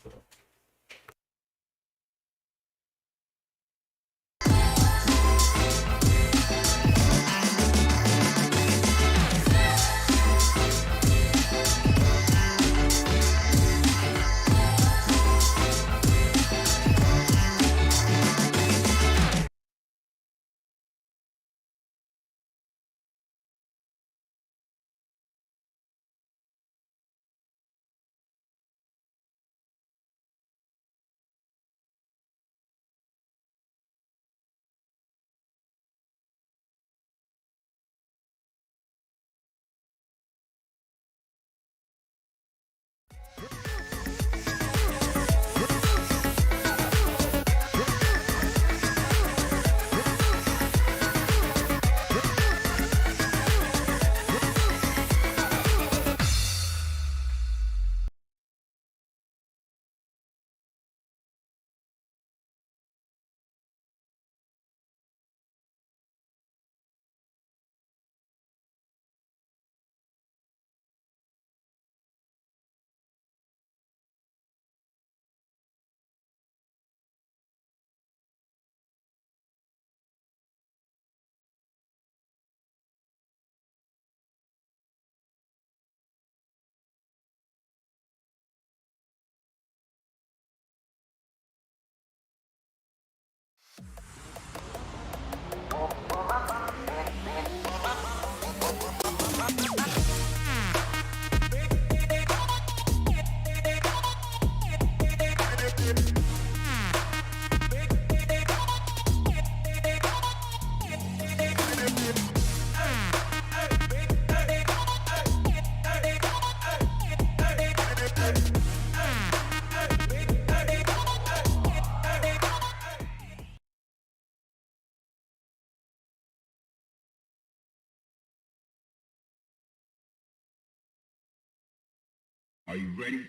Are you ready?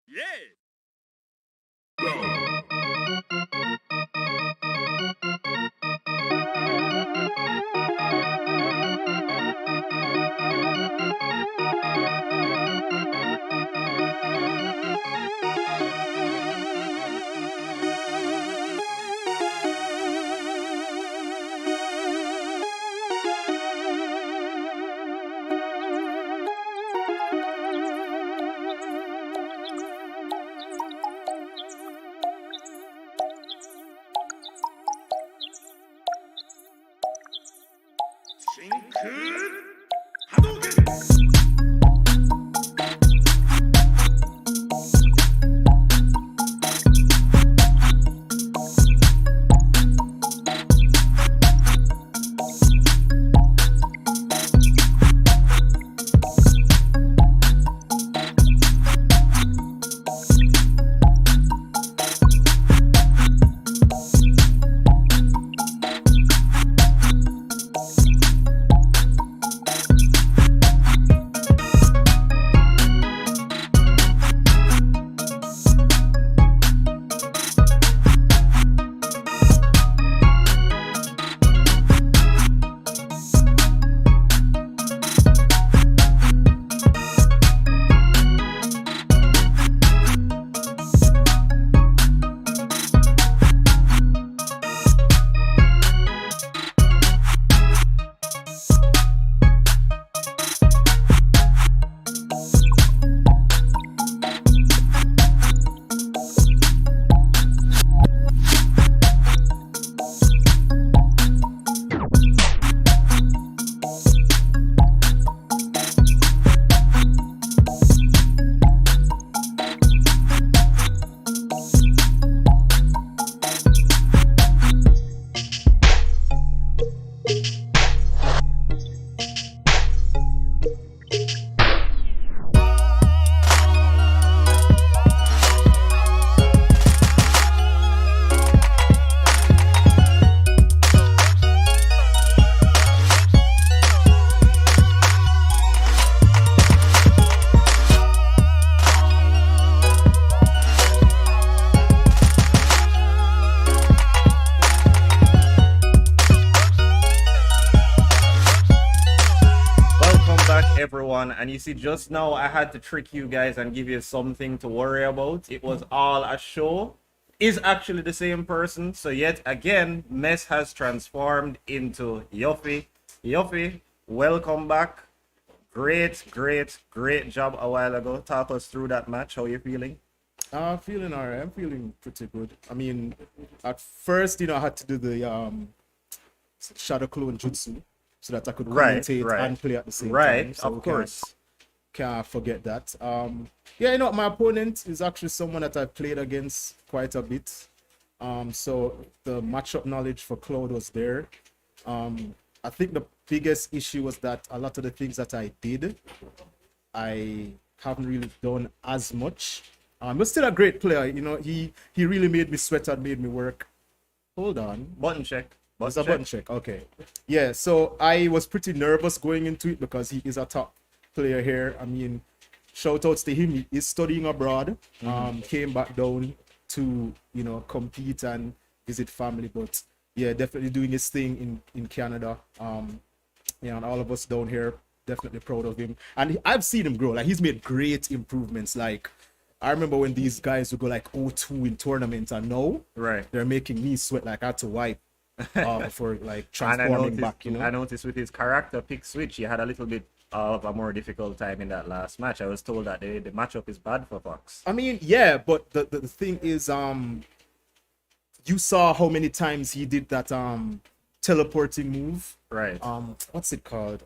Yeah. Everyone, and you see, just now I had to trick you guys and give you something to worry about. It was all a show. Is actually the same person. So yet again, Mess has transformed into Yuffie. Yuffie, welcome back. Great job a while ago. Talk us through that match. How you feeling? Feeling alright. I'm feeling pretty good. I mean, at first, I had to do the shadow clone jutsu, so that I could commentate and play at the same time. So of course. Can't forget that. Yeah, my opponent is actually someone that I played against quite a bit. So the matchup knowledge for Cloud was there. I think the biggest issue was that a lot of the things that I did, I haven't really done as much. But still a great player. He really made me sweat and made me work. Hold on. Button check. Button check. Okay. Yeah, so I was pretty nervous going into it because he is a top player here. I mean, shout outs to him. He is studying abroad. Came back down to, compete and visit family. But yeah, definitely doing his thing in Canada. And all of us down here, definitely proud of him. And I've seen him grow. Like, he's made great improvements. Like, I remember when these guys would go like 0-2 in tournaments, and now they're making me sweat like I had to wipe. For like transforming back, I noticed with his character pick switch, he had a little bit of a more difficult time in that last match. I was told that the matchup is bad for Fox. I mean, yeah, but the thing is, you saw how many times he did that teleporting move. Right. What's it called?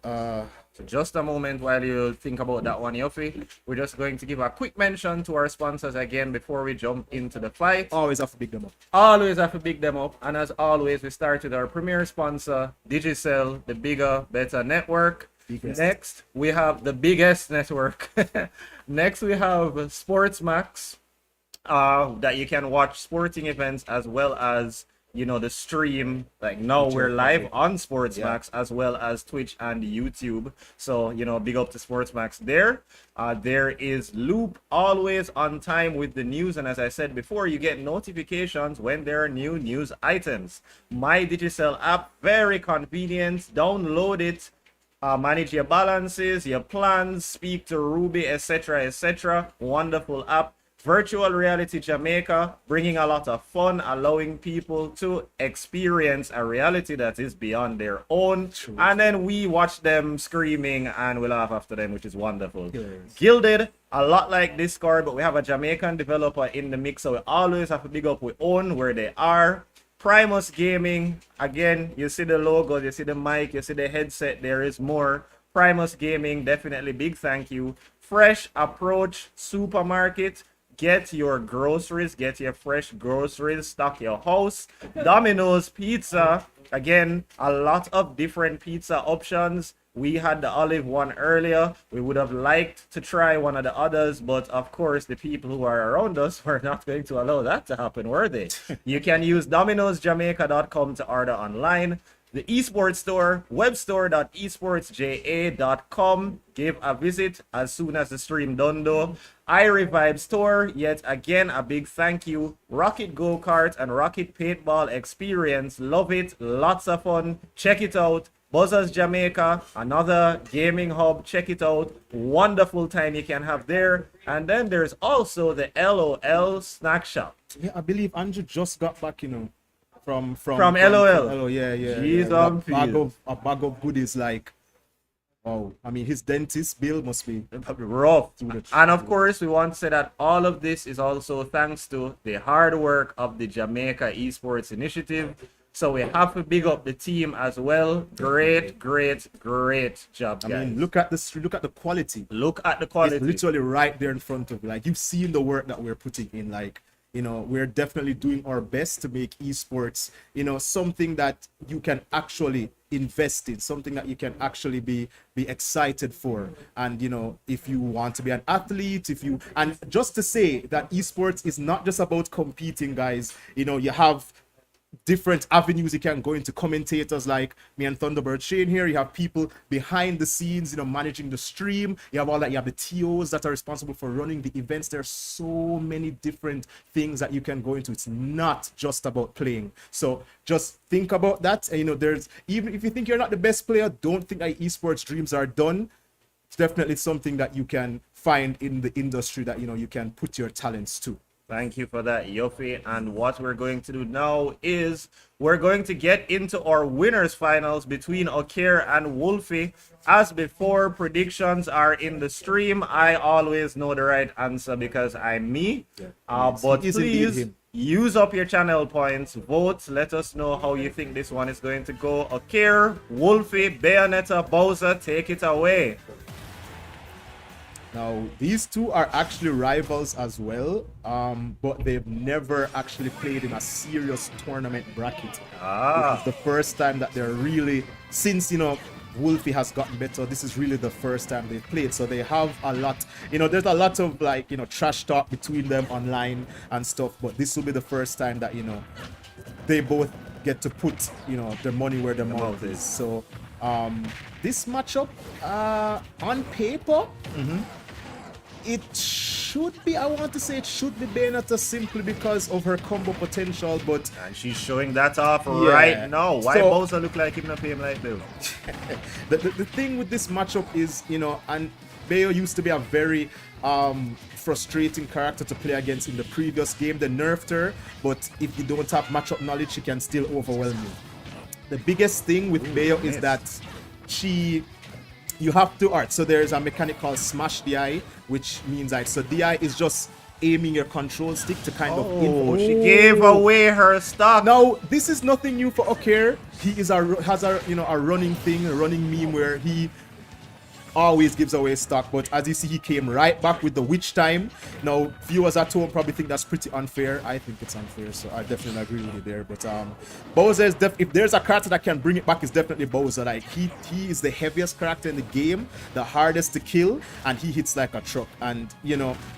So just a moment while you think about that one, Yuffie. We're just going to give a quick mention to our sponsors again before we jump into the fight. Always have to big them up. Always have to big them up. And as always, we start with our premier sponsor, Digicel, the bigger, better network. Biggest. Next, we have the biggest network. Next, we have SportsMax, that you can watch sporting events as well as the stream. Like now we're live on SportsMax as well as Twitch and YouTube. So, big up to SportsMax there. There is Loop, always on time with the news. And as I said before, you get notifications when there are new news items. My Digicel app, very convenient. Download it. Manage your balances, your plans, speak to Ruby, etc., etc. Wonderful app. Virtual Reality Jamaica, bringing a lot of fun, allowing people to experience a reality that is beyond their own. True. And then we watch them screaming and we laugh after them, which is wonderful. Yes. Gilded, a lot like Discord, but we have a Jamaican developer in the mix, so we always have to big up we own where they are. Primus Gaming, again, you see the logo, you see the mic, you see the headset, there is more. Primus Gaming, definitely big thank you. Fresh Approach Supermarket, get your groceries, get your fresh groceries, stock your house. Domino's Pizza, again, a lot of different pizza options. We had the olive one earlier. We would have liked to try one of the others, but of course, the people who are around us were not going to allow that to happen, were they? You can use Domino'sJamaica.com to order online. The esports store, webstore.esportsja.com. Give a visit as soon as the stream done though. iRevive store, yet again a big thank you. Rocket Go-Kart and Rocket Paintball experience. Love it, lots of fun. Check it out. Buzzers Jamaica, another gaming hub. Check it out. Wonderful time you can have there. And then there's also the LOL snack shop. Yeah, I believe Andrew just got back, from LOL. Yeah. Jeez, a bag of goodies like, oh, I mean, his dentist bill must be rough. And of course, we want to say that all of this is also thanks to the hard work of the Jamaica Esports Initiative. So we have to big up the team as well. Great job, guys. I mean, look at the quality. Look at the quality. It's literally right there in front of you. Like, you've seen the work that we're putting in. Like, we're definitely doing our best to make esports, something that you can actually invest in, something that you can actually be excited for. And, if you want to be an athlete, and just to say that esports is not just about competing, guys. You have different avenues you can go into. Commentators like me and Thunderbird Shane here. You have people behind the scenes, managing the stream. You have all that. You have the TOs that are responsible for running the events. There's so many different things that you can go into. It's not just about playing. So just think about that. And, there's, even if you think you're not the best player, don't think that esports dreams are done. It's definitely something that you can find in the industry that, you can put your talents to. Thank you for that, Yofi. And what we're going to do now is we're going to get into our winners finals between Okir and Wolfie. As before, predictions are in the stream. I always know the right answer because I'm me. But please use up your channel points. Vote. Let us know how you think this one is going to go. Okir, Wolfie, Bayonetta, Bowser, take it away. Now, these two are actually rivals as well, but they've never actually played in a serious tournament bracket. This is the first time that they're really, since, Wolfie has gotten better, this is really the first time they've played. So they have a lot, there's a lot of trash talk between them online and stuff, but this will be the first time that, they both get to put, their money where their mouth is. So this matchup, on paper, it should be, I want to say it should be Bayonetta simply because of her combo potential, but... And she's showing that off right now. Why Bowser look like him not pay him like Bill? the thing with this matchup is, and Bayo used to be a very frustrating character to play against in the previous game. They nerfed her, but if you don't have matchup knowledge, she can still overwhelm you. The biggest thing with Bayo is that you have to, alright, so there's a mechanic called Smash DI, which means that, so DI is just aiming your control stick to kind of info. She gave away her stock. Now, this is nothing new for Okir. He has a running thing, a running meme where he always gives away stock, but as you see, he came right back with the witch time. Now, viewers at home probably think that's pretty unfair. I think it's unfair, so I definitely agree with you there. But Bowser is if there's a character that can bring it back, it's definitely Bowser. Like he is the heaviest character in the game, the hardest to kill, and he hits like a truck. And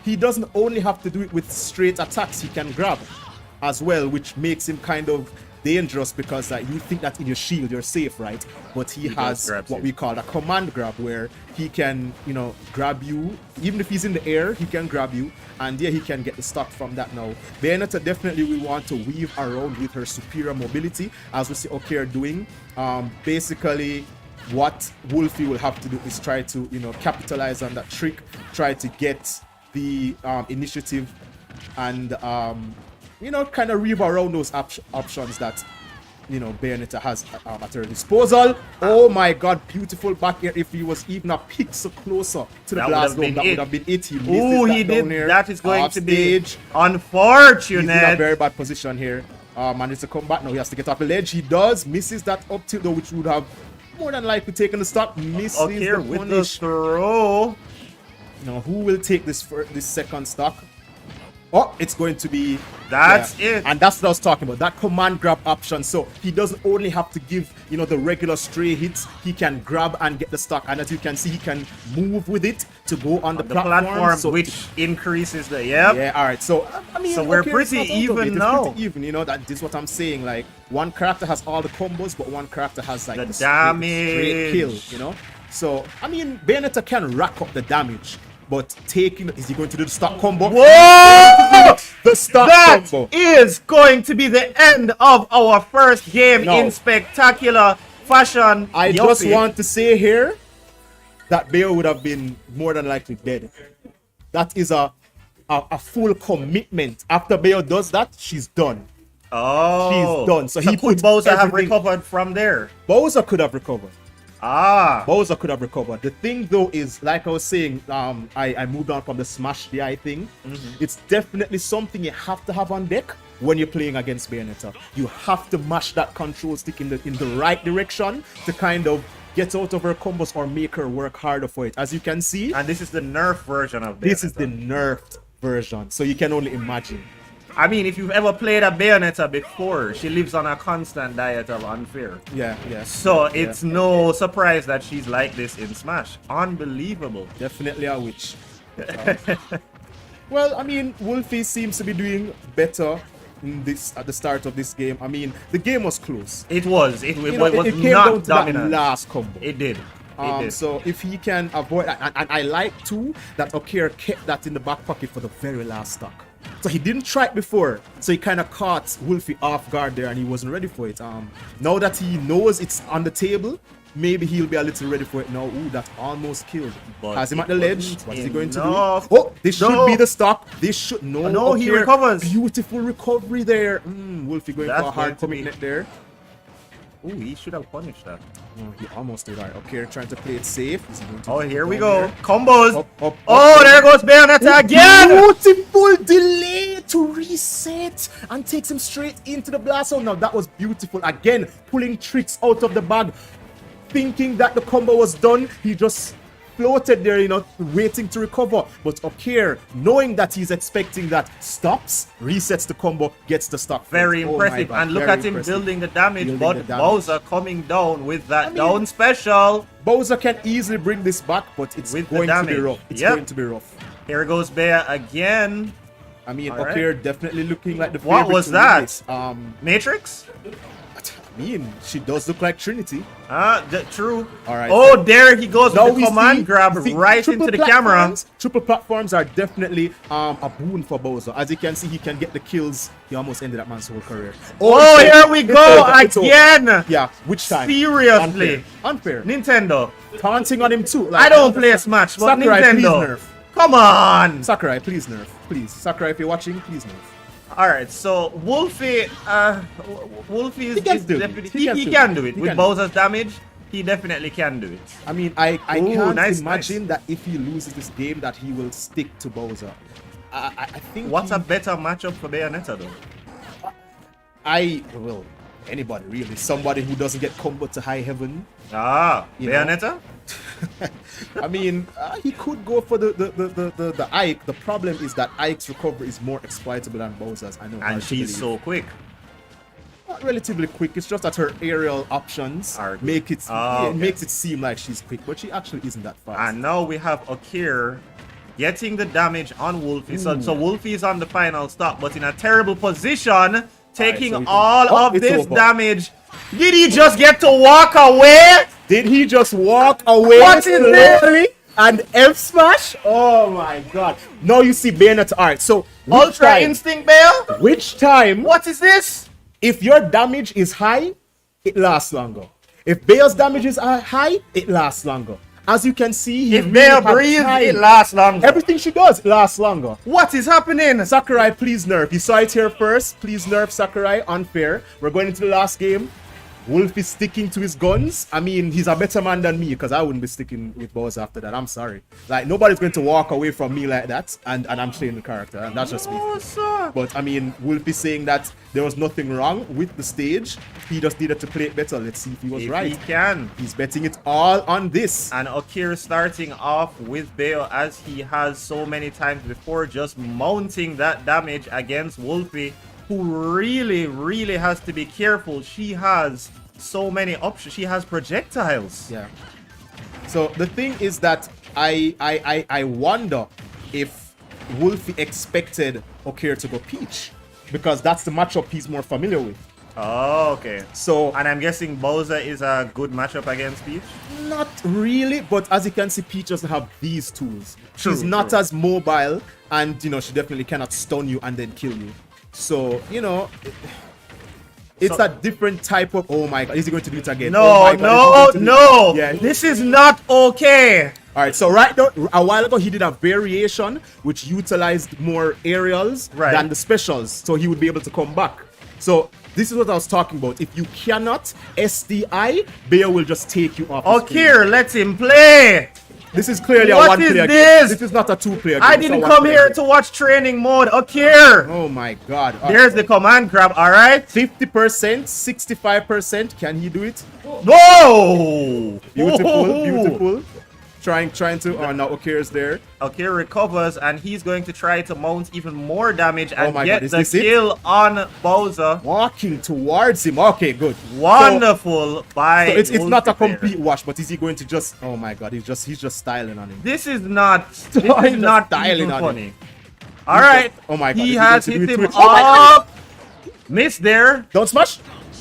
he doesn't only have to do it with straight attacks; he can grab as well, which makes him kind of dangerous because you think that in your shield you're safe, right? But he has what we call a command grab, where he can, you know, grab you. Even if he's in the air, he can grab you, and yeah, he can get the stock from that now. Bayonetta definitely will want to weave around with her superior mobility, as we see Okier doing. Basically, what Wolfie will have to do is try to, you know, capitalize on that trick, try to get the initiative, and you know, kind of weave around those options that, you know, Bayonetta has at her disposal. Oh my god, beautiful back air. If he was even a pixel closer to the glass dome, that would have been it. Ooh, he did. That is going to be unfortunate. He's in a very bad position here. And it's a comeback now. He has to get off the ledge. He does. Misses that up tilt though, which would have more than likely taken the stock. Misses the with the throw. Now, who will take this second stock? Oh, it's going to be... That's it. And that's what I was talking about. That command grab option. So he doesn't only have to give, you know, the regular stray hits. He can grab and get the stock. And as you can see, he can move with it to go on the platform. So which increases the... Yep. Yeah, all right. So, I mean... So we're pretty even now. Pretty even, you know. This is what I'm saying. Like, one character has all the combos, but one character has, like, the damage. Straight kill, you know. So, I mean, Bayonetta can rack up the damage. But is he going to do the stock combo? Whoa! The stock combo. That is going to be the end of our first game in spectacular fashion. I just want to say here that Bayo would have been more than likely dead. That is a full commitment. After Bayo does that, she's done. Oh. She's done. So he could Bowser have recovered from there? Bowser could have recovered. Bowser could have recovered. The thing though is, like I was saying, I moved on from the Smash DI thing. It's definitely something you have to have on deck when you're playing against Bayonetta. You have to mash that control stick in the right direction to kind of get out of her combos or make her work harder for it. As you can see, and this is the nerf version of Bayonetta. This is the nerfed version, so you can only imagine. I mean, if you've ever played a Bayonetta before, she lives on a constant diet of unfair. Yeah. So it's no surprise that she's like this in Smash. Unbelievable. Definitely a witch. Well, I mean, Wolfie seems to be doing better in this at the start of this game. I mean, the game was close. It was. It came not down to dominant. That last combo. It did. So if he can avoid, and I like too that Okier kept that in the back pocket for the very last stock. So he didn't try it before, so he kind of caught Wolfie off guard there, and he wasn't ready for it. Now that he knows it's on the table, maybe he'll be a little ready for it now. Ooh, that almost killed. Has him at the ledge. What is he going to do? Oh, this should be the stock. This should no. He recovers. Beautiful recovery there. Wolfie going for a hard commitment there. Ooh, he should have punished that. Oh, he almost did. All right, okay, trying to play it safe. Here we go. Combos. Up, there goes Bayonetta again. Beautiful delay to reset and takes him straight into the blast zone. Now that was beautiful. Again, pulling tricks out of the bag. Thinking that the combo was done, he just floated there, you know, waiting to recover. But Okier, knowing that he's expecting that, stops, resets the combo, gets the stock. Very impressive. And look at him building the damage, but Bowser coming down with that down special. Bowser can easily bring this back, but it's going to be rough. It's going to be rough. Here goes Bea again. I mean, Okier definitely looking like the favorite. What was that? Matrix? I mean, she does look like Trinity. True. All right. Oh, there he goes with the command grab right into the camera. Triple platforms are definitely a boon for Bowser. As you can see, he can get the kills. He almost ended that man's whole career. Oh, here we go again. Yeah, which time? Seriously. Unfair. Nintendo. Taunting on him too. I don't play Smash, but Sakurai, Nintendo. Please nerf. Come on. Sakurai, please nerf. Please. Sakurai, if you're watching, please nerf. Alright, so Wolfie is definitely he can do it. With Bowser's damage, he definitely can do it. I mean, I can't imagine that if he loses this game that he will stick to Bowser. I think what's a better matchup for Bayonetta though? Anybody really. Somebody who doesn't get combo to high heaven. Bayonetta? I mean, he could go for the Ike. The problem is that Ike's recovery is more exploitable than Bowser's. I know. And she's so quick. Not relatively quick. It's just that her aerial options makes it seem like she's quick, but she actually isn't that fast. And now we have Okier getting the damage on Wolfie. So Wolfie is on the final stop, but in a terrible position taking Alright, so all of it's this over. damage. Did he just get to walk away? Did he just walk away? What is this? slowly And F smash? Oh my god. Now you see Bayonetta. Alright, so Ultra Instinct Bale? Which time? What is this? If your damage is high, it lasts longer. If Bale's damage is high, it lasts longer. As you can see, he If really Bale had breathes, time. it lasts longer. Everything she does, it lasts longer. What is happening? Sakurai, please nerf. You saw it here first. Please nerf Sakurai. Unfair. We're going into the last game. Wolf is sticking to his guns. I mean, he's a better man than me because I wouldn't be sticking with Bowser after that. I'm sorry. Like, nobody's going to walk away from me like that, and I'm playing the character, and that's just me. But, I mean, Wolf is saying that there was nothing wrong with the stage. He just needed to play it better. Let's see if he was right. He can. He's betting it all on this. And Okir starting off with Bale as he has so many times before, just mounting that damage against Wolfie, who really has to be careful. She has so many options. She has projectiles. Yeah. So the thing is that I wonder if Wolfie expected Okir to go Peach, because that's the matchup he's more familiar with. Oh, okay. So, and I'm guessing Bowser is a good matchup against Peach? Not really, but as you can see, Peach doesn't have these tools. True, She's not true. as mobile, and, you know, she definitely cannot stun you and then kill you. So, you know, it's a different type of... Oh my god, is he going to do it again? No, Oh my God, no. Yeah. This is not okay. Alright, so right now, a while ago, he did a variation which utilized more aerials than the specials, so he would be able to come back. So, this is what I was talking about. If you cannot SDI, Bale will just take you off. Okir, let him play. This is clearly a What one-player is game. this? This is not a two-player game. I It's a didn't come one-player here game. to watch training mode. Okir. Oh my god. There's the command grab, alright? 50%, 65%. Can he do it? No! Beautiful, beautiful. Trying to... Oh, now Okir's there. Okir recovers, and he's going to try to mount even more damage Oh and my get God, is the this it? kill on Bowser. Walking towards him. Okay, good. Wonderful by So it's not a Wolfie there. complete wash, but is he going to just... Oh my god, he's just styling on him. This is not He's just not styling even on funny. him. All right. Oh my god. He is has going hit to do him it to Oh my God. up. Missed there. Don't smash.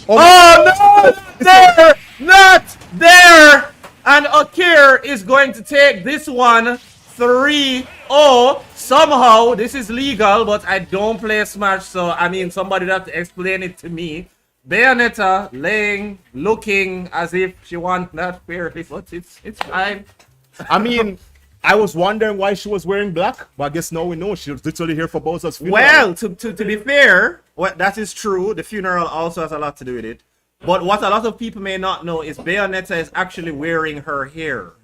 Oh, no! There! Not there! And Okir is going to take this one 3-0. Somehow, this is legal, but I don't play Smash, so I mean, somebody would have to explain it to me. Bayonetta laying, looking as if she wants that fairly, but it's fine. I mean, I was wondering why she was wearing black, but I guess now we know she was literally here for Bowser's funeral. Well, to be fair, that is true. The funeral also has a lot to do with it. But what a lot of people may not know is Bayonetta is actually wearing her hair.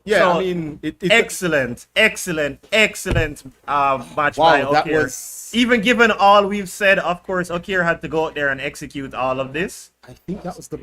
Yeah, So, I mean, excellent match Wow, by that Okir. was- Even given all we've said, of course, Okir had to go out there and execute all of this. I think that was the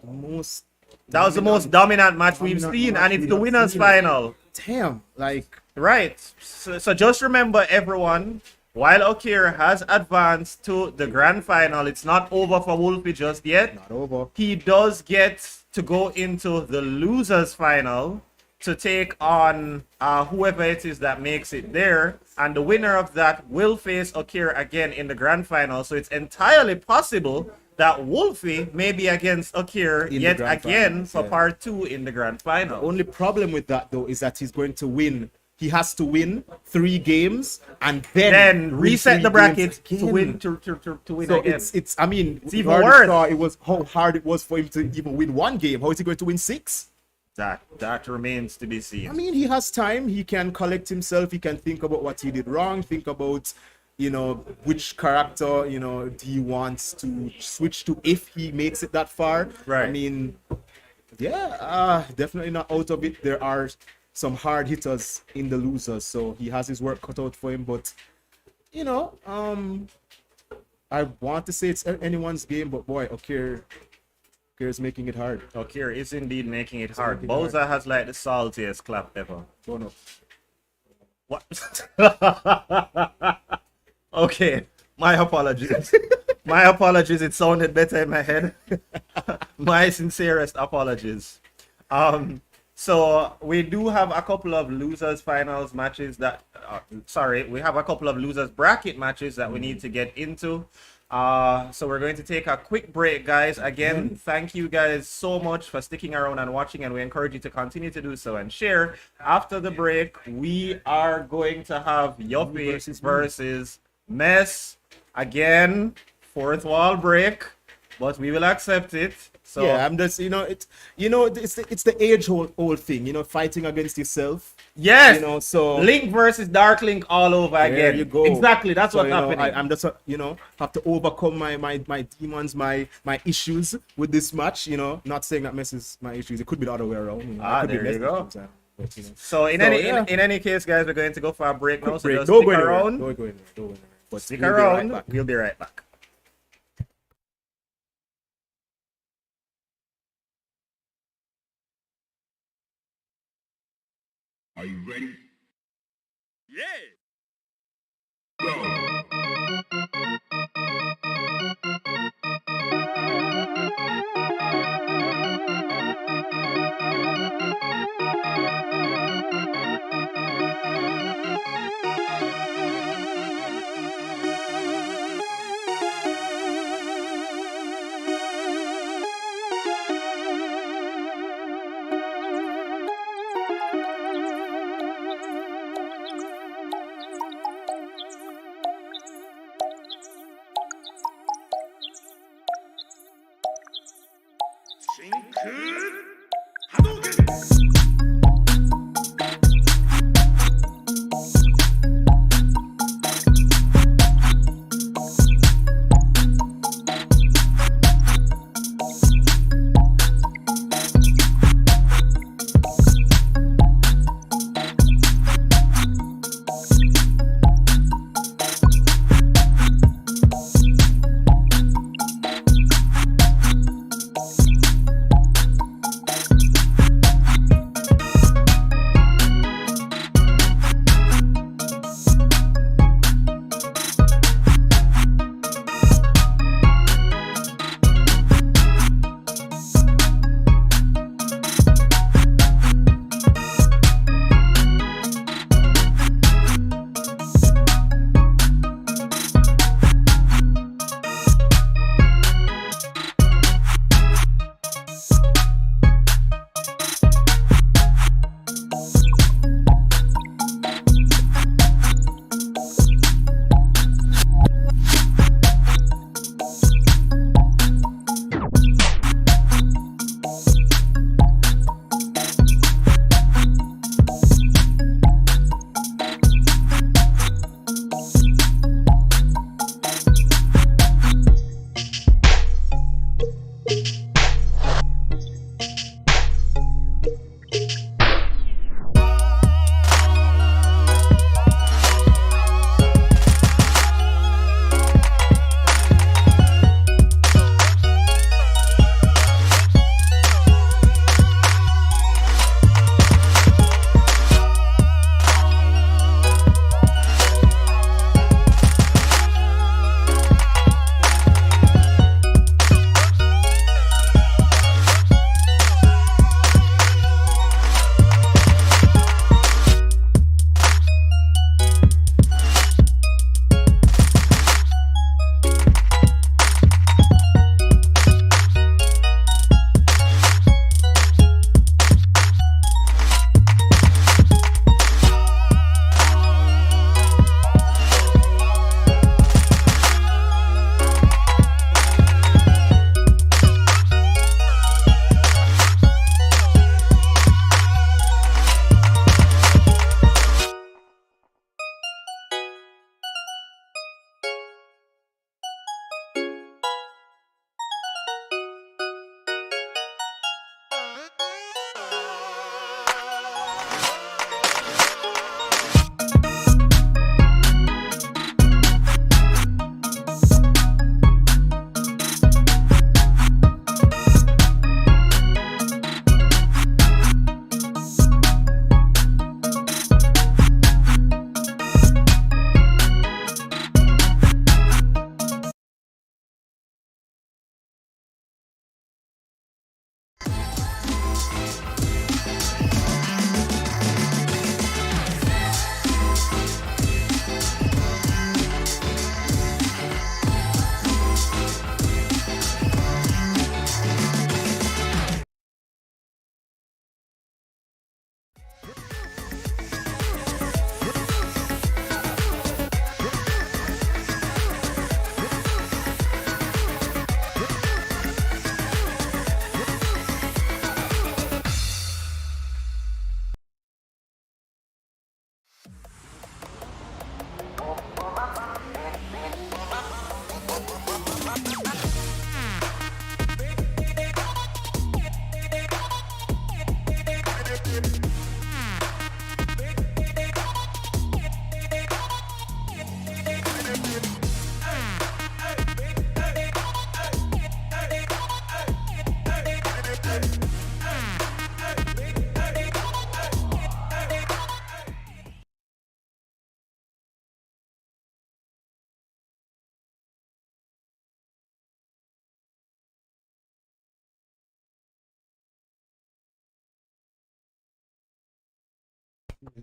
most... That was the most dominant match we've seen, and it's the winners' final. Damn, like... Right. So just remember, everyone, while Okir has advanced to the grand final, it's not over for Wolfie just yet. Not over. He does get to go into the losers final to take on whoever it is that makes it there. And the winner of that will face Okir again in the grand final. So it's entirely possible that Wolfie may be against Okir In the yet grand again finals, for yeah. part 2 in the grand final. The only problem with that, though, is that he's going to win. He has to win 3 games and then win reset 3 the bracket games to again. win to win So again. it's I mean, It's we even already worse. saw it was how hard it was for him to even win 1 game. How is he going to win 6? That remains to be seen. I mean, he has time. He can collect himself. He can think about what he did wrong. Think about, you know, which character, you know, he wants to switch to if he makes it that far. Right. I mean, yeah, definitely not out of it. There are some hard hitters in the losers, so he has his work cut out for him. But, you know, I want to say it's anyone's game, but boy, Okir is making it hard. Okir is indeed making it hard. making it hard. Bowser has like the saltiest clap ever. Oh no. What? Okay, my apologies. My apologies. It sounded better in my head. My sincerest apologies. So we do have a couple of losers finals matches that, we have a couple of losers bracket matches that we need to get into. So we're going to take a quick break, guys. Again, thank you guys so much for sticking around and watching, and we encourage you to continue to do so and share. After the break, we are going to have Yuppie versus Mess. Again, fourth wall break, but we will accept it. So yeah, I'm just, it's the age old thing, fighting against yourself. yes, So Link versus Dark Link all over again. there you go. Exactly, that's So, what's happening. I'm just, have to overcome my demons, my issues with this match. Not saying that messes my issues. It could be the other way around. It could be there you Mess's go. issues, but, So in any case, guys, we're going to go for a break now. So break. just Don't stick go anywhere. around. Don't go anywhere. Don't go anywhere. But Stick we'll be right around. back. We'll be right back. Are you ready? Yeah.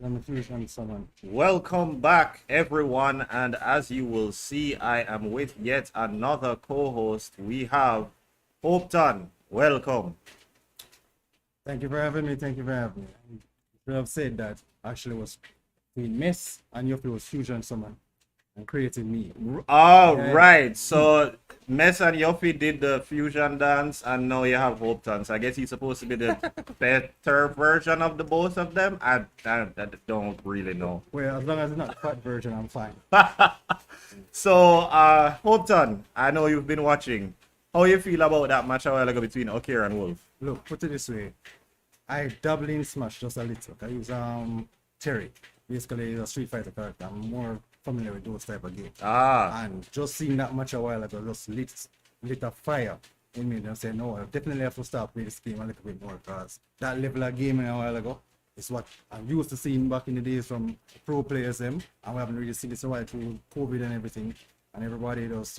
I'm a fusion someone. Welcome back, everyone, and as you will see, I am with yet another co-host. We have Hopeton. Welcome. Thank you for having me. Thank you for having me. You have said that actually was between Mess and Yuffie was fusion someone and created me. All Yeah. right, so Mess and Yuffie did the fusion dance, and now you have Hopeton. So I guess he's supposed to be the better version of the both of them. I don't really know. Well, as long as it's not the fat version, I'm fine. So, Hopeton, I know you've been watching. How you feel about that match a while ago between Okir and Wolf? Look, put it this way. I dabble in Smash just a little. I use Terry. Basically, he's a Street Fighter character. I'm more familiar with those type of games. And just seeing that match a while ago just lit a fire in me and said, no, I definitely have to start playing this game a little bit more because that level of gaming a while ago is what I'm used to seeing back in the days from pro players them. And we haven't really seen this a while through COVID and everything. And everybody just,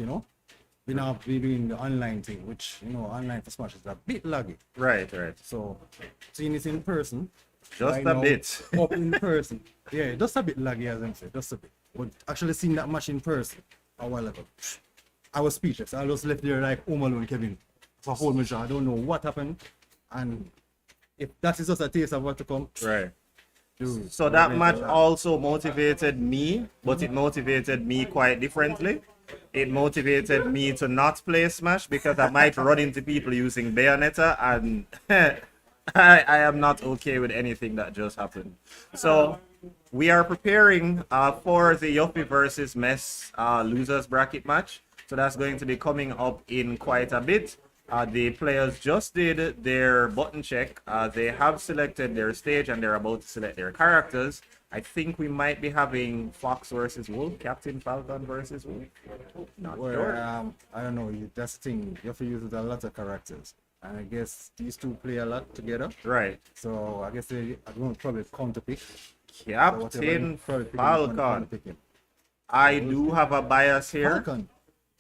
been out doing the online thing, which, online for Smash is a bit laggy. Right. So, seeing it in person. Just right a now, bit. Up in person. Yeah, just a bit laggy, as I said, just a bit. But actually seeing that match in person a while ago, I was speechless. I was left there like Home Alone Kevin for a whole measure. I don't know what happened. And if that is just a taste of what to come. Right. Dude, So that match also motivated me, but it motivated me quite differently. It motivated me to not play Smash because I might run into people using Bayonetta, and I am not okay with anything that just happened. So we are preparing for the Yuffie versus Mess losers bracket match. So that's going to be coming up in quite a bit. The players just did their button check. They have selected their stage and they're about to select their characters. I think we might be having Fox versus Wolf, Captain Falcon versus Wolf. Not sure. I don't know. That's the thing. You have to use a lot of characters. And I guess these two play a lot together. Right. So I guess I don't probably counter pick. Captain Falcon. I do have a bias here. Falcon.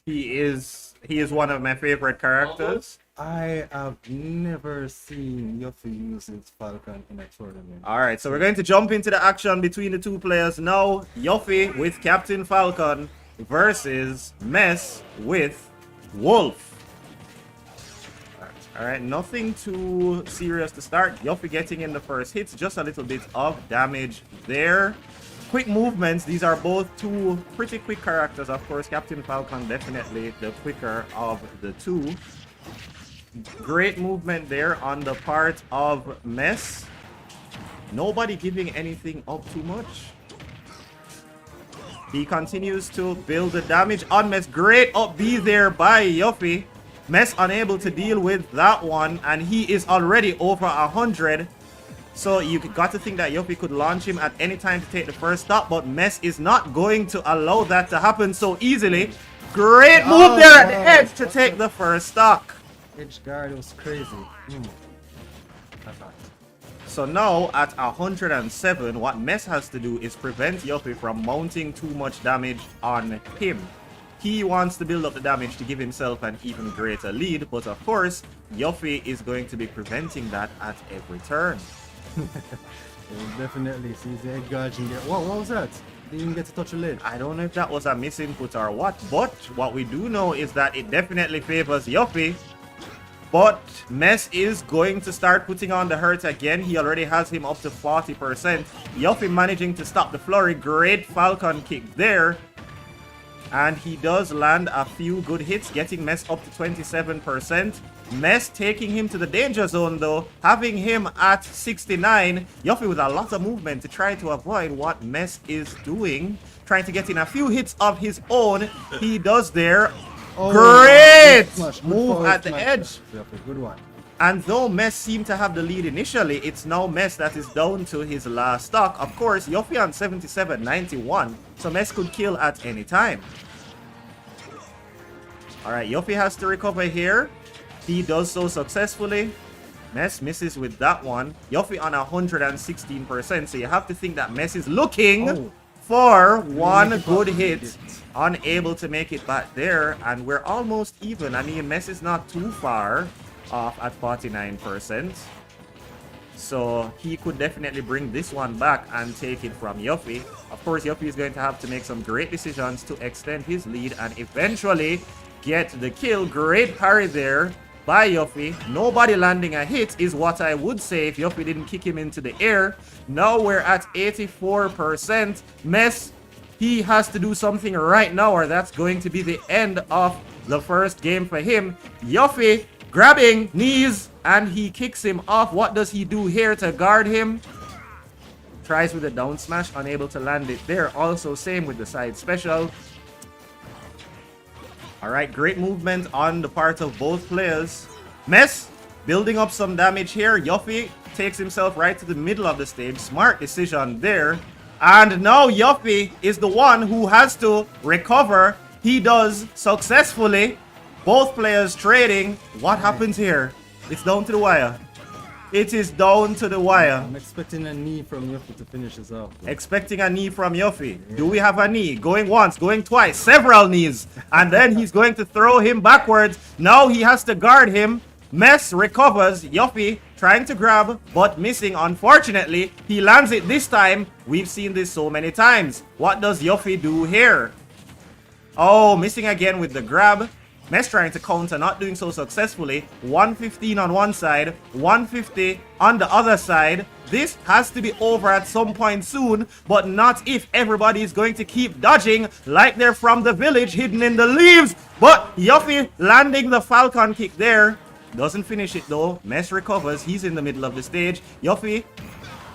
He is one of my favorite characters. I have never seen Yuffie use his Falcon in a tournament. All right, so we're going to jump into the action between the two players now. Yuffie with Captain Falcon versus Mess with Wolf. All right, nothing too serious to start. Yuffie getting in the first hits, just a little bit of damage there. Quick movements. These are both two pretty quick characters. Of course, Captain Falcon definitely the quicker of the two. Great movement there on the part of Mess. Nobody giving anything up too much. He continues to build the damage on Mess. Great up B there by Yuffie. Mess unable to deal with that one, and he is already over 100. So you got to think that Yuffie could launch him at any time to take the first stop, but Mess is not going to allow that to happen so easily. Great move there at the edge to take the first stock. Edge guard was crazy. So now at 107, what Mess has to do is prevent Yuffie from mounting too much damage on him. He wants to build up the damage to give himself an even greater lead, but of course, Yuffie is going to be preventing that at every turn. Definitely sees the edge guard in there. What was that? Didn't get to touch a lid. I don't know if that was a misinput or what, but what we do know is that it definitely favors Yuffie. But Mess is going to start putting on the hurt again. He already has him up to 40%. Yuffie managing to stop the flurry. Great Falcon kick there. And he does land a few good hits, getting Mess up to 27%. Mess taking him to the danger zone though, having him at 69. Yuffie with a lot of movement to try to avoid what Mess is doing. Trying to get in a few hits of his own. He does there. Great move at the edge. Good one. And though Mess seemed to have the lead initially, it's now Mess that is down to his last stock. Of course, Yuffie on 77.91, so Mess could kill at any time. Alright, Yuffie has to recover here. He does so successfully. Mess misses with that one. Yuffie on 116%, so you have to think that Mess is looking for one good hit. Unable to make it back there, and we're almost even. I mean, Mess is not too far off at 49%. So he could definitely bring this one back and take it from Yuffie. Of course, Yuffie is going to have to make some great decisions to extend his lead and eventually get the kill. Great parry there by Yuffie. Nobody landing a hit is what I would say if Yuffie didn't kick him into the air. Now we're at 84%. Mess, he has to do something right now or that's going to be the end of the first game for him. Yuffie grabbing knees and he kicks him off. What does he do here to guard him? Tries with a down smash, unable to land it there. Also same with the side special. Alright, great movement on the part of both players. Mess building up some damage here. Yuffie takes himself right to the middle of the stage. Smart decision there. And now Yuffie is the one who has to recover. He does successfully. Both players trading. What happens here? It's down to the wire. It is down to the wire. I'm expecting a knee from Yuffie to finish this off. Expecting a knee from Yuffie. Yeah. Do we have a knee? Going once, going twice, several knees. And then he's going to throw him backwards. Now he has to guard him. Mess recovers. Yuffie trying to grab, but missing. Unfortunately, he lands it this time. We've seen this so many times. What does Yuffie do here? Oh, missing again with the grab. Mess trying to counter, not doing so successfully. 115 on one side, 150 on the other side. This has to be over at some point soon, but not if everybody is going to keep dodging like they're from the village hidden in the leaves. But Yuffie landing the Falcon kick there. Doesn't finish it though. Mess recovers. He's in the middle of the stage. Yuffie.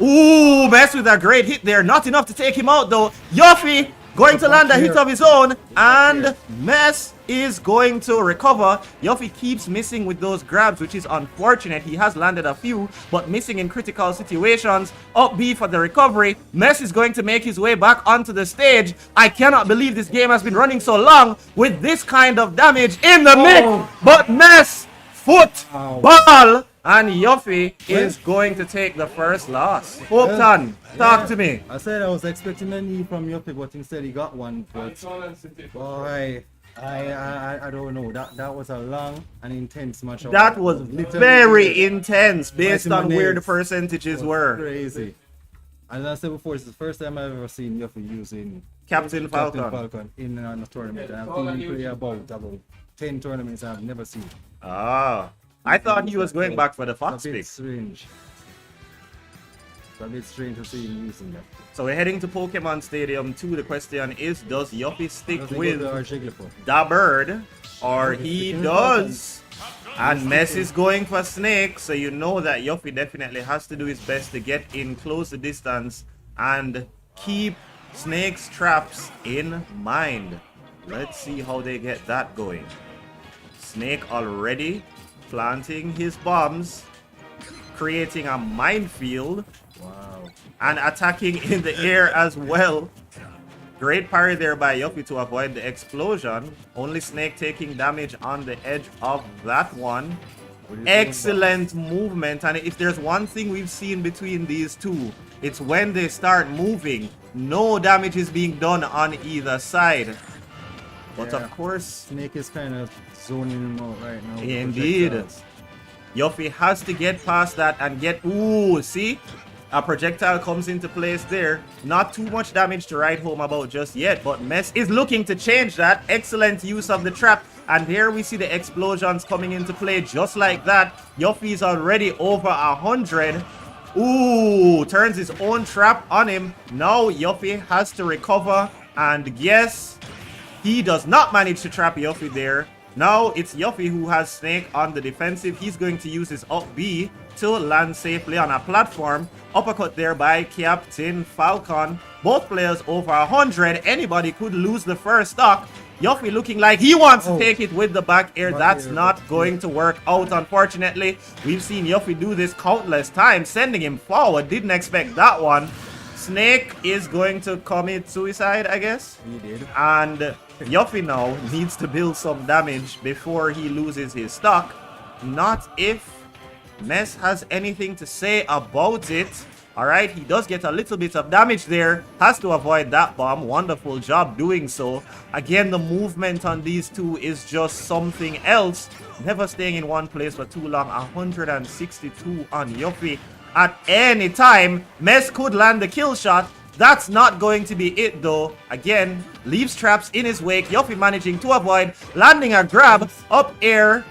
Ooh, Mess with a great hit there. Not enough to take him out though. Yuffie going to land a hit of his own, and Mess is going to recover. Yuffie keeps missing with those grabs, which is unfortunate. He has landed a few, but missing in critical situations. Up B for the recovery. Mess is going to make his way back onto the stage. I cannot believe this game has been running so long with this kind of damage in the mix, but Mess, foot, ball, and Yuffie is going to take the first loss. Hopeton, talk to me. I said I was expecting a knee from Yuffie, but instead he got one. But boy, I don't know. That was a long and intense match. That was very intense based on where the percentages were. Crazy. And as I said before, it's the first time I've ever seen Yuffie using Captain Falcon in a tournament. And I've seen him play about 10 tournaments I've never seen. Ah. I thought he was going back for the Fox pick. It's a bit strange to see him using that. So we're heading to Pokemon Stadium 2. The question is, does Yuffie stick with the bird? Or he does? And Mess is going for Snake. So you know that Yuffie definitely has to do his best to get in close the distance and keep Snake's traps in mind. Let's see how they get that going. Snake already planting his bombs, creating a minefield. Wow. And attacking in the air as well. Great parry there by Yuffie to avoid the explosion. Only Snake taking damage on the edge of that one. Excellent movement. And if there's one thing we've seen between these two, it's when they start moving, no damage is being done on either side. But of course, Snake is kind of zoning him out right now. Indeed. Yuffie has to get past that and get... Ooh, see? A projectile comes into place there. Not too much damage to write home about just yet, but Mess is looking to change that. Excellent use of the trap. And here we see the explosions coming into play just like that. Yuffie is already over 100. Ooh, turns his own trap on him. Now Yuffie has to recover. And yes, he does not manage to trap Yuffie there. Now it's Yuffie who has Snake on the defensive. He's going to use his up B to land safely on a platform. Uppercut there by Captain Falcon. Both players over 100. Anybody could lose the first stock. Yuffie looking like he wants to take it with the back air. That's not going to work out, unfortunately. We've seen Yuffie do this countless times, sending him forward. Didn't expect that one. Snake is going to commit suicide, I guess. He did. And Yuffie now needs to build some damage before he loses his stock. Not if Mess has anything to say about it. Alright, he does get a little bit of damage there. Has to avoid that bomb. Wonderful job doing so. Again, the movement on these two is just something else. Never staying in one place for too long. 162 on Yuffie. at any time. Mess could land the kill shot. That's not going to be it though. Again, leaves traps in his wake. Yuffie managing to avoid, landing a grab up air.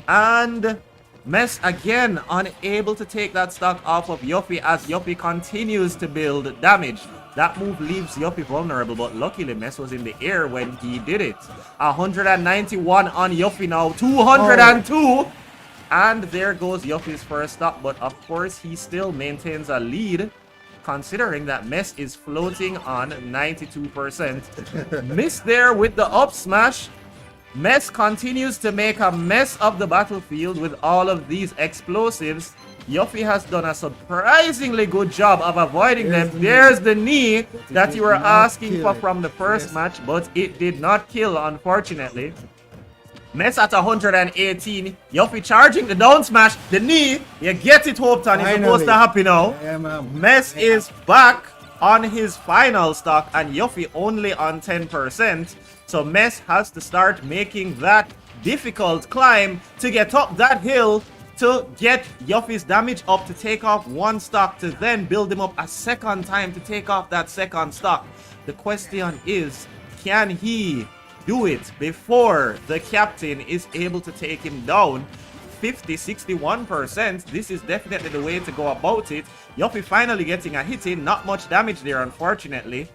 And Mess again unable to take that stock off of Yuffie as Yuffie continues to build damage. That move leaves Yuffie vulnerable, but luckily Mess was in the air when he did it. 191 on Yuffie now, 202. Oh. And there goes Yuffie's first stock, but of course he still maintains a lead, considering that Mess is floating on 92%. Miss there with the up smash. Mess continues to make a mess of the battlefield with all of these explosives. Yuffie has done a surprisingly good job of avoiding them. There's the knee that you were asking for from the first match, but it did not kill, unfortunately. Mess at 118. Yuffie charging the down smash. The knee. You get it, Hopeton. It's supposed to happen now. Mess is back on his final stock and Yuffie only on 10%. So Mess has to start making that difficult climb to get up that hill to get Yuffie's damage up to take off one stock to then build him up a second time to take off that second stock. The question is, can he do it before the captain is able to take him down? 61%. This is definitely the way to go about it. Yuffie finally getting a hit in. Not much damage there, unfortunately.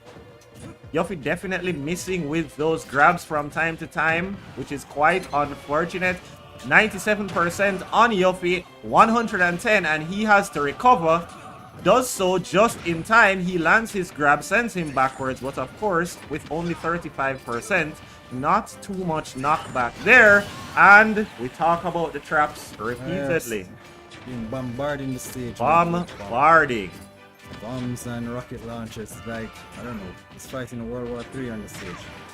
Yuffie definitely missing with those grabs from time to time, which is quite unfortunate. 97% on Yuffie, 110, and he has to recover. Does so just in time. He lands his grab, sends him backwards, but of course, with only 35%, not too much knockback there. And we talk about the traps repeatedly. Yes. Bombarding the stage. Bombarding. Bombs and rocket launchers, like, I don't know, he's fighting a World War III on the stage.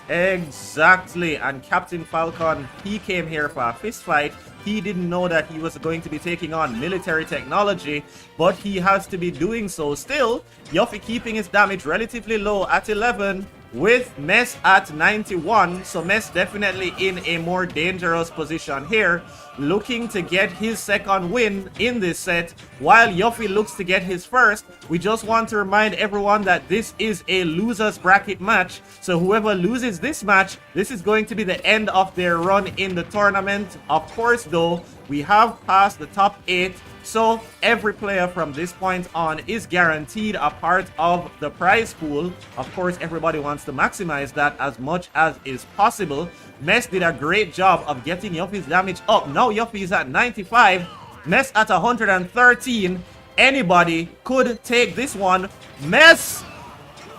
Exactly, and Captain Falcon, he came here for a fist fight. He didn't know that he was going to be taking on military technology, but he has to be doing so still. Yuffie keeping his damage relatively low at 11 with Mess at 91, so Mess definitely in a more dangerous position here, looking to get his second win in this set while Yuffie looks to get his first. We just want to remind everyone that this is a losers bracket match, so whoever loses this match, this is going to be the end of their run in the tournament. Of course though, we have passed the top 8, so every player from this point on is guaranteed a part of the prize pool. Of course, everybody wants to maximize that as much as is possible. Mess did a great job of getting Yuffie's damage up. Now Yuffie is at 95, Mess at 113. Anybody could take this one. Mess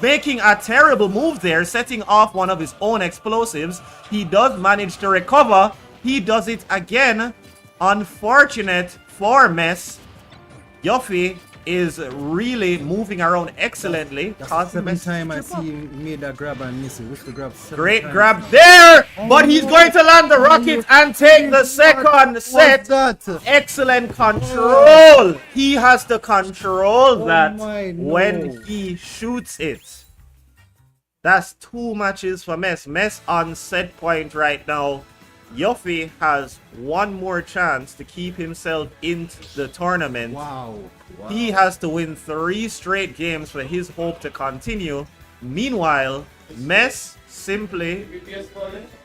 making a terrible move there, setting off one of his own explosives. He does manage to recover. He does it again. Unfortunate for Mess. Yuffie is really moving around excellently. That's the seventh time I see him made that grab and miss it. With the grab. Great grab there, but he's going to land the rocket and take the second set. Excellent control. He has to control that when he shoots it. That's 2 matches for Mess. Mess on set point right now. Yuffie has one more chance to keep himself into the tournament. Wow. He has to win 3 straight games for his hope to continue. Meanwhile, Mess simply...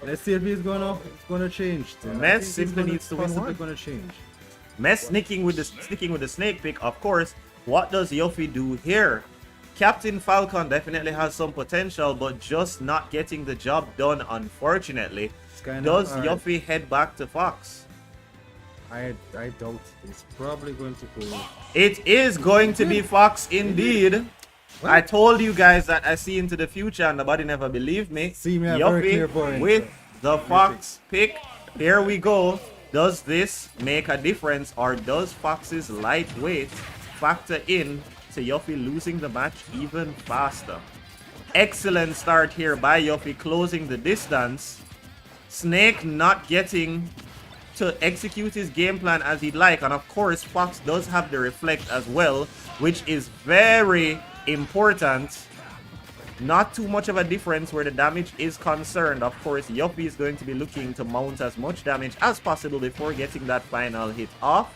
Let's see if he's gonna change. Mess simply needs to win one. Gonna change. Mess sticking with the snake pick, of course. What does Yuffie do here? Captain Falcon definitely has some potential, but just not getting the job done, unfortunately. Does Yuffie head back to Fox? I doubt it's probably going to go. It is going to be Fox indeed. What? I told you guys that I see into the future and nobody never believed me. Yuffie with the Fox pick. Here we go. Does this make a difference, or does Fox's lightweight factor in to Yuffie losing the match even faster? Excellent start here by Yuffie, closing the distance. Snake not getting to execute his game plan as he'd like, and of course Fox does have the reflect as well, which is very important. Not too much of a difference where the damage is concerned. Of course, Yuffie is going to be looking to mount as much damage as possible before getting that final hit off.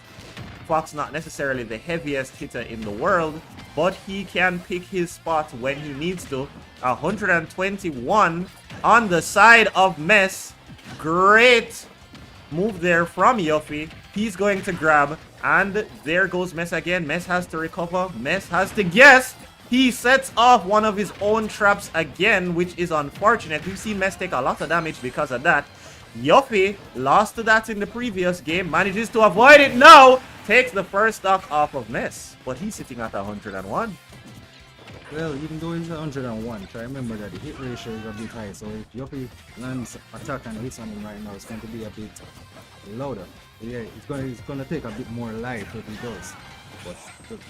Fox not necessarily the heaviest hitter in the world, but he can pick his spot when he needs to. 121 on the side of Mess. Great move there from Yuffie. He's going to grab, and there goes Mess again. Mess has to recover. Mess has to guess. He sets off one of his own traps again, which is unfortunate. We've seen Mess take a lot of damage because of that. Yuffie lost to that in the previous game, manages to avoid it now, takes the first stock off of Mess, but he's sitting at 101. Well, even though he's 101, try remember that the hit ratio is a bit high, so if Yuffie lands attack and hits on him right now, it's going to be a bit louder. Yeah, it's gonna take a bit more life if he does. But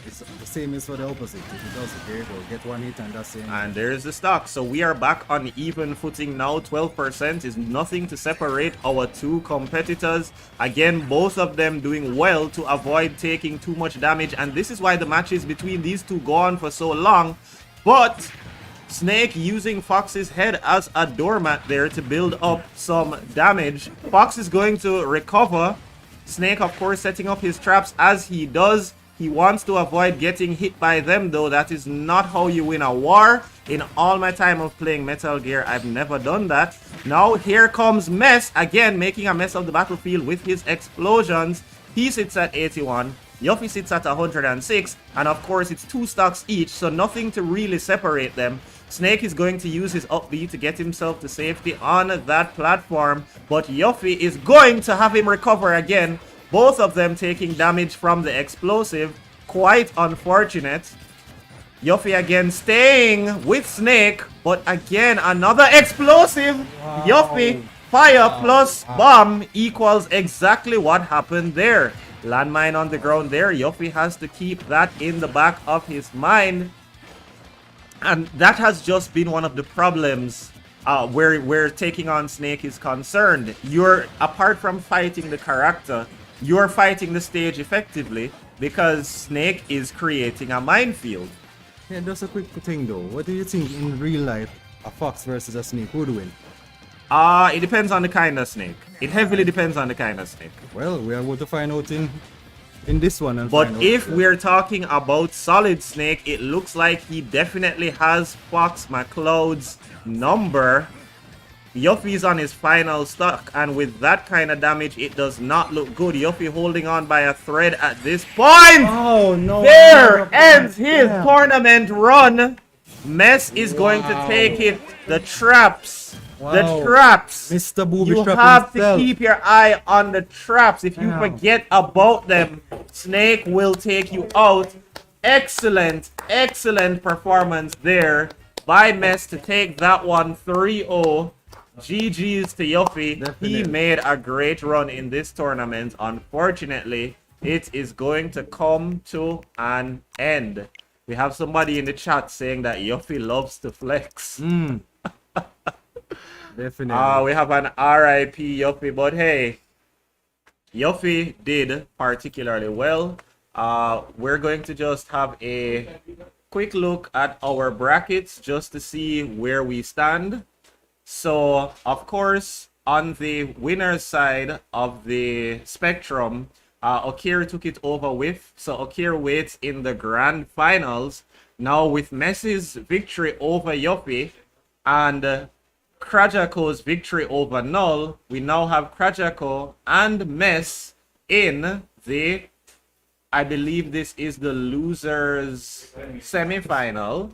it's the same is for the opposite. If he does it, there you go, get one hit and that's it. And there's the stock. So we are back on even footing now. 12% is nothing to separate our two competitors. Again, both of them doing well to avoid taking too much damage. And this is why the matches between these two go on for so long. But Snake using Fox's head as a doormat there to build up some damage. Fox is going to recover. Snake, of course, setting up his traps as he does. He wants to avoid getting hit by them, though. That is not how you win a war. In all my time of playing Metal Gear, I've never done that. Now, here comes Mess, again, making a mess of the battlefield with his explosions. He sits at 81. Yuffie sits at 106. And, of course, it's 2 stocks each, so nothing to really separate them. Snake is going to use his up B to get himself to safety on that platform. But Yuffie is going to have him recover again. Both of them taking damage from the explosive. Quite unfortunate. Yuffie again staying with Snake. But again, another explosive. Wow. Yuffie, fire plus bomb equals exactly what happened there. Landmine on the ground there. Yuffie has to keep that in the back of his mind. And that has just been one of the problems where taking on Snake is concerned. You're, apart from fighting the character, you're fighting the stage effectively because Snake is creating a minefield. Yeah, just a quick thing though. What do you think in real life, a fox versus a snake would win? It depends on the kind of snake. It heavily depends on the kind of snake. Well, we are going to find out in this one. And but if we're talking about Solid Snake, it looks like he definitely has Fox McCloud's number. Yuffie's on his final stock, and with that kind of damage, it does not look good. Yuffie holding on by a thread at this point. Oh no! There ends his tournament run. Mess is going to take it. The traps. Wow. The traps. Mr. Booby you have to keep your eye on the traps. If you forget about them, Snake will take you out. Excellent, excellent performance there by Mess to take that one 3-0. GG's to Yuffie. Definitely. He made a great run in this tournament. Unfortunately, it is going to come to an end. We have somebody in the chat saying that Yuffie loves to flex. Definitely. We have an RIP Yuffie, but hey, Yuffie did particularly well. We're going to just have a quick look at our brackets just to see where we stand. So, of course, on the winner's side of the spectrum, Okir took it over with. So, Okir waits in the grand finals. Now, with Messi's victory over Yuffie and Krajako's victory over Null, we now have Krajako and Mess in the, I believe this is the losers semi-final.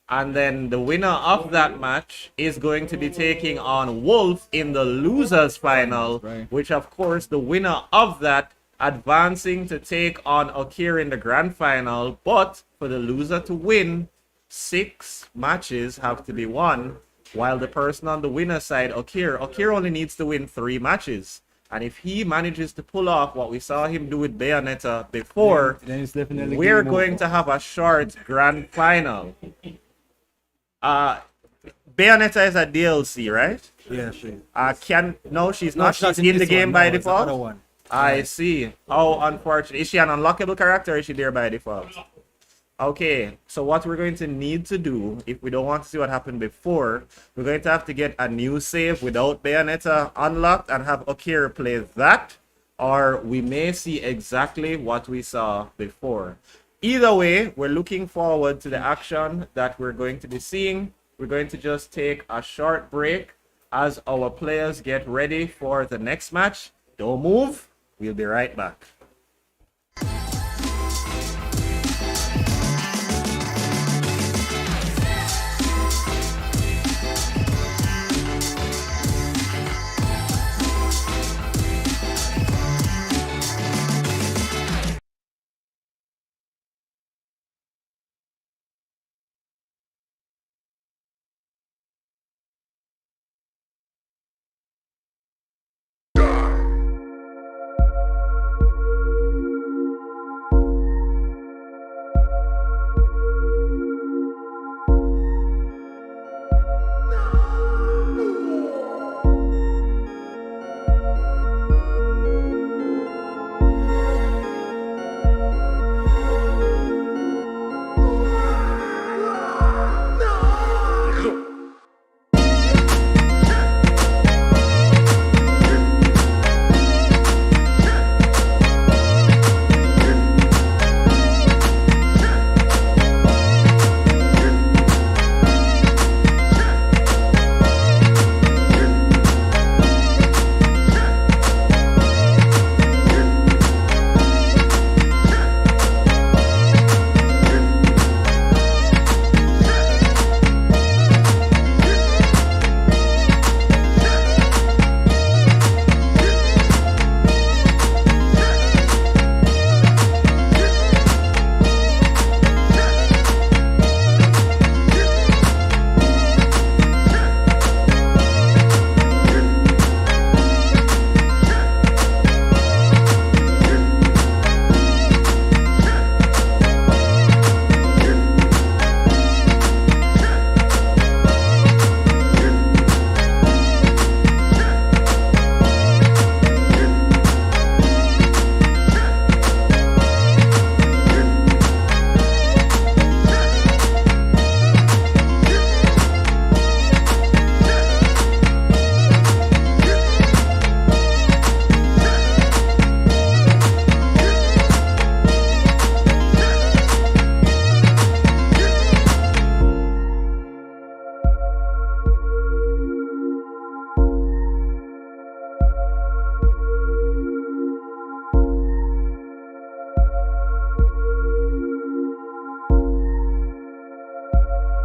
And then the winner of that match is going to be taking on Wolf in the losers final, which of course the winner of that advancing to take on Okir in the grand final. But for the loser to win, 6 matches have to be won, while the person on the winner side, Okir only needs to win 3 matches. And if he manages to pull off what we saw him do with Bayonetta before, then it's definitely we're going to have a short grand final. Bayonetta is a DLC, right? Yeah, she. She's not. She's in the game by default. One. I see. How unfortunate. Is she an unlockable character or is she there by default? Okay, so what we're going to need to do, if we don't want to see what happened before, we're going to have to get a new save without Bayonetta unlocked and have Okir play that. or we may see exactly what we saw before. Either way, we're looking forward to the action that we're going to be seeing. We're going to just take a short break as our players get ready for the next match. Don't move. We'll be right back.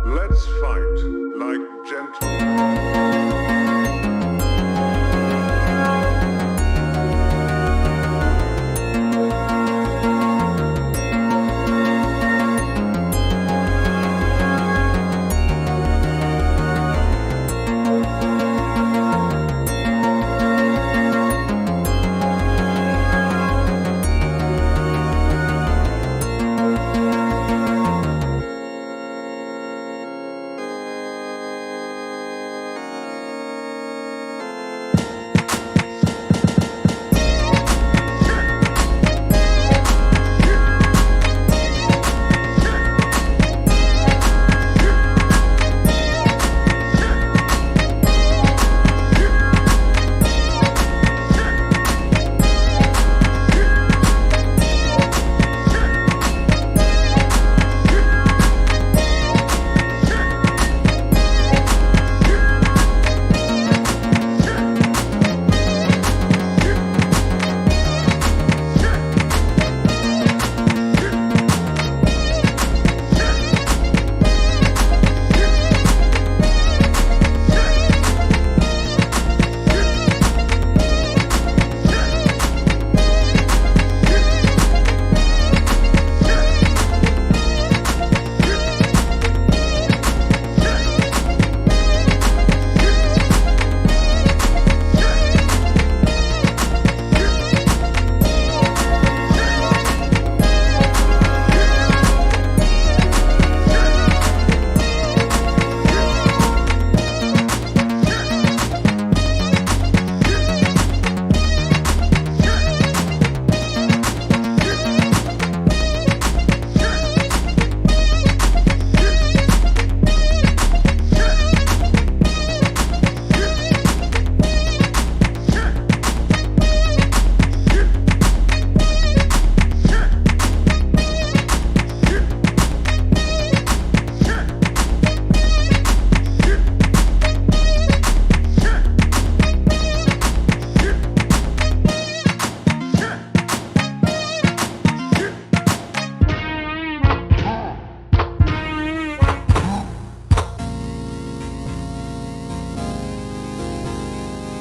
Let's fight like gentlemen.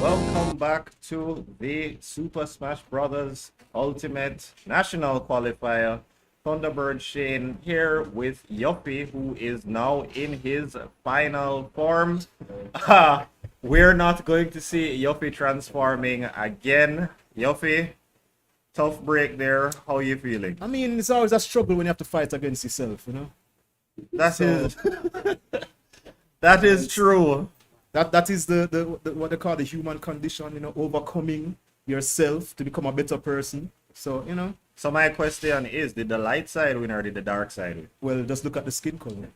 welcome back to the Super Smash Bros. Ultimate National Qualifier. Thunderbird Shane here with Yuppie, who is now in his final form. We're not going to see Yuppie transforming again. Yuppie, tough break there. How are you feeling? I mean, it's always a struggle when you have to fight against yourself, you know? That is true. That is the what they call the human condition, you know, overcoming yourself to become a better person. So, you know. So my question is, did the light side win or did the dark side win? Well, just look at the skin color.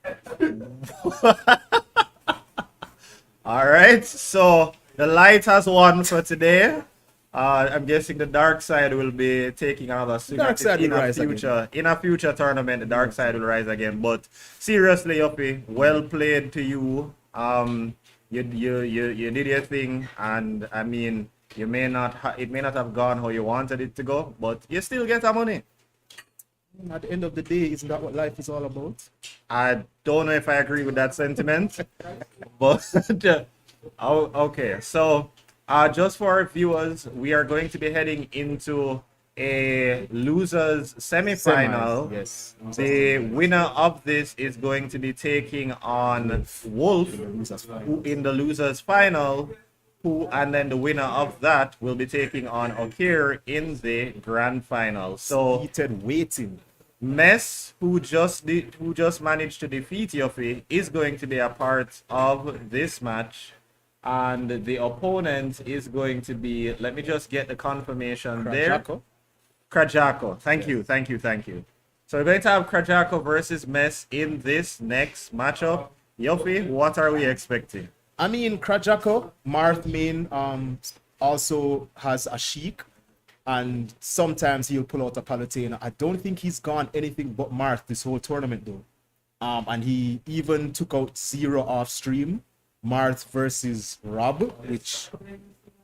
All right, so the light has won for today. I'm guessing the dark side will be taking another swing Dark side will rise future. In a future tournament, the dark side will rise again. But seriously, Yuppie, well played to you. You did your thing, and I mean, it may not have gone how you wanted it to go, but you still get the money. At the end of the day, isn't that what life is all about? I don't know if I agree with that sentiment, but okay. So, just for our viewers, we are going to be heading into a losers semi-final. Yes. The winner of this is going to be taking on Wolf who in the losers final, and then the winner of that will be taking on Okir in the grand final. So seated waiting. Mess, who just managed to defeat Yuffie, is going to be a part of this match. And the opponent is going to be, let me just get the confirmation there. Krajako. Thank you. So we're going to have Krajako versus Mess in this next matchup. Yuffie, what are we expecting? I mean, Krajako, Marth main, also has a Sheik, and sometimes he'll pull out a Palutena. I don't think he's gone anything but Marth this whole tournament, though. And he even took out Zero off stream. Marth versus Rob, which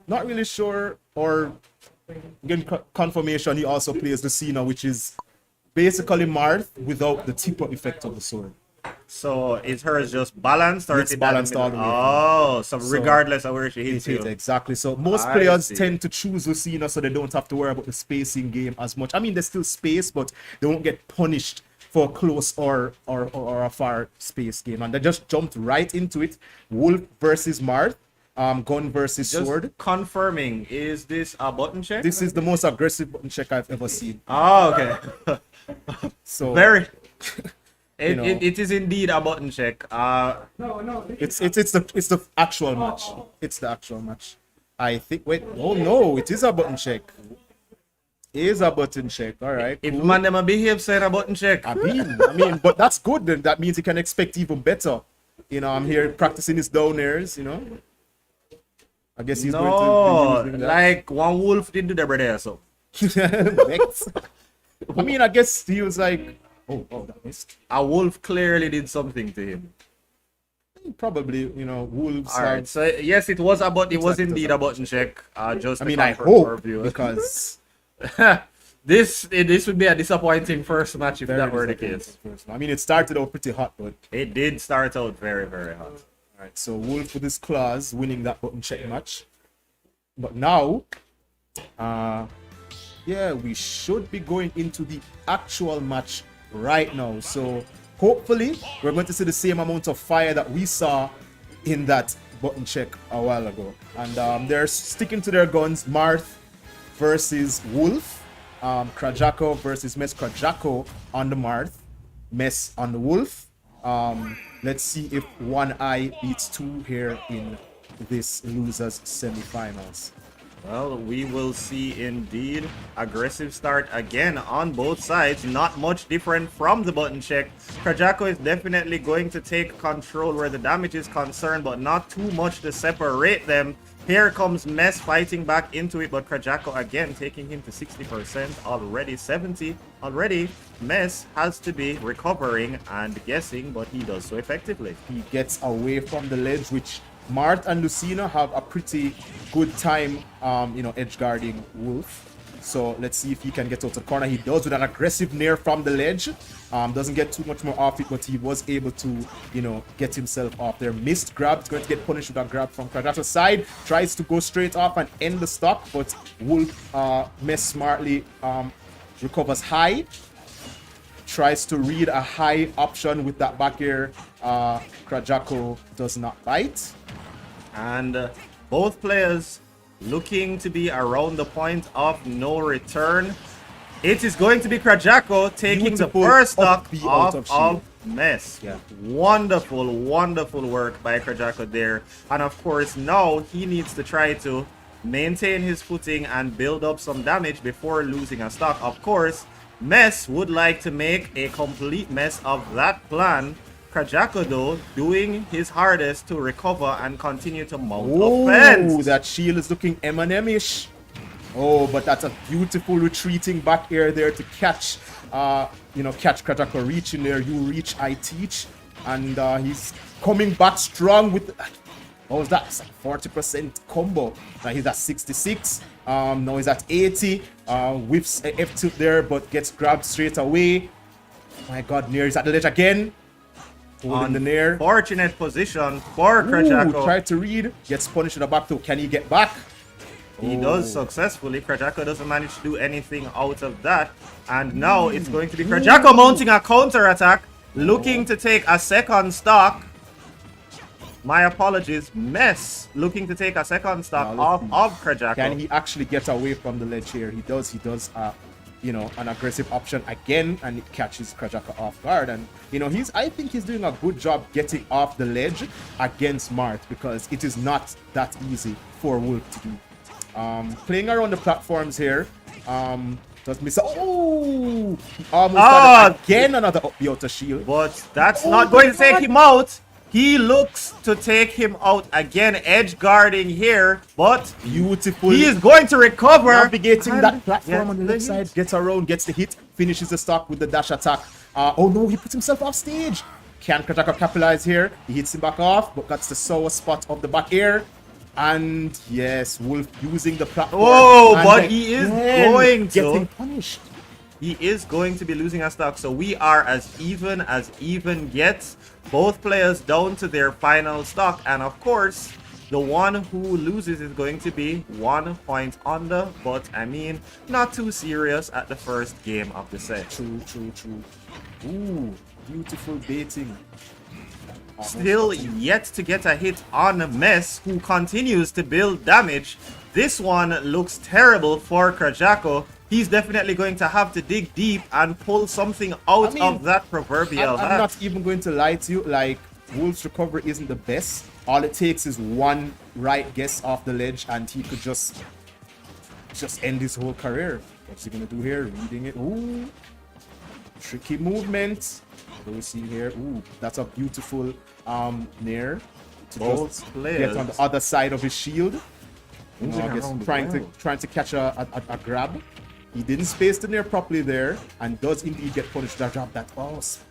not really sure, or again confirmation he also plays the Cena, which is basically Marth without the tipper effect of the sword. So is hers just balanced, or it's balanced all the way? Oh, so regardless of where she hits you. Exactly. So most players tend to choose Lucina so they don't have to worry about the spacing game as much. I mean, there's still space, but they won't get punished for close or a far space game, and they just jumped right into it. Wolf versus Marth, gun versus sword. Confirming, is this a button check? This is the most aggressive button check I've ever seen. Oh, okay. So very. It is indeed a button check. No, it's the actual match. It's the actual match. I think. Wait. Oh no! It is a button check. Is a button check. All right. If man them behave saying a button check. I mean, but that's good. Then that means you can expect even better. You know, I'm here practicing his down airs. You know. I guess he's going to be that. Like one wolf didn't do the brother so. I mean, I guess he was like, oh, that missed. A wolf clearly did something to him. Probably, you know, wolves. All right. So yes, it was it was indeed a button check. Just I mean, I hope because. this would be a disappointing first match if that were the case. I mean, it started out pretty hot, but it did start out very, very hot. All right, so Wolf with his claws winning that button check match, but now, yeah, we should be going into the actual match right now. So hopefully, we're going to see the same amount of fire that we saw in that button check a while ago, and they're sticking to their guns. Marth versus Wolf, Krajako versus Mess. Krajako on the Marth, Mess on the Wolf. Let's see if one eye beats two here in this losers semifinals. Well, we will see indeed. Aggressive start again on both sides. Not much different from the button check. Krajako is definitely going to take control where the damage is concerned, but not too much to separate them. Here comes Mess fighting back into it, but Krajako again taking him to 60%, already 70. Already, Mess has to be recovering and guessing, but he does so effectively. He gets away from the ledge, which Marth and Lucina have a pretty good time, you know, edge guarding Wolf. So let's see if he can get out to the corner. He does with an aggressive nair from the ledge. Doesn't get too much more off it, but he was able to, you know, get himself off there. Missed grab. He's going to get punished with a grab from Krajako's side. Tries to go straight off and end the stock, but Wolf Mess smartly recovers high. Tries to read a high option with that back air. Krajako does not bite. And both players looking to be around the point of no return. It is going to be Krajako taking the first stock off of Mess. Yeah. Wonderful, wonderful work by Krajako there. And of course, now he needs to try to maintain his footing and build up some damage before losing a stock. Of course, Mess would like to make a complete mess of that plan. Krajako, though, doing his hardest to recover and continue to mount offense. That shield is looking Eminem-ish. Oh, but that's a beautiful retreating back air there to catch, catch Krajako reaching there. You reach, I teach. And he's coming back strong with, what was that? It's like 40% combo. He's at 66. Now he's at 80. Whips F-tilt there, but gets grabbed straight away. My God, Nair is at the ledge again. Holding the Nair. Fortunate position for Krajako. Tried to read. Gets punished in the back too. Can he get back? He does successfully. Krajako doesn't manage to do anything out of that. And now it's going to be Krajako mounting a counter attack. Looking to take a second stock. My apologies. Mess looking to take a second stock off of Krajako. Can he actually get away from the ledge here? He does. An aggressive option again, and it catches Krajako off guard. And I think he's doing a good job getting off the ledge against Mart, because it is not that easy for Wolf to do. Playing around the platforms here. Does miss. Oh, almost got it again. Another up the outer shield, but that's not going to take him out. He looks to take him out again, edge guarding here, but beautiful. He is going to recover. Navigating that platform on the left side, gets around, gets the hit, finishes the stock with the dash attack. Oh no, he puts himself off stage. Can Krajako capitalize here? He hits him back off, but that's the sour spot of the back air. And yes, Wolf using the platform. Oh, but he is going to getting punished. He is going to be losing a stock, so we are as even gets. Both players down to their final stock, and of course, the one who loses is going to be 1 point under, but I mean, not too serious at the first game of the set. True. Ooh, beautiful baiting. Still yet to get a hit on Mess, who continues to build damage. This one looks terrible for Krajako. He's definitely going to have to dig deep and pull something out of that proverbial hat. I'm not even going to lie to you. Like, Wolf's recovery isn't the best. All it takes is one right guess off the ledge, and he could just end his whole career. What's he gonna do here? Reading it. Ooh, tricky movement. What do we see here? Ooh, that's a beautiful nair to just get on the other side of his shield. I guess trying to catch a grab. He didn't space the nair properly there, and does indeed get punished. That drop, that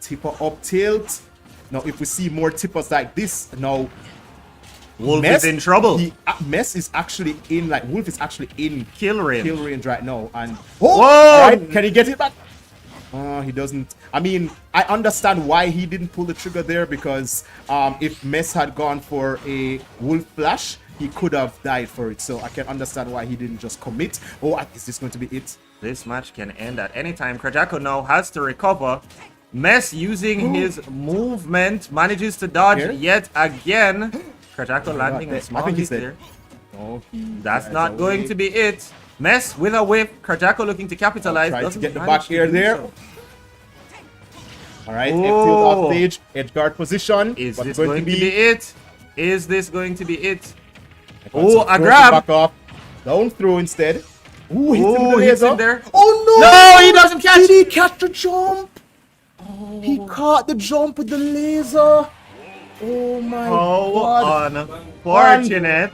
tipper up tilt. Now, if we see more tippers like this, now Wolf is in trouble. Mess is actually in, Wolf is actually in kill range right now. And whoa! Can he get it back? He doesn't. I mean, I understand why he didn't pull the trigger there, because if Mess had gone for a Wolf flash, he could have died for it. So I can understand why he didn't just commit. Oh, is this going to be it? This match can end at any time. Krajako now has to recover. Mess using his movement manages to dodge yet again. Krajako landing a small hit there. Oh, that's not going to be it. Mess with a whiff. Krajako looking to capitalize. Trying to get the back air there. All right, F-tilt off stage, edge guard position. Is this going to be it? Is this going to be it? Oh, a grab. Back off. Down throw instead. Ooh, hits him there. Oh no! No, he doesn't catch. Did he catch the jump? Oh. He caught the jump with the laser. Oh my God! Unfortunate.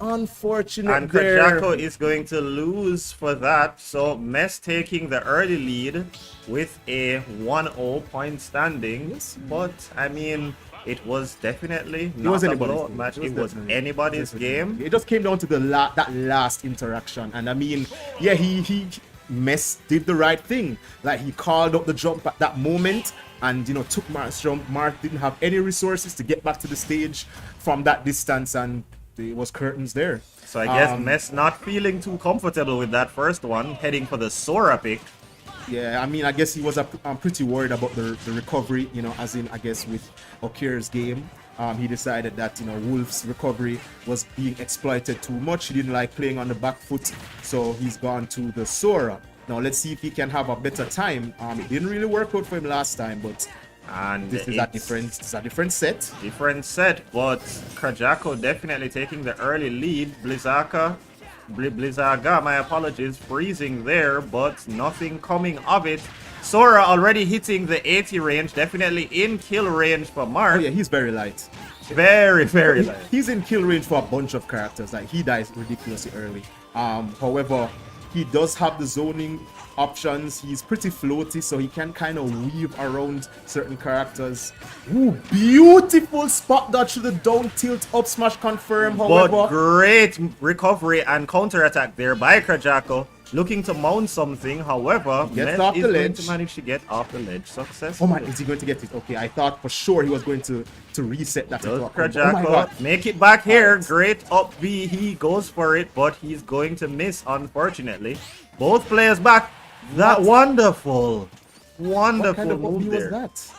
Unfortunate. And Krajako is going to lose for that. So Mess taking the early lead with a 1-0 point standing. But I mean, It was definitely It was not a anybody's blowout game. match. It was definitely- anybody's game. It just came down to that last interaction, and I mean, yeah, he Mess did the right thing. Like he called up the jump at that moment, and took Mark's jump. Mark didn't have any resources to get back to the stage from that distance, and there was curtains there. So I guess Mess not feeling too comfortable with that first one, heading for the Sora pick. Yeah, I mean, I guess he was pretty worried about the recovery, as in, I guess, with Okir's game. He decided that, Wolf's recovery was being exploited too much. He didn't like playing on the back foot, so he's gone to the Sora. Now, let's see if he can have a better time. It didn't really work out for him last time, but this is a different set. Different set, but Krajako definitely taking the early lead. Blizzaga, my apologies, freezing there, but nothing coming of it. Sora already hitting the 80 range, definitely in kill range for Mark. Oh yeah, he's very light. Very, very light. He's in kill range for a bunch of characters. Like, he dies ridiculously early. However, he does have the zoning options. He's pretty floaty, so he can kind of weave around certain characters. Ooh, beautiful spot dodge to the down tilt up smash confirm. However, But great recovery and counter attack there by Krajako. Looking to mount something, however, gets Meth off is the going ledge. to manage to get off the ledge successfully. oh man, is he going to get it? Okay, I thought for sure he was going to reset that. Does into a combo. Oh my Krajako God. make it back here? Great up B, he goes for it, but he's going to miss, unfortunately. Both players back. That wonderful What kind of move up B was there. that?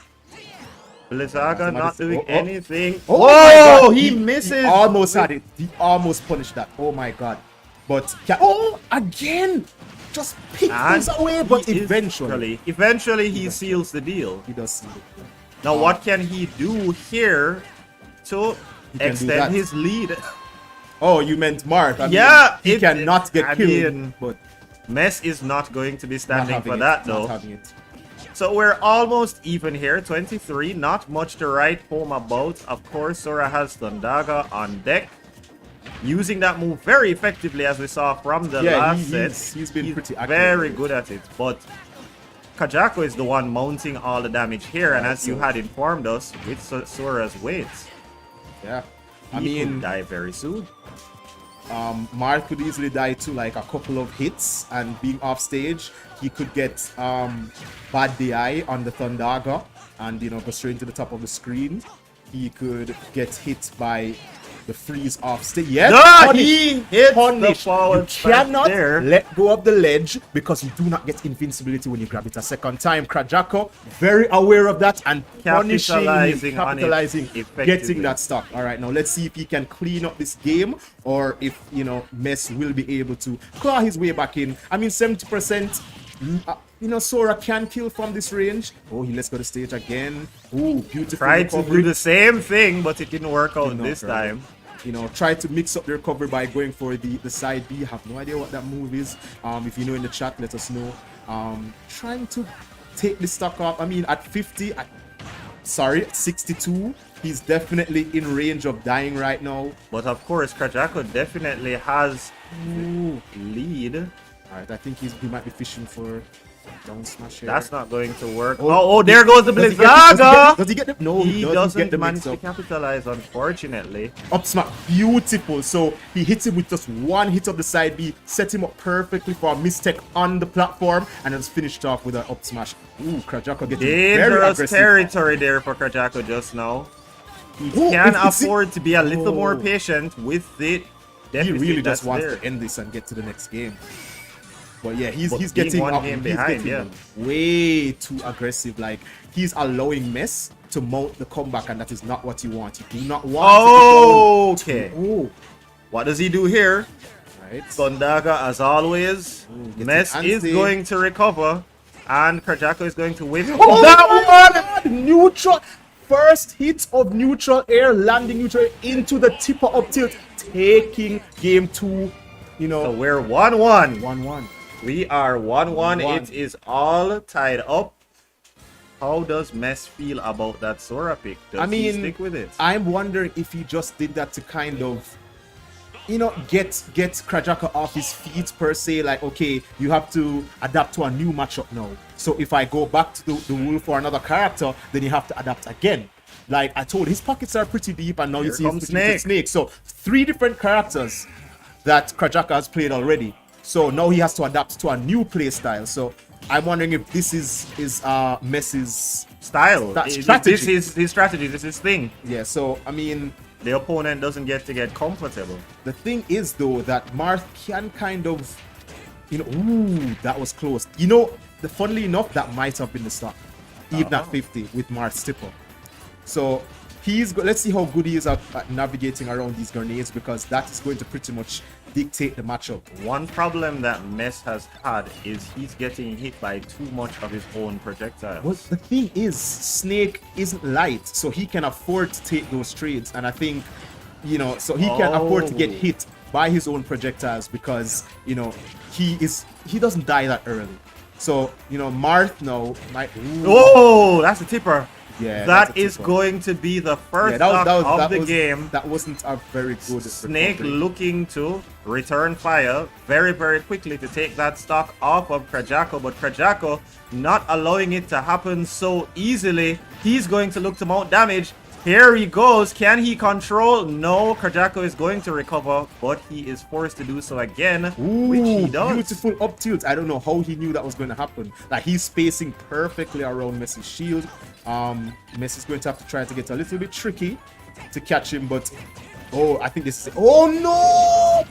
Blizzaga not doing oh. anything. Oh, Oh, my God. he misses. He almost had it. He almost punished that. Oh my God. But again, just pick And things away. But he is eventually he seals the deal. He does seal it. Now what can he do here to He can do extend that. his lead? Oh, you meant Mark. I Yeah, mean, he cannot get killed. but Mess is not going to be Not standing having for it, that not though. having it. So we're almost even here, 23. Not much to write home about. Of course, Sora has Thundaga on deck, using that move very effectively, as we saw from the last set. He's been pretty accurate. Very good at it, but Kajako is the one mounting all the damage here, and as you had informed us, with Sora's weight, Yeah. I he mean, could die very soon. Mark could easily die to like a couple of hits, and being off stage, he could get bad DI on the Thundaga and go straight to the top of the screen. He could get hit by the freeze off stage. Yes, No, punish, he hit the You forward cannot there. let go of the ledge because you do not get invincibility when you grab it a second time. Krajako, very aware of that and punishing him, Capitalizing on it capitalizing, effectively. getting that stock. All right, now let's see if he can clean up this game, or if Mess will be able to claw his way back in. I mean, 70%. Sora can kill from this range. Oh, let's go to stage again. Oh, beautiful Tried to recovery. do the same thing, but it didn't work out this Right. time. Try to mix up the recovery by going for the side B. Have no idea what that move is. If you know in the chat, let us know. Trying to take the stock off. I mean, at 50, at 62, he's definitely in range of dying right now. But of course, Krajako definitely has lead. All right, I think he might be fishing for down smash here. That's not going to work. Oh, there goes the Does he get- Blizzaga! does he get the? No, he doesn't doesn't get the manage mix to up. capitalize, unfortunately. Up smash, beautiful. So he hits him with just one hit of the side B, set him up perfectly for a mistake on the platform, and just finished off with an up smash. Ooh, Krajako getting very Dangerous aggressive. territory there for Krajako just now. He Oh, can it's- afford to be a little more Oh. patient with it. He Deficit really that's just wants there. to end this and get to the next game. But yeah, he's But being getting one up, game he's behind, getting way too aggressive. Like, he's allowing Mess to mount the comeback, and that is not what you want. You do not want to be Okay. down. Oh, What does he do here? right. Thundaga, as always. getting Mess is antsy. going to recover, and Krajako is going to win. Oh, that one! Neutral. First hit of neutral air, landing neutral air into the tipper up tilt, taking game 2. So we're 1-1. 1-1. We are 1-1. 1-1. It is all tied up. How does Mess feel about that Sora pick? Does he stick with it? I'm wondering if he just did that to kind of, get Krajaka off his feet per se. Like, okay, you have to adapt to a new matchup now. So if I go back to the Wolf or another character, then you have to adapt again. Like I told, his pockets are pretty deep, and now you Here see he's comes switching to Snake. Snake. So 3 different characters that Krajaka has played already. So now he has to adapt to a new play style. So I'm wondering if this is Messi's style. strategy. This is his strategy. This is his thing. Yeah. So I mean, the opponent doesn't get to get comfortable. the thing is though that Marth can kind of, ooh, that was close. Funnily enough, that might have been the stop, even at 50 with Marth Stipper. So let's see how good he is at navigating around these grenades, because that is going to pretty much dictate the matchup. One problem that Mess has had is he's getting hit by too much of his own projectiles. Well, the thing is, Snake isn't light, so he can afford to take those trades, and I think, so he can afford to get hit by his own projectiles because, he doesn't die that early. So, Marth now might. Oh, that's a tipper. Yeah, that is going to be the first stock of the game. That wasn't a very good Snake recovery. looking to return fire very, very quickly to take that stock off of Krajako, but Krajako not allowing it to happen so easily. He's going to look to mount damage. Here he goes. Can he control? No, Krajako is going to recover, but he is forced to do so again, which he does. Beautiful up tilt. I don't know how he knew that was going to happen. Like, he's spacing perfectly around Messi's shield. Messi's going to have to try to get a little bit tricky to catch him, but I think this is it. Oh no!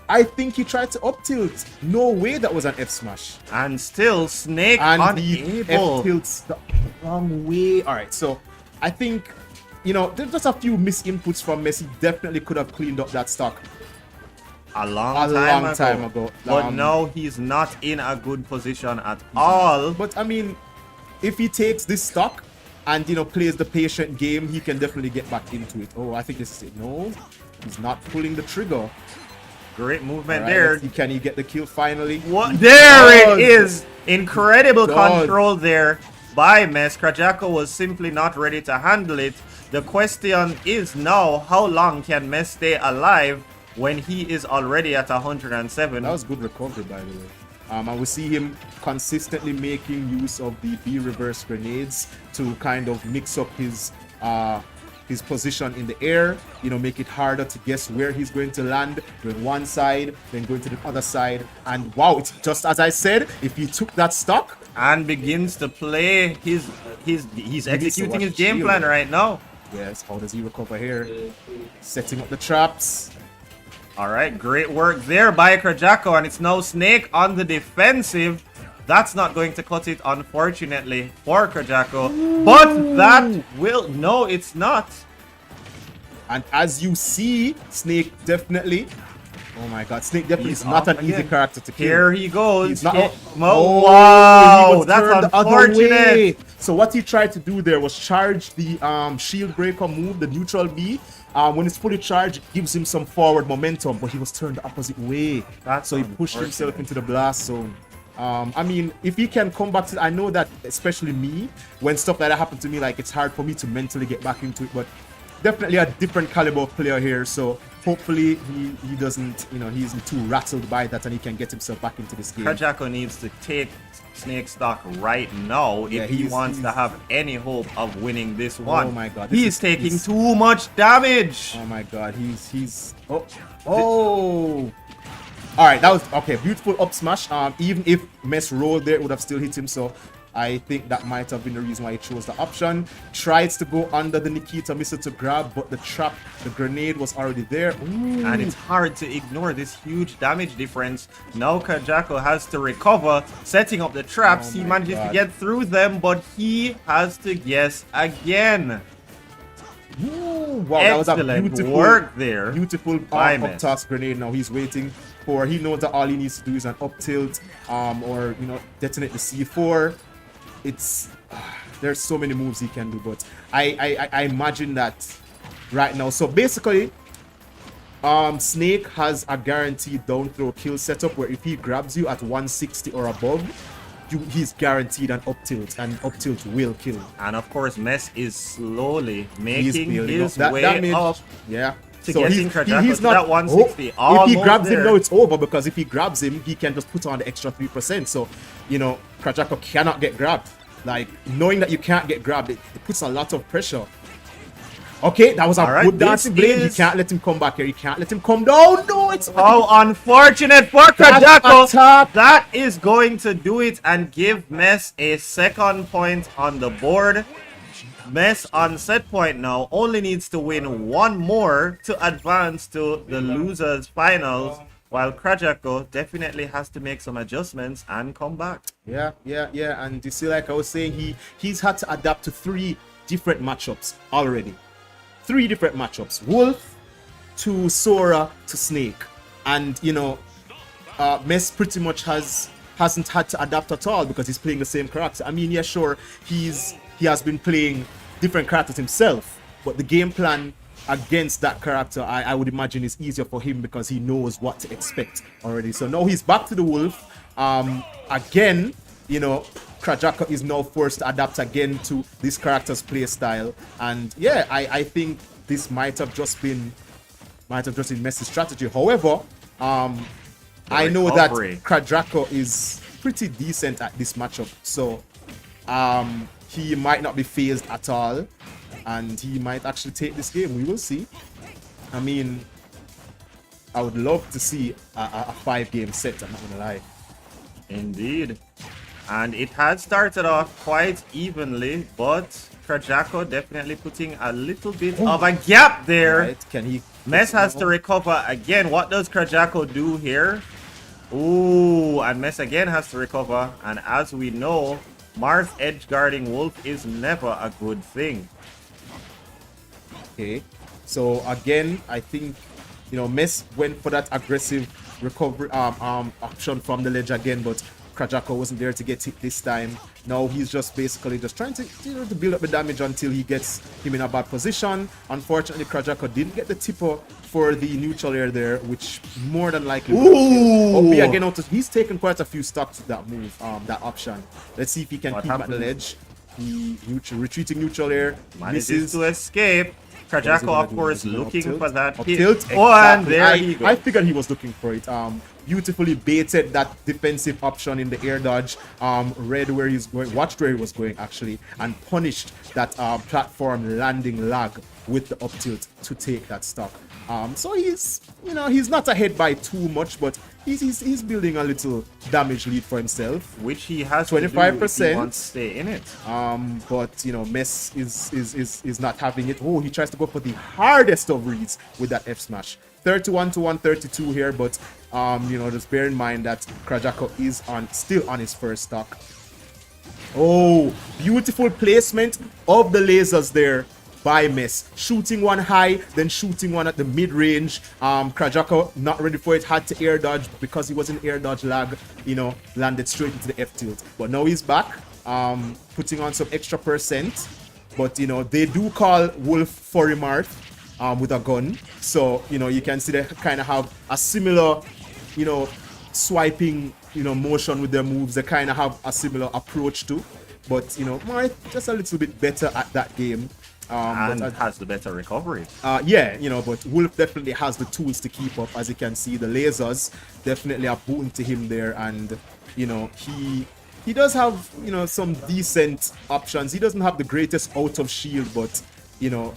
I think he tried to up tilt. No way that was an F smash. And still Snake and unable. F tilts the wrong way. Alright, so I think there's just a few misinputs from Messi. Definitely could have cleaned up that stock a long time ago. But now he's not in a good position at all. But I mean, if he takes this stock and plays the patient game, he can definitely get back into it. Oh, I think this is it. No, he's not pulling the trigger. Great movement Right, there. can he get the kill finally? What? There it is. Incredible control there by Mess. Krajako was simply not ready to handle it. The question is now, how long can Mess stay alive when he is already at 107? That was good recovery, by the way. And we see him consistently making use of the B reverse grenades to kind of mix up his position in the air, make it harder to guess where he's going to land, going one side, then going to the other side. And wow, it's just as I said, if he took that stock and begins to play he's executing his game plan right now. Yes, how does he recover here? Setting up the traps. All right, great work there by Krajako, and it's now Snake on the defensive. That's not going to cut it, unfortunately, for Krajako. But that will... No, it's not. And as you see, Snake definitely... Oh my god, Snake definitely is not an easy character to kill. Here he goes. He's not... Wow, he was that's turned the other unfortunate. way. So what he tried to do there was charge the shield breaker move, the neutral B. When it's fully charged, it gives him some forward momentum, but he was turned the opposite way. So he pushed himself into the blast zone. I mean, if he can come back to... I know that, especially me, when stuff like that happened to me, like, it's hard for me to mentally get back into it, but definitely a different caliber of player here, so hopefully he doesn't, he isn't too rattled by that and he can get himself back into this game. Krajako needs to take Snake stock right now if he wants to have any hope of winning this one. Oh my god. He's taking too much damage. Oh my god, he's... Oh! Alright, that was... Okay, beautiful up smash. Even if Mess rolled there, it would have still hit him, so I think that might have been the reason why he chose the option. Tries to go under the Nikita missile to grab, but the trap, the grenade was already there. Ooh. And it's hard to ignore this huge damage difference. Now Krajako has to recover, setting up the traps. He manages to get through them, but he has to guess again. Ooh, wow, that was a beautiful work there. Beautiful up toss grenade. Now he's waiting for... He knows that all he needs to do is an up tilt, or detonate the C4. It's there's so many moves he can do, but I imagine that right now. So basically, Snake has a guaranteed down throw kill setup where if he grabs you at 160 or above, he's guaranteed an up tilt, and up tilt will kill. And of course, Mess is slowly making his up way damage. up. Yeah. To So getting Krajako he's to not that 160. If he grabs there. him now, it's over, because if he grabs him, he can just put on the extra 3%. So, Krajako cannot get grabbed. Like, knowing that you can't get grabbed, it puts a lot of pressure Okay, that was a All good right, dancing this blade. You is- can't let him come back here. You can't let him come down. No, it's How unfortunate for That Krajako. attack. That is going to do it and give Mess a second point on the board. Mess on set point now only needs to win one more to advance to the losers finals, while Krajako definitely has to make some adjustments and come back. Yeah. And you see, like I was saying, he's had to adapt to 3 different matchups already. 3 different matchups. Wolf to Sora to Snake. And, you know, Mess pretty much hasn't had to adapt at all because he's playing the same character. I mean, yeah, sure, he has been playing different characters himself, but the game plan against that character, I would imagine, is easier for him because he knows what to expect already. So now he's back to the Wolf. Again, you know, Krajako is now forced to adapt again to this character's play style. And yeah, I think this might have just been Messi's strategy. However, I know that Krajako is pretty decent at this matchup. So he might not be phased at all. And he might actually take this game. We will see. I mean, I would love to see a 5-game set, I'm not gonna lie. Indeed. And it had started off quite evenly, but Krajako definitely putting a little bit of a gap there. Right. Can he? Mess has to recover again. What does Krajako do here? Ooh, and Mess again has to recover. And as we know, Marth edge guarding Wolf is never a good thing. Okay, so again, I think, you know, Mess went for that aggressive recovery option from the ledge again, but Krajako wasn't there to get hit this time. Now he's just basically just trying to, you know, to build up the damage until he gets him in a bad position. Unfortunately, Krajako didn't get the tipper for the neutral air there, which more than likely. Ooh! Again, he's taken quite a few stocks with that move, that option. Let's see if he can keep at the ledge. He retreating neutral air, Manages to escape. Krajako, of course, looking for that hit. Tilt. Oh, and there he goes. I figured he was looking for it. Beautifully baited that defensive option in the air dodge. Read where he's going, watched where he was going actually, and punished that platform landing lag with the up tilt to take that stock. So he's, you know, he's not ahead by too much, but he's building a little damage lead for himself, which he has 25%. To do if he wants to stay in it. But you know, Mess is not having it. Oh, he tries to go for the hardest of reads with that F smash. 31 to 132 here, but you know, just bear in mind that Krajako is still on his first stock. Oh, beautiful placement of the lasers there by Mess. Shooting one high, then shooting one at the mid-range. Krajako not ready for it, had to air dodge because he was in air dodge lag, you know, landed straight into the F tilt. But now he's back, putting on some extra percent. But you know, they do call Wolf Forimarth with a gun. So, you know, you can see they kind of have a similar, you know, swiping, you know, motion with their moves. They kind of have a similar approach to. But, you know, Marth just a little bit better at that game. And has the better recovery. Yeah, you know, but Wolf definitely has the tools to keep up. As you can see, the lasers definitely are boon to him there. And, you know, he does have, you know, some decent options. He doesn't have the greatest out of shield, but, you know,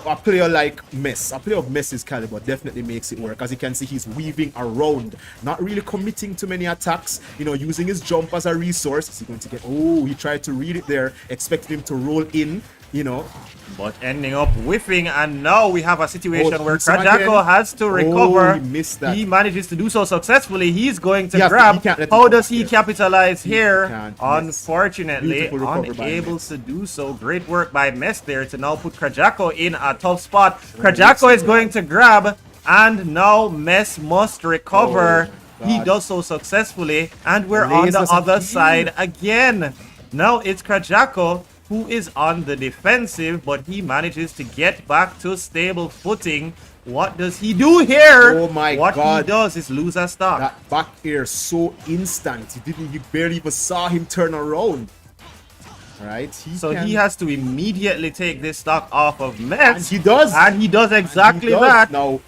a player like Mess, a player of Mess's caliber definitely makes it work. As you can see, he's weaving around, not really committing to many attacks, you know, using his jump as a resource. Is he going to get, oh, he tried to read it there, expecting him to roll in, you know. But ending up whiffing, and now we have a situation where Krajako has to recover. He missed that. He manages to do so successfully. He's going to grab. How does he capitalize here? Unfortunately, unable to do so. Great work by Mess there to now put Krajako in a tough spot. Krajako is going to grab, and now Mess must recover. He does so successfully, and we're on the other side again. Now it's Krajako who is on the defensive, but he manages to get back to stable footing. What does he do here? Oh my God. What he does is lose a stock. That back air so instant. You barely even saw him turn around. Right? He has to immediately take this stock off of Mess. And he does. And he does exactly that. Now,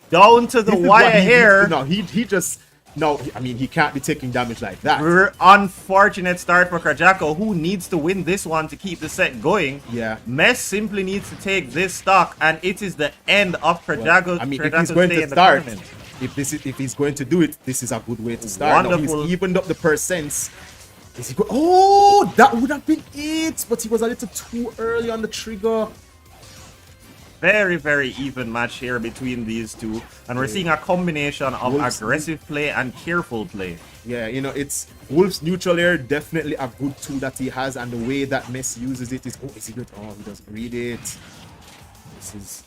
down to the wire here. No, he just No, I mean, he can't be taking damage like that. Unfortunate start for Krajako, who needs to win this one to keep the set going. Yeah. Mess simply needs to take this stock, and it is the end of Krajako. Well, I mean, if he's going to start, if he's going to do it, this is a good way to start. Wonderful. Now, he's evened up the percents. Is he oh, that would have been it, but he was a little too early on the trigger. Very, very even match here between these two. And we're seeing a combination of aggressive play and careful play. Yeah, you know, it's Wolf's neutral air, definitely a good tool that he has, and the way that Mess uses it is, oh, is he good? Oh, he doesn't read it. This is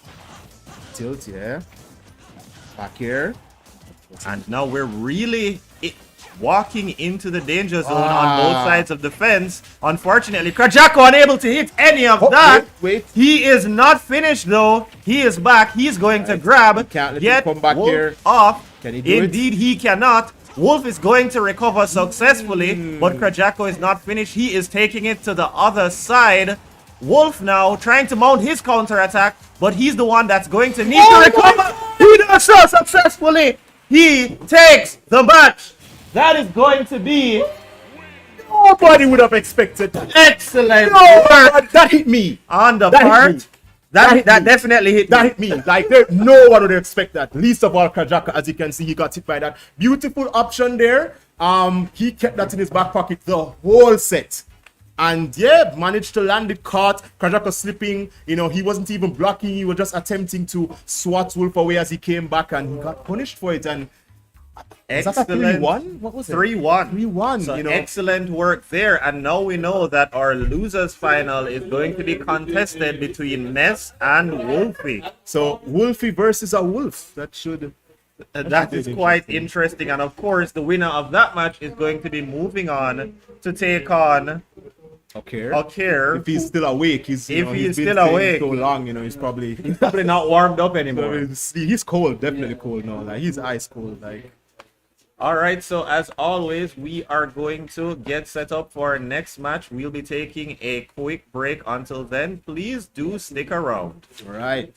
tilt, yeah. Back here. And now we're really walking into the danger zone on both sides of the fence. Unfortunately, Krajako unable to hit any of that. Wait. He is not finished though. He is back. He's going to grab. Can't let Get him come back Wolf here. off. Can he do Indeed, he cannot. Wolf is going to recover successfully, but Krajako is not finished. He is taking it to the other side. Wolf now trying to mount his counter attack, but he's the one that's going to need to recover. He does so successfully. He takes the match. That is going to be. Nobody would have expected that. Excellent. That hit me. On the That hit part. me. That definitely hit That hit me. Like, no one would expect that. Least of all Krajaka, as you can see, he got hit by that. Beautiful option there. He kept that in his back pocket the whole set. And yeah, managed to land it caught. Krajaka slipping. You know, he wasn't even blocking. He was just attempting to swat Wolf away as he came back, and he got punished for it. And excellent. 3-1? What was it? 3-1. 3-1. So you know, excellent work there. And now we know that our losers final is going to be contested between Mess and Wolfie. So Wolfie versus a Wolf. That should. That is quite interesting. And of course, the winner of that match is going to be moving on to take on Akir. If he's still awake, he's if been he's still playing awake so long, you know, he's probably not warmed up anymore. He's cold, definitely cold now. Like, he's ice cold. Like, all right, so as always, we are going to get set up for our next match. We'll be taking a quick break. Until then, please do stick around. All right.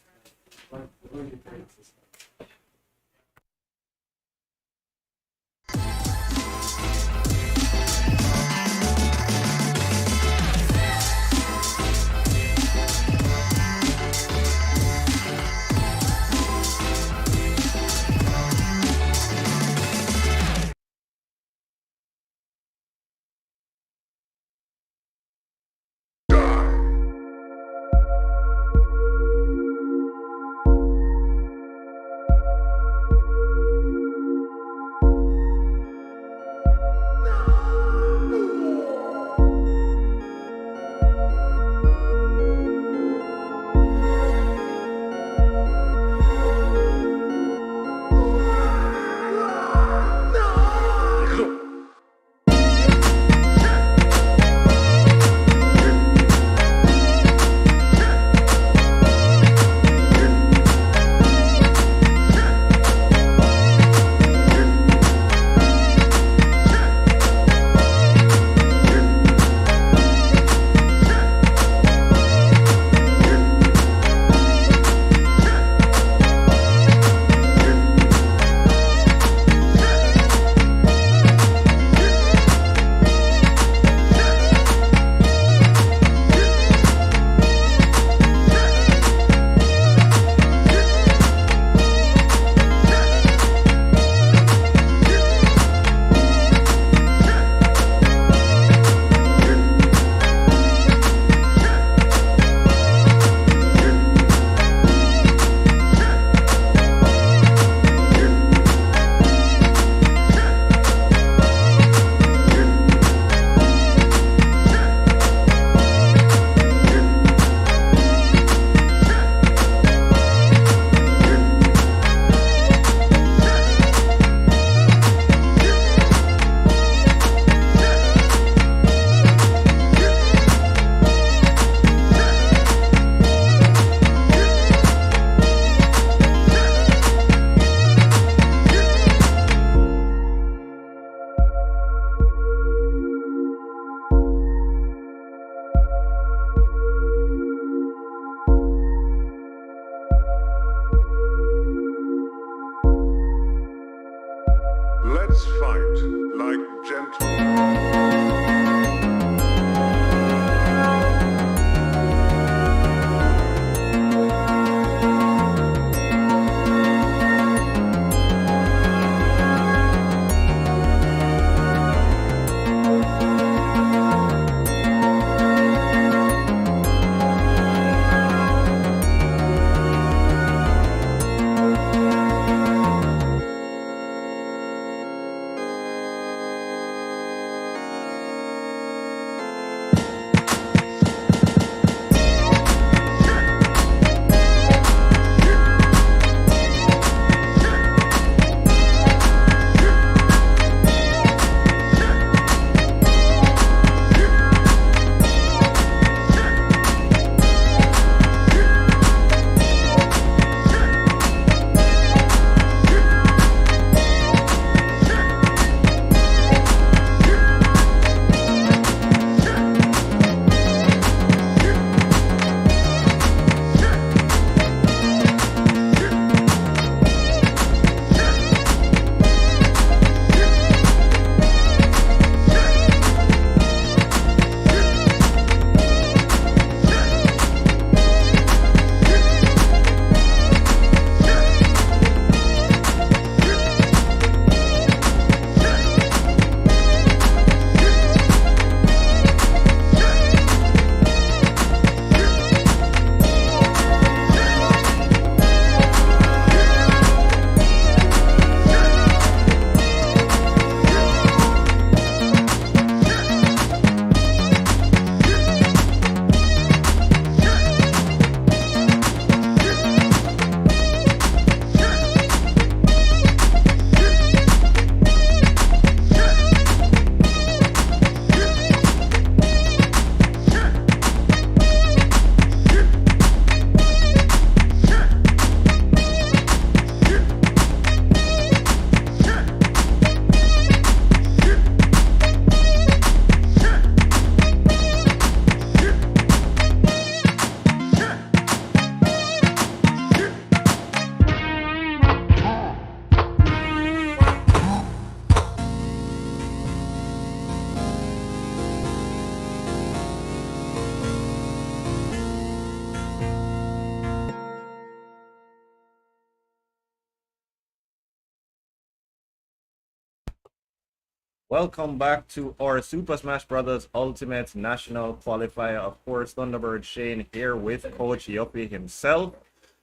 Welcome back to our Super Smash Bros. Ultimate National Qualifier. Of course, Thunderbird Shane here with Coach Yuppie himself.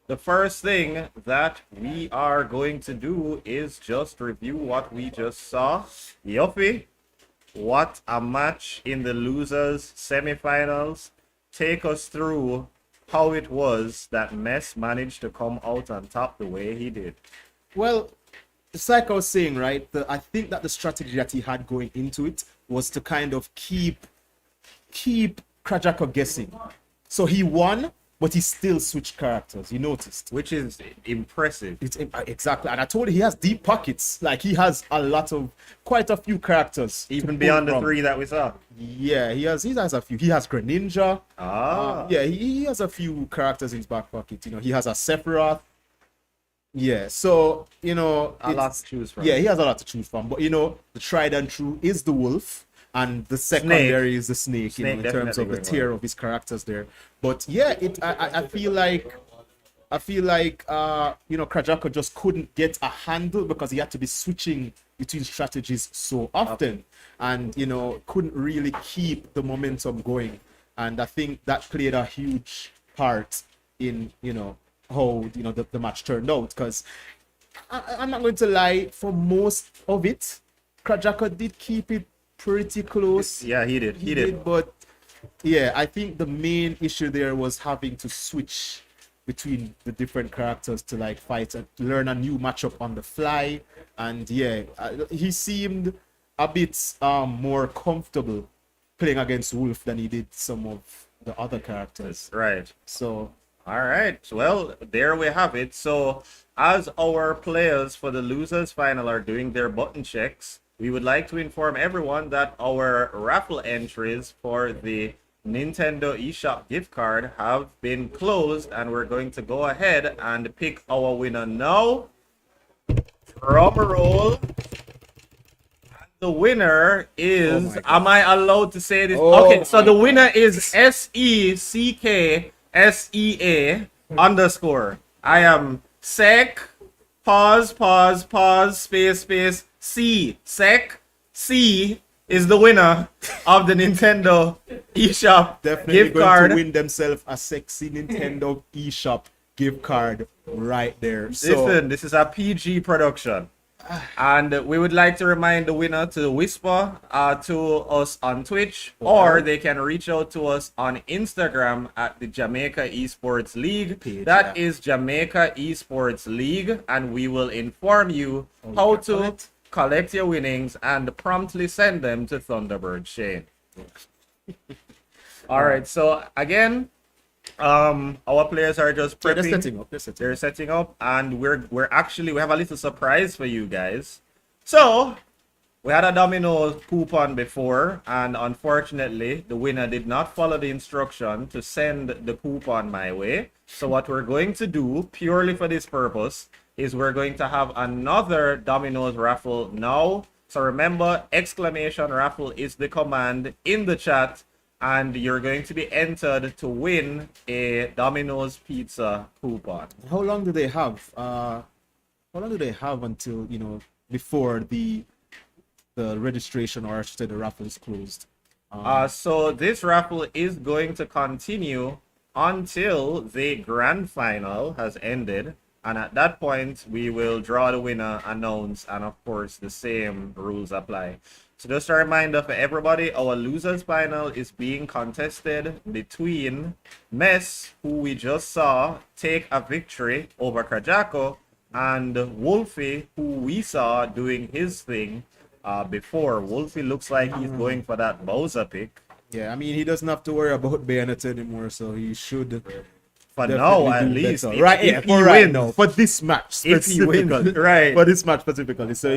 The first thing that we are going to do is just review what we just saw. Yuppie, what a match in the losers semifinals. Take us through how it was that Mess managed to come out on top the way he did. Well, it's like I was saying, right? I think that the strategy that he had going into it was to kind of keep Krajako guessing. So he won, but he still switched characters. You noticed, which is impressive. It's exactly, and I told you he has deep pockets. Like he has quite a few characters, even beyond the 3 that we saw. Yeah, he has a few. He has Greninja. Yeah, he has a few characters in his back pocket. You know, he has a Sephiroth. Yeah, so a lot to choose from. Yeah, he has a lot to choose from. But the tried and true is the wolf, and the secondary is the snake. In terms of the tier of his characters there. But yeah, I feel like Krajako just couldn't get a handle because he had to be switching between strategies so often, and couldn't really keep the momentum going. And I think that played a huge part in how the match turned out, because I'm not going to lie, for most of it Krajako did keep it pretty close. Yeah, he did. But yeah, I think the main issue there was having to switch between the different characters to fight and learn a new matchup on the fly. And yeah, he seemed a bit more comfortable playing against Wolf than he did some of the other characters. Right. So all right, well, there we have it. So as our players for the losers final are doing their button checks, we would like to inform everyone that our raffle entries for the Nintendo eShop gift card have been closed, and we're going to go ahead and pick our winner now. Drum roll. The winner is, am I allowed to say this? Okay, so the winner is SECK SEA _. I am sec pause space C. Sec C is the winner of the Nintendo eShop gift card. To win themselves a sexy Nintendo eShop gift card right there. Listen, this is a PG production. And we would like to remind the winner to whisper to us on Twitch, or they can reach out to us on Instagram at the Jamaica Esports League. That is Jamaica Esports League, and we will inform you how to collect your winnings and promptly send them to Thunderbird Shane. All right, so again, our players are just prepping. They're setting up, and we have a little surprise for you guys. So we had a domino coupon before, and unfortunately the winner did not follow the instruction to send the coupon my way. So what we're going to do purely for this purpose is we're going to have another Domino's raffle now. So remember, exclamation raffle is the command in the chat, and you're going to be entered to win a Domino's pizza coupon. How long do they have? Until before the registration, or the raffle is closed? So this raffle is going to continue until the grand final has ended, and at that point we will draw the winner, announce, and of course the same rules apply. So just a reminder for everybody, our losers final is being contested between Mess, who we just saw take a victory over Krajako, and Wolfie, who we saw doing his thing before. Wolfie looks like he's going for that Bowser pick. Yeah, I mean, he doesn't have to worry about Bayonetta anymore, so he should. For now, at least. Right, yeah, for right now. For this match specifically. Right. For this match specifically. So,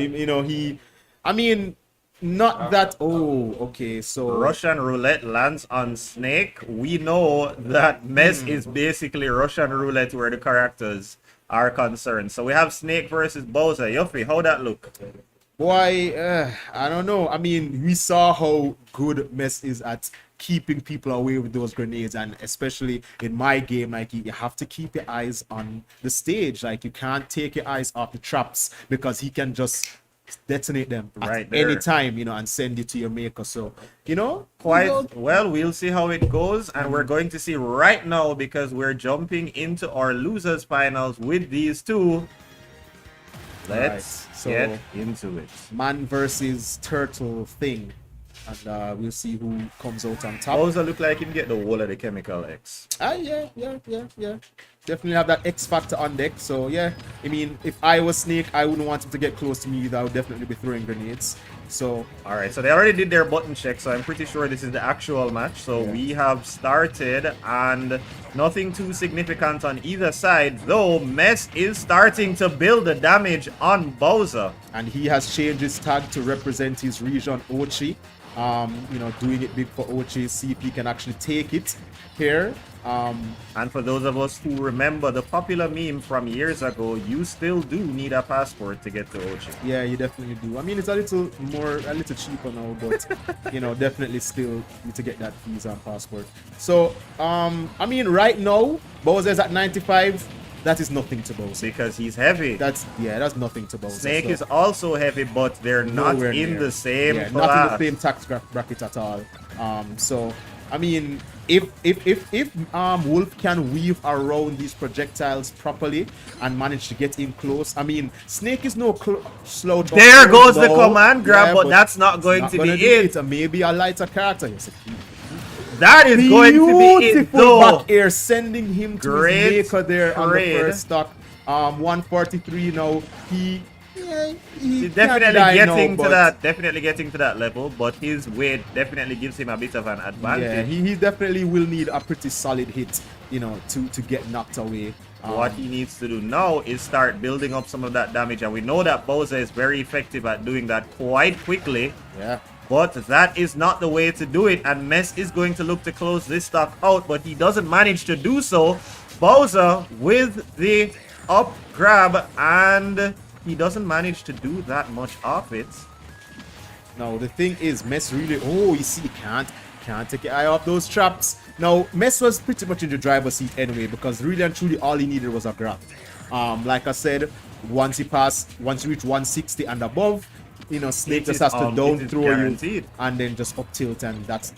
not that. Oh, okay. So Russian roulette lands on Snake. We know that Mess is basically Russian roulette where the characters are concerned. So we have Snake versus Bowser. Yuffie, how that look? Boy, I don't know. I mean, we saw how good Mess is at keeping people away with those grenades, and especially in my game, like, you have to keep your eyes on the stage. Like, you can't take your eyes off the traps, because he can just detonate them Right at there. any time, and send it to your maker. So, Quite well, we'll see how it goes, and we're going to see right now because we're jumping into our losers finals with these two. Let's get into it. Man versus turtle thing, and we'll see who comes out on top. Bowser look like him get the whole of the chemical X. Yeah. Definitely have that X factor on deck. So yeah, I mean, if I was Snake, I wouldn't want him to get close to me either. I would definitely be throwing grenades. So all right, so they already did their button check, so I'm pretty sure this is the actual match. So we have started, and nothing too significant on either side, though Mess is starting to build the damage on Bowser. And he has changed his tag to represent his region, Ochi. Doing it big for Ochi, see if he can actually take it here. And for those of us who remember the popular meme from years ago, you still do need a passport to get to Ochi. Yeah, you definitely do. I mean, it's a little cheaper now, but definitely still need to get that visa and passport. So, I mean, right now, Bowser's at 95. That is nothing to Bowser. Because he's heavy. That's nothing to Bowser. Snake is also heavy, but they're not in the same class. Not in the same tax bracket at all. So I mean, if Wolf can weave around these projectiles properly and manage to get in close, I mean, Snake is no slouch. There goes the command grab, but that's not going to be it. Maybe a lighter character. That is going to be it, though. Back air, sending him to his maker there on the first stock. 143 now. He's definitely getting to that level, but his weight definitely gives him a bit of an advantage. Yeah, he definitely will need a pretty solid hit, to get knocked away. What he needs to do now is start building up some of that damage, and we know that Bowser is very effective at doing that quite quickly. Yeah. But that is not the way to do it, and Mess is going to look to close this stock out, but he doesn't manage to do so. Bowser with the up grab, and he doesn't manage to do that much of it. Now the thing is, Mess really, you see, he can't take your eye off those traps. Now Mess was pretty much in the driver's seat anyway, because really and truly all he needed was a grab. Like I said, once he reached 160 and above, Snake just has to down throw you and then just up tilt, and that's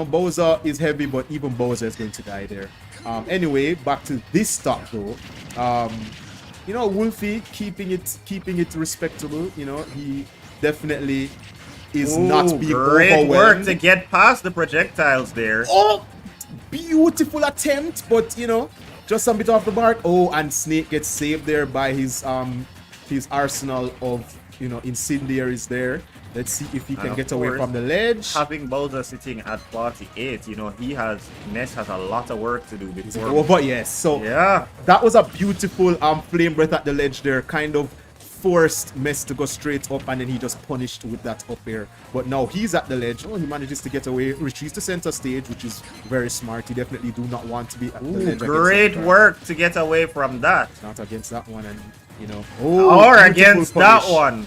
Bowser is heavy, but even Bowser is going to die there. Anyway, back to this stock though. Wolfie keeping it respectable. He definitely is not being great work to get past the projectiles there. Oh, beautiful attempt, but just a bit off the mark. Oh, and Snake gets saved there by his arsenal of incendiaries there. Let's see if he can get away from the ledge. Having Bowser sitting at 48, Ness has a lot of work to do before. Over, yes. So yeah, that was a beautiful flame breath at the ledge there. Kind of forced Mess to go straight up, and then he just punished with that up air. But now he's at the ledge. Oh, he manages to get away, retreats to center stage, which is very smart. He definitely do not want to be at the ledge. Great work to get away from that. Not against that one, and or against that one.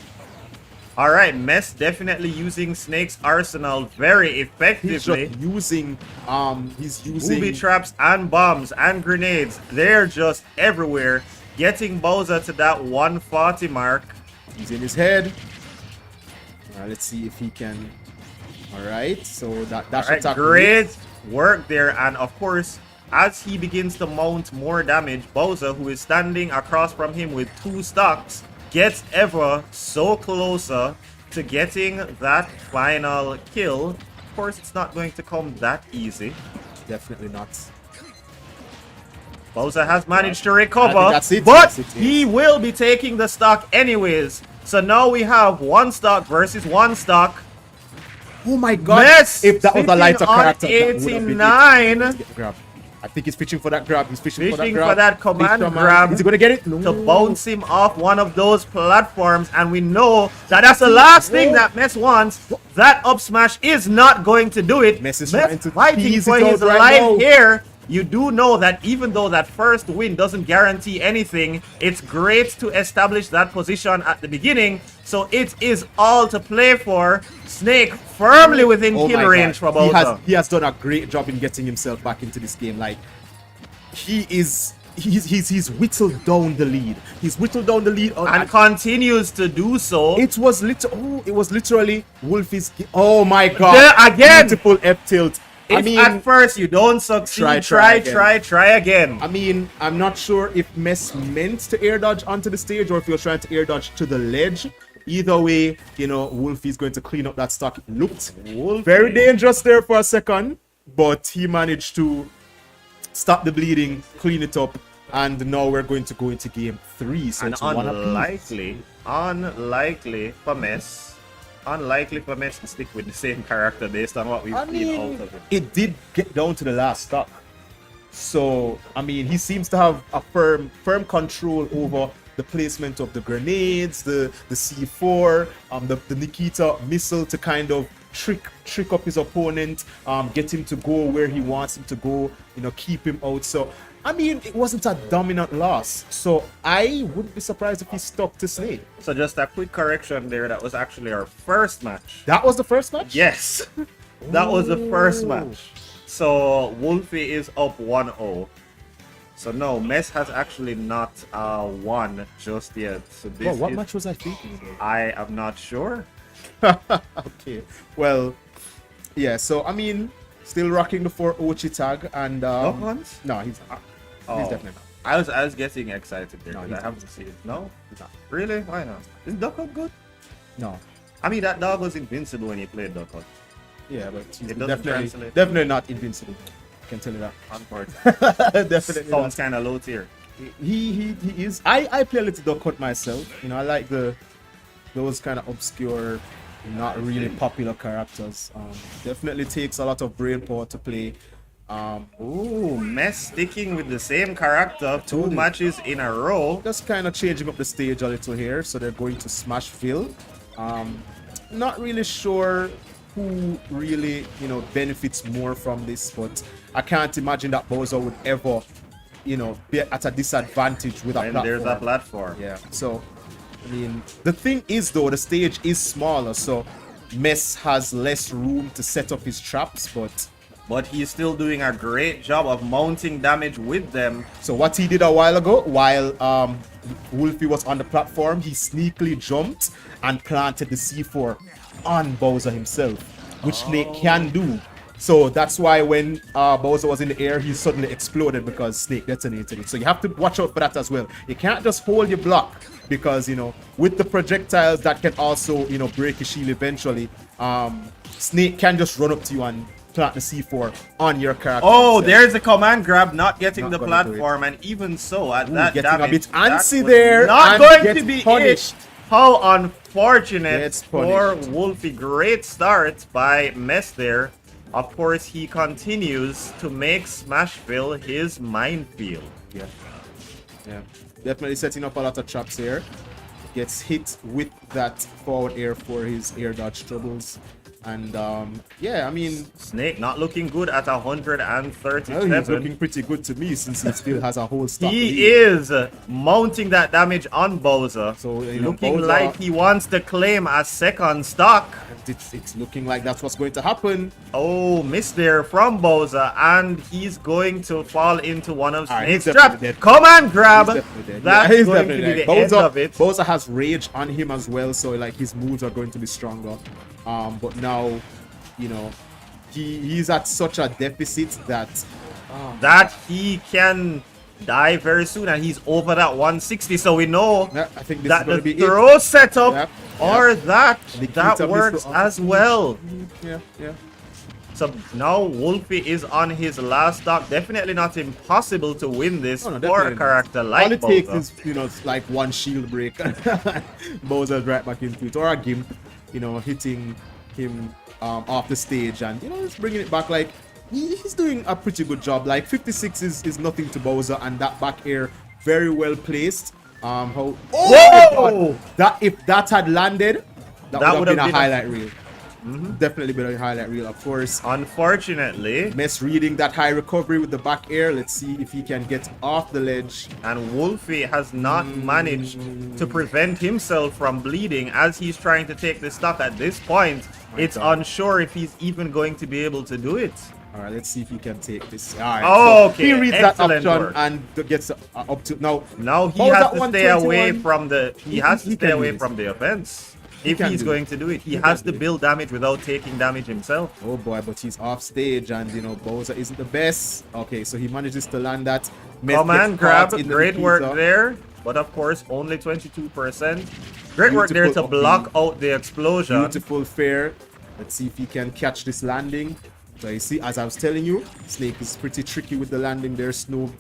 All right, Mess definitely using Snake's arsenal very effectively. He's using booby traps and bombs and grenades. They're just everywhere, getting Bowser to that 140 mark. He's in his head. Let's see if he can. All right, so that's attack. Great work there, and of course, as he begins to mount more damage, Bowser, who is standing across from him with 2 stocks, gets ever so closer to getting that final kill. Of course, it's not going to come that easy. Definitely not. Bowser has managed to recover, but he will be taking the stock anyways. So now we have 1 stock versus 1 stock. Oh my god! Mess if that was a lighter character, 89. I think he's fishing for that grab. He's fishing for that command grab. Is he gonna get it? No. To bounce him off one of those platforms, and we know that that's the last thing that Mess wants. That up smash is not going to do it. Mess is trying to fighting for his life here. You do know that even though that first win doesn't guarantee anything, it's great to establish that position at the beginning. So it is all to play for. Snake firmly within kill range for Bowser. He has done a great job in getting himself back into this game. Like, he is he's whittled down the lead. He's whittled down the lead and continues to do so. It was literally Wolfie's. Oh my God! There again, beautiful F tilt. If at first you don't succeed, try again. I mean, I'm not sure if Mess meant to air dodge onto the stage or if he was trying to air dodge to the ledge. Either way, you know, Wolfie's going to clean up that stock. It looked very dangerous there for a second, but he managed to stop the bleeding, clean it up, and now we're going to go into game 3. So and it's unlikely for Mess to stick with the same character based on what we've seen out of it. It did get down to the last stock. So, I mean, he seems to have a firm control over the placement of the grenades, the C4, the Nikita missile to kind of trick up his opponent, get him to go where he wants him to go, you know, keep him out. So, I mean, it wasn't a dominant loss. So, I wouldn't be surprised if he stuck to Snake. So, just a quick correction there. That was actually our first match. That was the first match? Yes. That was the first match. So, Wolfie is up 1-0. So, no, Mess has actually not won just yet. So this what match was I thinking about? I am not sure. Okay. Well, yeah, so, I mean, still rocking the 4-0 tag. And, Duck Hunt? No, he's not. He's definitely not. I was getting excited there. No, I haven't seen it. No? He's not. Really? Why not? Is Duck Hunt good? No. I mean, that dog was invincible when he played Duck Hunt. Yeah, but he's It doesn't translate. definitely not invincible. I can tell you that. Unfortunately. Definitely Sounds kind of low tier. He is. I play a little Duck Hunt myself. You know, I like those kind of obscure, not really popular characters. Definitely takes a lot of brain power to play. Ooh, Mess sticking with the same character 2 matches in a row. Just kind of changing up the stage a little here. So they're going to Smashville. Not really sure who really, you know, benefits more from this, but I can't imagine that Bowser would ever, you know, be at a disadvantage with a platform. There's a platform. Yeah. So, I mean, the thing is though, the stage is smaller, so Mess has less room to set up his traps, but he's still doing a great job of mounting damage with them. So what he did a while ago, while Wolfie was on the platform, he sneakily jumped and planted the C4 on Bowser himself, which Snake can do. So that's why when Bowser was in the air, he suddenly exploded because Snake detonated it. So you have to watch out for that as well. You can't just hold your block because, you know, with the projectiles that can also, you know, break your shield eventually, Snake can just run up to you and plant the C4 on your character. Oh, there's a command grab, not getting the platform, and even so, at that getting damage, a bit antsy there, not and going to be punished. it. How unfortunate for Wolfie. Great start by Mess there. Of course, he continues to make Smashville his minefield. Yeah. Definitely setting up a lot of traps here. Gets hit with that forward air for his air dodge troubles. And yeah, I mean, Snake not looking good at 137. Well, he's looking pretty good to me since he still has a whole stock. He is mounting that damage on Bowser. So looking Bowser, like he wants to claim a second stock. It's looking like that's what's going to happen. Oh, miss there from Bowser, and he's going to fall into one of Snake's he's traps. dead. Come on, grab. That's he's going to be the end of it. Bowser has rage on him as well, so like his moves are going to be stronger. But now, you know, he's at such a deficit that he can die very soon, and he's over that 160. So we know I think this that is going the to be throw setup or that Nikita works as well. Yeah. So now Wolfie is on his last stock. Definitely not impossible to win this for a character like all it Bowser. takes is, you know, it's like one shield break. Bowser's right back into it, or a gimp, you know, hitting him off the stage, and you know, just bringing it back. Like he's doing a pretty good job. Like 56 is nothing to Bowser, and that back air very well placed. That if that had landed, that would have been a highlight reel. Definitely been a highlight reel, of course. Unfortunately, Mess reading that high recovery with the back air. Let's see if he can get off the ledge. And Wolfie has not managed to prevent himself from bleeding as he's trying to take the stock at this point. It's unsure if he's even going to be able to do it. All right, let's see if he can take this. All right. Oh, so okay. He reads Excellent that option work. and gets up to now. Now he Bowser has to stay away 121. from the. He has to he stay can do away this. from the offense. He If can he's do going it. to do it, he He has can to do it. build damage without taking damage himself. Oh boy, but he's off stage and Bowser isn't the best. Okay, so he manages to land that. Mess Command gets grab, caught in the great work Nikita. there, but of course only 22%. Great work there to Beautiful block out the explosion. Beautiful fair. Let's see if he can catch this landing. So you see, as I was telling you, Snake is pretty tricky with the landing there. Snow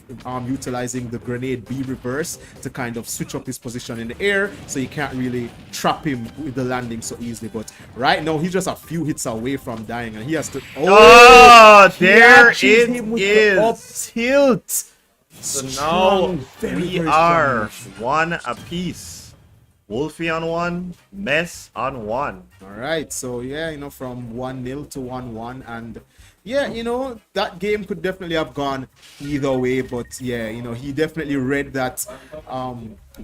utilizing the grenade B reverse to kind of switch up his position in the air, so you can't really trap him with the landing so easily. But right now, he's just a few hits away from dying, and he has to. Oh, he there catches it him with is. the up tilt. So now Strong, very, we very are strong. one apiece. Wolfie on one, Mess on one. All right, so yeah, from 1-0 to 1-1, and yeah, that game could definitely have gone either way, but yeah, he definitely read that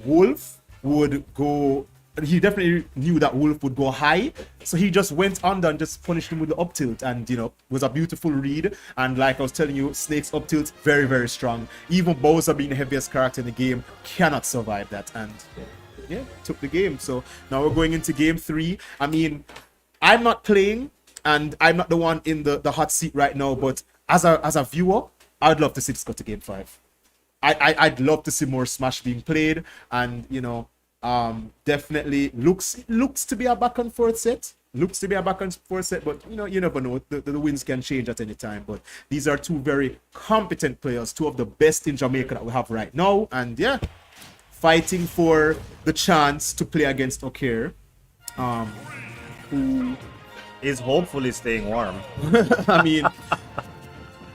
Wolf would go. He definitely knew that Wolf would go high, so he just went under and just punished him with the up tilt, and was a beautiful read. And like I was telling you, Snake's up tilt very, very strong. Even Bowser being the heaviest character in the game cannot survive that, and yeah, took the game. So now we're going into game 3. I mean, I'm not playing and I'm not the one in the hot seat right now, but as a viewer, I'd love to see this go to game 5. I'd love to see more Smash being played, and definitely looks to be a back and forth set. Looks to be a back and forth set, but you never know. The wins can change at any time. But these are two very competent players, two of the best in Jamaica that we have right now, and yeah, fighting for the chance to play against Okir, who is hopefully staying warm. I mean,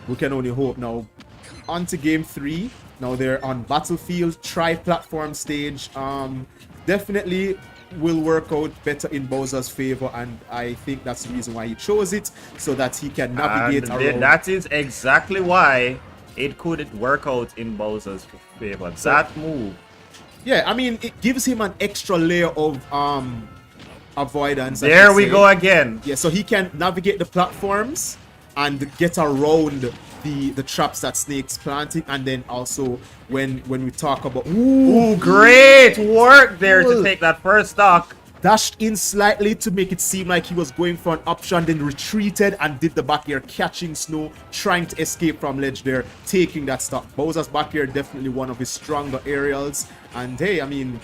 we can only hope. Now, on to game 3. Now they're on Battlefield tri-platform stage. Definitely will work out better in Bowser's favor, and I think that's the reason why he chose it, so that he can navigate around. That is exactly why it could work out in Bowser's favor. That move. Yeah, I mean, it gives him an extra layer of avoidance. There we go again. Yeah, so he can navigate the platforms and get around the traps that Snake's planting, and then also when we talk about ooh, great work there to take that first stock. Dashed in slightly to make it seem like he was going for an option, then retreated and did the back air, catching Snow, trying to escape from ledge there, taking that stock. Bowser's back air definitely one of his stronger aerials, and hey, I mean,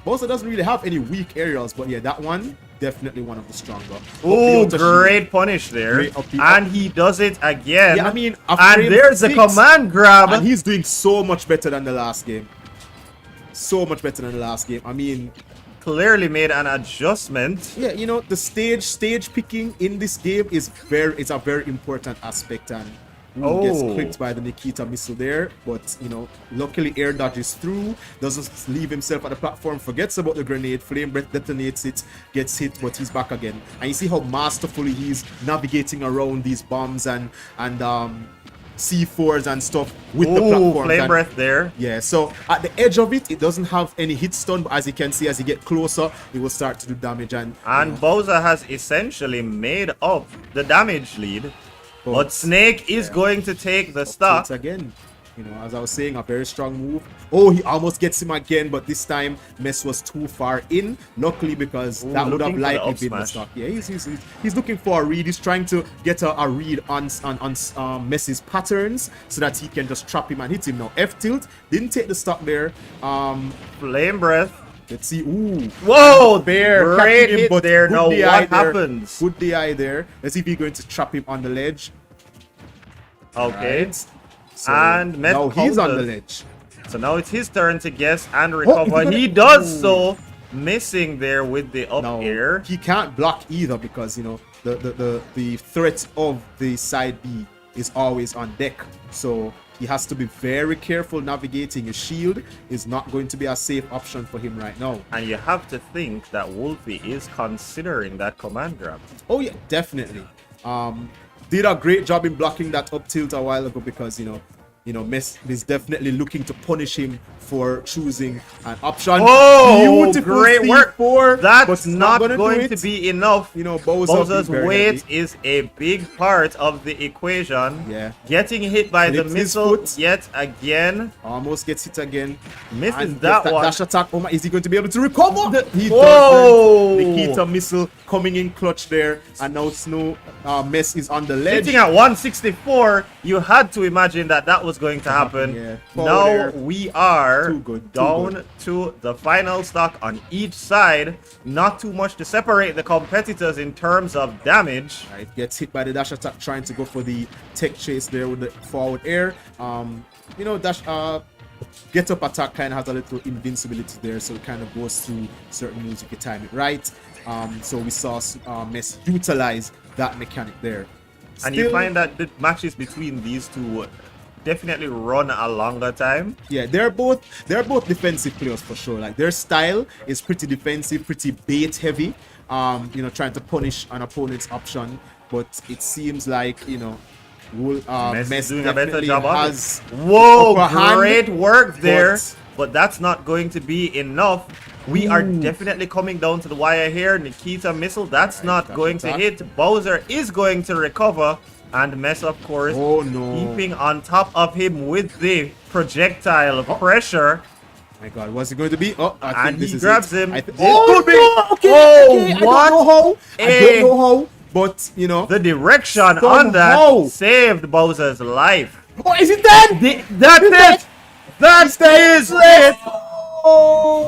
Bowser doesn't really have any weak aerials, but yeah, that one definitely one of the stronger. Oh, great punish there. And he does it again. Yeah, I mean, and there's a command grab. And he's doing so much better than the last game. So much better than the last game. I mean, clearly made an adjustment. Yeah, the stage picking in this game is a very important aspect, and gets clipped by the Nikita missile there, but luckily air dodges through, doesn't leave himself at the platform, forgets about the grenade, flame breath detonates it, gets hit, but he's back again. And you see how masterfully he's navigating around these bombs and C4s and stuff with the platform. Flame breath there. Yeah, so at the edge of it doesn't have any hit stun, but as you can see, as you get closer, it will start to do damage. And Bowser has essentially made up the damage lead. But Snake is going to take the stock again. As I was saying, a very strong move. Oh, he almost gets him again, but this time Mess was too far in. Luckily, because that would have likely been the stock. Yeah, he's looking for a read. He's trying to get a read on Mess's patterns so that he can just trap him and hit him. Now F tilt didn't take the stock there. Flame breath. Let's see. Ooh. Whoa! Bear. Great hit there. Now what happens? Good DI there. Let's see if he's going to trap him on the ledge. Okay. Right. So and Met now he's on the ledge. So now it's his turn to guess and recover. He does so, missing there with the up air. He can't block either because the threat of the side B is always on deck. So he has to be very careful navigating. His shield is not going to be a safe option for him right now. And you have to think that Wolfie is considering that command grab. Oh yeah, definitely. Did a great job in blocking that up tilt a while ago because you know, Mess is definitely looking to punish him for choosing an option. Oh, Beautiful great work. C4, That's but not gonna going do it. to be enough. You know, Bowser's Bowser's very weight heavy. is a big part of the equation. Yeah. Getting hit by the Flips his missile foot. yet again. Almost gets hit again. Misses And that gets one. dash attack. Oh my, is he going to be able to recover? He Whoa! doesn't. Nikita missile coming in clutch there. And now Snow Mess is on the ledge. Sitting at 164, you had to imagine that that was going to happen. Yeah. Now There. we are Too good, too down good. to the final stock on each side. Not too much to separate the competitors in terms of damage. Right, gets hit by the dash attack, trying to go for the tech chase there with the forward air. You know, dash get up attack kind of has a little invincibility there, so it kind of goes through certain moves if you time it right. So we saw Mess utilize that mechanic there. And you find that the matches between these two definitely run a longer time. Yeah, they're both defensive players for sure. Like their style is pretty defensive, pretty bait heavy. You know, trying to punish an opponent's option, but it seems like, you know, Mess doing a better definitely job of has it. Whoa, upper hand, great work there. but- But that's not going to be enough. We are definitely coming down to the wire here. Nikita missile, that's not going to hit. Bowser is going to recover. And Mess, of course, keeping on top of him with the projectile pressure. My God, what's it going to be? Oh, I think And this he is grabs it. him. I think Oh, could be. no! Okay, Oh, okay. what? I don't know how, but you know, The direction on somehow. that saved Bowser's life. Oh, is it dead? That's it! That is it!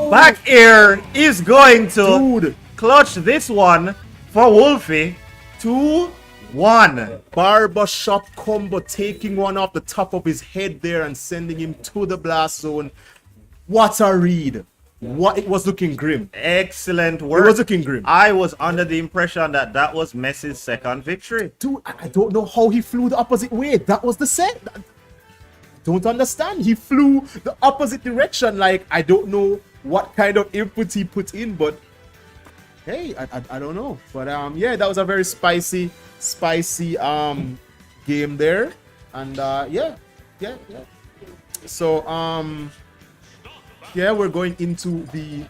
Back air is going to clutch this one for Wolfie. 2-1. Barbershop combo, taking one off the top of his head there and sending him to the blast zone. What a read. What, it was looking grim. Excellent work. It was looking grim. I was under the impression that that was Messi's second victory. Dude, I don't know how he flew the opposite way. That was the set. Don't understand. He flew the opposite direction. Like, I don't know what kind of input he put in, but hey, I don't know. But yeah, that was a very spicy game there. And yeah. So yeah, we're going into the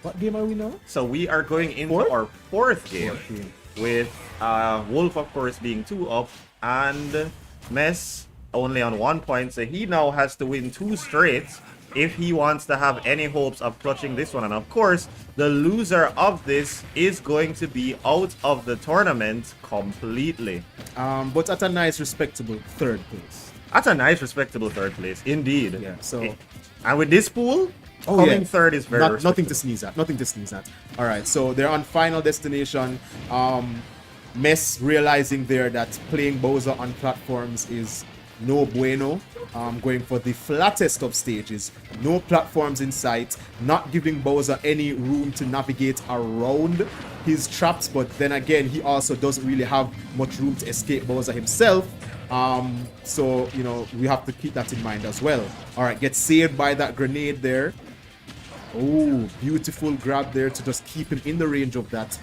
what game are we now? So we are going into our fourth game with Wolf, of course, being 2 up and Mess only on 1 point. So he now has to win 2 straight if he wants to have any hopes of clutching this one. And of course, the loser of this is going to be out of the tournament completely. But at a nice, respectable 3rd place. That's a nice, respectable 3rd place, indeed. Yeah. So, and with this pool, oh, coming yeah. 3rd is very nothing to sneeze at. Nothing to sneeze at. All right. So they're on final destination. Mess realizing there that playing Bowser on platforms is no bueno. Going for the flattest of stages, no platforms in sight, not giving Bowser any room to navigate around his traps, but then again, he also doesn't really have much room to escape Bowser himself. So, you know, we have to keep that in mind as well. All right, gets saved by that grenade there. Oh, beautiful grab there to just keep him in the range of that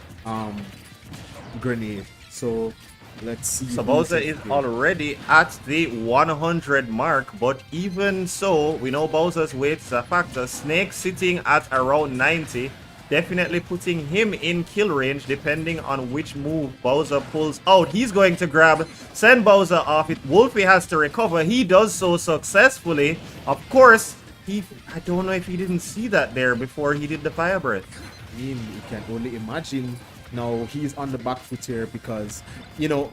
grenade. So let's see. So Bowser is already at the 100 mark, but even so, we know Bowser's weight is a factor. Snake sitting at around 90, definitely putting him in kill range depending on which move Bowser pulls out. He's going to grab, send Bowser off it. Wolfie has to recover. He does so successfully. Of course, I don't know if he didn't see that there before he did the fire breath. I mean, you can only imagine. Now he's on the back foot here because, you know,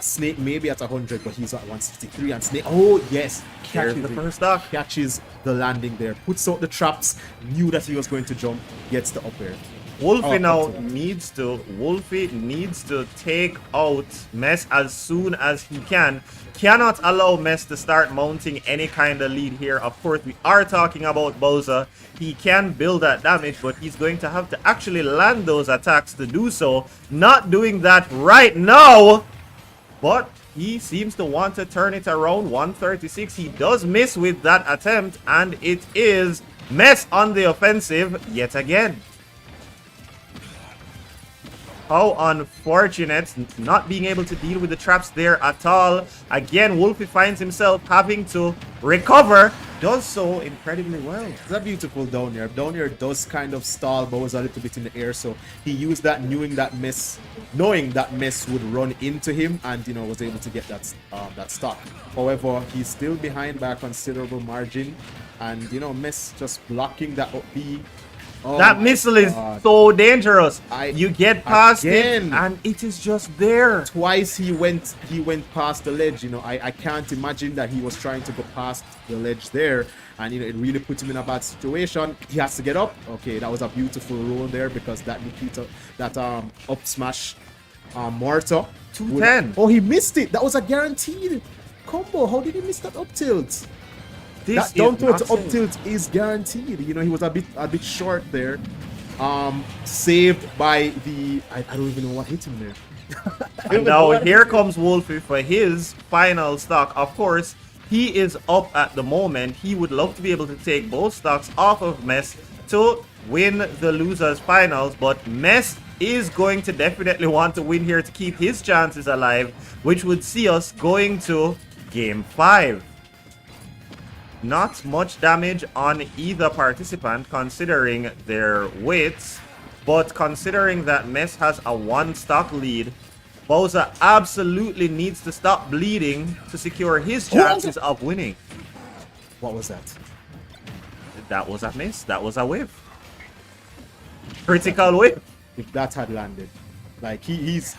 Snake may be at 100, but he's at 163. And Snake, oh yes, There's the first stock. catches the landing there, puts out the traps, knew that he was going to jump, gets the up air. Wolfie needs to take out Mess as soon as he can. Cannot allow Mess to start mounting any kind of lead here. Of course, we are talking about Bowser. He can build that damage, but he's going to have to actually land those attacks to do so. Not doing that right now, but he seems to want to turn it around. 136. He does miss with that attempt, and it is Mess on the offensive yet again. How unfortunate, not being able to deal with the traps there at all. Again, Wolfie finds himself having to recover. Does so incredibly well. It's a beautiful down air. Down air does kind of stall Bowser a little bit in the air, so he used that knowing that Mess would run into him, and was able to get that stock. However, he's still behind by a considerable margin, and Mess just blocking that up B. Oh, that missile is so dangerous. You get past it, and it is just there. Twice he went past the ledge. I can't imagine that he was trying to go past the ledge there, and it really put him in a bad situation. He has to get up. Okay, that was a beautiful roll there, because that Nikita, that up smash mortar 210. Oh, he missed it. That was a guaranteed combo. How did he miss that up tilt? That down throw to up tilt is guaranteed. He was a bit short there. Saved by the I don't even know what hit him there. And now here comes Wolfie for his final stock. Of course, he is up at the moment. He would love to be able to take both stocks off of Mess to win the losers finals, but Mess is going to definitely want to win here to keep his chances alive, which would see us going to game 5. Not much damage on either participant considering their weights, but considering that Mess has a 1 stock lead, Bowser absolutely needs to stop bleeding to secure his chances of winning. What was that? That was a miss. That was a whiff. Critical whiff. If that had landed. Like he's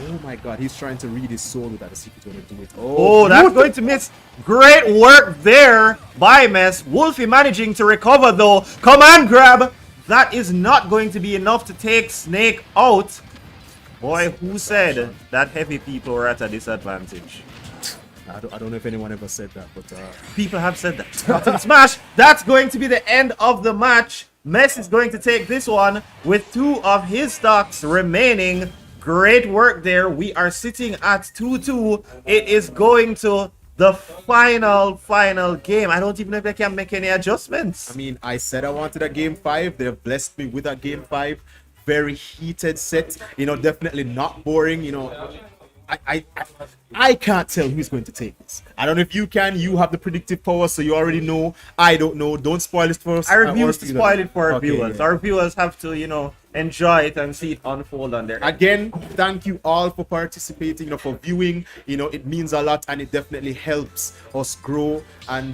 oh my god, he's trying to read his soul with that to see if he's gonna do it. Oh, that's going to miss. Great work there by Mess. Wolfie managing to recover though. Command grab. That is not going to be enough to take Snake out. Boy, who said that heavy people were at a disadvantage? I don't know if anyone ever said that, but people have said that. Button smash. That's going to be the end of the match. Mess is going to take this one with 2 of his stocks remaining. Great work there. We are sitting at 2-2. It is going to the final game. I don't even know if they can make any adjustments. I mean, I said I wanted a game 5. They've blessed me with a game 5. Very heated set. Definitely not boring. I can't tell who's going to take this. I don't know if you can. You have the predictive power, so you already know. I don't know. Don't spoil it for us. I refuse to spoil it for our viewers. Yeah. Our viewers have to, enjoy it and see it unfold on their end. Again, thank you all for participating, for viewing. It means a lot, and it definitely helps us grow. And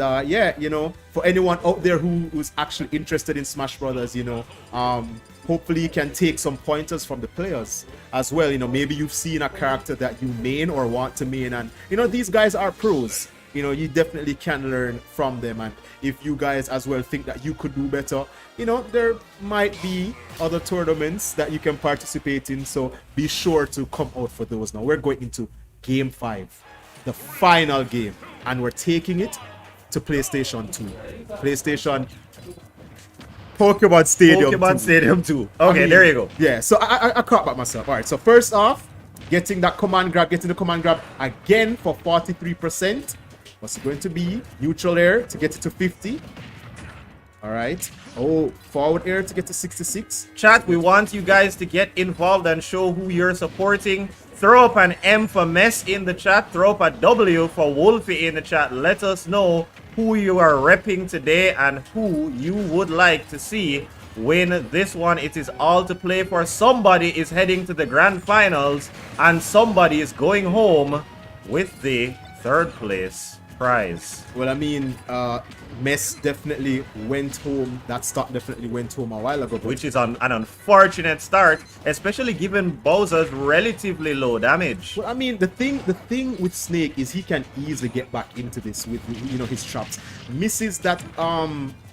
for anyone out there who's actually interested in Smash Brothers, hopefully you can take some pointers from the players as well. Maybe you've seen a character that you main or want to main, and these guys are pros. You definitely can learn from them, and if you guys as well think that you could do better, there might be other tournaments that you can participate in, so be sure to come out for those. Now we're going into game 5, the final game, and we're taking it to PlayStation 2. Pokemon Stadium 2. Okay, there you go. Yeah, so I caught back myself. All right, so first off, getting the command grab again for 43%. What's it going to be? Neutral air to get it to 50. All right. Oh, forward air to get to 66. Chat, we want you guys to get involved and show who you're supporting. Throw up an M for Mess in the chat. Throw up a W for Wolfie in the chat. Let us know who you are repping today and who you would like to see win this one. It is all to play for. Somebody is heading to the grand finals and somebody is going home with the 3rd place prize. Well, I mean, Mess definitely went home. That stock definitely went home a while ago, which is an unfortunate start, especially given Bowser's relatively low damage. Well, I mean, the thing with Snake is he can easily get back into this with his traps. Misses that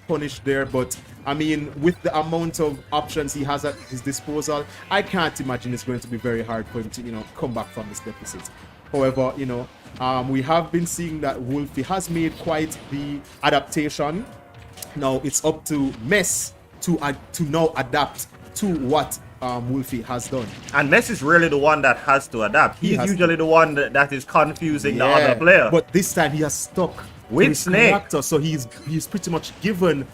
punish there, but I mean, with the amount of options he has at his disposal, I can't imagine it's going to be very hard for him to come back from this deficit. However, we have been seeing that Wolfie has made quite the adaptation. Now it's up to Mess to now adapt to what Wolfie has done. And Mess is really the one that has to adapt. He's usually the one that is confusing the other player. But this time he has stuck with Snake. Character, so he's pretty much given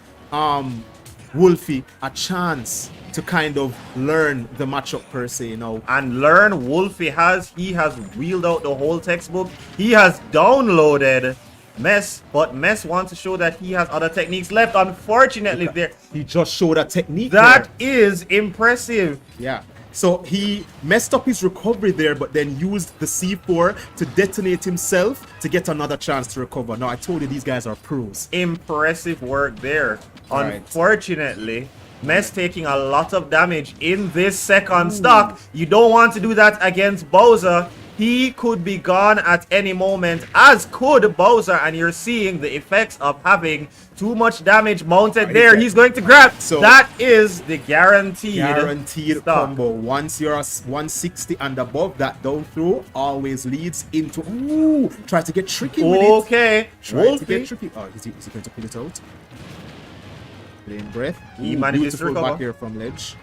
Wolfie a chance to kind of learn the matchup per se, you know. And learn Wolfie he has wheeled out the whole textbook. He has downloaded Mess, but Mess wants to show that he has other techniques left. Unfortunately, he just showed a technique. That is impressive. Yeah. So he messed up his recovery there, but then used the C4 to detonate himself to get another chance to recover. Now, I told you these guys are pros. Impressive work there. Right. Unfortunately, Mess taking a lot of damage in this second stock. You don't want to do that against Bowser. He could be gone at any moment, as could Bowser, and you're seeing the effects of having too much damage mounted there. He's going to grab. So that is the guaranteed stock. Combo. Once you're 160 and above, that down throw always leads into. Ooh, try to get tricky with it. Okay, try to get tricky. Oh, is he going to pull it out? Playing breath. He manages to recover back here from ledge.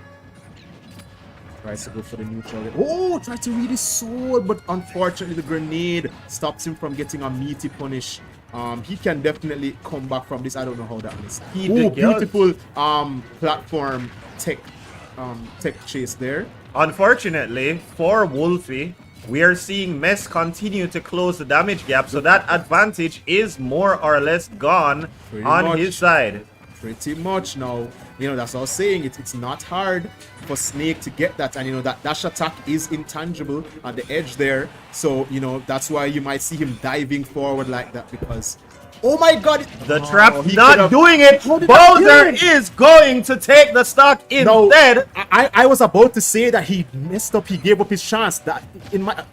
Tries to go for the neutral. Oh, tries to read his sword, but unfortunately the grenade stops him from getting a meaty punish. He can definitely come back from this. I don't know how that is. Oh, beautiful platform tech chase there. Unfortunately for Wolfie, we are seeing Mess continue to close the damage gap, so that advantage is more or less gone on his side. Pretty much now. You know, that's what I was saying. It's not hard for Snake to get that. And, you know, that dash attack is intangible at the edge there. So, you know, that's why you might see him diving forward like that because... Oh my god! The trap not doing it. Bowser is going to take the stock instead. No, I was about to say that he messed up. He gave up his chance. That in my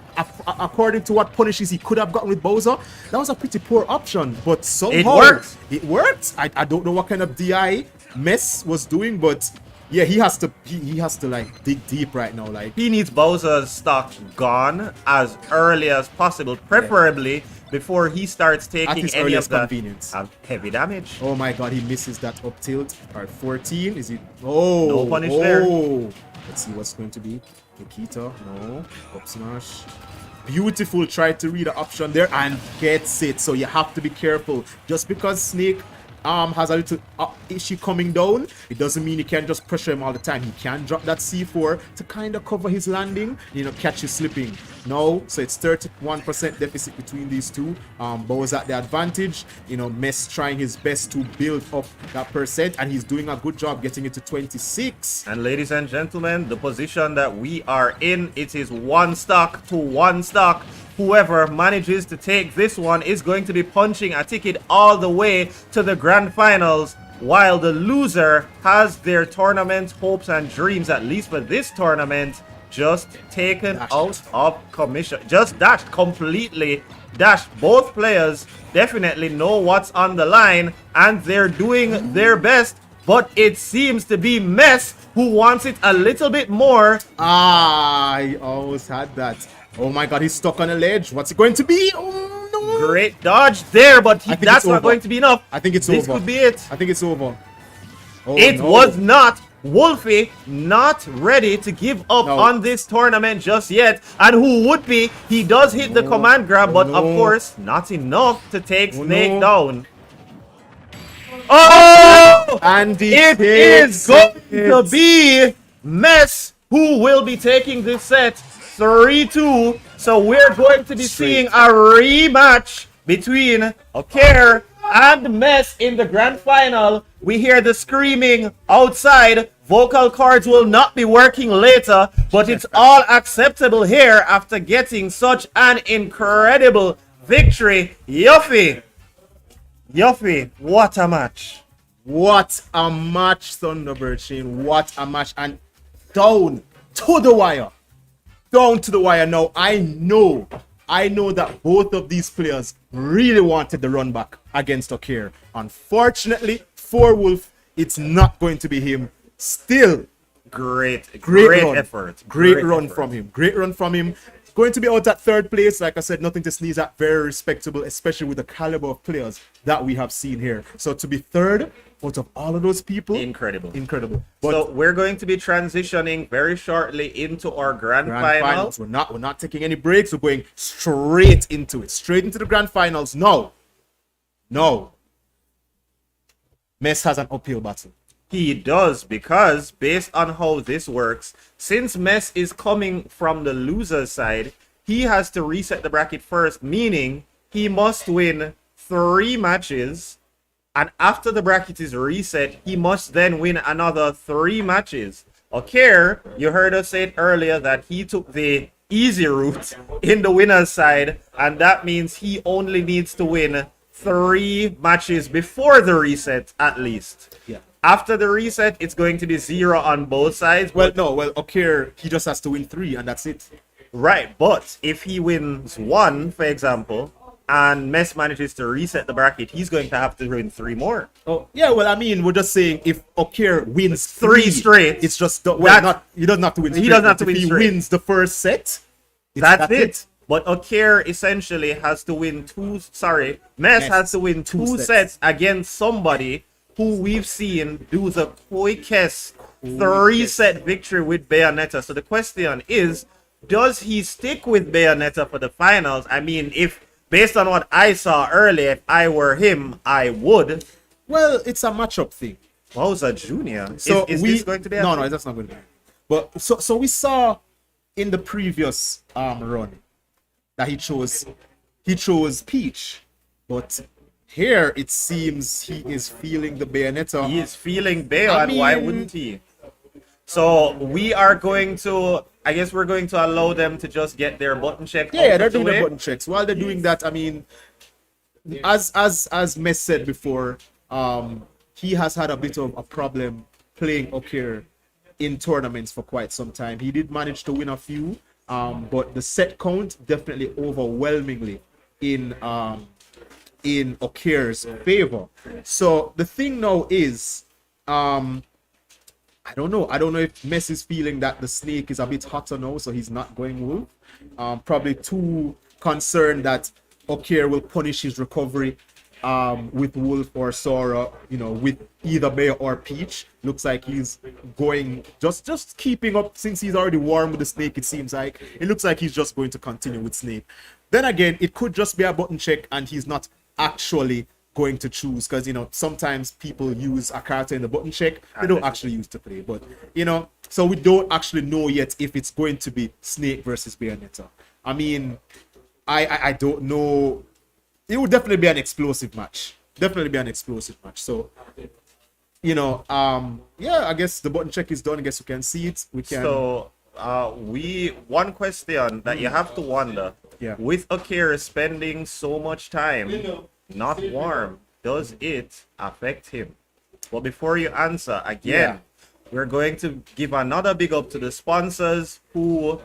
according to what punishes he could have gotten with Bowser, that was a pretty poor option. But somehow it worked. It worked. I don't know what kind of DI Mess was doing, but yeah, he has to like dig deep right now. Like he needs Bowser's stock gone as early as possible, preferably. Before he starts taking any of the heavy damage. Oh my god, he misses that up tilt. Alright, 14. Is it? Oh, no punish there. Let's see what's going to be. Nikita, no. Up smash. Beautiful. Tried to read the option there and gets it. So you have to be careful. Just because Snake has a little issue coming down, it doesn't mean you can just pressure him all the time. He can drop that C4 to kind of cover his landing, you know, catch you slipping. No, so it's 31% deficit between these two. Bowser's at the advantage. You know, Mess trying his best to build up that percent, and he's doing a good job getting it to 26. And ladies and gentlemen, the position that we are in, it is 1 stock to 1 stock. Whoever manages to take this one is going to be punching a ticket all the way to the grand finals, while the loser has their tournament hopes and dreams, at least for this tournament, just taken out of commission. Just dashed, completely dashed. Both players definitely know what's on the line, and they're doing their best, but it seems to be Mess who wants it a little bit more. I almost had that. Oh my god, he's stuck on a ledge. What's it going to be? Oh no! Great dodge there, but that's not going to be enough. I think it's over. This could be it. I think it's over. Oh, it was not. Wolfie not ready to give up on this tournament just yet. And who would be? He does hit the command grab, but of course, not enough to take Snake down. Oh! And it is going to be Mess who will be taking this set 3-2. So we're going to be seeing a rematch between Care and Mess in the grand final. We hear the screaming outside. Vocal cords will not be working later, but it's all acceptable here after getting such an incredible victory. Yuffie, what a match. What a match, Thunderbird Shane. What a match. And down to the wire. Down to the wire. Now, I know that both of these players really wanted the run back against Okir. Unfortunately, for Wolf, it's not going to be him. Still, great run. effort. Great run from him. Great run from him. Going to be out at 3rd place. Like I said, nothing to sneeze at. Very respectable, especially with the caliber of players that we have seen here. So to be 3rd out of all of those people, incredible. But so we're going to be transitioning very shortly into our grand finals. We're not taking any breaks. We're going straight into it. Straight into the grand finals. No. Mess has an uphill battle. He does, because based on how this works, since Mess is coming from the loser's side, he has to reset the bracket first, meaning he must win 3 matches, and after the bracket is reset, he must then win another 3 matches. Okay, you heard us say it earlier that he took the easy route in the winner's side, and that means he only needs to win 3 matches before the reset at least. Yeah. After the reset, it's going to be 0 on both sides. Well, Okir, he just has to win 3 and that's it. Right, but if he wins 1, for example, and Mess manages to reset the bracket, he's going to have to win 3 more. Oh, yeah, well, I mean, we're just saying if Okir wins 3 straight, it's just, he doesn't have to win straight. He doesn't have to win if he straight. wins the first set, that's it. But Okir essentially has to win Mess has to win 2 sets against somebody who we've seen do the quickest 3-set victory with Bayonetta. So the question is, does he stick with Bayonetta for the finals? I mean, based on what I saw earlier, if I were him, I would. Well, it's a matchup thing. Bowser Jr. So is this going to be? No, that's not going to be. But so we saw in the previous run that he chose Peach, but here it seems he is feeling the Bayonetta. He is feeling Bayo, and why wouldn't he? So we are going to, I guess we're going to allow them to just get their button check. Yeah, they're doing their button checks. While they're doing that, I mean, as Mess said before, he has had a bit of a problem playing Okir in tournaments for quite some time. He did manage to win a few, but the set count definitely overwhelmingly in Okir's favor. So the thing now is, I don't know if Mess is feeling that the snake is a bit hotter now, so he's not going Wolf. Probably too concerned that Okir will punish his recovery with Wolf or Sora, with either Bayo or Peach. Looks like he's going just keeping up since he's already warm with the snake. It seems like it looks like he's just going to continue with snake. Then again, it could just be a button check and he's not actually going to choose, because sometimes people use a character in the button check they don't actually use to play, but so we don't actually know yet if it's going to be Snake versus Bayonetta. I mean, I don't know. It would definitely be an explosive match. So yeah, I guess the button check is done. I guess we can see it. We can. So one question that you have to wonder, with Okir spending so much time not warm, does it affect him? Well, before you answer, again, we're going to give another big up to the sponsors who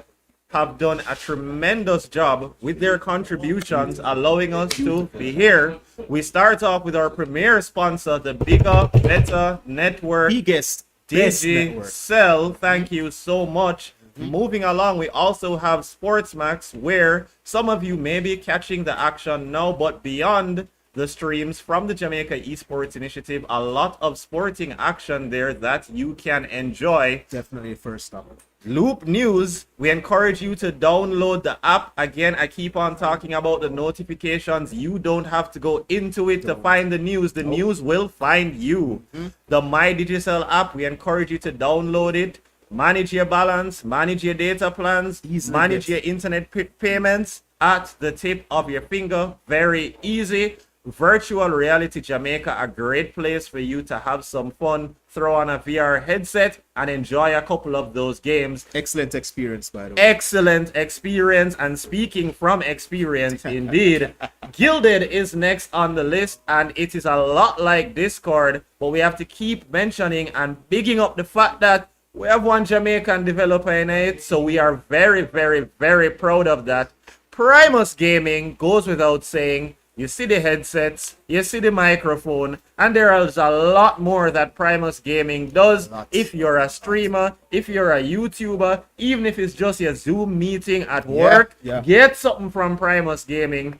have done a tremendous job with their contributions, allowing us to be here. We start off with our premier sponsor, the Bigger, Better Network. Biggest, best network. Digicel. Thank you so much. Moving along, we also have SportsMax, where some of you may be catching the action now, but beyond the streams from the Jamaica Esports Initiative, a lot of sporting action there that you can enjoy. Definitely first stop. Loop News, we encourage you to download the app. Again, I keep on talking about the notifications. You don't have to go into it to find the news. The news will find you. The My Digicel app, we encourage you to download it. Manage your balance, manage your data plans, manage your internet payments at the tip of your finger. Very easy. Virtual Reality Jamaica, a great place for you to have some fun, throw on a VR headset and enjoy a couple of those games. Excellent experience, by the way. Excellent experience. And speaking from experience, indeed, Gilded is next on the list, and it is a lot like Discord, but we have to keep mentioning and bigging up the fact that we have one Jamaican developer in it, so we are very, very, very proud of that. Primus Gaming goes without saying. You see the headsets, you see the microphone, and there is a lot more that Primus Gaming does. If you're a streamer, if you're a YouTuber, even if it's just your Zoom meeting at work, get something from Primus Gaming.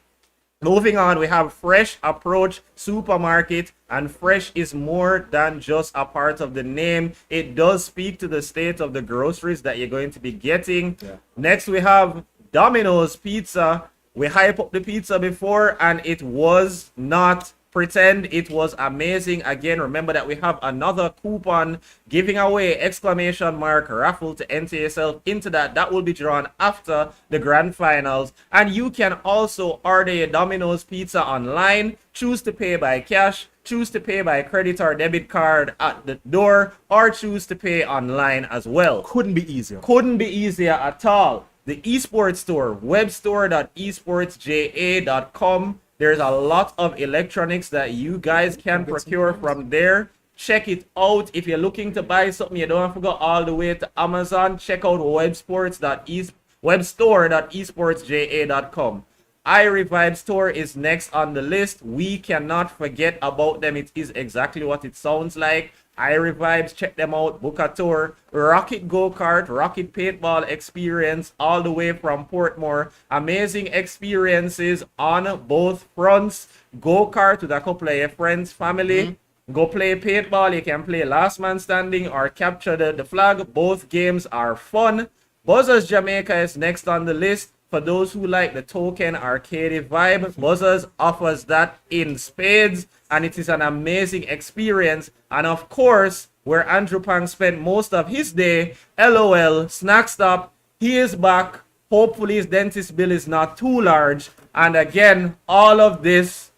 Moving on, we have Fresh Approach Supermarket, and fresh is more than just a part of the name. It does speak to the state of the groceries that you're going to be getting. Next, we have Domino's Pizza. We hype up the pizza before, and it was not pretend it was amazing. Again, remember that we have another coupon giving away raffle to enter yourself into that. That will be drawn after the grand finals. And you can also order your Domino's pizza online. Choose to pay by cash, choose to pay by credit or debit card at the door, or choose to pay online as well. Couldn't be easier. Couldn't be easier at all. The esports store, webstore.esportsja.com. There's a lot of electronics that you guys can procure from there. Check it out. If you're looking to buy something, you don't have to go all the way to Amazon. Check out webstore.esportsja.com. iRevive Store is next on the list. We cannot forget about them. It is exactly what it sounds like. iRevives, check them out, book a tour. Rocket Go-Kart, Rocket Paintball experience all the way from Portmore. Amazing experiences on both fronts. Go-Kart with a couple of your friends, family. Go play paintball. You can play Last Man Standing or Capture the Flag. Both games are fun. Buzzers Jamaica is next on the list. For those who like the token arcade vibe, Buzzers offers that in spades, and it is an amazing experience. And of course, where Andrew Pang spent most of his day, LOL, Snack Stop, he is back. Hopefully his dentist bill is not too large. And again, all of this,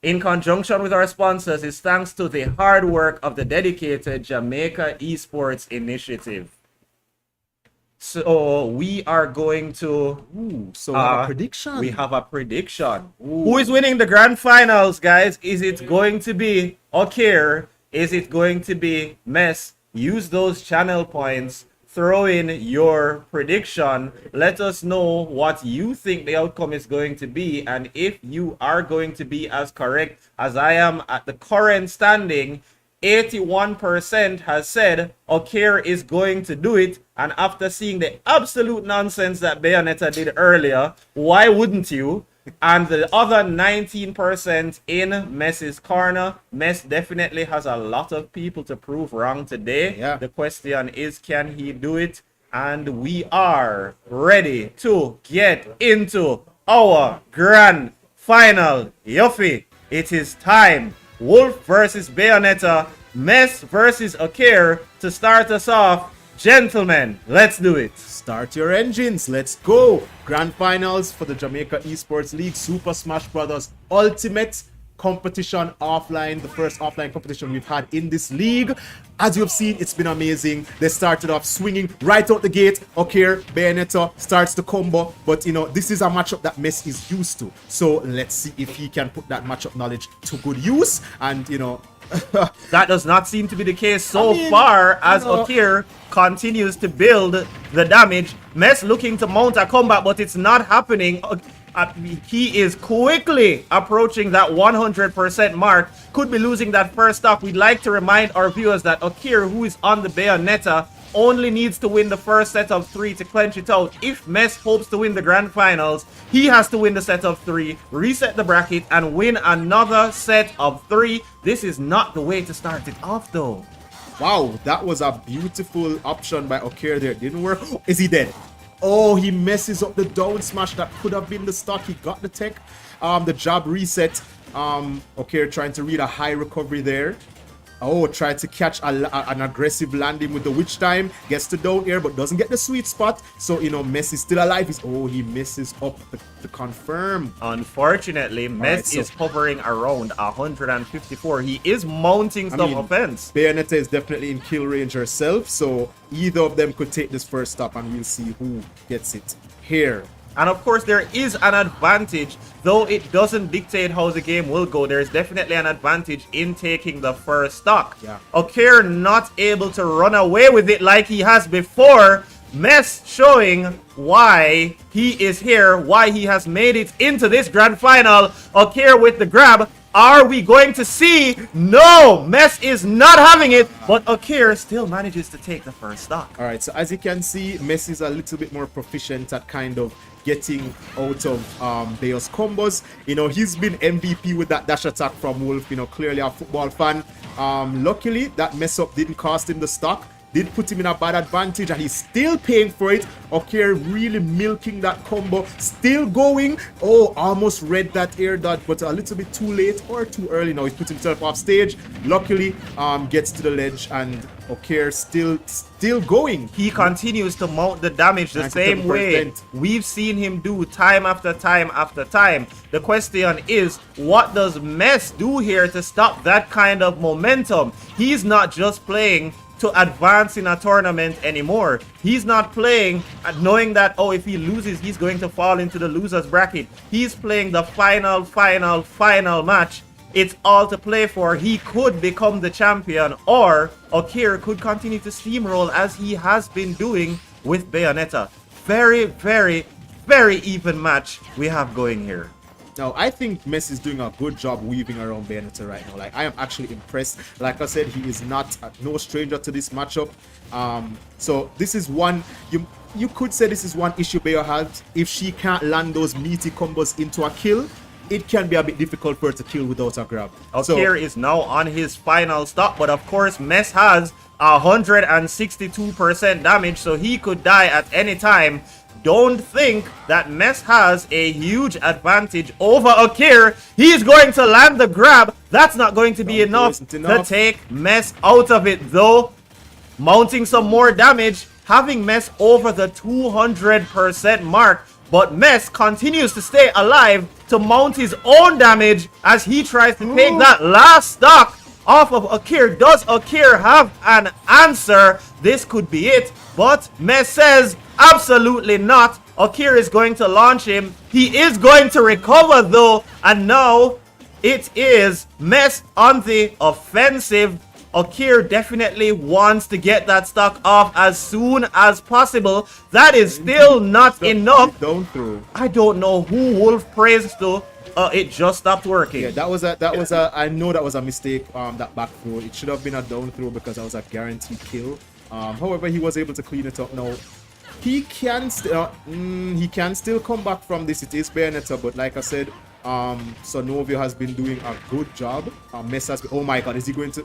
in conjunction with our sponsors, is thanks to the hard work of the dedicated Jamaica Esports Initiative. So we are going to. So we have a prediction. We have a prediction. Who is winning the grand finals, guys? Is it going to be Okir? Is it going to be Mess? Use those channel points. Throw in your prediction. Let us know what you think the outcome is going to be, and if you are going to be as correct as I am at the current standing. 81% has said Okir is going to do it, and after seeing the absolute nonsense that Bayonetta did earlier, why wouldn't you? And the other 19% in Mess's corner. Mess definitely has a lot of people to prove wrong today. Yeah. The question is, can he do it? And we are ready to get into our grand final. Yuffie, it is time. Wolf versus Bayonetta, Mess versus Okir to start us off. Gentlemen, let's do it. Start your engines. Let's go. Grand finals for the Jamaica Esports League Super Smash Bros. Ultimate competition offline. The first offline competition we've had in this league. As you've seen, it's been amazing. They started off swinging right out the gate. Okir, Bayonetta starts the combo. But, you know, this is a matchup that Mess is used to. So let's see if he can put that matchup knowledge to good use. And, you know, that does not seem to be the case so far as Okir continues to build the damage. Mess looking to mount a comeback, but it's not happening. He is quickly approaching that 100% mark. Could be losing that first stock. We'd like to remind our viewers that Okir, who is on the Bayonetta, only needs to win the first set of 3 to clench it out. If Mess hopes to win the grand finals, he has to win the set of 3, reset the bracket, and win another set of 3. This is not the way to start it off, though. Wow, that was a beautiful option by Okir there. It didn't work. Is he dead? Oh, he messes up the down smash. That could have been the stock. He got the tech. The jab reset. Okir trying to read a high recovery there. Oh, tried to catch an aggressive landing with the witch time. Gets the down air, but doesn't get the sweet spot. So, you know, Mess is still alive. He misses up the confirm. Unfortunately, Mess is hovering around 154. He is mounting some offense. Bayonetta is definitely in kill range herself. So, either of them could take this first stop, and we'll see who gets it here. And of course, there is an advantage, though it doesn't dictate how the game will go. There's definitely an advantage in taking the first stock. Yeah. Okir not able to run away with it like he has before. Mess showing why he is here, why he has made it into this grand final. Okir with the grab. Are we going to see? No! Mess is not having it, but Okir still manages to take the first stock. All right, so as you can see, Mess is a little bit more proficient at kind of getting out of Bayo's combos. You know, he's been MVP with that dash attack from Wolf, you know, clearly a football fan. Luckily, that mess up didn't cost him the stock. did put him in a bad advantage, and he's still paying for it. Okay, really milking that combo, still going. Oh, almost read that air dodge, but a little bit too late or too early. Now he's put himself off stage. Luckily, gets to the ledge, and okay, still going. He continues to mount the damage the same way we've seen him do time after time after time. The question is, what does Mess do here to stop that kind of momentum? He's not just playing to advance in a tournament anymore. He's not playing knowing that, oh, if he loses, he's going to fall into the loser's bracket. He's playing the final match. It's all to play for. He could become the champion, or Okir could continue to steamroll as he has been doing with Bayonetta. Very, very, very even match we have going here. Now, I think Messi is doing a good job weaving around Bayonetta right now. Like, I am actually impressed. Like I said, he is no stranger to this matchup. So this is one, you could say this is one issue Bayo has. If she can't land those meaty combos into a kill, it can be a bit difficult for her to kill without a grab. Okir is now on his final stop, but of course, Mess has 162% damage, so he could die at any time. Don't think that Mess has a huge advantage over Okir. He's going to land the grab. That's not going to be enough to take Mess out of it, though. Mounting some more damage, having Mess over the 200% mark. But Mess continues to stay alive to mount his own damage as he tries to take that last stock off of Okir. Does Okir have an answer? This could be it. But Mess says absolutely not. Okir is going to launch him. He is going to recover though. And now it is Mess on the offensive. Okir definitely wants to get that stock off as soon as possible. That is still not enough. Down throw. I don't know who Wolf praised to. It just stopped working. Yeah, that was a. I know that was a mistake. That back throw. It should have been a down throw because that was a guaranteed kill. However, he was able to clean it up. Now he can still come back from this. It is Bayonetta, but like I said, Sonovio has been doing a good job. Mess has been, oh my God, is he going to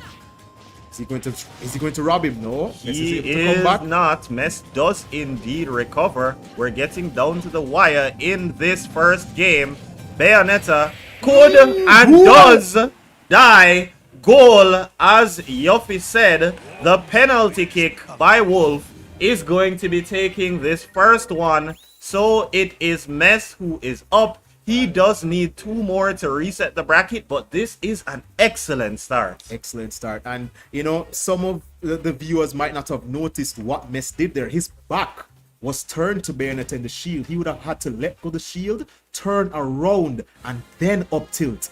rob him? No. He is not. Mess does indeed recover. We're getting down to the wire in this first game. Bayonetta could and does die. Goal, as Yuffie said, the penalty kick by Wolf is going to be taking this first one. So it is Mess who is up. He does need 2 more to reset the bracket, but this is an excellent start. Excellent start. And, you know, some of the viewers might not have noticed what Mess did there. His back was turned to Bayonetta in the shield. He would have had to let go the shield, turn around, and then up tilt.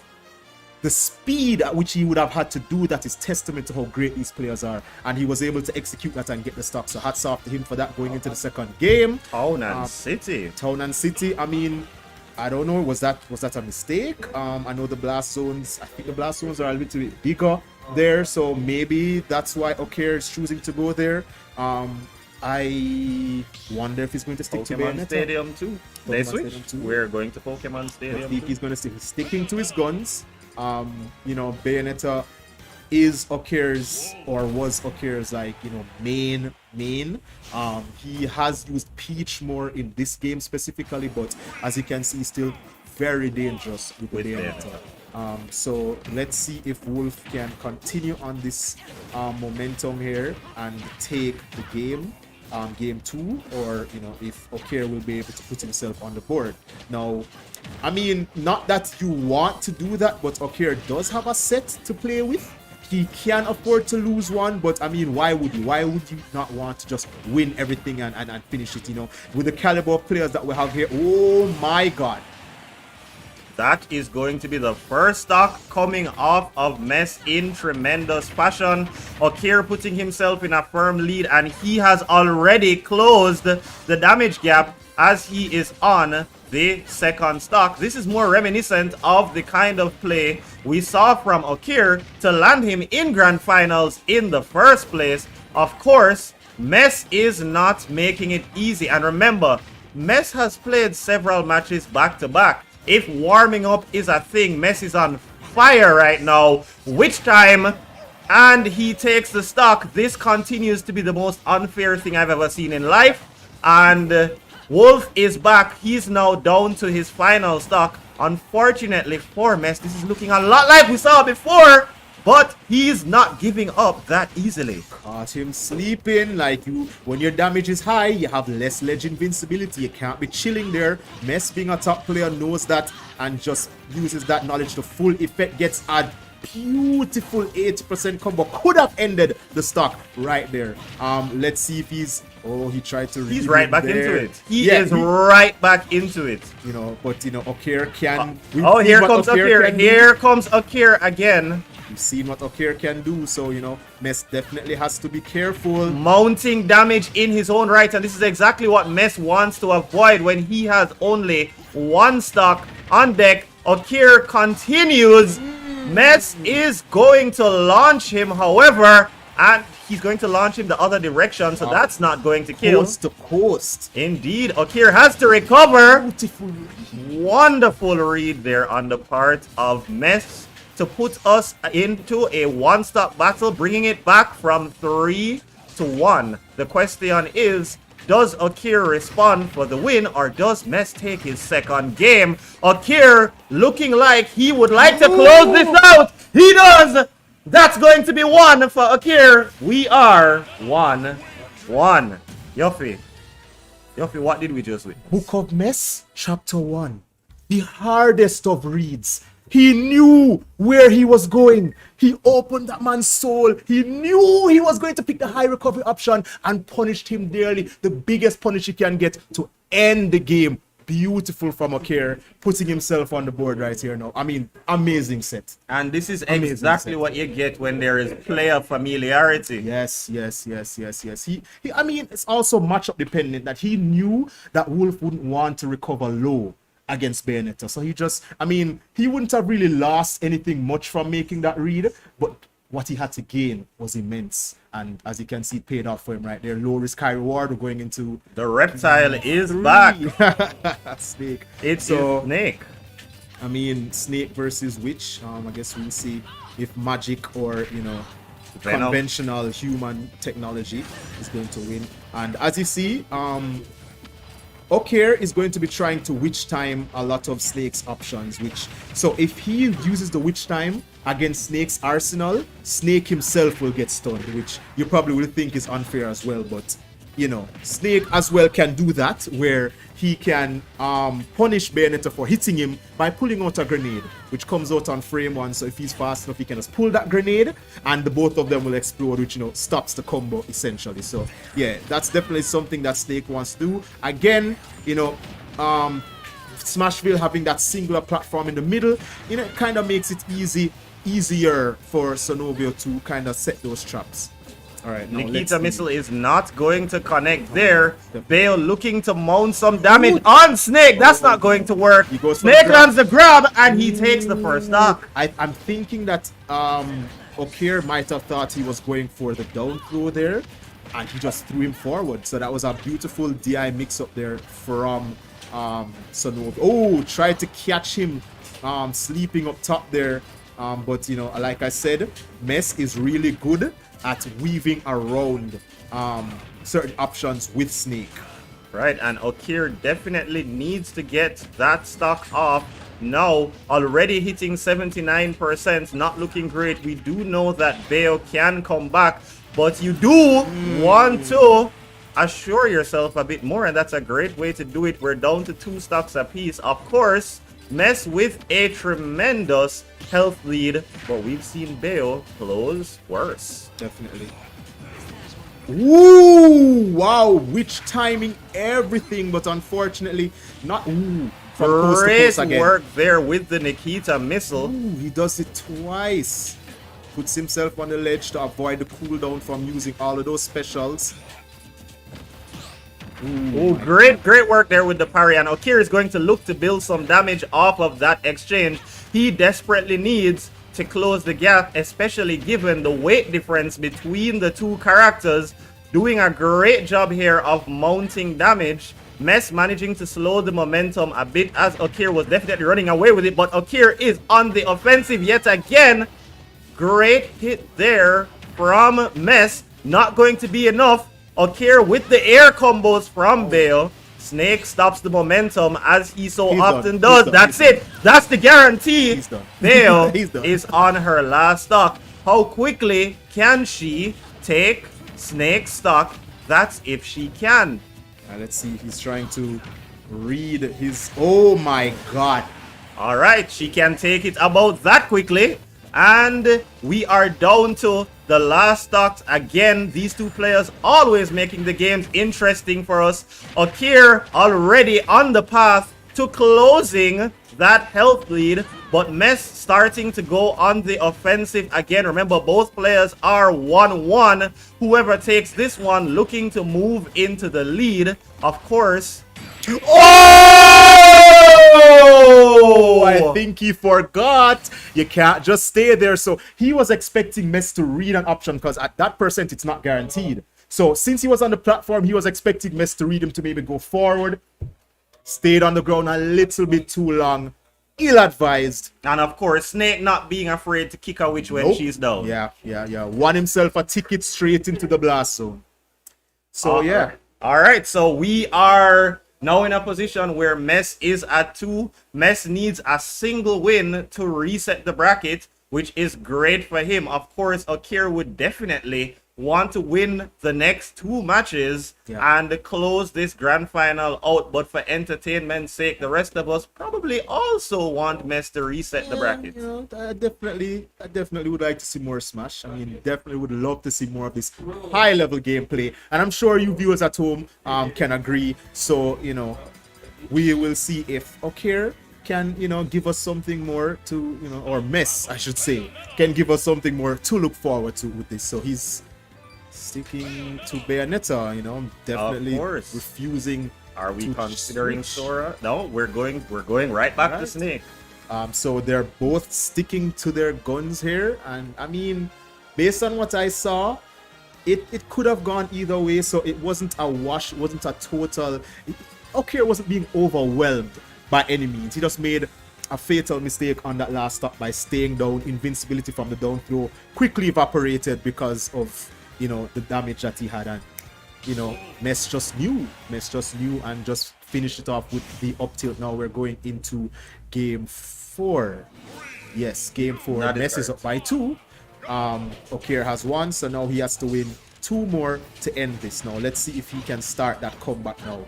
The speed at which he would have had to do that is testament to how great these players are. And he was able to execute that and get the stock. So hats off to him for that going into the second game. Town and City. Town and City. I mean, I don't know. Was that a mistake? I know the blast zones. I think the blast zones are a little bit bigger there, so maybe that's why Okir is choosing to go there. I wonder if he's going to stick to Bayonetta. Stadium 2. They switch. We're going to Pokemon Stadium. I think he's going to stick. He's sticking to his guns. You know, Bayonetta is Okir's, or was Okir's, like, you know, main. He has used Peach more in this game specifically, but as you can see, he's still very dangerous with Bayonetta. So let's see if Wolf can continue on this momentum here and take the game. Game 2, or, you know, if Okir will be able to put himself on the board. Now, I mean, not that you want to do that, but Okir does have a set to play with. He can afford to lose one, but I mean, why would you? Why would you not want to just win everything and finish it, you know? With the caliber of players that we have here, oh my God. That is going to be the first stock coming off of Mess in tremendous fashion. Okir putting himself in a firm lead, and he has already closed the damage gap as he is on the second stock. This is more reminiscent of the kind of play we saw from Okir to land him in grand finals in the first place. Of course, Mess is not making it easy. And remember, Mess has played several matches back to back. If warming up is a thing, Mess is on fire right now. Which time and he takes the stock. This continues to be the most unfair thing I've ever seen in life. And Wolf is back. He's now down to his final stock. Unfortunately for Mess, this is looking a lot like we saw before, but he's not giving up that easily. Caught him sleeping. Like, when your damage is high, you have less ledge invincibility. You can't be chilling there. Mess, being a top player, knows that and just uses that knowledge to full effect. Gets a beautiful 80% combo. Could have ended the stock right there. Let's see if he's... Oh, he tried to... He's right back into it. He is right back into it. You know, but, you know, Okir can... Here comes Okir. Here comes Okir again. We've seen what Okir can do, so, you know, Mess definitely has to be careful. Mounting damage in his own right, and this is exactly what Mess wants to avoid when he has only one stock on deck. Okir continues. Mess is going to launch him, however, and he's going to launch him the other direction, so that's not going to kill. Coast to coast. Indeed, Okir has to recover. Beautiful read. Wonderful read there on the part of Mess to put us into a one-stop battle, bringing it back from 3 to 1. The question is, does Okir respond for the win, or does Mess take his second game? Okir looking like he would like to close this out. He does. That's going to be 1 for Okir. We are 1-1. Yuffie, what did we just win? Book of Mess, chapter 1. The hardest of reads. He knew where he was going. He opened that man's soul. He knew he was going to pick the high recovery option and punished him dearly. The biggest punish he can get to end the game. Beautiful from Okir, putting himself on the board right here now. I mean, amazing set. And this is exactly what you get when there is player familiarity. Yes. I mean, it's also matchup dependent that he knew that Wolf wouldn't want to recover low against Bayonetta. So he just, I mean, he wouldn't have really lost anything much from making that read, but what he had to gain was immense. And as you can see, it paid off for him right there. Low risk, high reward. We're going into... The reptile is back. Snake. It's Snake. I mean, Snake versus Witch. I guess we'll see if magic or, you know, Venom. Conventional human technology is going to win. And as you see, Okir is going to be trying to witch time a lot of Snake's options, so if he uses the witch time against Snake's arsenal, Snake himself will get stunned, which you probably will think is unfair as well, but you know, Snake as well can do that, where he can punish Bayonetta for hitting him by pulling out a grenade, which comes out on frame 1. So if he's fast enough, he can just pull that grenade and the both of them will explode, which, you know, stops the combo essentially. So yeah, that's definitely something that Snake wants to do. Again, you know, Smashville having that singular platform in the middle, you know, it kind of makes it easier for Sonovio to kind of set those traps. All right, Nikita missile is not going to connect there. Bale looking to mount some damage on Snake. That's not going to work. Snake lands the grab and he takes the first stock. I'm thinking that Okir might have thought he was going for the down throw there, and he just threw him forward. So that was a beautiful DI mix up there from Sonovio. Oh, tried to catch him sleeping up top there. But you know, like I said, Mess is really good at weaving around certain options with Snake. Right, and Okir definitely needs to get that stock off now. Already hitting 79%, not looking great. We do know that Bayo can come back, but you do want to assure yourself a bit more, and that's a great way to do it. We're down to 2 stocks apiece. Of course, Mess with a tremendous health lead, but we've seen Bayo close worse. Definitely. Ooh, wow, witch timing everything, but unfortunately not. Ooh, from great work there with the Nikita missile. Ooh, he does it twice. Puts himself on the ledge to avoid the cooldown from using all of those specials. Oh, great work there with the parry, and Okir is going to look to build some damage off of that exchange. He desperately needs to close the gap, especially given the weight difference between the two characters. Doing a great job here of mounting damage. Mess managing to slow the momentum a bit as Okir was definitely running away with it, but Okir is on the offensive yet again. Great hit there from Mess. Not going to be enough. Okir with the air combos from Bale. Snake stops the momentum as he so often does. That's it. That's the guarantee. Bale is on her last stock. How quickly can she take Snake's stock? That's if she can. Let's see. He's trying to read his... Oh my god. All right. She can take it about that quickly. And we are down to the last stocks again. These two players always making the games interesting for us. Okir already on the path to closing that health lead, but Mess starting to go on the offensive again. Remember, both players are 1-1. Whoever takes this one looking to move into the lead, of course. Oh! I think he forgot. You can't just stay there. So he was expecting Mess to read an option because at that percent, it's not guaranteed. So since he was on the platform, he was expecting Mess to read him to maybe go forward. Stayed on the ground a little bit too long. Ill-advised. And of course, Snake not being afraid to kick a witch when she's down. Yeah. Won himself a ticket straight into the blast zone. So, yeah. All right, so we are now in a position where Mess is at 2. Mess needs a single win to reset the bracket, which is great for him. Of course, Okir would definitely want to win the next 2 matches and close this grand final out. But for entertainment's sake, the rest of us probably also want Mess to reset the bracket. You know, I definitely would like to see more Smash. I mean, definitely would love to see more of this high-level gameplay. And I'm sure you viewers at home can agree. So, you know, we will see if Okir can, you know, give us something more to, you know, or Mess, I should say, can give us something more to look forward to with this. So he's sticking to Bayonetta, you know, definitely refusing. Are we considering Sora? No, we're going right back to Snake. So they're both sticking to their guns here, and I mean, based on what I saw, it could have gone either way. So it wasn't a wash, it wasn't a total. Okir wasn't being overwhelmed by any means. He just made a fatal mistake on that last stop by staying down. Invincibility from the down throw quickly evaporated because of, you know, the damage that he had, and you know, Mess just knew and just finished it off with the up tilt. Now we're going into game 4. Yes, game 4. Mess is up by 2. Okir has 1, so now he has to win 2 more to end this. Now let's see if he can start that comeback now.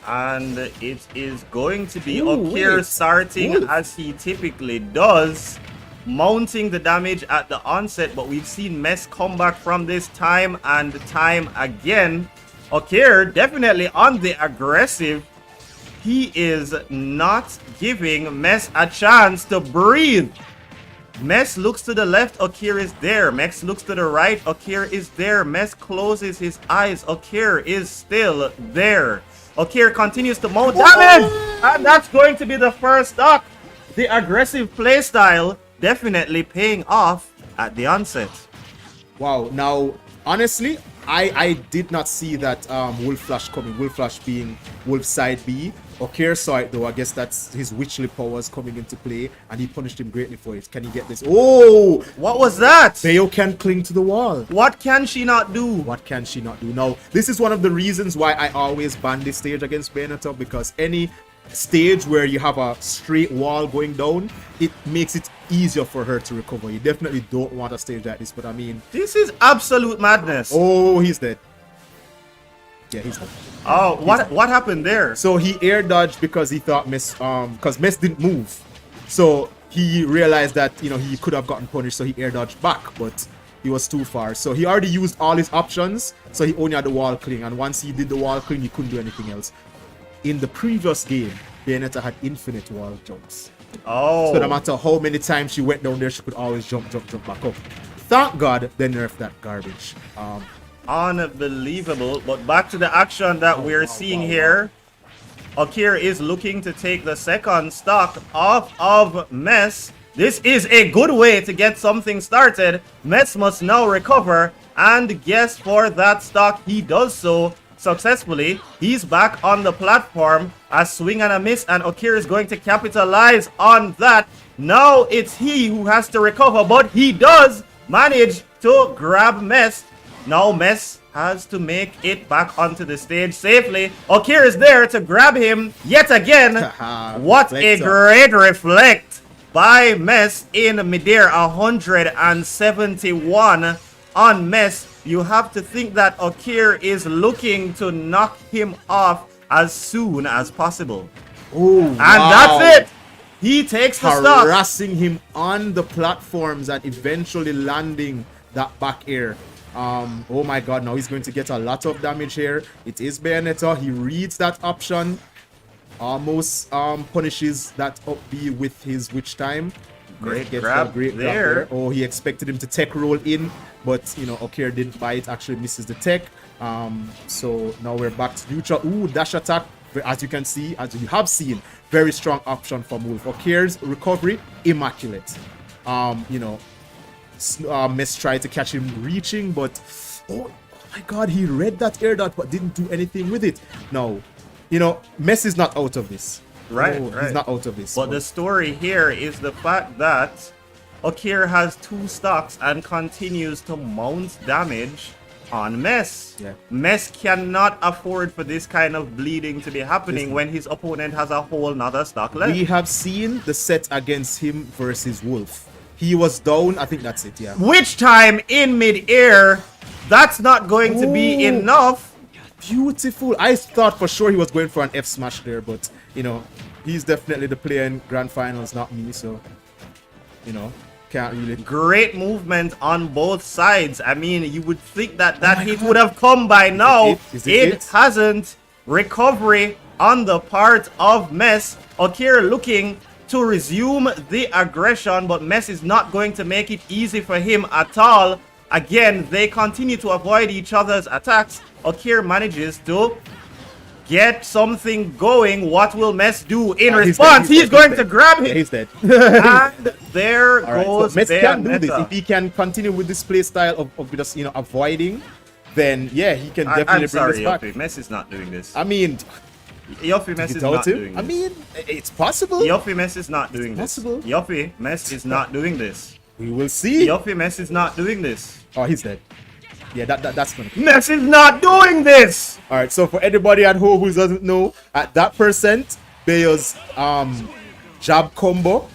And it is going to be Okir starting as he typically does, mounting the damage at the onset, but we've seen Mess come back from this time and time again. Okir definitely on the aggressive. He is not giving Mess a chance to breathe. Mess looks to the left, Okir is there. Mess looks to the right, Okir is there. Mess closes his eyes, Okir is still there. Okir continues to mount damage, and that's going to be the first stock. The aggressive playstyle definitely paying off at the onset. Wow, now honestly, I did not see that Wolf Flash coming. Wolf Flash being Wolf side B. Okir saw it though. I guess that's his witchly powers coming into play, and he punished him greatly for it. Can he get this? Oh, what was that? Bayo can cling to the wall. What can she not do? What can she not do? Now, this is one of the reasons why I always ban this stage against Bayonetta, because any stage where you have a straight wall going down, it makes it easier for her to recover. You definitely don't want a stage like this, but I mean, this is absolute madness. Oh, he's dead. Yeah, he's dead. Oh, what happened there? So he air dodged because he thought because Mess didn't move. So he realized that, you know, he could have gotten punished, so he air dodged back, but he was too far. So he already used all his options, so he only had the wall cling, and once he did the wall cling, he couldn't do anything else. In the previous game, Bayonetta had infinite wall jumps. Oh. So no matter how many times she went down there, she could always jump back up. Thank God they nerfed that garbage. Unbelievable. But back to the action that we're seeing here. Okir is looking to take the second stock off of Mess. This is a good way to get something started. Mess must now recover, and guess for that stock, he does so successfully. He's back on the platform. A swing and a miss, and Okir is going to capitalize on that. Now it's he who has to recover, but he does manage to grab Mess. Now Mess has to make it back onto the stage safely. Okir is there to grab him yet again. What a great reflect by Mess in midair. 171 on Mess. You have to think that Okir is looking to knock him off as soon as possible. Oh, and that's it. He takes the stock. Harassing him on the platforms and eventually landing that back air. Oh my god, now he's going to get a lot of damage here. It is Bayonetta. He reads that option. Almost punishes that up B with his witch time. Great Gets grab that great there. Oh, he expected him to tech roll in, but you know, Okir didn't buy it, actually misses the tech. So now we're back to neutral. Ooh, dash attack. As you can see, as you have seen, very strong option from Wolf. Okir's recovery, immaculate. You know, Mess tried to catch him reaching, but oh my god, he read that air dot but didn't do anything with it. Now, you know, Mess is not out of this. Right, no, right. He's not out of this. But the story here is the fact that Okir has 2 stocks and continues to mount damage on Mess. Yeah. Mess cannot afford for this kind of bleeding to be happening when his opponent has a whole nother stock left. We have seen the set against him versus Wolf. He was down. I think that's it, yeah. Which time in mid-air, that's not going to be enough. Beautiful. I thought for sure he was going for an F smash there, but you know, he's definitely the player in grand finals, not me, so you know, can't really. Great movement on both sides. I mean, you would think that that hit would have come by now. It hasn't. Recovery on the part of Mess. Okir looking to resume the aggression, but Mess is not going to make it easy for him at all. Again, they continue to avoid each other's attacks. Okir manages to get something going. What will Mess do in response? He's going to grab him. Yeah, he's dead. And there All right, goes so Mess can do this. Bayonetta. If he can continue with this play style of just, you know, avoiding, then yeah, he can definitely bring this back. Yofi. Mess is not doing this. I mean, Yofi Mess is not doing this. I mean, it's possible. Yofi Mess is not doing this. Possible. Yofi Mess is not doing this. We will see. Yofi Mess is not doing this. Oh, he's dead. Yeah, that's gonna. Mess is not doing this. All right, so for anybody at home who doesn't know, at that percent, Bayo's jab combo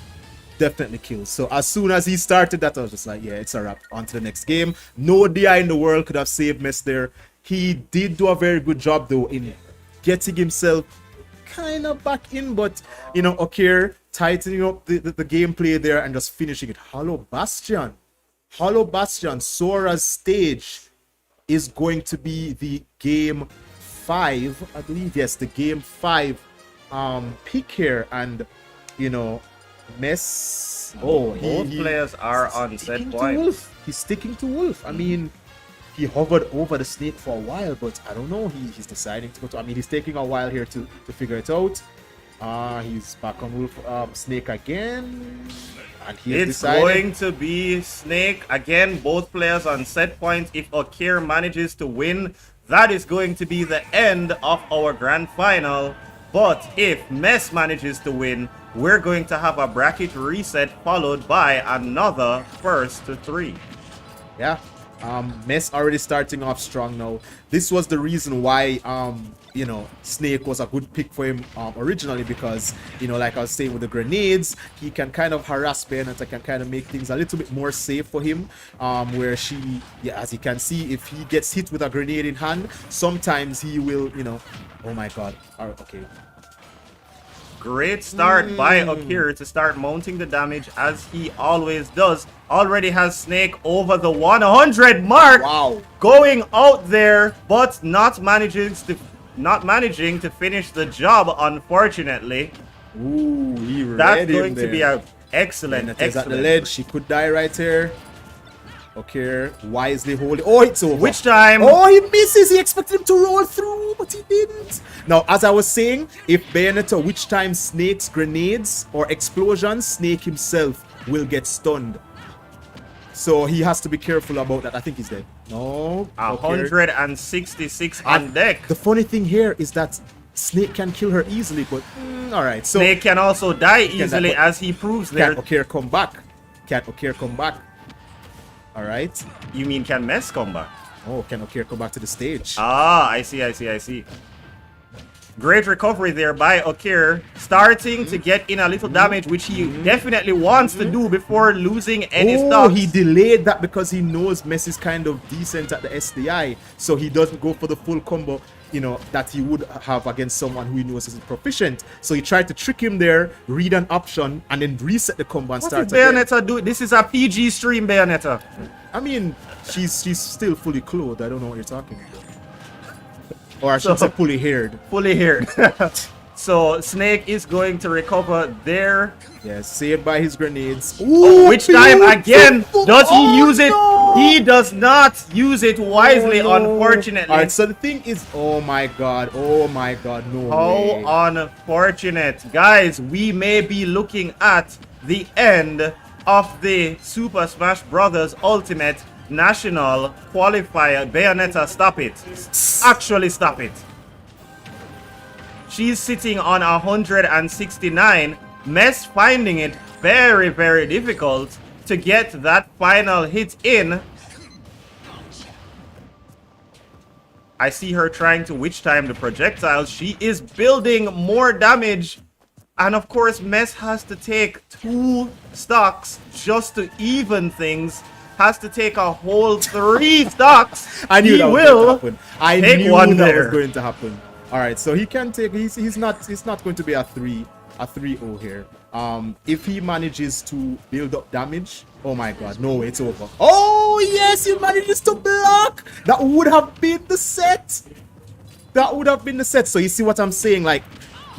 definitely kills. So as soon as he started that, I was just like, yeah, it's a wrap. On to the next game. No DI in the world could have saved Mess there. He did do a very good job though in getting himself kind of back in, but you know, Okir tightening up the gameplay there and just finishing it. Hollow Bastion, Sora's stage is going to be the game 5, I believe. Yes, the game 5 pick here, and you know, Mess. Oh, both players are on set point. He's sticking to Wolf. I mean, he hovered over the snake for a while, but I don't know. He's deciding to go to. I mean, he's taking a while here to figure it out. He's back on Wolf Snake again. And it's going to be Snake again. Both players on set point. If Okir manages to win, that is going to be the end of our grand final. But if Mess manages to win, we're going to have a bracket reset followed by another first to 3. Yeah. Mess already starting off strong now. This was the reason why you know, Snake was a good pick for him originally, because you know, like I was saying, with the grenades, he can kind of harass Bayonetta, can kind of make things a little bit more safe for him, where she, yeah, as you can see, if he gets hit with a grenade in hand, sometimes he will, you know, oh my god. All right, okay. Great start by Okir to start mounting the damage as he always does. Already has Snake over the 100 mark. Wow. Going out there, but not managing to finish the job, unfortunately. Ooh, he That's going to be an excellent, at the excellent. ledge. She could die right here. Okay, wisely holding. Oh, it's over. Which time? Oh, he misses. He expected him to roll through, but he didn't. Now, as I was saying, if Bayonetta which time Snake's grenades or explosions, Snake himself will get stunned. So he has to be careful about that. I think he's dead. No. 166 on deck. The funny thing here is that Snake can kill her easily, but all right. So Snake can also die easily, as he proves there. Can Okir come back? Can Okir come back? All right. You mean can Mess come back? Oh, can Okir come back to the stage? Ah, I see. Great recovery there by Okir, starting to get in a little damage, which he definitely wants to do before losing any stocks. He delayed that because he knows Mess is kind of decent at the SDI, so he doesn't go for the full combo, that he would have against someone who he knows isn't proficient. So he tried to trick him there, read an option, and then reset the combo and start again. What did Bayonetta do? This is a PG stream, Bayonetta. I mean, she's still fully clothed. I don't know what you're talking about. Or I should say fully haired. Fully haired. So Snake is going to recover there. Yes, saved by his grenades. Ooh, which time again does he use it? No! He does not use it wisely, unfortunately. Alright, so the thing is, oh my god, no way. How unfortunate. Guys, we may be looking at the end of the Super Smash Bros. Ultimate National Qualifier. Bayonetta, stop it. Actually, stop it. She's sitting on 169. Mess finding it very, very difficult to get that final hit in. I see her trying to witch time the projectiles. She is building more damage. And of course, Mess has to take 2 stocks just to even things. Has to take a whole 3 stocks. I knew that was going to happen. I knew one that there. was going to happen. All right, so he can take. He's not going to be a 3-0 here. If he manages to build up damage, oh my god, no way, it's over. Oh yes, he manages to block. That would have been the set. So you see what I'm saying? Like,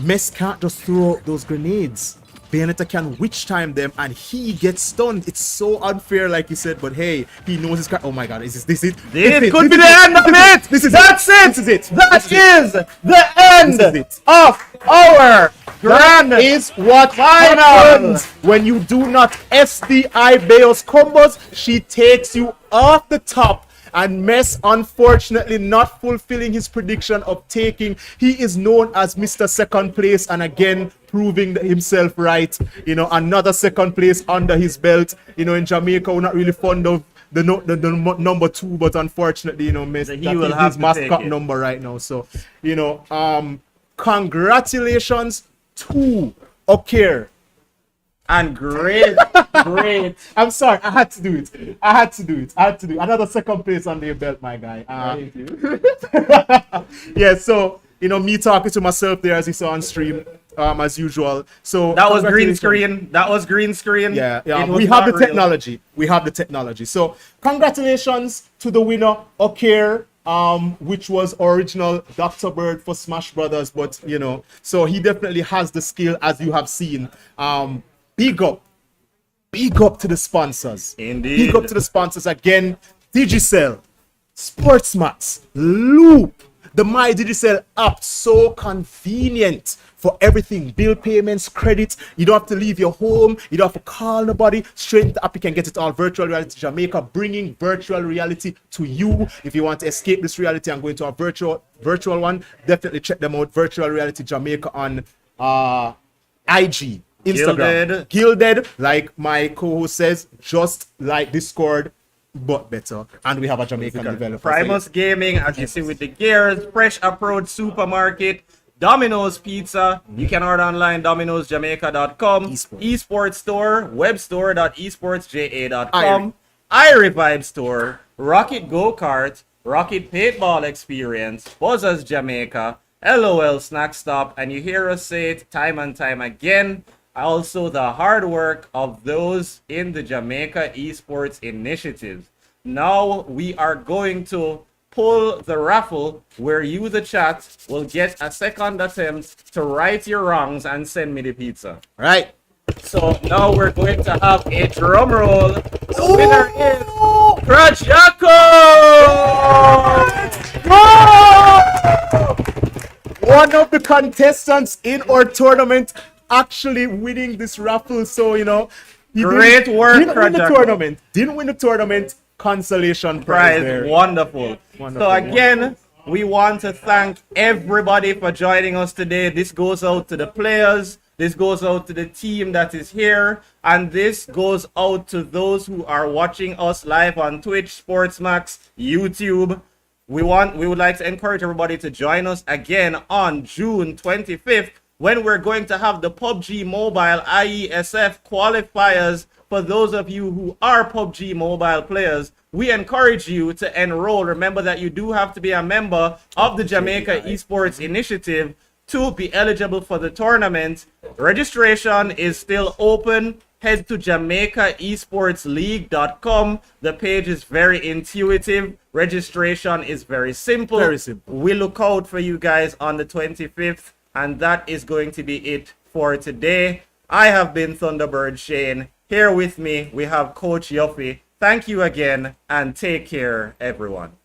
Mess can't just throw out those grenades. Bayonetta can witch time them and he gets stunned. It's so unfair, like you said, but hey, he knows his card. Oh my god, this is it. This could be the end of it. This is the end of our grand. That is what happens when you do not SDI Bayo's combos. She takes you off the top. And Mess, unfortunately, not fulfilling his prediction of taking. He is known as Mr. Second Place, and again, proving himself right. Another second place under his belt. In Jamaica, we're not really fond of the number 2, but unfortunately, Mess, that is his mascot number right now. So, congratulations to Okir. And great. I'm sorry, I had to do it. Another second place under your belt, my guy. Thank you. Yeah, so, me talking to myself there as you saw on stream, as usual. So that was green screen. Yeah. We have the technology. So congratulations to the winner, Okir. Which was original Dr. Bird for Smash Brothers, but so he definitely has the skill, as you have seen. Big up to the sponsors. Indeed. Big up to the sponsors again. Digicel, SportsMax, Loop, the My Digicel app, so convenient for everything, bill payments, credits. You don't have to leave your home. You don't have to call nobody. Straight into the app, you can get it all. Virtual Reality Jamaica, bringing virtual reality to you. If you want to escape this reality and go into a virtual one, definitely check them out. Virtual Reality Jamaica on IG, Instagram. Gilded, like my co-host says, just like Discord, but better. And we have a Jamaican developer. Primus Gaming, as you see with the gears, Fresh Approach Supermarket, Domino's Pizza. You can order online, Domino'sJamaica.com. Esports Store, webstore.esportsja.com. iRevive Store, Rocket Go-Kart, Rocket Paintball Experience, Buzzers Jamaica, LOL Snack Stop, and you hear us say it time and time again. Also, the hard work of those in the Jamaica Esports Initiative. Now we are going to pull the raffle where you, the chat, will get a second attempt to right your wrongs and send me the pizza. Right. So now we're going to have a drum roll. The winner is Krajako! One of the contestants in our tournament actually winning this raffle. So, great work, Didn't win the tournament. Consolation prize there. Wonderful. So again, We want to thank everybody for joining us today. This goes out to the players. This goes out to the team that is here. And this goes out to those who are watching us live on Twitch, SportsMax, YouTube. We would like to encourage everybody to join us again on June 25th when we're going to have the PUBG Mobile IESF qualifiers. For those of you who are PUBG Mobile players, we encourage you to enroll. Remember that you do have to be a member of the Jamaica Esports Initiative to be eligible for the tournament. Registration is still open. Head to JamaicaEsportsLeague.com. The page is very intuitive. Registration is very simple. Very simple. We look out for you guys on the 25th, and that is going to be it for today. I have been Thunderbird Shane. Here with me, we have Coach Yuffie. Thank you again, and take care, everyone.